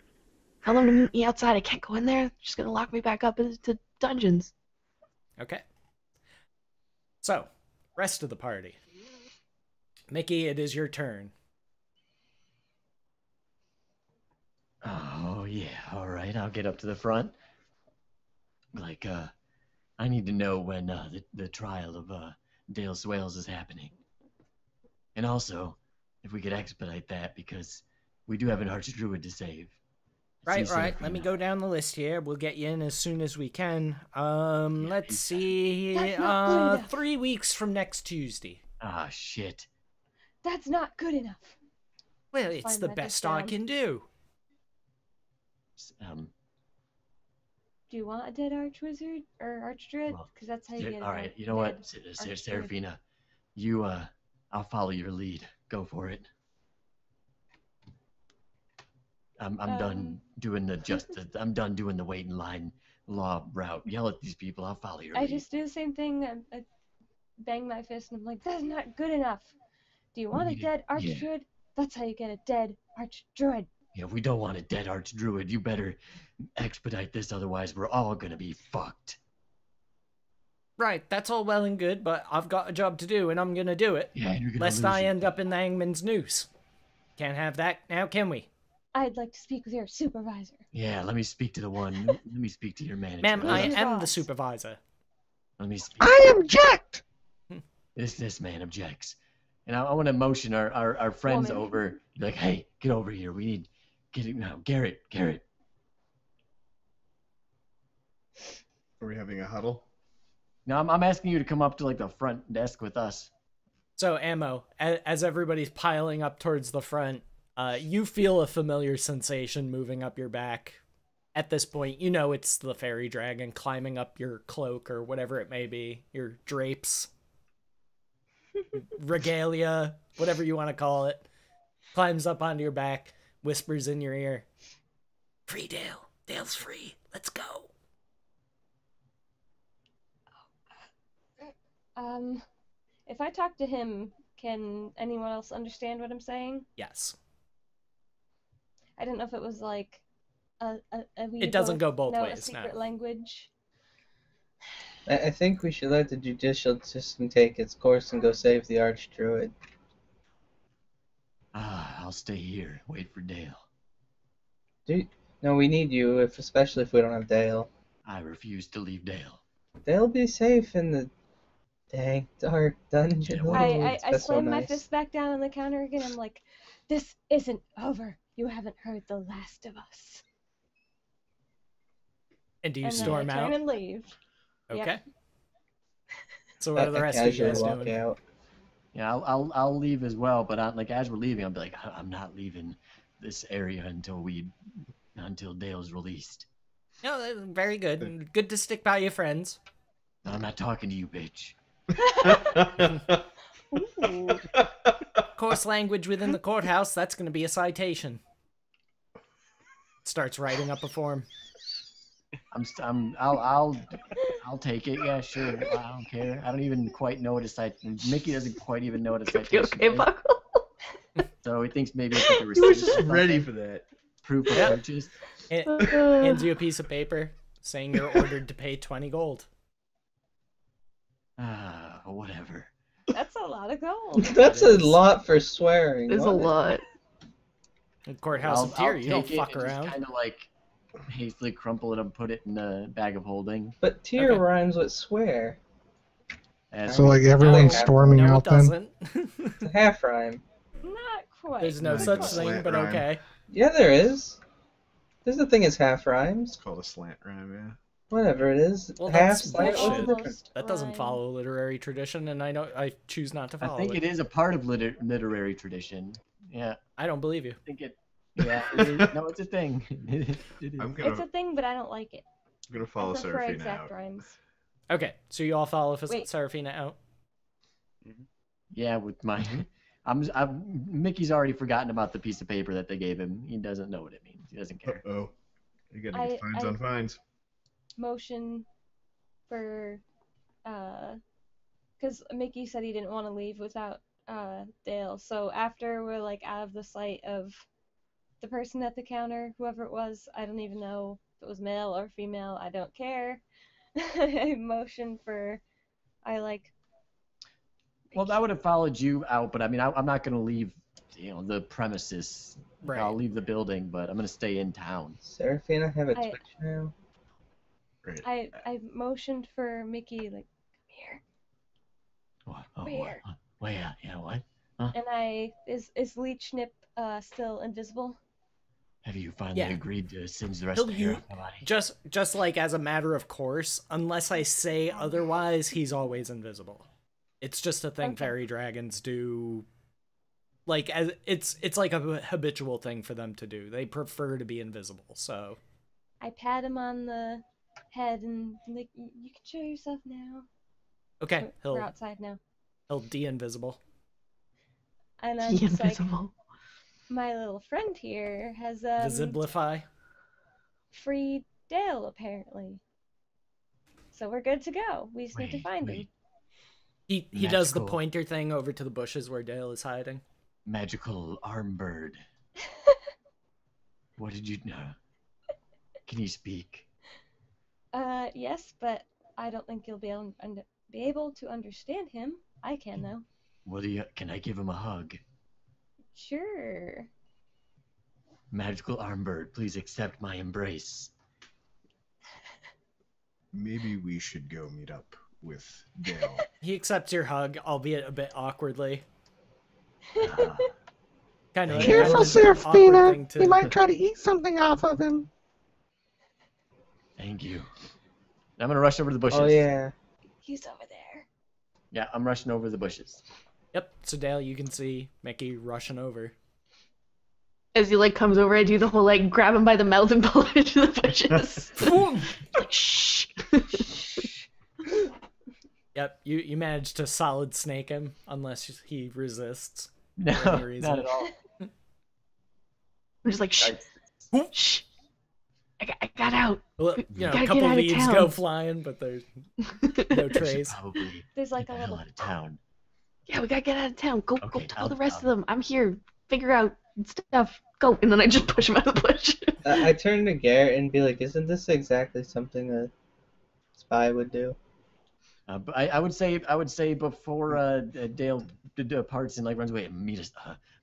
B: Tell them to meet me outside. I can't go in there. They're just gonna lock me back up into dungeons.
A: Okay. So, rest of the party. Mickey, it is your turn.
D: Oh yeah, all right. I'll get up to the front. Like, I need to know when the trial of Dale Swales is happening, and also if we could expedite that because we do have an archdruid to save.
A: Right.
D: See
A: Let me
D: Seraphina.
A: go down the list here. We'll get you in as soon as we can. Let's see.
F: That's not good enough.
A: 3 weeks from next Tuesday.
D: Ah shit.
F: That's not good enough.
A: Well, it's
F: Find
A: the
F: that
A: best
F: down.
A: I can do.
F: Do you want a dead archwizard or archdruid?
D: Well,
F: Because that's how you get it.
D: all right. You know what, Seraphina, you I'll follow your lead. Go for it. I'm done doing the justice. I'm done doing the wait in line law route. Yell at these people. I'll follow your
F: I
D: lead.
F: just do the same thing. I bang my fist and I'm like, that's not good enough. Do you want a dead archdruid? That's how you get a dead archdruid.
D: Yeah, we don't want a dead archdruid. You better expedite this, otherwise we're all gonna be fucked.
A: Right, that's all well and good, but I've got a job to do and I'm gonna do it.
D: Yeah, you're gonna
A: Lest
D: lose
A: I
D: it.
A: end up in the hangman's noose. Can't have that now, can we?
F: I'd like to speak with your supervisor.
D: Yeah, let me speak to the one. Let me speak to your manager.
A: Ma'am, I
F: Who's your
A: am the
F: boss?
A: supervisor.
D: Let me speak.
I: I object.
D: This man objects, and I want to motion our friends
F: Woman.
D: over. Be like, hey, get over here. We need get it now. Garrett.
G: Are we having a huddle?
D: Now I'm asking you to come up to like the front desk with us.
A: So, Ammo, as everybody's piling up towards the front, you feel a familiar sensation moving up your back. At this point, you know it's the fairy dragon climbing up your cloak or whatever it may be, your drapes, regalia, whatever you want to call it. Climbs up onto your back, whispers in your ear, "Free Dale. Dale's free. Let's go."
F: If I talk to him, can anyone else understand what I'm saying?
A: Yes.
F: I don't know if it was like we
A: It doesn't
F: both
A: go both
F: know
A: ways,
F: a secret
A: no.
F: language.
H: I think we should let the judicial system take its course and go save the archdruid.
D: I'll stay here. Wait for Dale.
H: No, we need you, especially if we don't have Dale.
D: I refuse to leave Dale.
H: They'll be safe in the dang dark dungeon.
D: Yeah,
F: I
H: That's so
F: slam my
H: nice.
F: fist back down on the counter again. I'm like, this isn't over. You haven't heard the last of us.
A: And do you
F: And then
A: storm
F: I turn
A: out?
F: and leave.
A: Okay.
F: Yep.
A: So what are the
H: I
A: rest of you
H: casually
A: guys
H: walk
A: doing?
H: out.
D: Yeah, I'll leave as well. But as we're leaving, I'll be like, I'm not leaving this area until Dale's released.
A: No, very good. Good to stick by your friends.
D: I'm not talking to you, bitch.
F: Ooh.
A: Coarse language within the courthouse, that's going to be a citation. Starts writing up a form.
D: I'll take it. Yeah, sure. I don't care. I don't even quite know what a citation. Mickey doesn't quite even know what a citation
B: Okay,
D: is.
B: Buckle.
D: So he thinks maybe it's like a
C: You
D: receipt.
C: were
D: or
C: just
D: something.
G: Ready for that.
D: Proof of
A: Yep.
D: purchase.
A: Hands you a piece of paper saying you're ordered to pay 20 gold.
D: Whatever.
F: That's a lot of gold.
H: That's a lot for swearing.
B: It's a
H: What?
B: lot.
A: In Courthouse of Tyr, you don't fuck around.
D: Kind of like hastily crumple it and put it in the bag of holding.
H: But tear
A: Okay.
H: rhymes with swear.
D: And
C: So like everyone's
H: No,
C: storming
A: No,
C: out
A: it
C: then.
A: doesn't.
H: It's a half rhyme.
F: Not quite.
A: There's no
G: Right,
A: such
G: but
A: thing,
G: slant
A: but
G: rhyme.
A: okay.
H: Yeah, there is. There's a thing as half
G: It's
H: rhymes.
G: called a slant rhyme, yeah.
H: Whatever it is.
A: Well,
H: half
A: that's
H: slant. What's the
A: bullshit.
H: difference?
A: That doesn't
F: Rhyme.
A: follow literary tradition, and I choose not to
D: I
A: follow
D: think it is a part of literary tradition. Yeah,
A: I don't believe you.
D: I think it. Yeah, it is. No, it's a thing. It is.
G: I'm
F: It's a thing, but I don't like it.
G: gonna
F: I
G: follow
F: prefer
G: Seraphina
F: exact
G: out.
F: rhymes.
A: Okay, so you all follow
F: Wait.
A: Seraphina out.
D: Yeah, with my. Mickey's already forgotten about the piece of paper that they gave him. He doesn't know what it means. He doesn't care.
G: Uh-oh. You gotta get fines on fines.
F: Motion for, because Mickey said he didn't want to leave without Dale. So after we're like out of the sight of the person at the counter, whoever it was, I don't even know if it was male or female. I don't care. I motion for,
D: Well, I would have followed you out, but I mean, I'm not gonna leave, the premises.
A: Right.
D: I'll leave the building, but I'm gonna stay in town.
H: Seraphina have a Twitch now?
G: Great.
F: I motioned for Mickey, like, come here.
D: What?
F: Where?
D: What? Yeah, what?
F: And is Leech Nip still invisible?
D: Have you finally agreed to singe the rest
A: He'll
D: of the hair
A: u-
D: off my body?
A: just like as a matter of course, unless I say otherwise, he's always invisible. It's just a thing fairy dragons do. Like, it's like a habitual thing for them to do. They prefer to be invisible, so.
F: I pat him on the head and like, you can show yourself now.
A: Okay,
F: We're outside now.
A: he'll de-invisible.
F: And I'm just like,
B: Invisible.
F: my little friend here has
A: Visiblify.
F: freed Dale apparently. So we're good to go. We just need to find him.
A: He does the
D: Magical.
A: pointer thing over to the bushes where Dale is hiding.
D: Magical arm bird. What did you know? Can you speak?
F: Yes, but I don't think you'll be able to understand him. I can though.
D: Can I give him a hug?
F: Sure.
D: Magical arm bird, please accept my embrace.
G: Maybe we should go meet up with Dale.
A: He accepts your hug, albeit a bit awkwardly. Kind of
I: Careful, Seraphina. He might try to eat something off of him.
D: Thank you. I'm gonna rush over to the bushes.
H: Oh yeah.
F: He's over there.
D: Yeah, I'm rushing over the bushes.
A: Yep. So Dale, you can see Mickey rushing over.
B: As he like comes over, I do the whole like grab him by the mouth and pull him into the bushes. Like shh.
A: Yep. You managed to solid snake him, unless he resists.
D: No,
A: for any reason.
D: not at all.
B: I'm just like shh. Shh. I got out.
A: Well,
B: We
A: you know,
B: gotta
A: a couple
B: get out of
A: leaves
B: town.
A: go flying, but there's no trays.
D: Probably
F: There's like
D: get
F: a
D: the hell
F: little.
D: out of town.
B: Yeah, we gotta get out of town. Go
D: Okay,
B: tell the
D: I'll-
B: rest of them. I'm here. Figure out stuff. Go. And then I just push him out of the bush.
H: I turn to Garrett and be like, isn't this exactly something a spy would do?
D: But I would say before Dale departs and like runs away, meet us.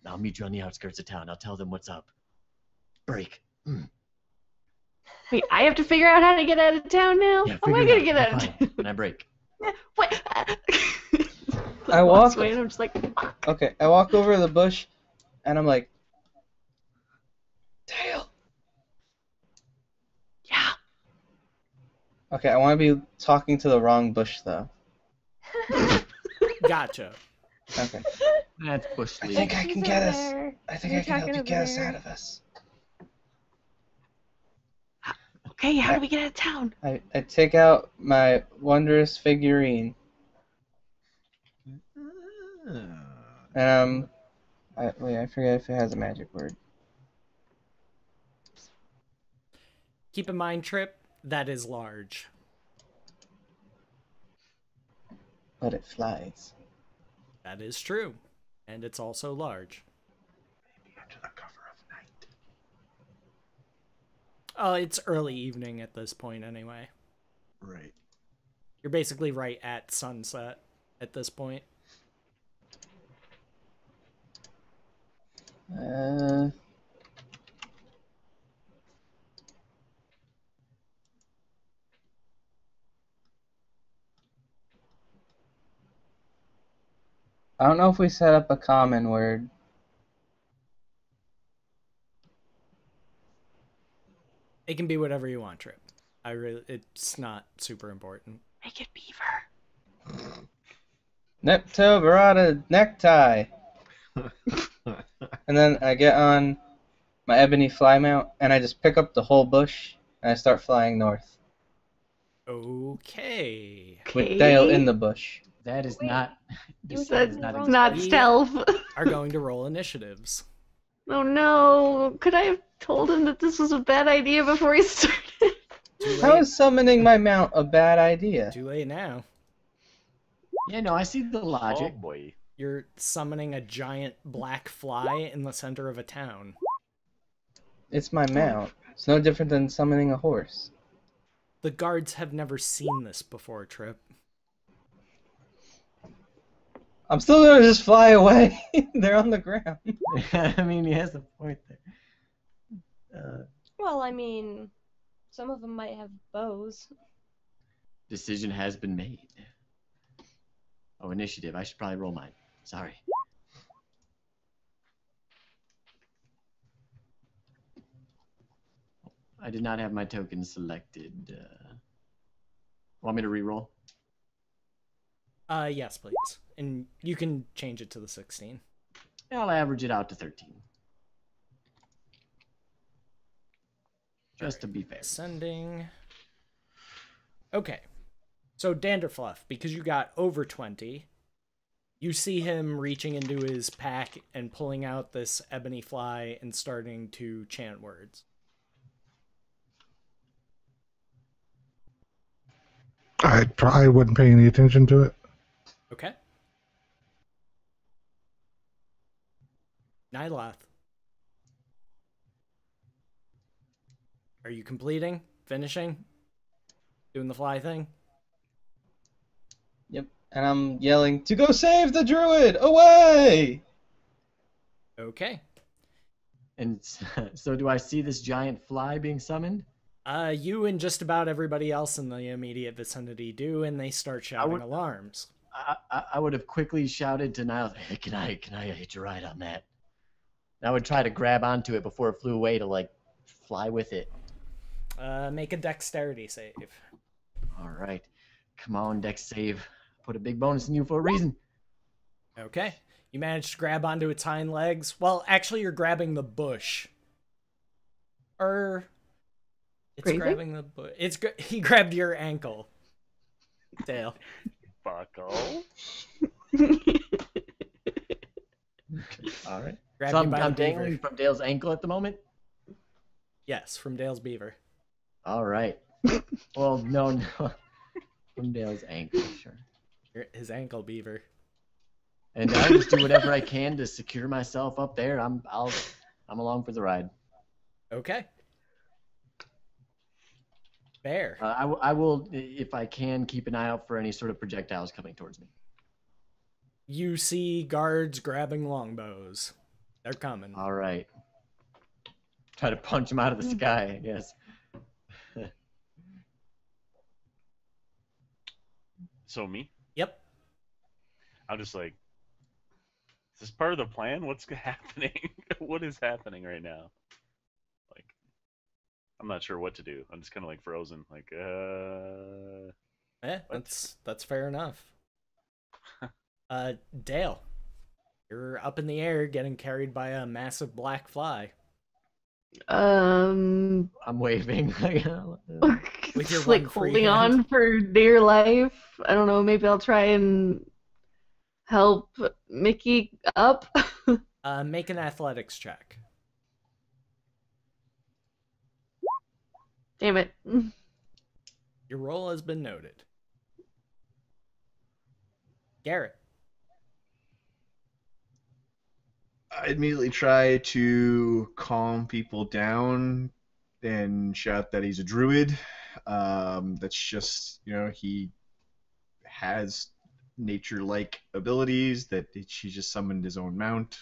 D: I'll meet you on the outskirts of town. I'll tell them what's up. Break.
B: Wait, I have to figure out how to get out of town now?
D: Yeah,
B: How am I
D: figure
B: gonna
D: it
B: get
D: out.
B: out of
D: Fine.
B: town?
D: And I break.
B: What?
H: I walk.
B: away and I'm just like, fuck.
H: Okay, I walk over to the bush, and I'm like, Dale.
B: Yeah.
H: Okay, I want to be talking to the wrong bush though.
A: Gotcha.
H: Okay.
D: That's bush
H: I
D: league.
H: think I
F: He's
H: can get
F: over
H: us.
F: there.
H: I think
F: You're
H: I can help
F: talking
H: you
F: over
H: get us
F: there.
H: out of this.
B: Okay, how do we get out of town?
H: I take out my wondrous figurine, and I forget if it has a magic word.
A: Keep in mind, Trip, that is large.
H: But it flies.
A: That is true. And it's also large.
G: Maybe under the cover of night.
A: Oh, it's early evening at this point anyway.
G: Right.
A: You're basically right at sunset at this point.
H: I don't know if we set up a common word.
A: It can be whatever you want, Trip. It's not super important.
B: Make it beaver.
H: Nepto Verada necktie. And then I get on my ebony fly mount and I just pick up the whole bush and I start flying north.
A: Okay.
H: With Dale in the bush.
D: That is
F: Wait,
D: not.
F: you were
D: That
F: talking
D: is
F: the
D: not.
F: wrong
B: It's not
A: We-
B: stealth.
A: Are going to roll initiatives.
B: Oh no. Could I have told him that this was a bad idea before he started?
A: Too
H: How
A: late.
H: is summoning my mount a bad idea?
A: Too late now.
D: Yeah, no, I see the
E: Oh
D: logic.
E: boy.
A: You're summoning a giant black fly in the center of a town.
H: It's my mount. It's no different than summoning a horse.
A: The guards have never seen this before, Trip.
H: I'm still gonna just fly away. They're on the ground.
D: I mean, he has a point there.
F: Well, I mean, some of them might have bows.
D: Decision has been made. Oh, initiative. I should probably roll mine. Sorry. I did not have my token selected. Want me to re-roll?
A: Yes, please. And you can change it to the 16.
D: I'll average it out to 13. Just to be fair.
A: Sending. Okay. So Danderfluff, because you got over 20, you see him reaching into his pack and pulling out this ebony fly and starting to chant words.
C: I wouldn't pay any attention to it.
A: Okay. Nylath. Are you completing? Finishing? Doing the fly thing?
H: Yep. And I'm yelling, to go save the druid! Away!
A: Okay.
D: And so do I see this giant fly being summoned?
A: You and just about everybody else in the immediate vicinity do, and they start shouting alarms.
D: I would have quickly shouted to Niles, hey, can I hitch a ride on that? And I would try to grab onto it before it flew away to, like, fly with it.
A: Make a dexterity save.
D: All right. Come on, Dex save. Put a big bonus in you for a reason.
A: Okay. You managed to grab onto its hind legs. Well, actually, you're grabbing the bush. It's
B: Crazy?
A: grabbing the bush. He grabbed your ankle. Dale.
E: Buckle.
D: All right.
A: Grabbed
D: So
A: you by
D: I'm
A: the beaver.
D: dangling from Dale's ankle at the moment?
A: Yes, from Dale's beaver.
D: All right. Well, no. From Dale's ankle, sure.
A: His ankle beaver.
D: And I'll just do whatever I can to secure myself up there. I'm along for the ride.
A: Okay. Bear.
D: I will, if I can, keep an eye out for any sort of projectiles coming towards me.
A: You see guards grabbing longbows. They're coming.
D: All right. Try to punch them out of the sky, I guess.
E: So me?
A: Yep.
E: I'm just like, is this part of the plan? What's happening? What is happening right now? Like, I'm not sure what to do. I'm just kind of like frozen. Like,
A: That's fair enough. Dale. You're up in the air getting carried by a massive black fly.
D: I'm waving.
A: With your
B: like
A: one free
B: holding
A: hand.
B: on for dear life. I don't know, maybe I'll try and help Mickey up.
A: Make an athletics check.
B: Damn it.
A: Your roll has been noted. Garrett.
G: I immediately try to calm people down and shout that he's a druid. That's just, he has nature-like abilities, that she just summoned his own mount.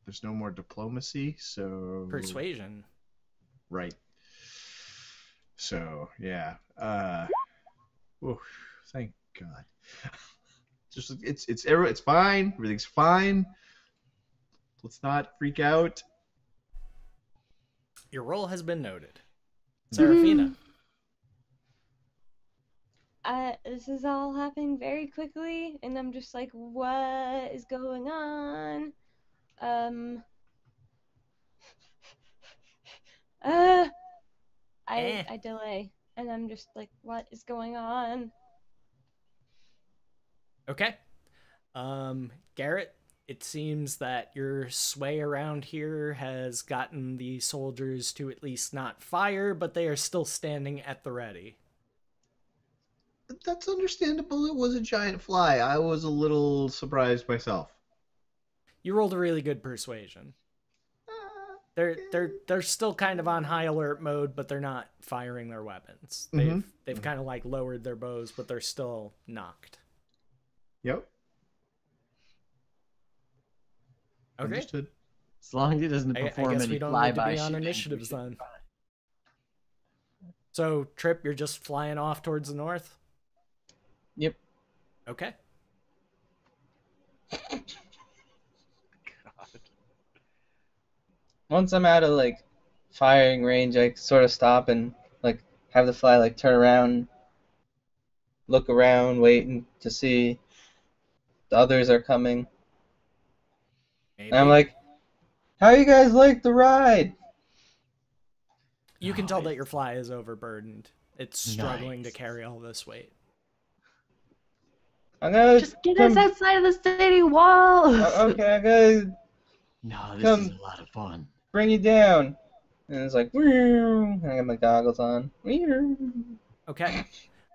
G: There's no more diplomacy, so...
A: Persuasion.
G: Right. So, yeah. Thank God. Just it's fine. Everything's fine. Let's not freak out.
A: Your roll has been noted. Serafina.
F: This is all happening very quickly, and I'm just like, what is going on? I delay, and I'm just like, what is going on?
A: Okay. Garrett, it seems that your sway around here has gotten the soldiers to at least not fire, but they are still standing at the ready.
G: That's understandable. It was a giant fly. I was a little surprised myself.
A: You rolled a really good persuasion. They're still kind of on high alert mode, but they're not firing their weapons. They've kind of like lowered their bows, but they're still knocked.
G: Yep.
A: Okay.
G: Understood.
D: As long as he doesn't
A: I
D: perform
A: guess
D: any
A: we don't need to
D: flyby
A: be on
D: shooting,
A: initiatives
D: we should
A: then.
D: be fine.
A: So, Trip, you're just flying off towards the north?
H: Yep.
A: Okay.
H: Once I'm out of like firing range, I sort of stop and like have the fly like turn around, look around, waiting to see the others are coming.
A: Maybe.
H: And I'm like, how you guys like the ride?
A: You can tell that your fly is overburdened. It's struggling to carry all this weight.
H: I'm gonna
B: Just get us outside of the city wall.
H: Okay, I'm gonna
D: No, this
H: Come.
D: is a lot of fun.
H: bring you down. And it's like, and I got my goggles on.
A: Okay.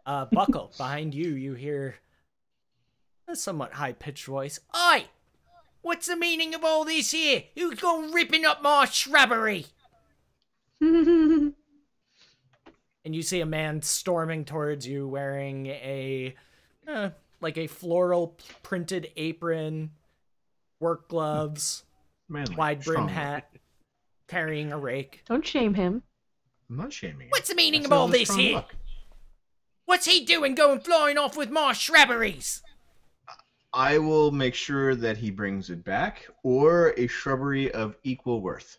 A: Buckle, behind you, you hear a somewhat high-pitched voice. Oi! What's the meaning of all this here? Who's gone ripping up my shrubbery? And you see a man storming towards you wearing a, like a floral printed apron, work gloves,
G: Manly.
A: wide brim
G: Strong.
A: hat, carrying a rake.
B: Don't shame him.
G: I'm not shaming him.
A: What's the meaning
G: That
A: of all
G: sounds a
A: this
G: strong
A: here?
G: look.
A: What's he doing going flying off with my shrubberies?
G: I will make sure that he brings it back, or a shrubbery of equal worth.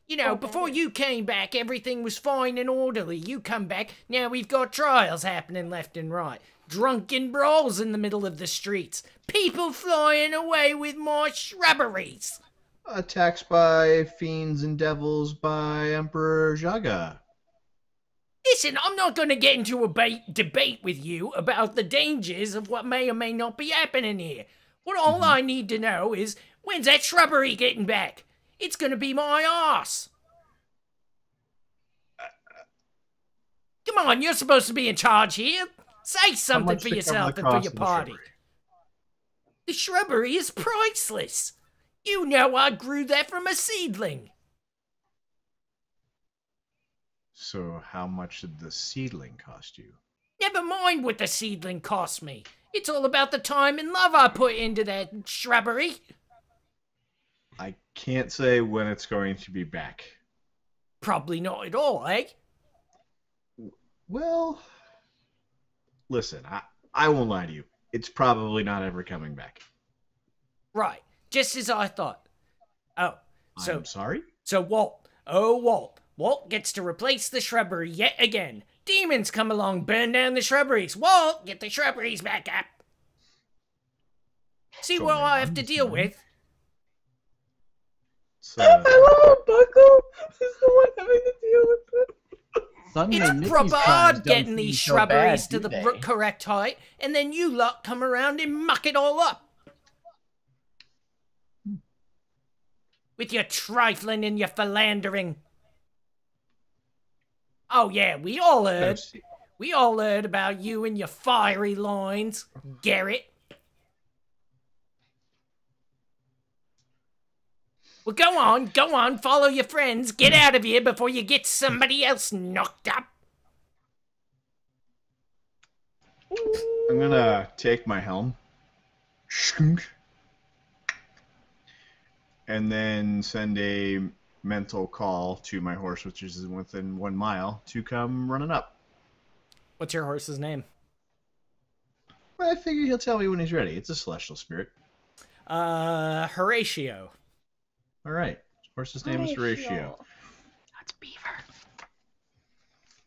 A: You know, before you came back, everything was fine and orderly. You come back, now we've got trials happening left and right. Drunken brawls in the middle of the streets. People flying away with my shrubberies.
G: Attacks by fiends and devils by Emperor Jaga.
A: Listen, I'm not going to get into a debate with you about the dangers of what may or may not be happening here. All I need to know is, when's that shrubbery getting back? It's going to be my arse. Come on, you're supposed to be in charge here. Say something for yourself and for your party. The shrubbery is priceless. You know I grew that from a seedling.
G: So how much did the seedling cost you?
A: Never mind what the seedling cost me. It's all about the time and love I put into that shrubbery.
G: I can't say when it's going to be back.
A: Probably not at all, eh?
G: Well, listen, I won't lie to you. It's probably not ever coming back.
A: Right, just as I thought. Oh, so
G: I'm sorry?
A: So Walt gets to replace the shrubbery yet again. Demons come along, burn down the shrubberies. Walt, get the shrubberies back up. See what I have to deal with?
H: Hello, Buckle. Is the one having to deal with it?
D: Suddenly,
A: It's
D: Mickey's
A: proper
D: crimes
A: hard
D: don't
A: getting
D: seem
A: these
D: so bad,
A: shrubberies to
D: do
A: the
D: they?
A: correct height, and then you lot come around and muck it all up. With your trifling and your philandering. Oh yeah, we all heard about you and your fiery loins, Garrett. Well, go on, follow your friends. Get out of here before you get somebody else knocked up.
G: I'm gonna take my helm. Shunk. And then send a mental call to my horse, which is within 1 mile, to come running up.
A: What's your horse's name?
G: Well, I figure he'll tell me when he's ready. It's a celestial spirit.
A: Horatio.
G: All right. Horse's name is Horatio.
B: That's Beaver.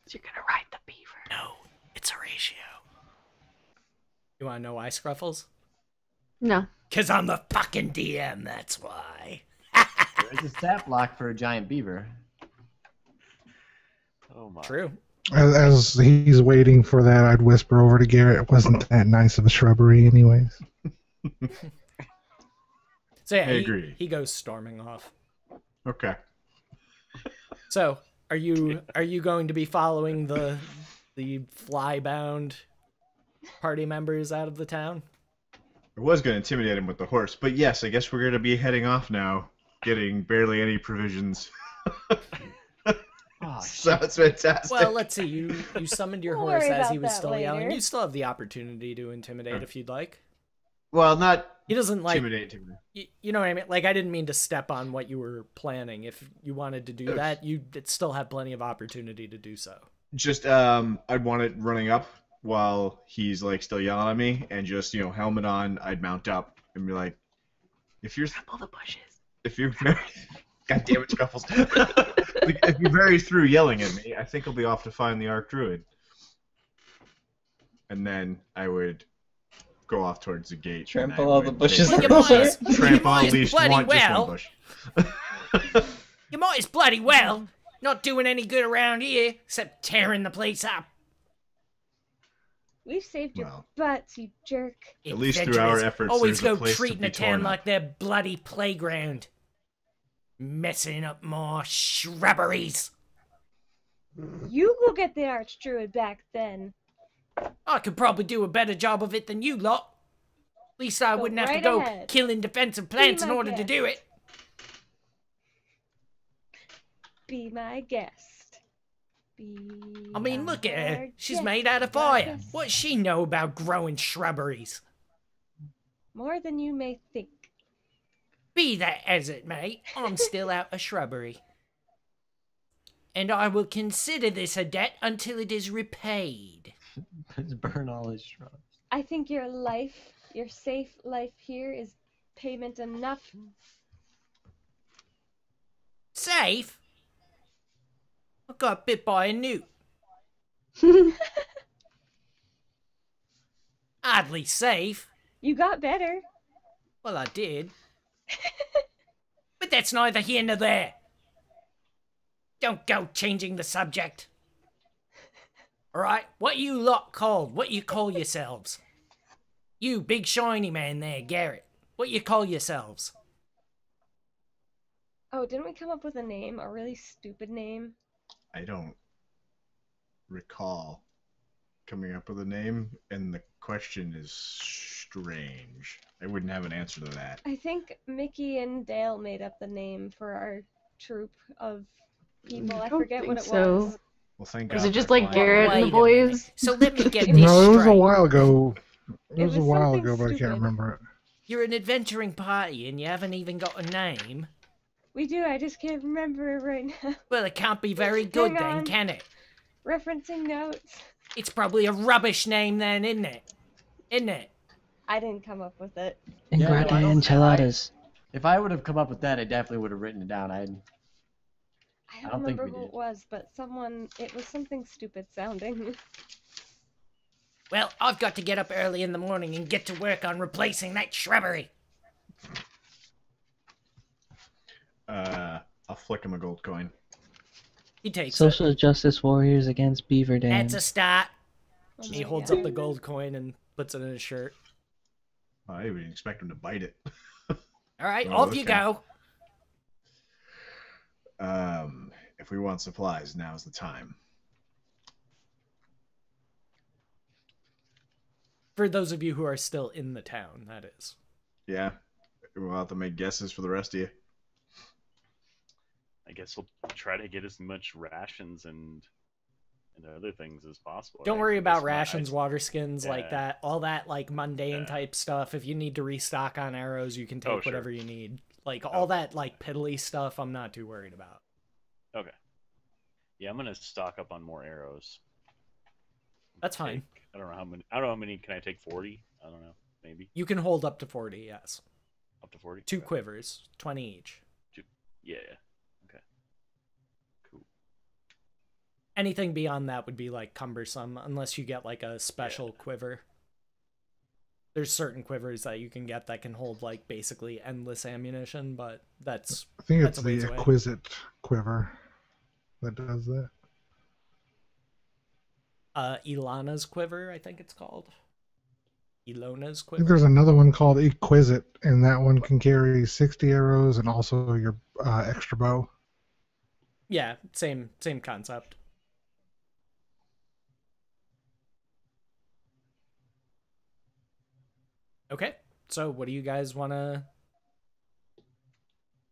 B: You're gonna ride the Beaver.
A: No, it's Horatio. You wanna know why, Scruffles?
B: No.
A: 'Cause I'm the fucking DM, that's why.
D: There's a stat block for a giant beaver.
E: Oh my.
A: True.
C: As he's waiting for that, I'd whisper over to Garrett, it wasn't that nice of a shrubbery anyways.
A: So yeah,
G: I agree.
A: he goes storming off.
G: Okay.
A: So are you going to be following the flybound party members out of the town?
G: I was going to intimidate him with the horse, but yes, I guess we're going to be heading off now, getting barely any provisions.
D: Oh,
G: Sounds fantastic.
A: Well, let's see. You summoned your
F: We'll
A: horse
F: worry
A: as he
F: about
A: was
F: that
A: still yelling.
F: later.
A: You still have the opportunity to intimidate if you'd like.
G: Well, not
A: He doesn't like.
G: intimidate.
A: You know what I mean? Like, I didn't mean to step on what you were planning. If you wanted to do that, you'd still have plenty of opportunity to do so.
G: Just, I'd want it running up while he's, like, still yelling at me, and just, helmet on, I'd mount up and be like, if you're...
B: All the bushes.
G: If you're very... God damn it, Scuffles. If you're very through yelling at me, I think I'll be off to find the Arc Druid. And then I would go off towards the gate.
H: Trample all the bushes.
A: Well, you might as-
G: Trample
A: you
G: at
A: might
G: least
A: bloody
G: one, just
A: well.
G: one bush.
A: You might as bloody well not doing any good around here, except tearing the place up.
F: We've saved your
G: Well.
F: butts, you jerk.
G: At least through our
A: Adventurers
G: efforts,
A: always
G: there's a
A: go
G: place to
A: treating
G: be
A: a town
G: torn up.
A: like their bloody playground. Messing up more shrubberies.
F: You go get the Archdruid back then.
A: I could probably do a better job of it than you lot. At least I
F: Go
A: wouldn't have to
F: right
A: go
F: ahead.
A: killing defensive plants in
F: my
A: order to
F: guest.
A: do it.
F: Be my guest.
A: I mean, look at her.
F: our
A: She's
F: guest,
A: made out of
F: be my
A: fire.
F: guest.
A: What's she know about growing shrubberies?
F: More than you may think.
A: Be that as it may, I'm still out a shrubbery. And I will consider this a debt until it is repaid.
D: Let's burn all his shrubs.
F: I think your safe life here is payment enough.
A: Safe? I got bit by a newt. Hardly safe.
F: You got better.
A: Well, I did. But that's neither here nor there. Don't go changing the subject. Alright, what you lot called? What you call yourselves? You big shiny man there, Garrett. What you call yourselves?
F: Oh, didn't we come up with a name? A really stupid name?
G: I don't recall coming up with a name, and the question is strange. I wouldn't have an answer to that.
F: I think Mickey and Dale made up the name for our troop of people. I
B: don't
F: forget what it
B: think so.
F: was.
G: Well, thank
B: Was
G: God
B: it just
G: for
B: like
G: flying.
B: Garrett and the
A: Wait a minute.
B: boys?
A: So let me get this
C: No, it was a
A: straight.
C: while ago. It
F: It
C: was a
F: was
C: while
F: something
C: ago, but I can't
F: stupid.
C: remember it.
A: You're an adventuring party and you haven't even got a name.
F: We do, I just can't remember it right now.
A: Well, it can't be very good
F: Hang
A: then,
F: on.
A: can it?
F: Referencing notes.
A: It's probably a rubbish name then, isn't it? Isn't it?
F: I didn't come up with it.
D: Yeah,
H: Ingrata
D: I don't-
H: enchiladas.
D: If I would have come up with that, I definitely would have written it down.
F: I
D: I
F: don't
D: don't think
F: remember
D: we
F: who
D: did.
F: it was, but it was something stupid sounding.
A: Well, I've got to get up early in the morning and get to work on replacing that shrubbery.
G: I'll flick him a gold coin.
A: He takes it.
H: Social justice warriors against beaver dams.
A: That's a start.
F: Oh
A: He
F: my
A: holds
F: God.
A: up the gold coin and puts it in his shirt.
G: I didn't even expect him to bite it.
A: All right,
G: Oh,
A: off you
G: okay.
A: go.
G: If we want supplies, now's the time.
A: For those of you who are still in the town, that is.
G: Yeah, we'll have to make guesses for the rest of you.
E: I guess we'll try to get as much rations and other things as possible.
A: Don't
E: right?
A: worry
E: I
A: about
E: guess not-
A: rations, water skins, like
E: Yeah.
A: that. All that, like, mundane
E: Yeah.
A: type stuff. If you need to restock on arrows, you can take
E: Oh, sure.
A: whatever you need. Like, all that, like, piddly stuff, I'm not too worried about.
E: Okay. Yeah, I'm gonna stock up on more arrows.
A: That's fine.
E: I don't know how many. I don't know how many. Can I take 40? I don't know. Maybe
A: You can hold up to 40, yes.
E: up to 40.
A: 2
E: Okay.
A: quivers, 20 each.
E: Yeah. Okay. Cool.
A: Anything beyond that would be, like, cumbersome, unless you get, like, a special quiver. There's certain quivers that you can get that can hold, like, basically endless ammunition, but that's...
C: I think
A: That's
C: it's
A: a ways
C: the
A: away.
C: Exquisite Quiver that does that.
A: Ilana's quiver, I think it's called. Ilona's
C: I think
A: quiver.
C: there's another one called Exquisite, and that one can carry 60 arrows and also your extra bow.
A: Yeah, same concept. Okay, so what do you guys want to...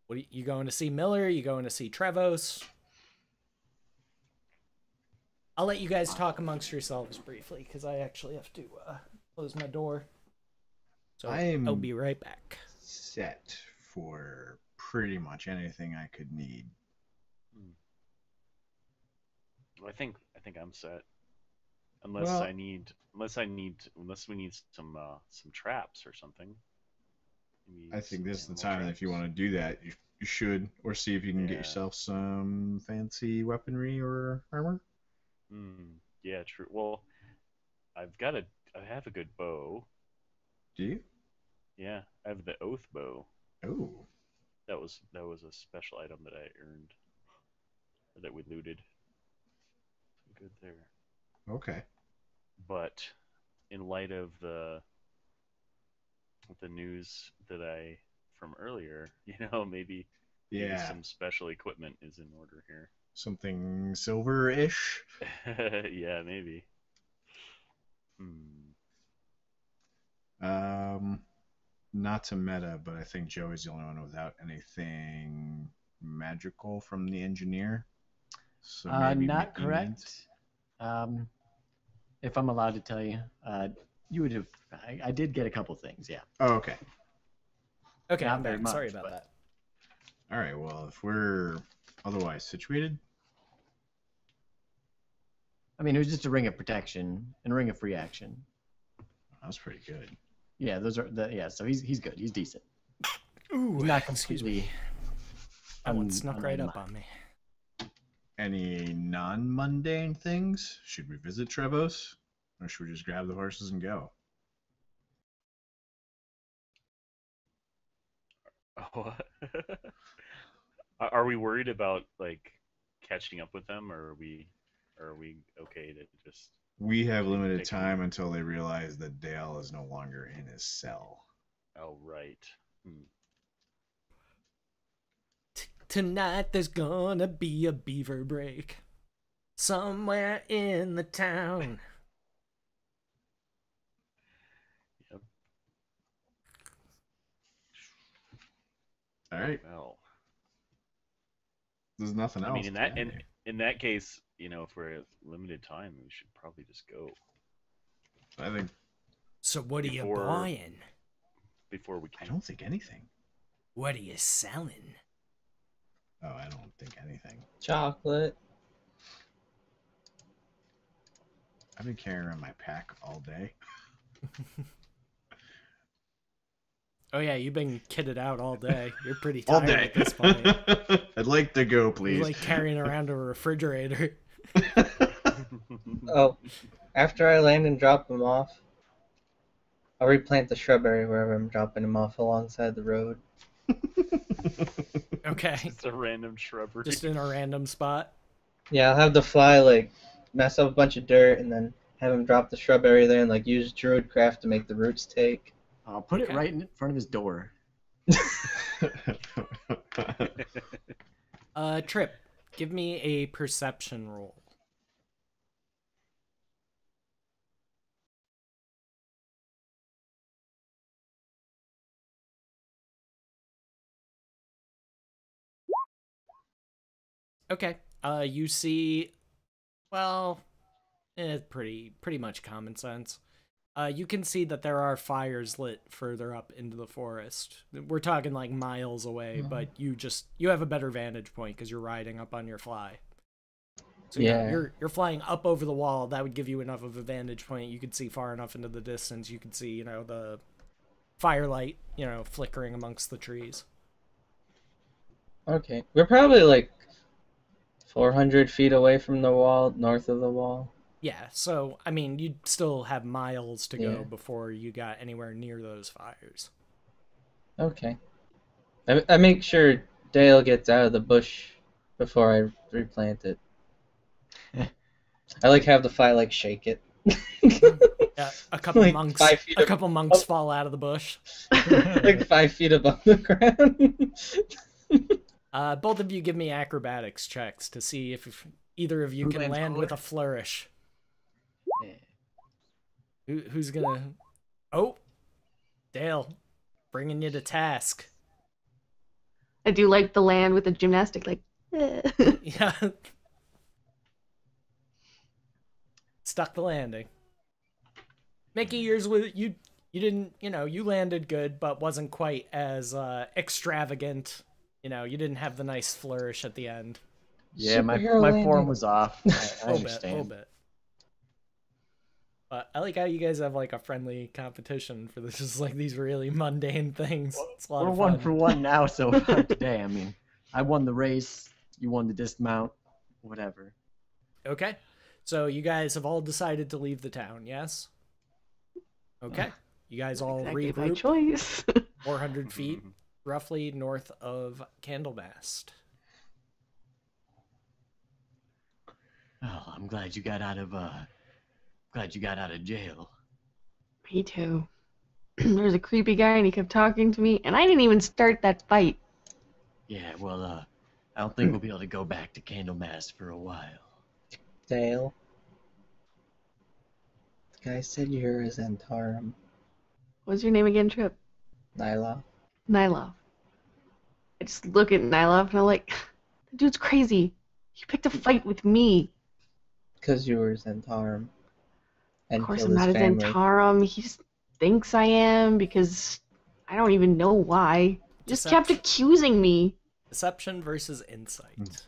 A: What are you going to see Miller? You going to see Trevos? I'll let you guys talk amongst yourselves briefly, because I actually have to close my door. So I'll be right back.
G: Set for pretty much anything I could need.
E: I think I'm set. Unless we need some traps or something. Maybe
G: I think this is the
E: animal
G: time that if you want to do that, you should, or see if you can get
E: Yeah.
G: yourself some fancy weaponry or armor.
E: Yeah, true. Well, I have a good bow.
G: Do you?
E: Yeah, I have the oath bow.
G: Oh,
E: That was a special item that I earned, or that we looted. Good there.
G: okay.
E: But in light of the news that I from earlier, maybe
G: Yeah,
E: some special equipment is in order here.
G: something silver-ish.
E: Yeah, maybe.
G: Not to meta, but I think Joey's the only one without anything magical from the engineer. So maybe
D: Not
G: you need-
D: correct. If I'm allowed to tell you, you would have. I did get a couple things, yeah.
G: Oh, okay.
A: Okay,
D: Not
A: I'm
D: very
A: back. Sorry
D: much,
A: about
D: but-
A: that.
G: All right. Well, if we're otherwise situated,
D: I mean, it was just a ring of protection and a ring of free action.
G: that's pretty good.
D: Yeah, those are yeah. So he's good. He's decent.
A: Ooh,
D: He's not
A: excuse
D: completely.
A: me. That one snuck right up on me.
G: Any non-mundane things? Should we visit Trevos, or should we just grab the horses and go?
E: Are we worried about like catching up with them, or are we okay to just?
G: We have limited
E: Take
G: time until they realize that Dale is no longer in his cell.
E: Oh, right.
A: Tonight there's gonna be a beaver break somewhere in the town.
E: Yep.
G: All right.
E: Well,
G: There's nothing else.
E: I mean,
G: can there?
E: in that case, if we're at limited time, we should probably just go
G: I think
A: So what are you
E: Before-
A: buying?
E: before we
G: I
E: can.
G: don't think anything.
A: What are you selling?
G: Oh, I don't think anything.
H: Chocolate.
G: I've been carrying around my pack all day.
A: Oh yeah, you've been kitted out all day. You're pretty
G: All
A: tired
G: day.
A: at this point.
G: I'd like to go,
A: You're
G: please.
A: like carrying around a refrigerator.
H: Oh, after I land and drop them off, I'll replant the shrubbery wherever I'm dropping them off alongside the road.
A: Okay,
E: It's a random shrubbery.
A: just in a random spot.
H: Yeah, I'll have the fly like mess up a bunch of dirt and then have him drop the shrubbery there and like use Druidcraft to make the roots take.
D: I'll put
A: Okay.
D: it right in front of his door.
A: Trip, give me a perception roll. Okay. You see, well, pretty much common sense. You can see that there are fires lit further up into the forest. We're talking like miles away, but you have a better vantage point because you're riding up on your fly. So
H: Yeah.
A: you're flying up over the wall. That would give you enough of a vantage point. You could see far enough into the distance. You could see, the firelight, flickering amongst the trees.
H: Okay. We're probably like 400 feet away from the wall, north of the wall.
A: Yeah, so, I mean, you'd still have miles to go
H: Yeah.
A: before you got anywhere near those fires.
H: Okay. I make sure Dale gets out of the bush before I replant it. I like have the fire like shake it.
A: Yeah, a couple
H: Like
A: monks.
H: 5 feet
A: A couple monks fall out of the bush.
H: like 5 feet above the ground.
A: Both of you give me acrobatics checks to see if either of you
D: Who
A: can
D: lands
A: land with a
D: cooler?
A: flourish.
D: Yeah.
A: Who's gonna? Oh, Dale, bringing you to task.
B: I do like the land with the gymnastic, like.
A: Yeah. Stuck the landing. Mickey, yours with you. You didn't. You landed good, but wasn't quite as extravagant. You didn't have the nice flourish at the end.
D: Yeah, my
H: Superhero
D: form
H: landing.
D: was off. I
A: A little
D: understand.
A: bit. But I like how you guys have like a friendly competition for this, just like these really mundane things. It's a lot
D: We're
A: of fun.
D: 1 for 1 now so far today. I mean, I won the race. You won the dismount. Whatever.
A: Okay. So you guys have all decided to leave the town, yes? Okay. You guys all
B: Exactly my
A: regroup
B: choice.
A: 400 feet roughly north of Candlemast.
D: Oh, I'm glad you got out of jail.
B: Me too. There was a creepy guy and he kept talking to me, and I didn't even start that fight.
D: Yeah, well, I don't think we'll be able to go back to Candlemas for a while.
H: Dale. The guy said you're a Zentarum.
B: What's your name again, Trip?
H: Nyla.
B: Nylov. I just look at Nylov and I'm like, the dude's crazy. He picked a fight with me.
H: Because you were Zentarum. And
B: Of course
H: killed
B: I'm not
H: his
B: a
H: family.
B: Zentarum. He just thinks I am because I don't even know why. He just kept
A: Deception.
B: accusing me.
A: Deception versus insight.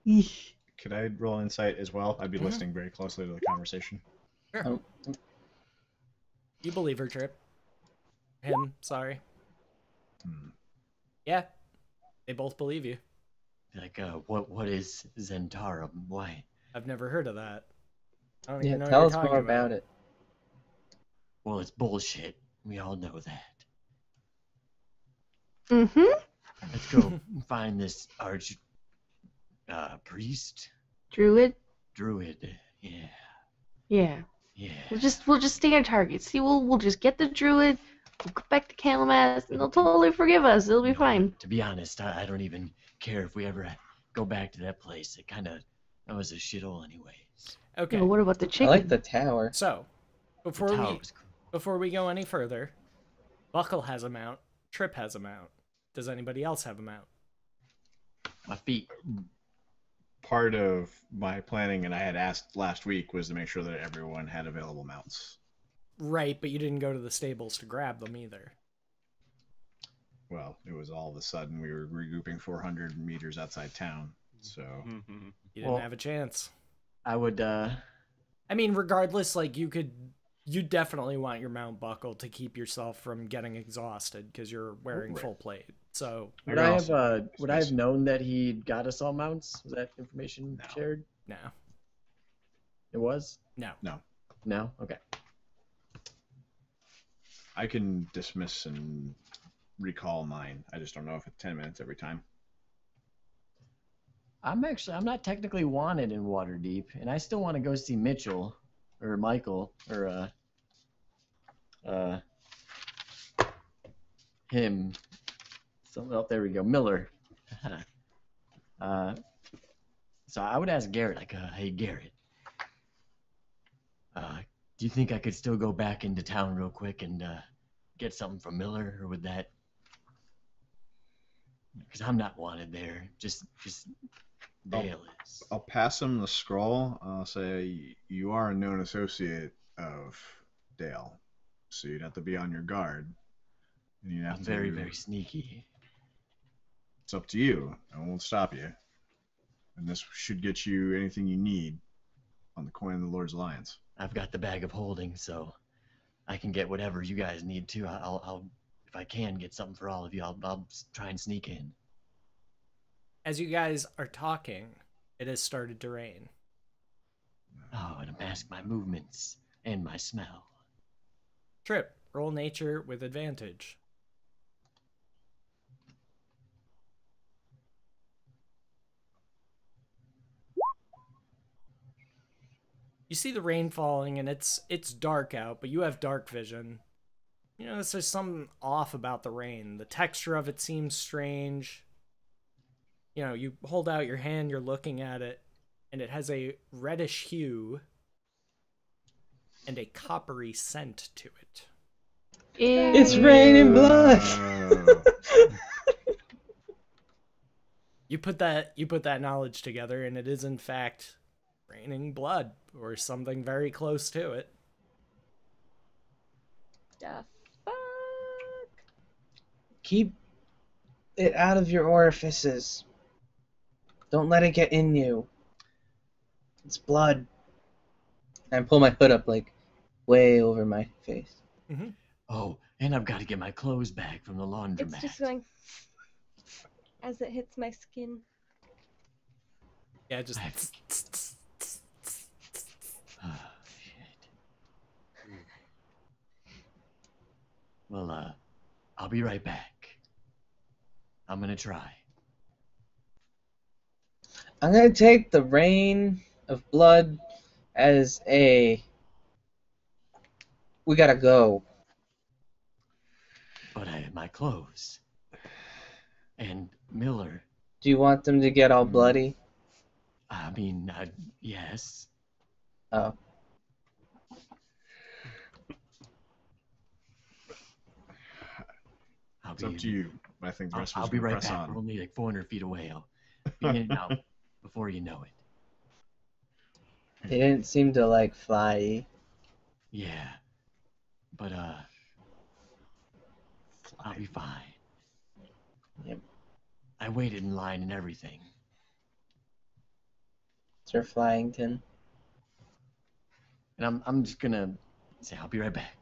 B: Eesh.
G: Could I roll insight as well? I'd be listening very closely to the conversation.
A: Sure.
H: Oh.
A: You believe her, Trip. Him, sorry. Yeah. They both believe you.
D: Like, what is Zentarum? Why?
A: I've never heard of that. I don't
H: Yeah,
A: even know
H: tell
A: what
H: us
A: you're
H: more
A: talking
H: about it.
D: Well, it's bullshit. We all know that.
B: Mm-hmm.
D: Let's go find this priest,
B: Druid?
D: druid. Yeah,
B: Yeah.
D: yeah.
B: We'll just stay on target. See, we'll just get the druid, we'll go back to Calamas, and they'll totally forgive us. It'll be fine.
D: To be honest, I don't even care if we ever go back to that place. That was a shithole anyways.
A: Okay.
B: Well, what about the
H: I
B: chicken?
H: like the tower.
A: So,
D: The
A: before
D: tower
A: we
D: was cool.
A: before we go any further, Buckle has a mount. Trip has a mount. Does anybody else have a mount?
D: My feet.
G: Part of my planning, and I had asked last week, was to make sure that everyone had available mounts.
A: Right, but you didn't go to the stables to grab them either.
G: Well, it was all of a sudden we were regrouping 400 meters outside town, so
A: You didn't
D: Well-
A: have a chance.
D: I would.
A: I mean, regardless, like you definitely want your mount, Buckle, to keep yourself from getting exhausted because you're wearing
G: Right.
A: full plate. So
D: Would I have known that he got us all mounts? Was that information
G: No.
D: shared?
A: no,
D: It was.
A: no.
D: No. Okay.
G: I can dismiss and recall mine. I just don't know if it's 10 minutes every time.
D: I'm not technically wanted in Waterdeep, and I still want to go see Mitchell or Michael or him. So there we go, Miller. So I would ask Garrett, like, hey Garrett, do you think I could still go back into town real quick and get something from Miller, or would that? Because I'm not wanted there. Just Dale is.
G: I'll pass him the scroll. I'll say, you are a known associate of Dale, so you'd have to be on your guard. And you'd have
D: I'm
G: to,
D: very, very sneaky.
G: It's up to you. I won't stop you. And this should get you anything you need on the coin of the Lord's Alliance.
D: I've got the bag of holding, so I can get whatever you guys need too. I'll if I can get something for all of you, I'll try and sneak in.
A: As you guys are talking, it has started to rain.
D: Oh, and mask my movements and my smell.
A: Trip, roll nature with advantage. You see the rain falling, and it's dark out, but you have dark vision. You know, there's something off about the rain. The texture of it seems strange. You know, you hold out your hand, you're looking at it, and it has a reddish hue and a coppery scent to it.
H: It's raining blood.
A: You put that knowledge together, and it is in fact raining blood, or something very close to it.
F: The fuck?
H: Keep it out of your orifices. Don't let it get in you. It's blood. And pull my hood up like way over my face.
A: Mm-hmm.
D: Oh, and I've got to get my clothes back from the laundromat.
F: It's just going as it hits my skin.
A: Yeah, just.
D: Oh, shit. Well, I'll be right back. I'm gonna try.
H: I'm gonna take the rain of blood as a we gotta go.
D: But I have my clothes. And Miller.
H: Do you want them to get all bloody?
D: I mean, yes.
H: Oh.
G: It's up to you. I think the rest of us
D: I'll be
G: gonna
D: right
G: press
D: back.
G: on.
D: We're only like 400 feet away. I'll be in and out before you know it.
H: They didn't seem to like fly.
D: Yeah. But, I'll be fine.
H: Yep.
D: I waited in line and everything.
H: Sir Flyington.
D: And I'm just gonna say I'll be right back.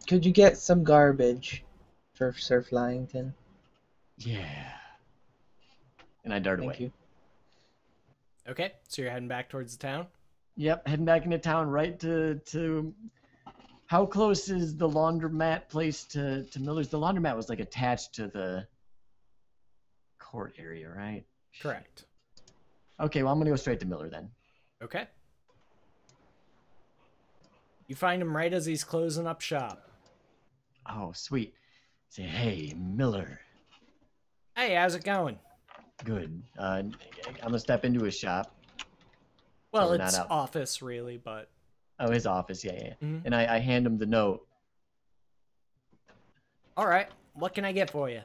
H: Could you get some garbage for Sir Flyington?
D: Yeah. And I dart away.
H: Thank you.
A: Okay, so you're heading back towards the town?
D: Yep, heading back into town right to how close is the laundromat place to Miller's? The laundromat was like attached to the court area, right?
A: Correct.
D: Okay, well I'm gonna go straight to Miller then.
A: Okay. You find him right as he's closing up shop.
D: Oh, sweet. Say, hey, Miller.
A: Hey, how's it going?
D: Good. I'm gonna step into his shop.
A: Well,
D: we're
A: it's
D: not out.
A: office, really, but...
D: Oh, his office, yeah.
A: Mhm.
D: And I hand him the note.
A: All right, what can I get for you?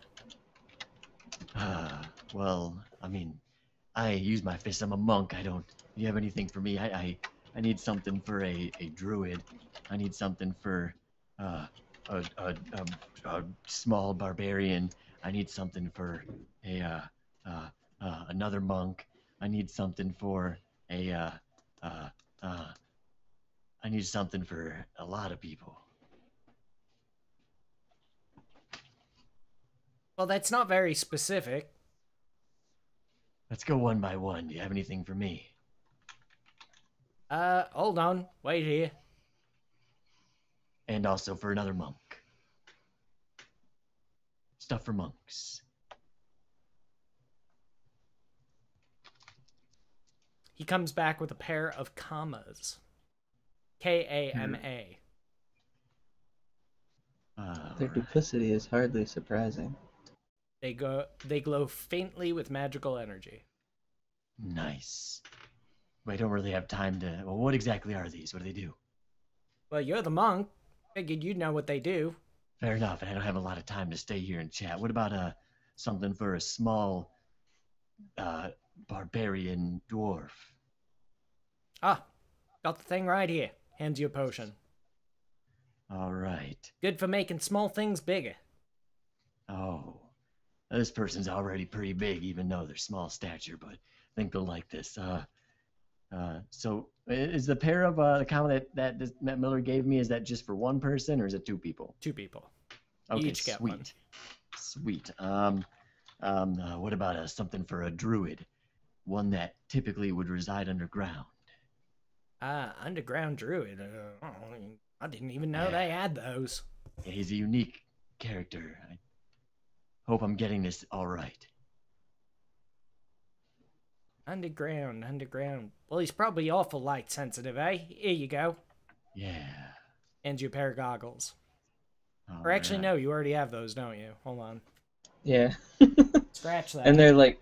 D: Well, I mean, I use my fists. I'm a monk. Do you have anything for me? I need something for a druid. I need something for a small barbarian. I need something for another monk. I need something for I need something for a lot of people.
A: Well, that's not very specific.
D: Let's go one by one. Do you have anything for me?
A: Hold on. Wait here.
D: And also for another monk. Stuff for monks.
A: He comes back with a pair of commas. K-A-M-A.
H: Their duplicity is hardly surprising.
A: They glow faintly with magical energy.
D: Nice. I don't really have time to... Well, what exactly are these? What do they do?
A: Well, you're the monk. Figured you'd know what they do.
D: Fair enough, and I don't have a lot of time to stay here and chat. What about something for a small barbarian dwarf?
A: Ah, got the thing right here. Hands you a potion.
D: All right.
A: Good for making small things bigger.
D: Oh. This person's already pretty big, even though they're small stature, but I think they'll like this. So is the pair of the comment that Miller gave me, is that just for one person, or is it two people?
A: Two people.
D: Okay,
A: Each get
D: sweet.
A: one.
D: Sweet. What about something for a druid? One that typically would reside underground.
A: Underground druid. I didn't even know they had those.
D: Yeah, he's a unique character. I hope I'm getting this all right.
A: Underground, underground. Well, he's probably awful light sensitive, eh? Here you go.
D: Yeah.
A: And you a pair of goggles.
D: All
A: Or actually,
D: right.
A: no, you already have those, don't you? Hold on.
H: Yeah.
A: Scratch that.
H: And they're like,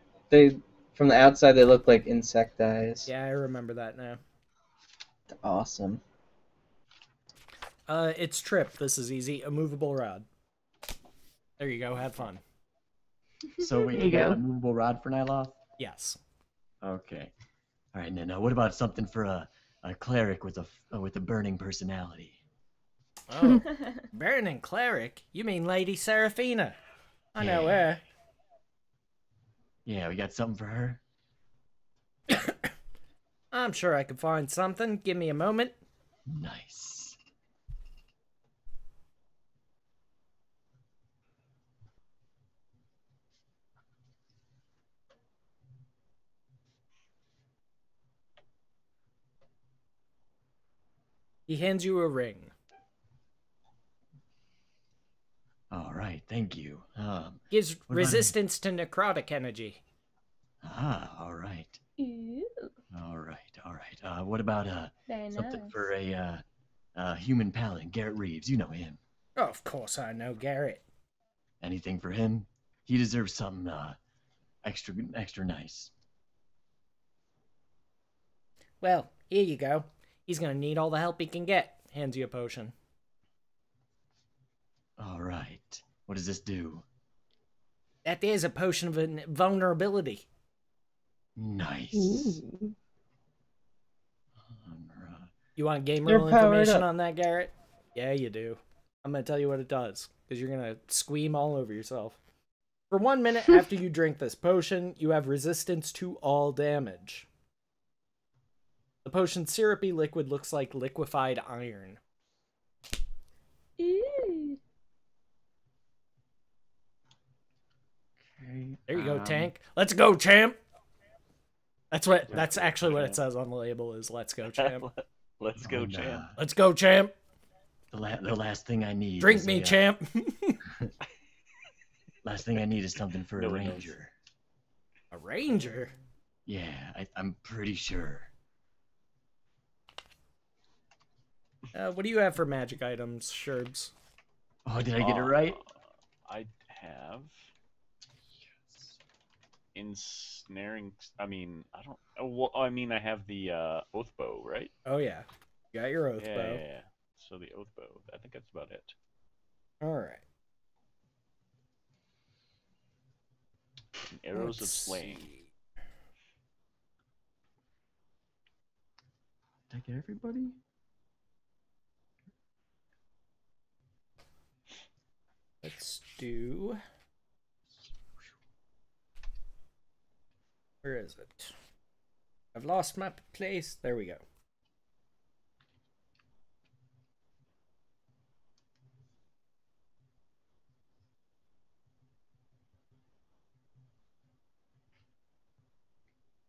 H: from the outside they look like insect eyes.
A: Yeah, I remember that now.
H: Awesome.
A: It's Trip. This is easy. A movable rod. There you go. Have fun.
D: So wait,
B: There
D: you
B: you
D: got
B: go.
D: a movable rod for Nyloth?
A: Yes.
D: Okay. All right, now what about something for a cleric with a burning personality?
A: Oh, Burning Cleric? You mean Lady Seraphina? I know her.
D: Yeah, we got something for her?
A: I'm sure I could find something. Give me a moment.
D: Nice.
A: He hands you a ring.
D: All right, thank you.
A: Gives
D: what about
A: resistance to necrotic energy.
D: all right.
F: Ooh,
D: All right, all right. What about
F: very
D: something
F: nice.
D: for a human paladin, Garrett Reeves? You know him.
A: Oh, of course I know Garrett.
D: Anything for him? He deserves something extra nice.
A: Well, here you go. He's gonna need all the help he can get. Hands you a potion.
D: All right. What does this do?
A: That is a potion of vulnerability.
D: Nice.
B: Ooh.
D: Alright.
A: You want game
H: You're
A: rule
H: powered
A: information
H: up.
A: on that, Garrett? Yeah, you do. I'm gonna tell you what it does, because you're gonna squeam all over yourself. For 1 minute after you drink this potion, you have resistance to all damage. The potion's syrupy liquid looks like liquefied iron.
F: Ooh.
D: Okay.
A: There you go, Tank. Let's go, champ! That's actually what it says on the label is let's go, champ.
E: Let's go,
D: And,
E: champ.
A: Let's go, champ!
D: The last thing I need.
A: Drink
D: is
A: me,
D: a,
A: champ!
D: Last thing I need is something for
E: No
D: a
E: one knows.
D: ranger.
A: A ranger?
D: Yeah, I'm pretty sure.
A: What do you have for magic items, Sherbs?
D: Oh, did I get it right?
E: I have ensnaring. I mean, I don't. Oh, well, I mean, I have the oath bow, right?
A: Oh, yeah. You got your oath
E: Yeah,
A: bow.
E: yeah. So the oath bow. I think that's about it.
A: Alright.
E: And arrows of
A: Let's
E: slaying.
A: see.
D: Did I get everybody?
A: Let's do... Where is it? I've lost my place. There we go.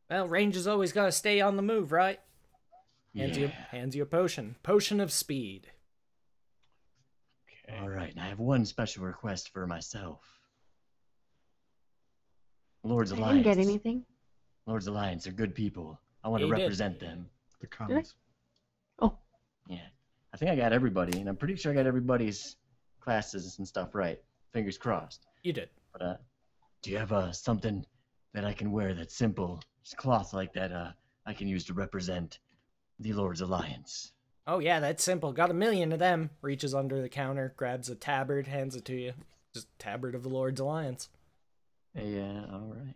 A: Well, Ranger's always got to stay on the move, right? Hands you a potion. Potion of speed.
E: Okay.
D: All right, and I have one special request for myself. Lord's
B: I
D: Alliance.
B: didn't get anything.
D: Lord's Alliance are good people. I want to
A: You did.
D: represent them.
C: The cons.
B: Oh,
D: Yeah. I think I got everybody, and I'm pretty sure I got everybody's classes and stuff right. Fingers crossed.
A: You did.
D: But do you have something that I can wear that's simple, just cloth like that I can use to represent the Lord's Alliance?
A: Oh yeah, that's simple. Got 1,000,000 of them. Reaches under the counter, grabs a tabard, hands it to you. Just tabard of the Lord's Alliance.
D: Yeah, all right.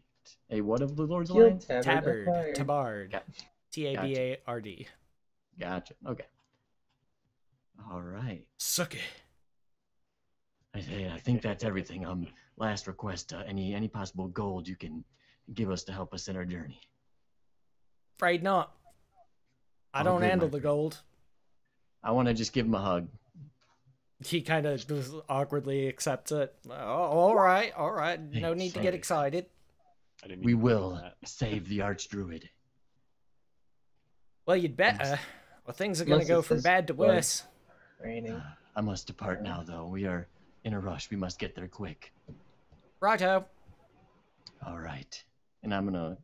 D: Hey, what of the Lord's
H: Shield
D: Alliance?
A: Tabard.
H: acquired.
A: Tabard.
D: Got-
A: T-A-B-A-R-D.
D: Gotcha. Okay. All right.
A: Suck it.
D: I think that's everything. Last request. Any possible gold you can give us to help us in our journey?
A: Afraid not. I
D: Oh,
A: don't
D: good,
A: handle
D: my
A: the
D: friend.
A: gold.
D: I want to just give him a hug.
A: He kind of awkwardly accepts it. Oh, all right. No need to get
D: Hey.
A: excited.
E: I didn't
D: We
E: even know
D: will
E: that.
D: save the Archdruid.
A: Well, you'd better. Well, things are going to
H: Unless
A: go
H: it's
A: from
H: this
A: bad to
H: blood.
A: worse.
H: Raining.
D: I must depart now, though. We are in a rush. We must get there quick.
A: Righto.
D: All right. And I'm gonna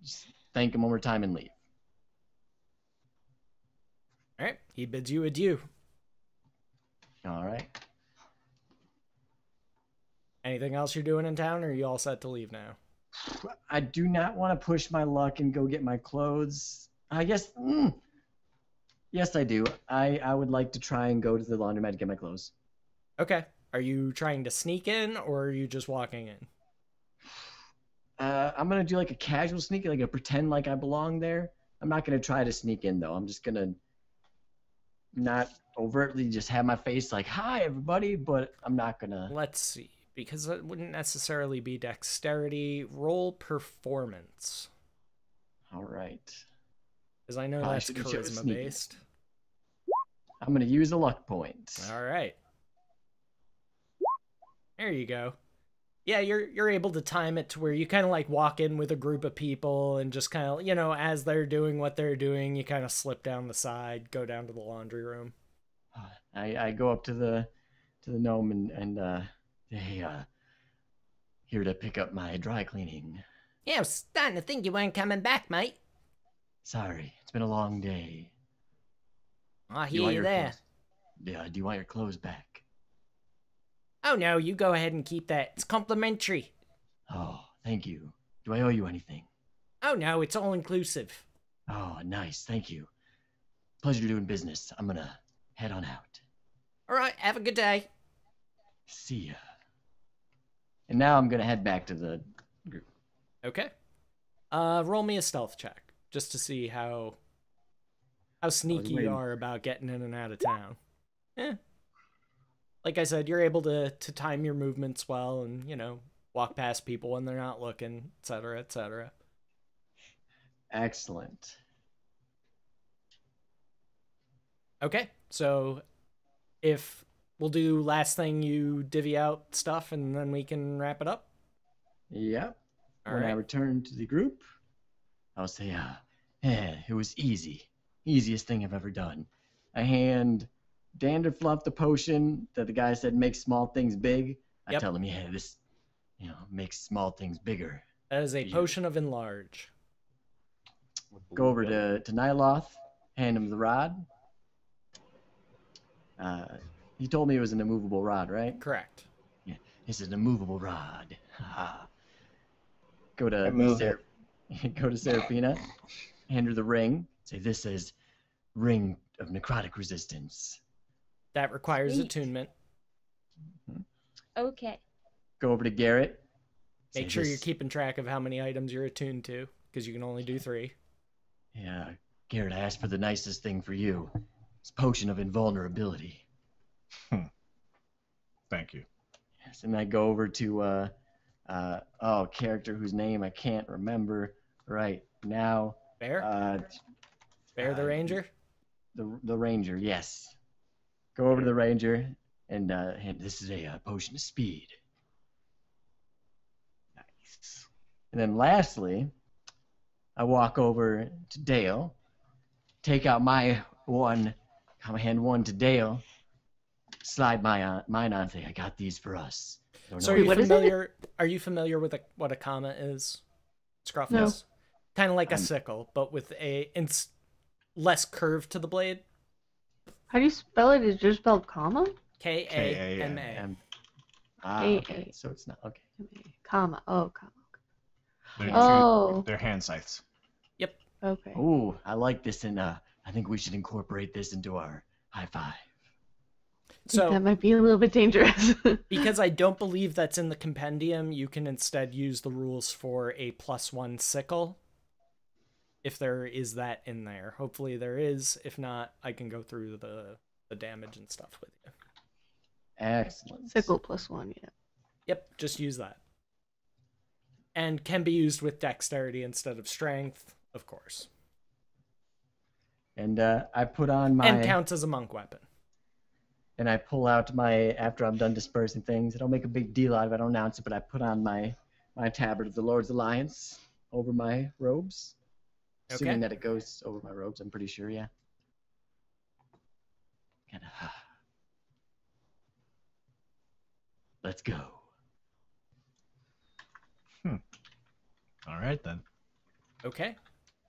D: thank him one more time and leave.
A: All right. He bids you adieu.
D: All right.
A: Anything else you're doing in town, or are you all set to leave now?
D: I do not want to push my luck and go get my clothes. I guess. Yes, I do. I would like to try and go to the laundromat to get my clothes.
A: Okay. Are you trying to sneak in, or are you just walking in?
D: I'm gonna do like a casual sneak, like a pretend like I belong there. I'm not gonna try to sneak in though. I'm just gonna not overtly just have my face like, "Hi, everybody," but I'm not gonna.
A: Let's see. Because it wouldn't necessarily be dexterity. Roll performance.
D: All right.
A: Because I know
D: Probably
A: that's
D: should've chose
A: charisma
D: sneaky.
A: based.
D: I'm gonna use a luck point.
A: All right. There you go. Yeah, you're able to time it to where you kind of like walk in with a group of people and just kind of, you know, as they're doing what they're doing, you kind of slip down the side, go down to the laundry room.
D: I go up to the gnome and hey, here to pick up my dry cleaning.
A: Yeah, I was starting to think you weren't coming back, mate.
D: Sorry, it's been a long day.
A: I
D: Do you
A: hear
D: want
A: you
D: your
A: there.
D: clothes? Yeah, do you want your clothes back?
A: Oh no, you go ahead and keep that. It's complimentary.
D: Oh, thank you. Do I owe you anything?
A: Oh no, it's all inclusive.
D: Oh, nice, thank you. Pleasure doing business. I'm gonna head on out.
A: All right, have a good day.
D: See ya. And now I'm gonna head back to the group.
A: Okay. Roll me a stealth check just to see how sneaky you are about getting in and out of town. Like I said, you're able to time your movements well and, you know, walk past people when they're not looking, etc., etc.
D: Excellent.
A: Okay, so if we'll do last thing, you divvy out stuff and then we can wrap it up.
D: Yep.
A: All
D: When I
A: right.
D: return to the group, I'll say, it was easy. Easiest thing I've ever done. I hand Danderfluff the potion that the guy said makes small things big. I
A: Yep.
D: tell him, yeah, this, makes small things bigger.
A: That is a
D: Yeah.
A: potion of enlarge.
D: Go over to Nyloth, hand him the rod. He told me it was an immovable rod, right?
A: Correct.
D: Yeah, it's an immovable rod. Go to
H: Remove it.
D: go to Seraphina, hand her the ring. Say, this is ring of necrotic resistance.
A: That requires
F: Sweet.
A: attunement.
F: Okay.
D: Go over to Garrett.
A: Make
D: say,
A: sure you're
D: this-
A: keeping track of how many items you're attuned to, because you can only do 3.
D: Yeah, Garrett, I asked for the nicest thing for you. It's potion of invulnerability.
G: Thank you.
D: Yes, and I go over to a character whose name I can't remember right now.
A: Bear? Bear the ranger?
D: The ranger, yes. Go over to the ranger and this is a potion of speed.
G: Nice.
D: And then lastly, I walk over to Dale, take out my hand one to Dale, slide mine on, say, I got these for us. Don't
A: So
D: know
A: are you
B: what is it?
A: familiar? Are you familiar with what a comma is? Scruffness.
B: No.
A: Kind of like a
D: I'm-
A: sickle, but with less curve to the blade.
B: How do you spell it? Is it just spelled comma?
A: K-A-M-A.
D: And,
B: A-
D: okay, so it's not okay.
B: Comma. Oh, comma.
G: They're,
B: Oh.
G: they're hand scythes.
B: Okay.
D: Ooh, I like this, and I think we should incorporate this into our high five.
A: So
B: That might be a little bit dangerous.
A: because I don't believe that's in the compendium, you can instead use the rules for a +1 sickle. If there is that in there. Hopefully there is. If not, I can go through the damage and stuff with you.
D: Excellent.
B: Sickle +1, yeah.
A: Yep, just use that. And can be used with dexterity instead of strength, of course.
D: And I put on my
A: And counts as a monk weapon.
D: and I pull out my after I'm done dispersing things. I don't make a big deal out of it. I don't announce it, but I put on my tabard of the Lord's Alliance over my robes.
A: Okay.
D: Assuming that it goes over my robes, I'm pretty sure, yeah. Kinda, let's go.
G: All right then.
A: Okay.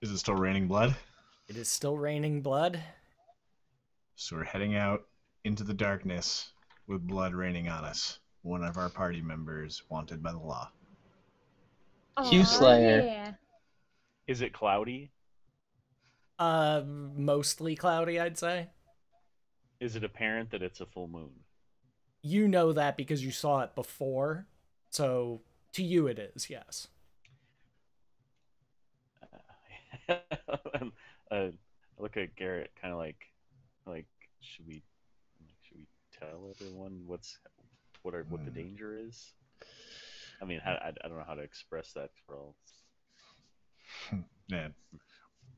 G: Is it still raining blood?
A: It is still raining blood.
G: So we're heading out into the darkness with blood raining on us. One of our party members wanted by the law.
H: Q Slayer.
F: Yeah.
E: Is it cloudy?
A: Mostly cloudy, I'd say.
E: Is it apparent that it's a full moon?
A: You know that because you saw it before. So to you it is, yes.
E: I look at Garrett, kind of like, should we tell everyone what the danger is? I mean, I don't know how to express that for all.
G: Yeah,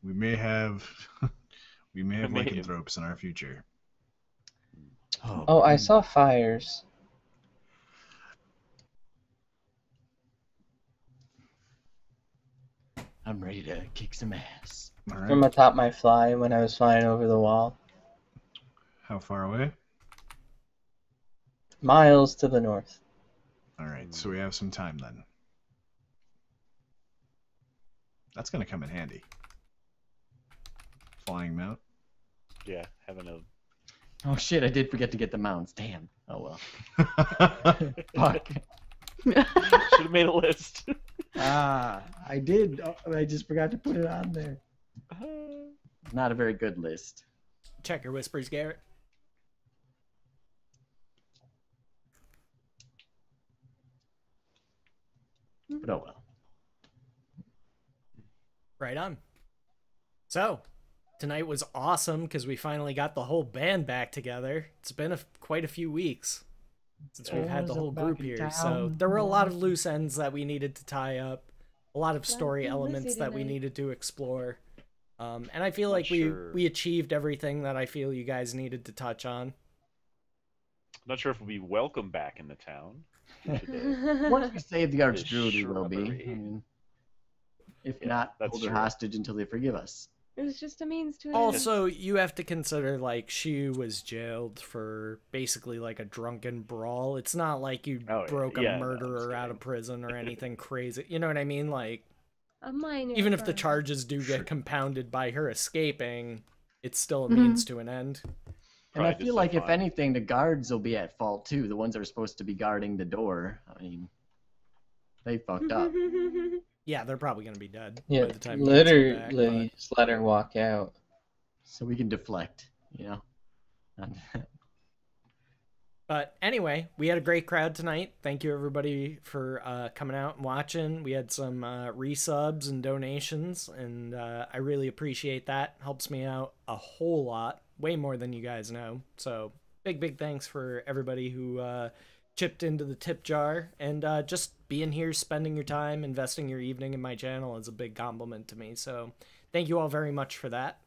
G: we may have
E: May-
G: lycanthropes in our future.
H: Oh, I saw fires.
D: I'm ready to kick some ass.
G: All
H: From
G: right.
H: atop my fly when I was flying over the wall.
G: How far away?
H: Miles to the north.
G: All right, so we have some time then. That's gonna come in handy. Flying mount.
E: Yeah, having a.
D: Oh shit! I did forget to get the mounts. Damn. Oh well. Fuck.
E: Should have made a list.
D: I did. I just forgot to put it on there. Not a very good list.
A: Check your whispers, Garrett.
D: But oh well.
A: Right on. So, tonight was awesome because we finally got the whole band back together. It's been quite a few weeks since we've had the whole group here. So, there were a lot of loose ends that we needed to tie up, a lot of story elements that we needed to explore. And I feel like we achieved everything that I feel you guys needed to touch on.
E: I'm not sure if we'll be welcome back in the town.
D: Once we save the Archdruid, we
E: Shrubbery.
D: will be. I mean, if not,
E: that's
D: hold her
E: true.
D: hostage until they forgive us.
F: It was just a means to an end.
A: Also, you have to consider, like, she was jailed for basically, like, a drunken brawl. It's not like you broke a murderer out of prison or anything crazy. You know what I mean? Like,
F: A minor
A: even if the
F: crime.
A: charges do get compounded by her escaping, it's still a means to an end.
D: And I feel like, if anything, the guards will be at fault too. The ones that are supposed to be guarding the door. I mean, they fucked up.
A: Yeah, they're probably going to be dead
H: Yeah,
A: by the time you guys get back,
H: literally just let her walk out.
D: So we can deflect, you know?
A: But anyway, we had a great crowd tonight. Thank you, everybody, for coming out and watching. We had some resubs and donations, and I really appreciate that. Helps me out a whole lot, way more than you guys know. So big thanks for everybody who chipped into the tip jar. And just being here, spending your time, investing your evening in my channel is a big compliment to me. So thank you all very much for that.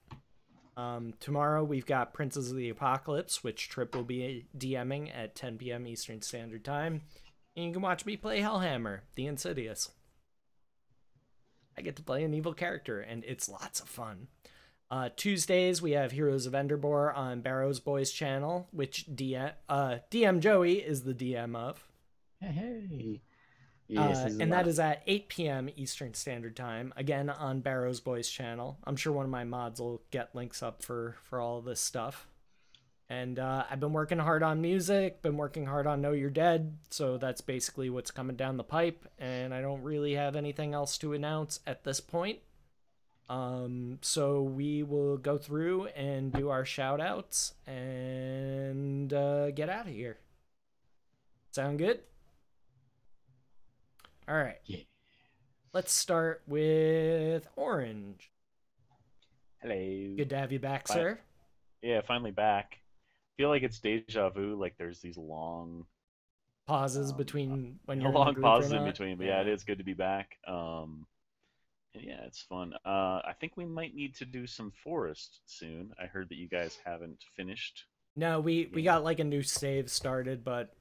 A: Tomorrow we've got Princes of the Apocalypse, which Trip will be DMing at 10 p.m. Eastern Standard Time. And you can watch me play Hellhammer, the Insidious. I get to play an evil character, and it's lots of fun. Tuesdays, we have Heroes of Enderbor on Barrow's Boys channel, which DM Joey is the DM of.
D: Hey. Yes,
A: And that is at 8 p.m. Eastern Standard Time, again on Barrow's Boys channel. I'm sure one of my mods will get links up for all of this stuff. And I've been working hard on music, been working hard on Know You're Dead, so that's basically what's coming down the pipe, and I don't really have anything else to announce at this point. So we will go through and do our shout-outs and get out of here. Sound good? All right.
D: Yeah.
A: Let's start with Orange.
E: Hello.
A: Good to have you back, sir.
E: Yeah, finally back. Feel like it's deja vu. Like there's these long
A: pauses between when you're
E: long
A: in the group
E: pauses
A: or
E: in
A: not.
E: between. But yeah, it is good to be back. And yeah, it's fun. I think we might need to do some forest soon. I heard that you guys haven't finished.
A: No, we got like a new save started, but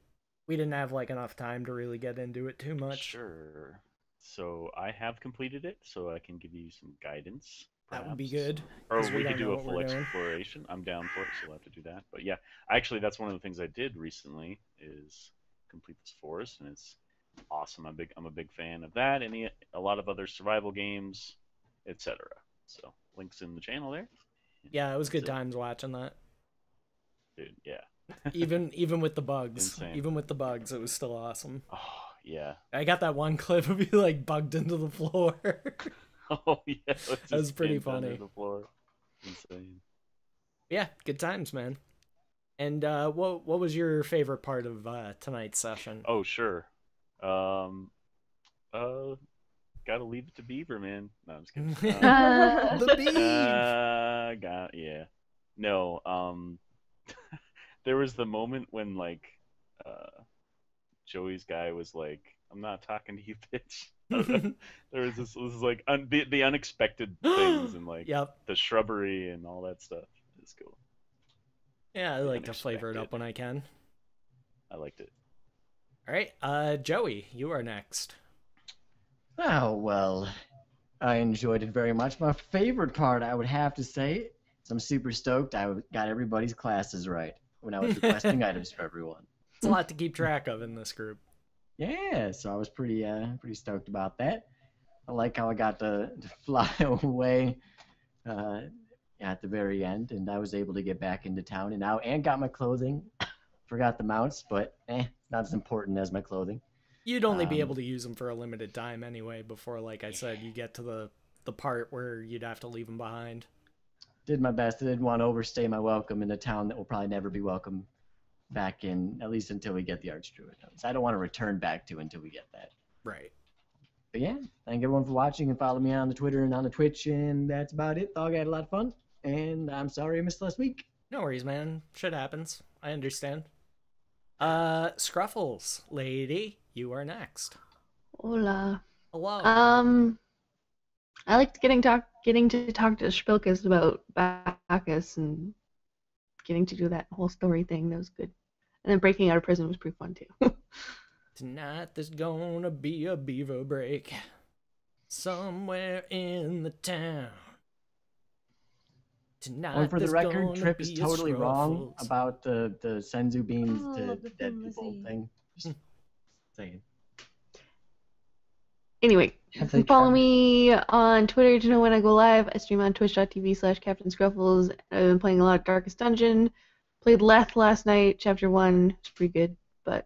A: we didn't have like enough time to really get into it too much.
E: Sure. So I have completed it, so I can give you some guidance.
A: That would
E: perhaps.
A: be good.
E: Or
A: 'cause
E: we
A: don't
E: could do
A: know
E: a
A: what
E: full
A: we're doing.
E: exploration. I'm down for it, so we'll have to do that. But yeah, actually, that's one of the things I did recently is complete this forest, and it's awesome. I'm a big fan of that, and a lot of other survival games, etc. So links in the channel there.
A: Yeah, it was good
E: That's it.
A: times watching that.
E: Dude, yeah.
A: Even with the bugs,
E: Insane.
A: even with the bugs, it was still awesome.
E: Oh yeah.
A: I got that one clip of you like bugged into the floor.
E: Oh yeah.
A: That was pretty funny.
E: The floor. Insane.
A: Yeah, good times, man. And what was your favorite part of tonight's session?
E: Oh sure. Gotta leave it to Beaver, man. No, I'm just kidding.
A: The beef.
E: Yeah. No, there was the moment when like Joey's guy was like, "I'm not talking to you, bitch." There was this like the unexpected things and like
A: Yep.
E: the shrubbery and all that stuff. It's cool.
A: Yeah, I like to flavor it up when I can.
E: I liked it.
A: All right, Joey, you are next.
D: Oh, well, I enjoyed it very much. My favorite part, I would have to say, is I'm super stoked I got everybody's classes right when I was requesting items for everyone.
A: It's a lot to keep track of in this group.
D: Yeah, so I was pretty stoked about that. I like how I got to fly away at the very end, and I was able to get back into town and got my clothing. Forgot the mounts, but not as important as my clothing.
A: You'd only be able to use them for a limited time anyway before, like I said, you get to the part where you'd have to leave them behind.
D: Did my best. I didn't want to overstay my welcome in a town that will probably never be welcome back in, at least until we get the Archdruid. So I don't want to return back to until we get that.
A: Right.
D: But yeah, thank everyone for watching and follow me on the Twitter and on the Twitch, and that's about it. Dog had a lot of fun, and I'm sorry I missed last week.
A: No worries, man. Shit happens. I understand. Scruffles, lady, you are next.
B: Hola.
A: Hello.
B: I liked getting to talk to Spilkus about Bacchus and getting to do that whole story thing. That was good. And then breaking out of prison was pretty fun too.
A: Tonight there's gonna be a beaver break somewhere in the town. Tonight
D: Only for the
A: there's
D: record,
A: gonna
D: Trip is
A: be a
D: totally wrong
A: Scruffles.
D: about the Senzu beans
F: Oh,
D: to
F: the
D: dead people
F: flimsy.
D: thing. Just saying.
B: Anyway, you
H: Have
B: can
H: they
B: follow
H: tried?
B: me on Twitter to know when I go live. I stream on twitch.tv/Captain Scruffles. I've been playing a lot of Darkest Dungeon. Played Leth last night, chapter 1. It's pretty good, but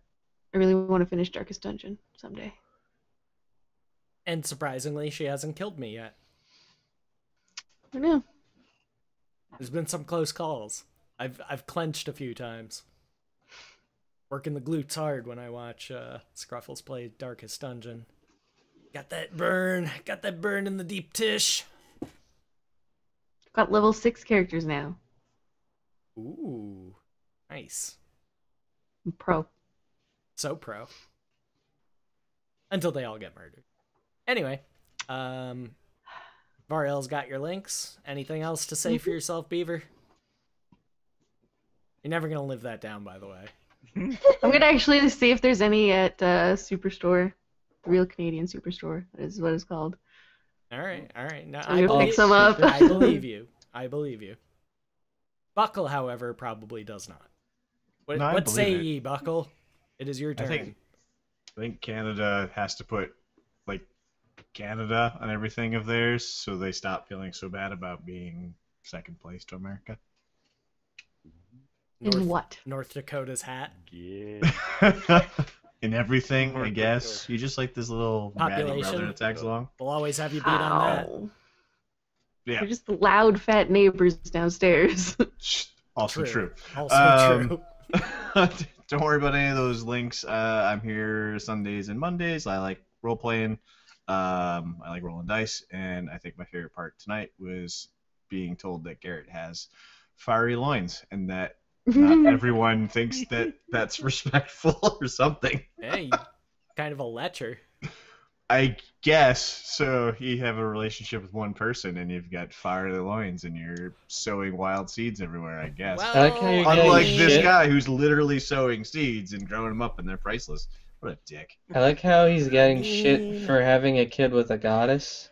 B: I really want to finish Darkest Dungeon someday.
A: And surprisingly, she hasn't killed me yet.
B: I don't know.
A: There's been some close calls. I've clenched a few times. Working the glutes hard when I watch Scruffles play Darkest Dungeon. Got that burn in the deep tish.
B: Got level 6 characters now.
A: Ooh, nice.
B: I'm pro.
A: So pro. Until they all get murdered. Anyway, Varel's got your links. Anything else to say for yourself, Beaver? You're never gonna live that down, by the way.
B: I'm gonna actually see if there's any at Superstore. The Real Canadian Superstore is what it's called.
A: All right. No,
B: So you pick some up.
A: I believe you. Buckle, however, probably does not. What,
G: No, I
A: what say
G: believe it.
A: ye, Buckle? It is your turn.
G: I think Canada has to put like Canada on everything of theirs, so they stop feeling so bad about being second place to America.
B: In what?
A: North Dakota's hat.
E: Yeah.
G: In everything, I
E: North
G: guess.
E: Dakota.
G: You just like this little ratty
A: Population.
G: brother that tags along.
A: We'll always have you beat on that.
B: Ow.
G: Yeah,
B: They're just loud, fat neighbors downstairs.
G: also true.
A: Also true.
G: Don't worry about any of those links. I'm here Sundays and Mondays. I like role playing. I like rolling dice, and I think my favorite part tonight was being told that Garrett has fiery loins, and that not everyone thinks that that's respectful or something.
A: Hey, kind of a lecher.
G: I guess so. You have a relationship with one person, and you've got fiery loins, and you're sowing wild seeds everywhere. I guess.
A: Well,
H: I like how you're
G: Unlike
H: getting
G: this
H: shit.
G: guy who's literally sowing seeds and growing them up, and they're priceless. What a dick.
H: I like how he's getting shit for having a kid with a goddess.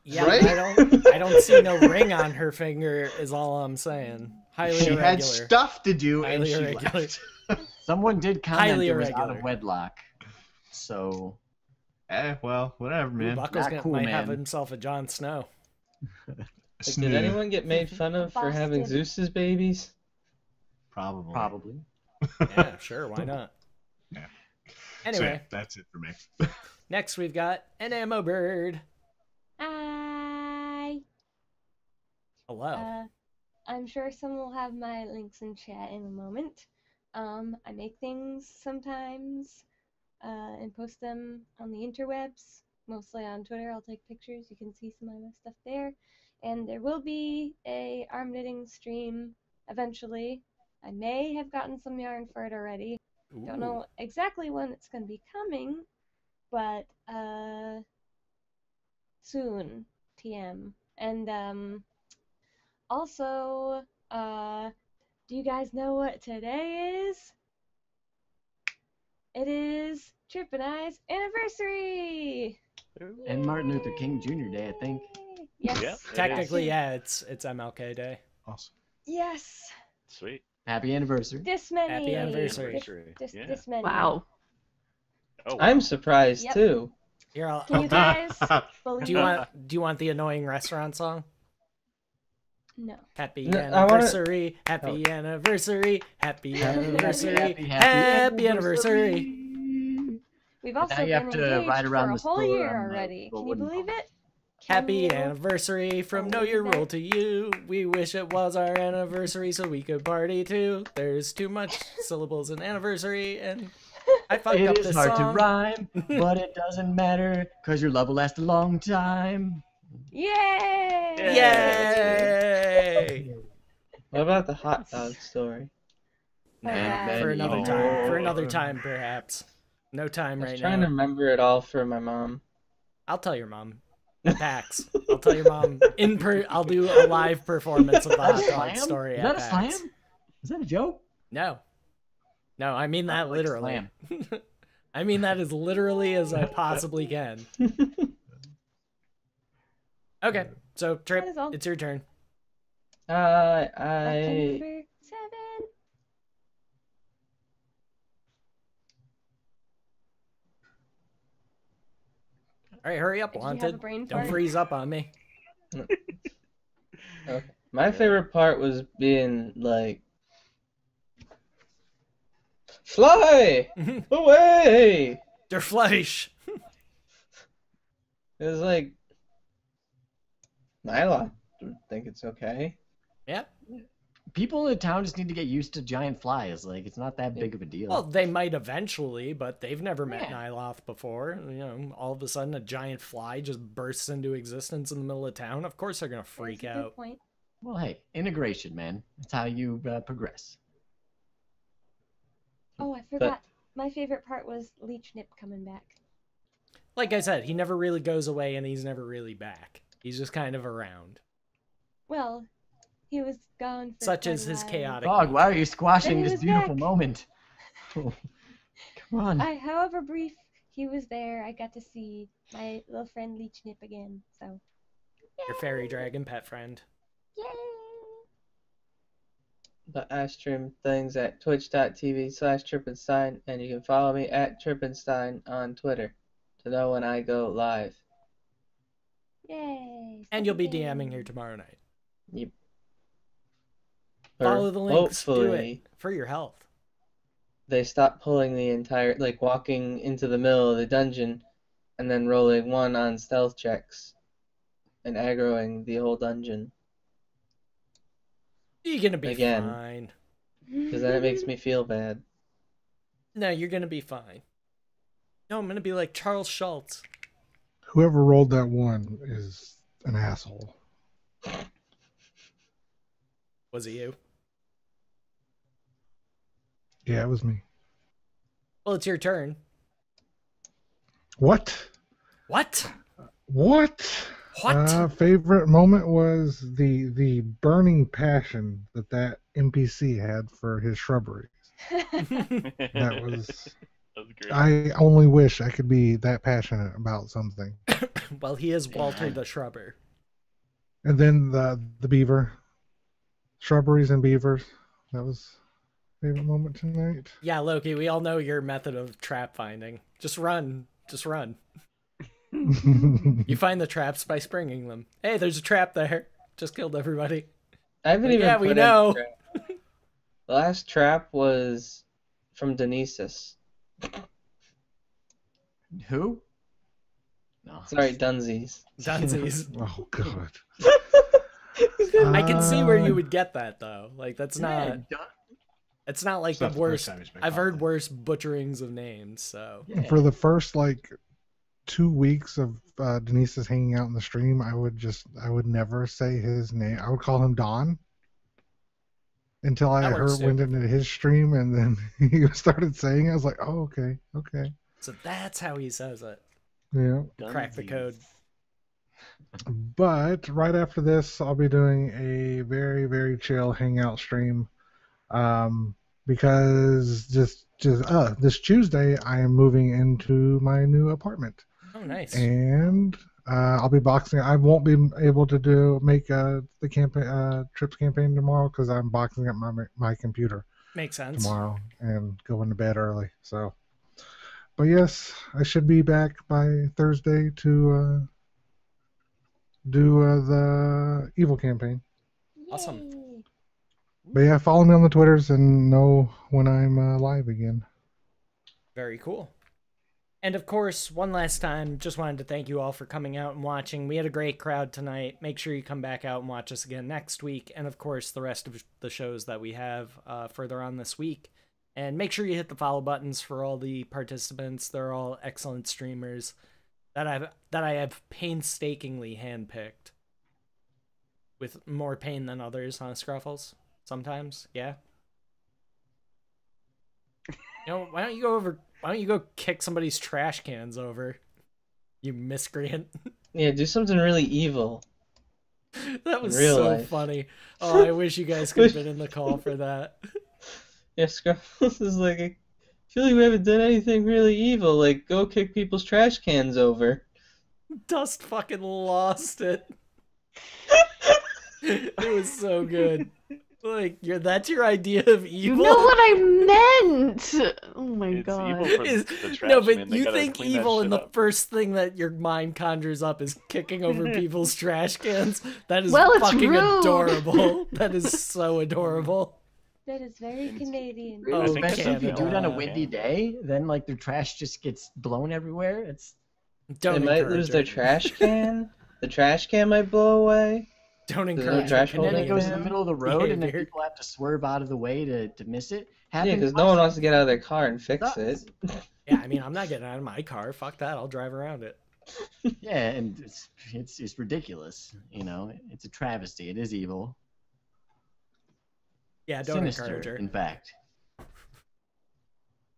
A: Yeah,
G: Right?
A: I don't see no ring on her finger. Is all I'm saying. Highly
G: She
A: irregular.
G: had stuff to do, and
A: Highly
G: she
A: irregular.
G: left.
D: Someone did comment
A: Highly
D: it was out
A: irregular.
D: of wedlock. So
G: Well, whatever,
A: Ooh,
G: man.
A: Buckle's
D: Not
A: gonna
D: cool,
A: might have
D: man.
A: himself a Jon Snow.
H: Like, did anyone get made fun of for having
F: Boston.
H: Zeus's babies?
G: Probably.
D: Probably.
A: Yeah, sure, why not?
G: Yeah.
A: Anyway,
G: So, yeah, that's it for me.
A: next we've got an ammo bird.
F: Hi.
A: Hello.
F: I'm sure someone will have my links in chat in a moment. I make things sometimes and post them on the interwebs, mostly on Twitter. I'll take pictures. You can see some of my stuff there. And there will be a arm knitting stream eventually. I may have gotten some yarn for it already. Don't know exactly when it's going to be coming, but soon, TM. And also, do you guys know what today is? It is Trip and I's anniversary!
D: And Martin Luther King Jr. Day, I think.
F: Yes.
E: Yep, it
A: Technically,
E: is.
A: yeah, it's MLK Day.
G: Awesome.
F: Yes.
E: Sweet.
D: Happy anniversary.
F: This many.
A: Happy anniversary.
E: Yeah.
F: This many.
B: Wow.
E: Oh, wow.
H: I'm surprised
F: Yep.
H: too.
A: Here,
F: Can you guys believe
A: do you want the annoying restaurant song?
F: No.
A: Happy
H: No, I wanna-
A: anniversary, happy anniversary, happy anniversary,
D: happy
A: happy anniversary.
F: We've also
D: now you have
F: been
D: to
F: engaged
D: ride around
F: for a
D: the
F: whole
D: store
F: year
D: on the
F: already.
D: little
F: Can you
D: wooden
F: believe
D: pole.
F: it?
A: Happy
F: you?
A: anniversary from Know
F: believe
A: Your
F: that?
A: Rule to you. We wish it was our anniversary so we could party too. There's too much syllables in anniversary, and I fucked up
D: It is
A: this
D: hard
A: song.
D: to rhyme, but it doesn't matter, because your love will last a long time.
F: Yay!
A: Yay!
H: What about the hot dog story?
A: Nah,
F: Okay.
A: for another
H: Oh.
A: time. For another time, perhaps. No time
H: I was
A: right
H: trying to
A: now.
H: remember it all for my mom.
A: I'll tell your mom. At PAX. I'll tell your mom I'll do a live performance of the hot dog story
D: Is
A: at
D: that a
A: PAX.
D: slam? Is that a joke?
A: No. No, I mean that
D: Like
A: literally.
D: slam.
A: I mean that as literally as I possibly can. Okay, so Trip,
F: That is all.
A: it's your turn.
H: I
F: Number 7.
A: All right, hurry up,
F: Did you have a
A: Wanted.
F: brain
A: Don't
F: fart?
A: freeze up on me.
H: okay. My favorite part was being like, fly away.
A: Der Fleisch.
H: It was like, I think it's okay.
A: Yeah.
D: People in the town just need to get used to giant flies. Like, it's not that big of a deal.
A: Well, they might eventually, but they've never met
D: Yeah.
A: Nyloth before. You know, all of a sudden a giant fly just bursts into existence in the middle of town. Of course they're gonna freak
F: That's a good
A: out.
F: point.
D: Well, hey, integration, man. That's how you progress.
F: Oh, I forgot. My favorite part was Leech Nip coming back.
A: Like I said, he never really goes away and he's never really back. He's just kind of around.
F: Well, he was gone for
A: Such
F: quite
A: as
F: a
A: his
F: while.
A: chaotic.
D: Dog, why are you squashing
F: Then he
D: this
F: was
D: beautiful
F: back.
D: moment? Come on.
F: However brief he was there, I got to see my little friend Leech Nip again. So,
A: Your fairy dragon pet friend.
F: yay!
H: But I stream things at twitch.tv/Trippenstein, and you can follow me at Trippenstein on Twitter to know when I go live.
F: Yay!
A: And you'll be
F: second
A: DMing
F: game.
A: here tomorrow night.
H: Yep.
A: Follow the links. Do
H: Hopefully,
A: it for your health.
H: they stop pulling the entire, like walking into the middle of the dungeon and then rolling one on stealth checks and aggroing the whole dungeon.
A: You're gonna be
H: Again.
A: fine.
H: Because then it makes me feel bad.
A: No, you're gonna be fine. No, I'm gonna be like Charles Schultz.
C: Whoever rolled that one is an asshole.
A: Was it you?
C: Yeah, it was me.
A: Well, it's your turn.
C: What?
A: What?
C: What?
A: What?
C: Favorite moment was the burning passion that NPC had for his shrubberies. That was.
E: great.
C: I only wish I could be that passionate about something.
A: Well, he is Walter the Shrubber.
C: And then the beaver, shrubberies and beavers. That was favorite moment tonight.
A: Yeah, Loki, we all know your method of trap finding. Just run. Just run. You find the traps by springing them. Hey, there's a trap there. Just killed everybody.
H: I haven't
A: But
H: even
A: yeah,
H: put
A: we
H: in
A: know.
H: the trap. The last trap was from Denise's.
D: Who? No.
H: Sorry, Dunsies.
A: Dunsies.
C: Oh god.
A: I can see where you would get that though. Like that's
D: Yeah,
A: not. It's not like
G: It's not
A: the
G: the first
A: worst.
G: time he's been
A: I've
G: caught
A: heard
G: then.
A: worse butcherings of names. So
D: yeah.
C: For the first like 2 weeks of Denise's hanging out in the stream, I would never say his name. I would call him Don until I
A: That works, too.
C: went into his stream, and then he started saying it. I was like, oh, okay.
A: So that's how he says it.
C: Yeah.
A: Crack the code.
C: But right after this, I'll be doing a very, very chill hangout stream. Because just this Tuesday, I am moving into my new apartment.
A: Oh, nice.
C: And I'll be boxing. I won't be able to make the campaign trips campaign tomorrow because I'm boxing up my computer
A: Makes sense.
C: tomorrow and going to bed early. So, but yes, I should be back by Thursday to do the evil campaign.
A: Awesome.
F: Yay.
C: But yeah, follow me on the Twitters and know when I'm live again.
A: Very cool. And of course, one last time, just wanted to thank you all for coming out and watching. We had a great crowd tonight. Make sure you come back out and watch us again next week. And of course, the rest of the shows that we have further on this week. And make sure you hit the follow buttons for all the participants. They're all excellent streamers that I have painstakingly handpicked. With more pain than others, huh, Scruffles? Sometimes, yeah. You know, why don't you go kick somebody's trash cans over, you miscreant?
H: Yeah, do something really evil.
A: That was
H: Real
A: so
H: life.
A: funny. Oh, I wish you guys could have been in the call for that.
H: Yeah, Scruffles is like, I feel like we haven't done anything really evil. Like, go kick people's trash cans over.
A: Dust fucking lost it. It was so good. Like, that's your idea of
B: You
A: evil?
B: know what I meant! Oh my
E: It's
B: god.
E: evil for
A: Is-
E: the trash
A: no, but
E: man. They
A: you
E: gotta
A: think
E: clean that
A: evil, and
E: shit
A: the
E: up.
A: first thing that your mind conjures up is kicking over people's trash cans. That is
B: Well, it's
A: fucking
B: rude.
A: adorable. That is so adorable.
F: That is very Canadian.
A: Oh,
D: Especially if you do it on a
A: Canada.
D: windy day, then like their trash just gets blown everywhere. It's
A: Don't
H: They might
A: encourage
H: lose their
A: it.
H: trash can. The trash can might blow away.
A: Don't
H: There's no
A: encourage
H: trash
D: and then it
H: holding
D: goes in the
H: man.
D: middle of the road, and then
A: Behavior.
D: people have to swerve out of the way to miss it.
H: Yeah,
D: Happened
H: because
D: to
H: no one
D: us.
H: wants to get out of their car and fix it.
A: Yeah, I mean, I'm not getting out of my car. Fuck that. I'll drive around it.
D: Yeah, and it's ridiculous. You know, it's a travesty. It is evil,
A: Yeah, don't encourage
D: sinister,
A: her.
D: in fact.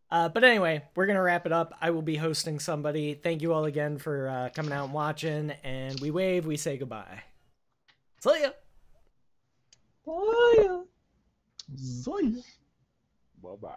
A: But anyway, we're going to wrap it up. I will be hosting somebody. Thank you all again for coming out and watching. And we wave, we say goodbye. See ya.
H: Bye.
D: Zoy.
E: Bye-bye.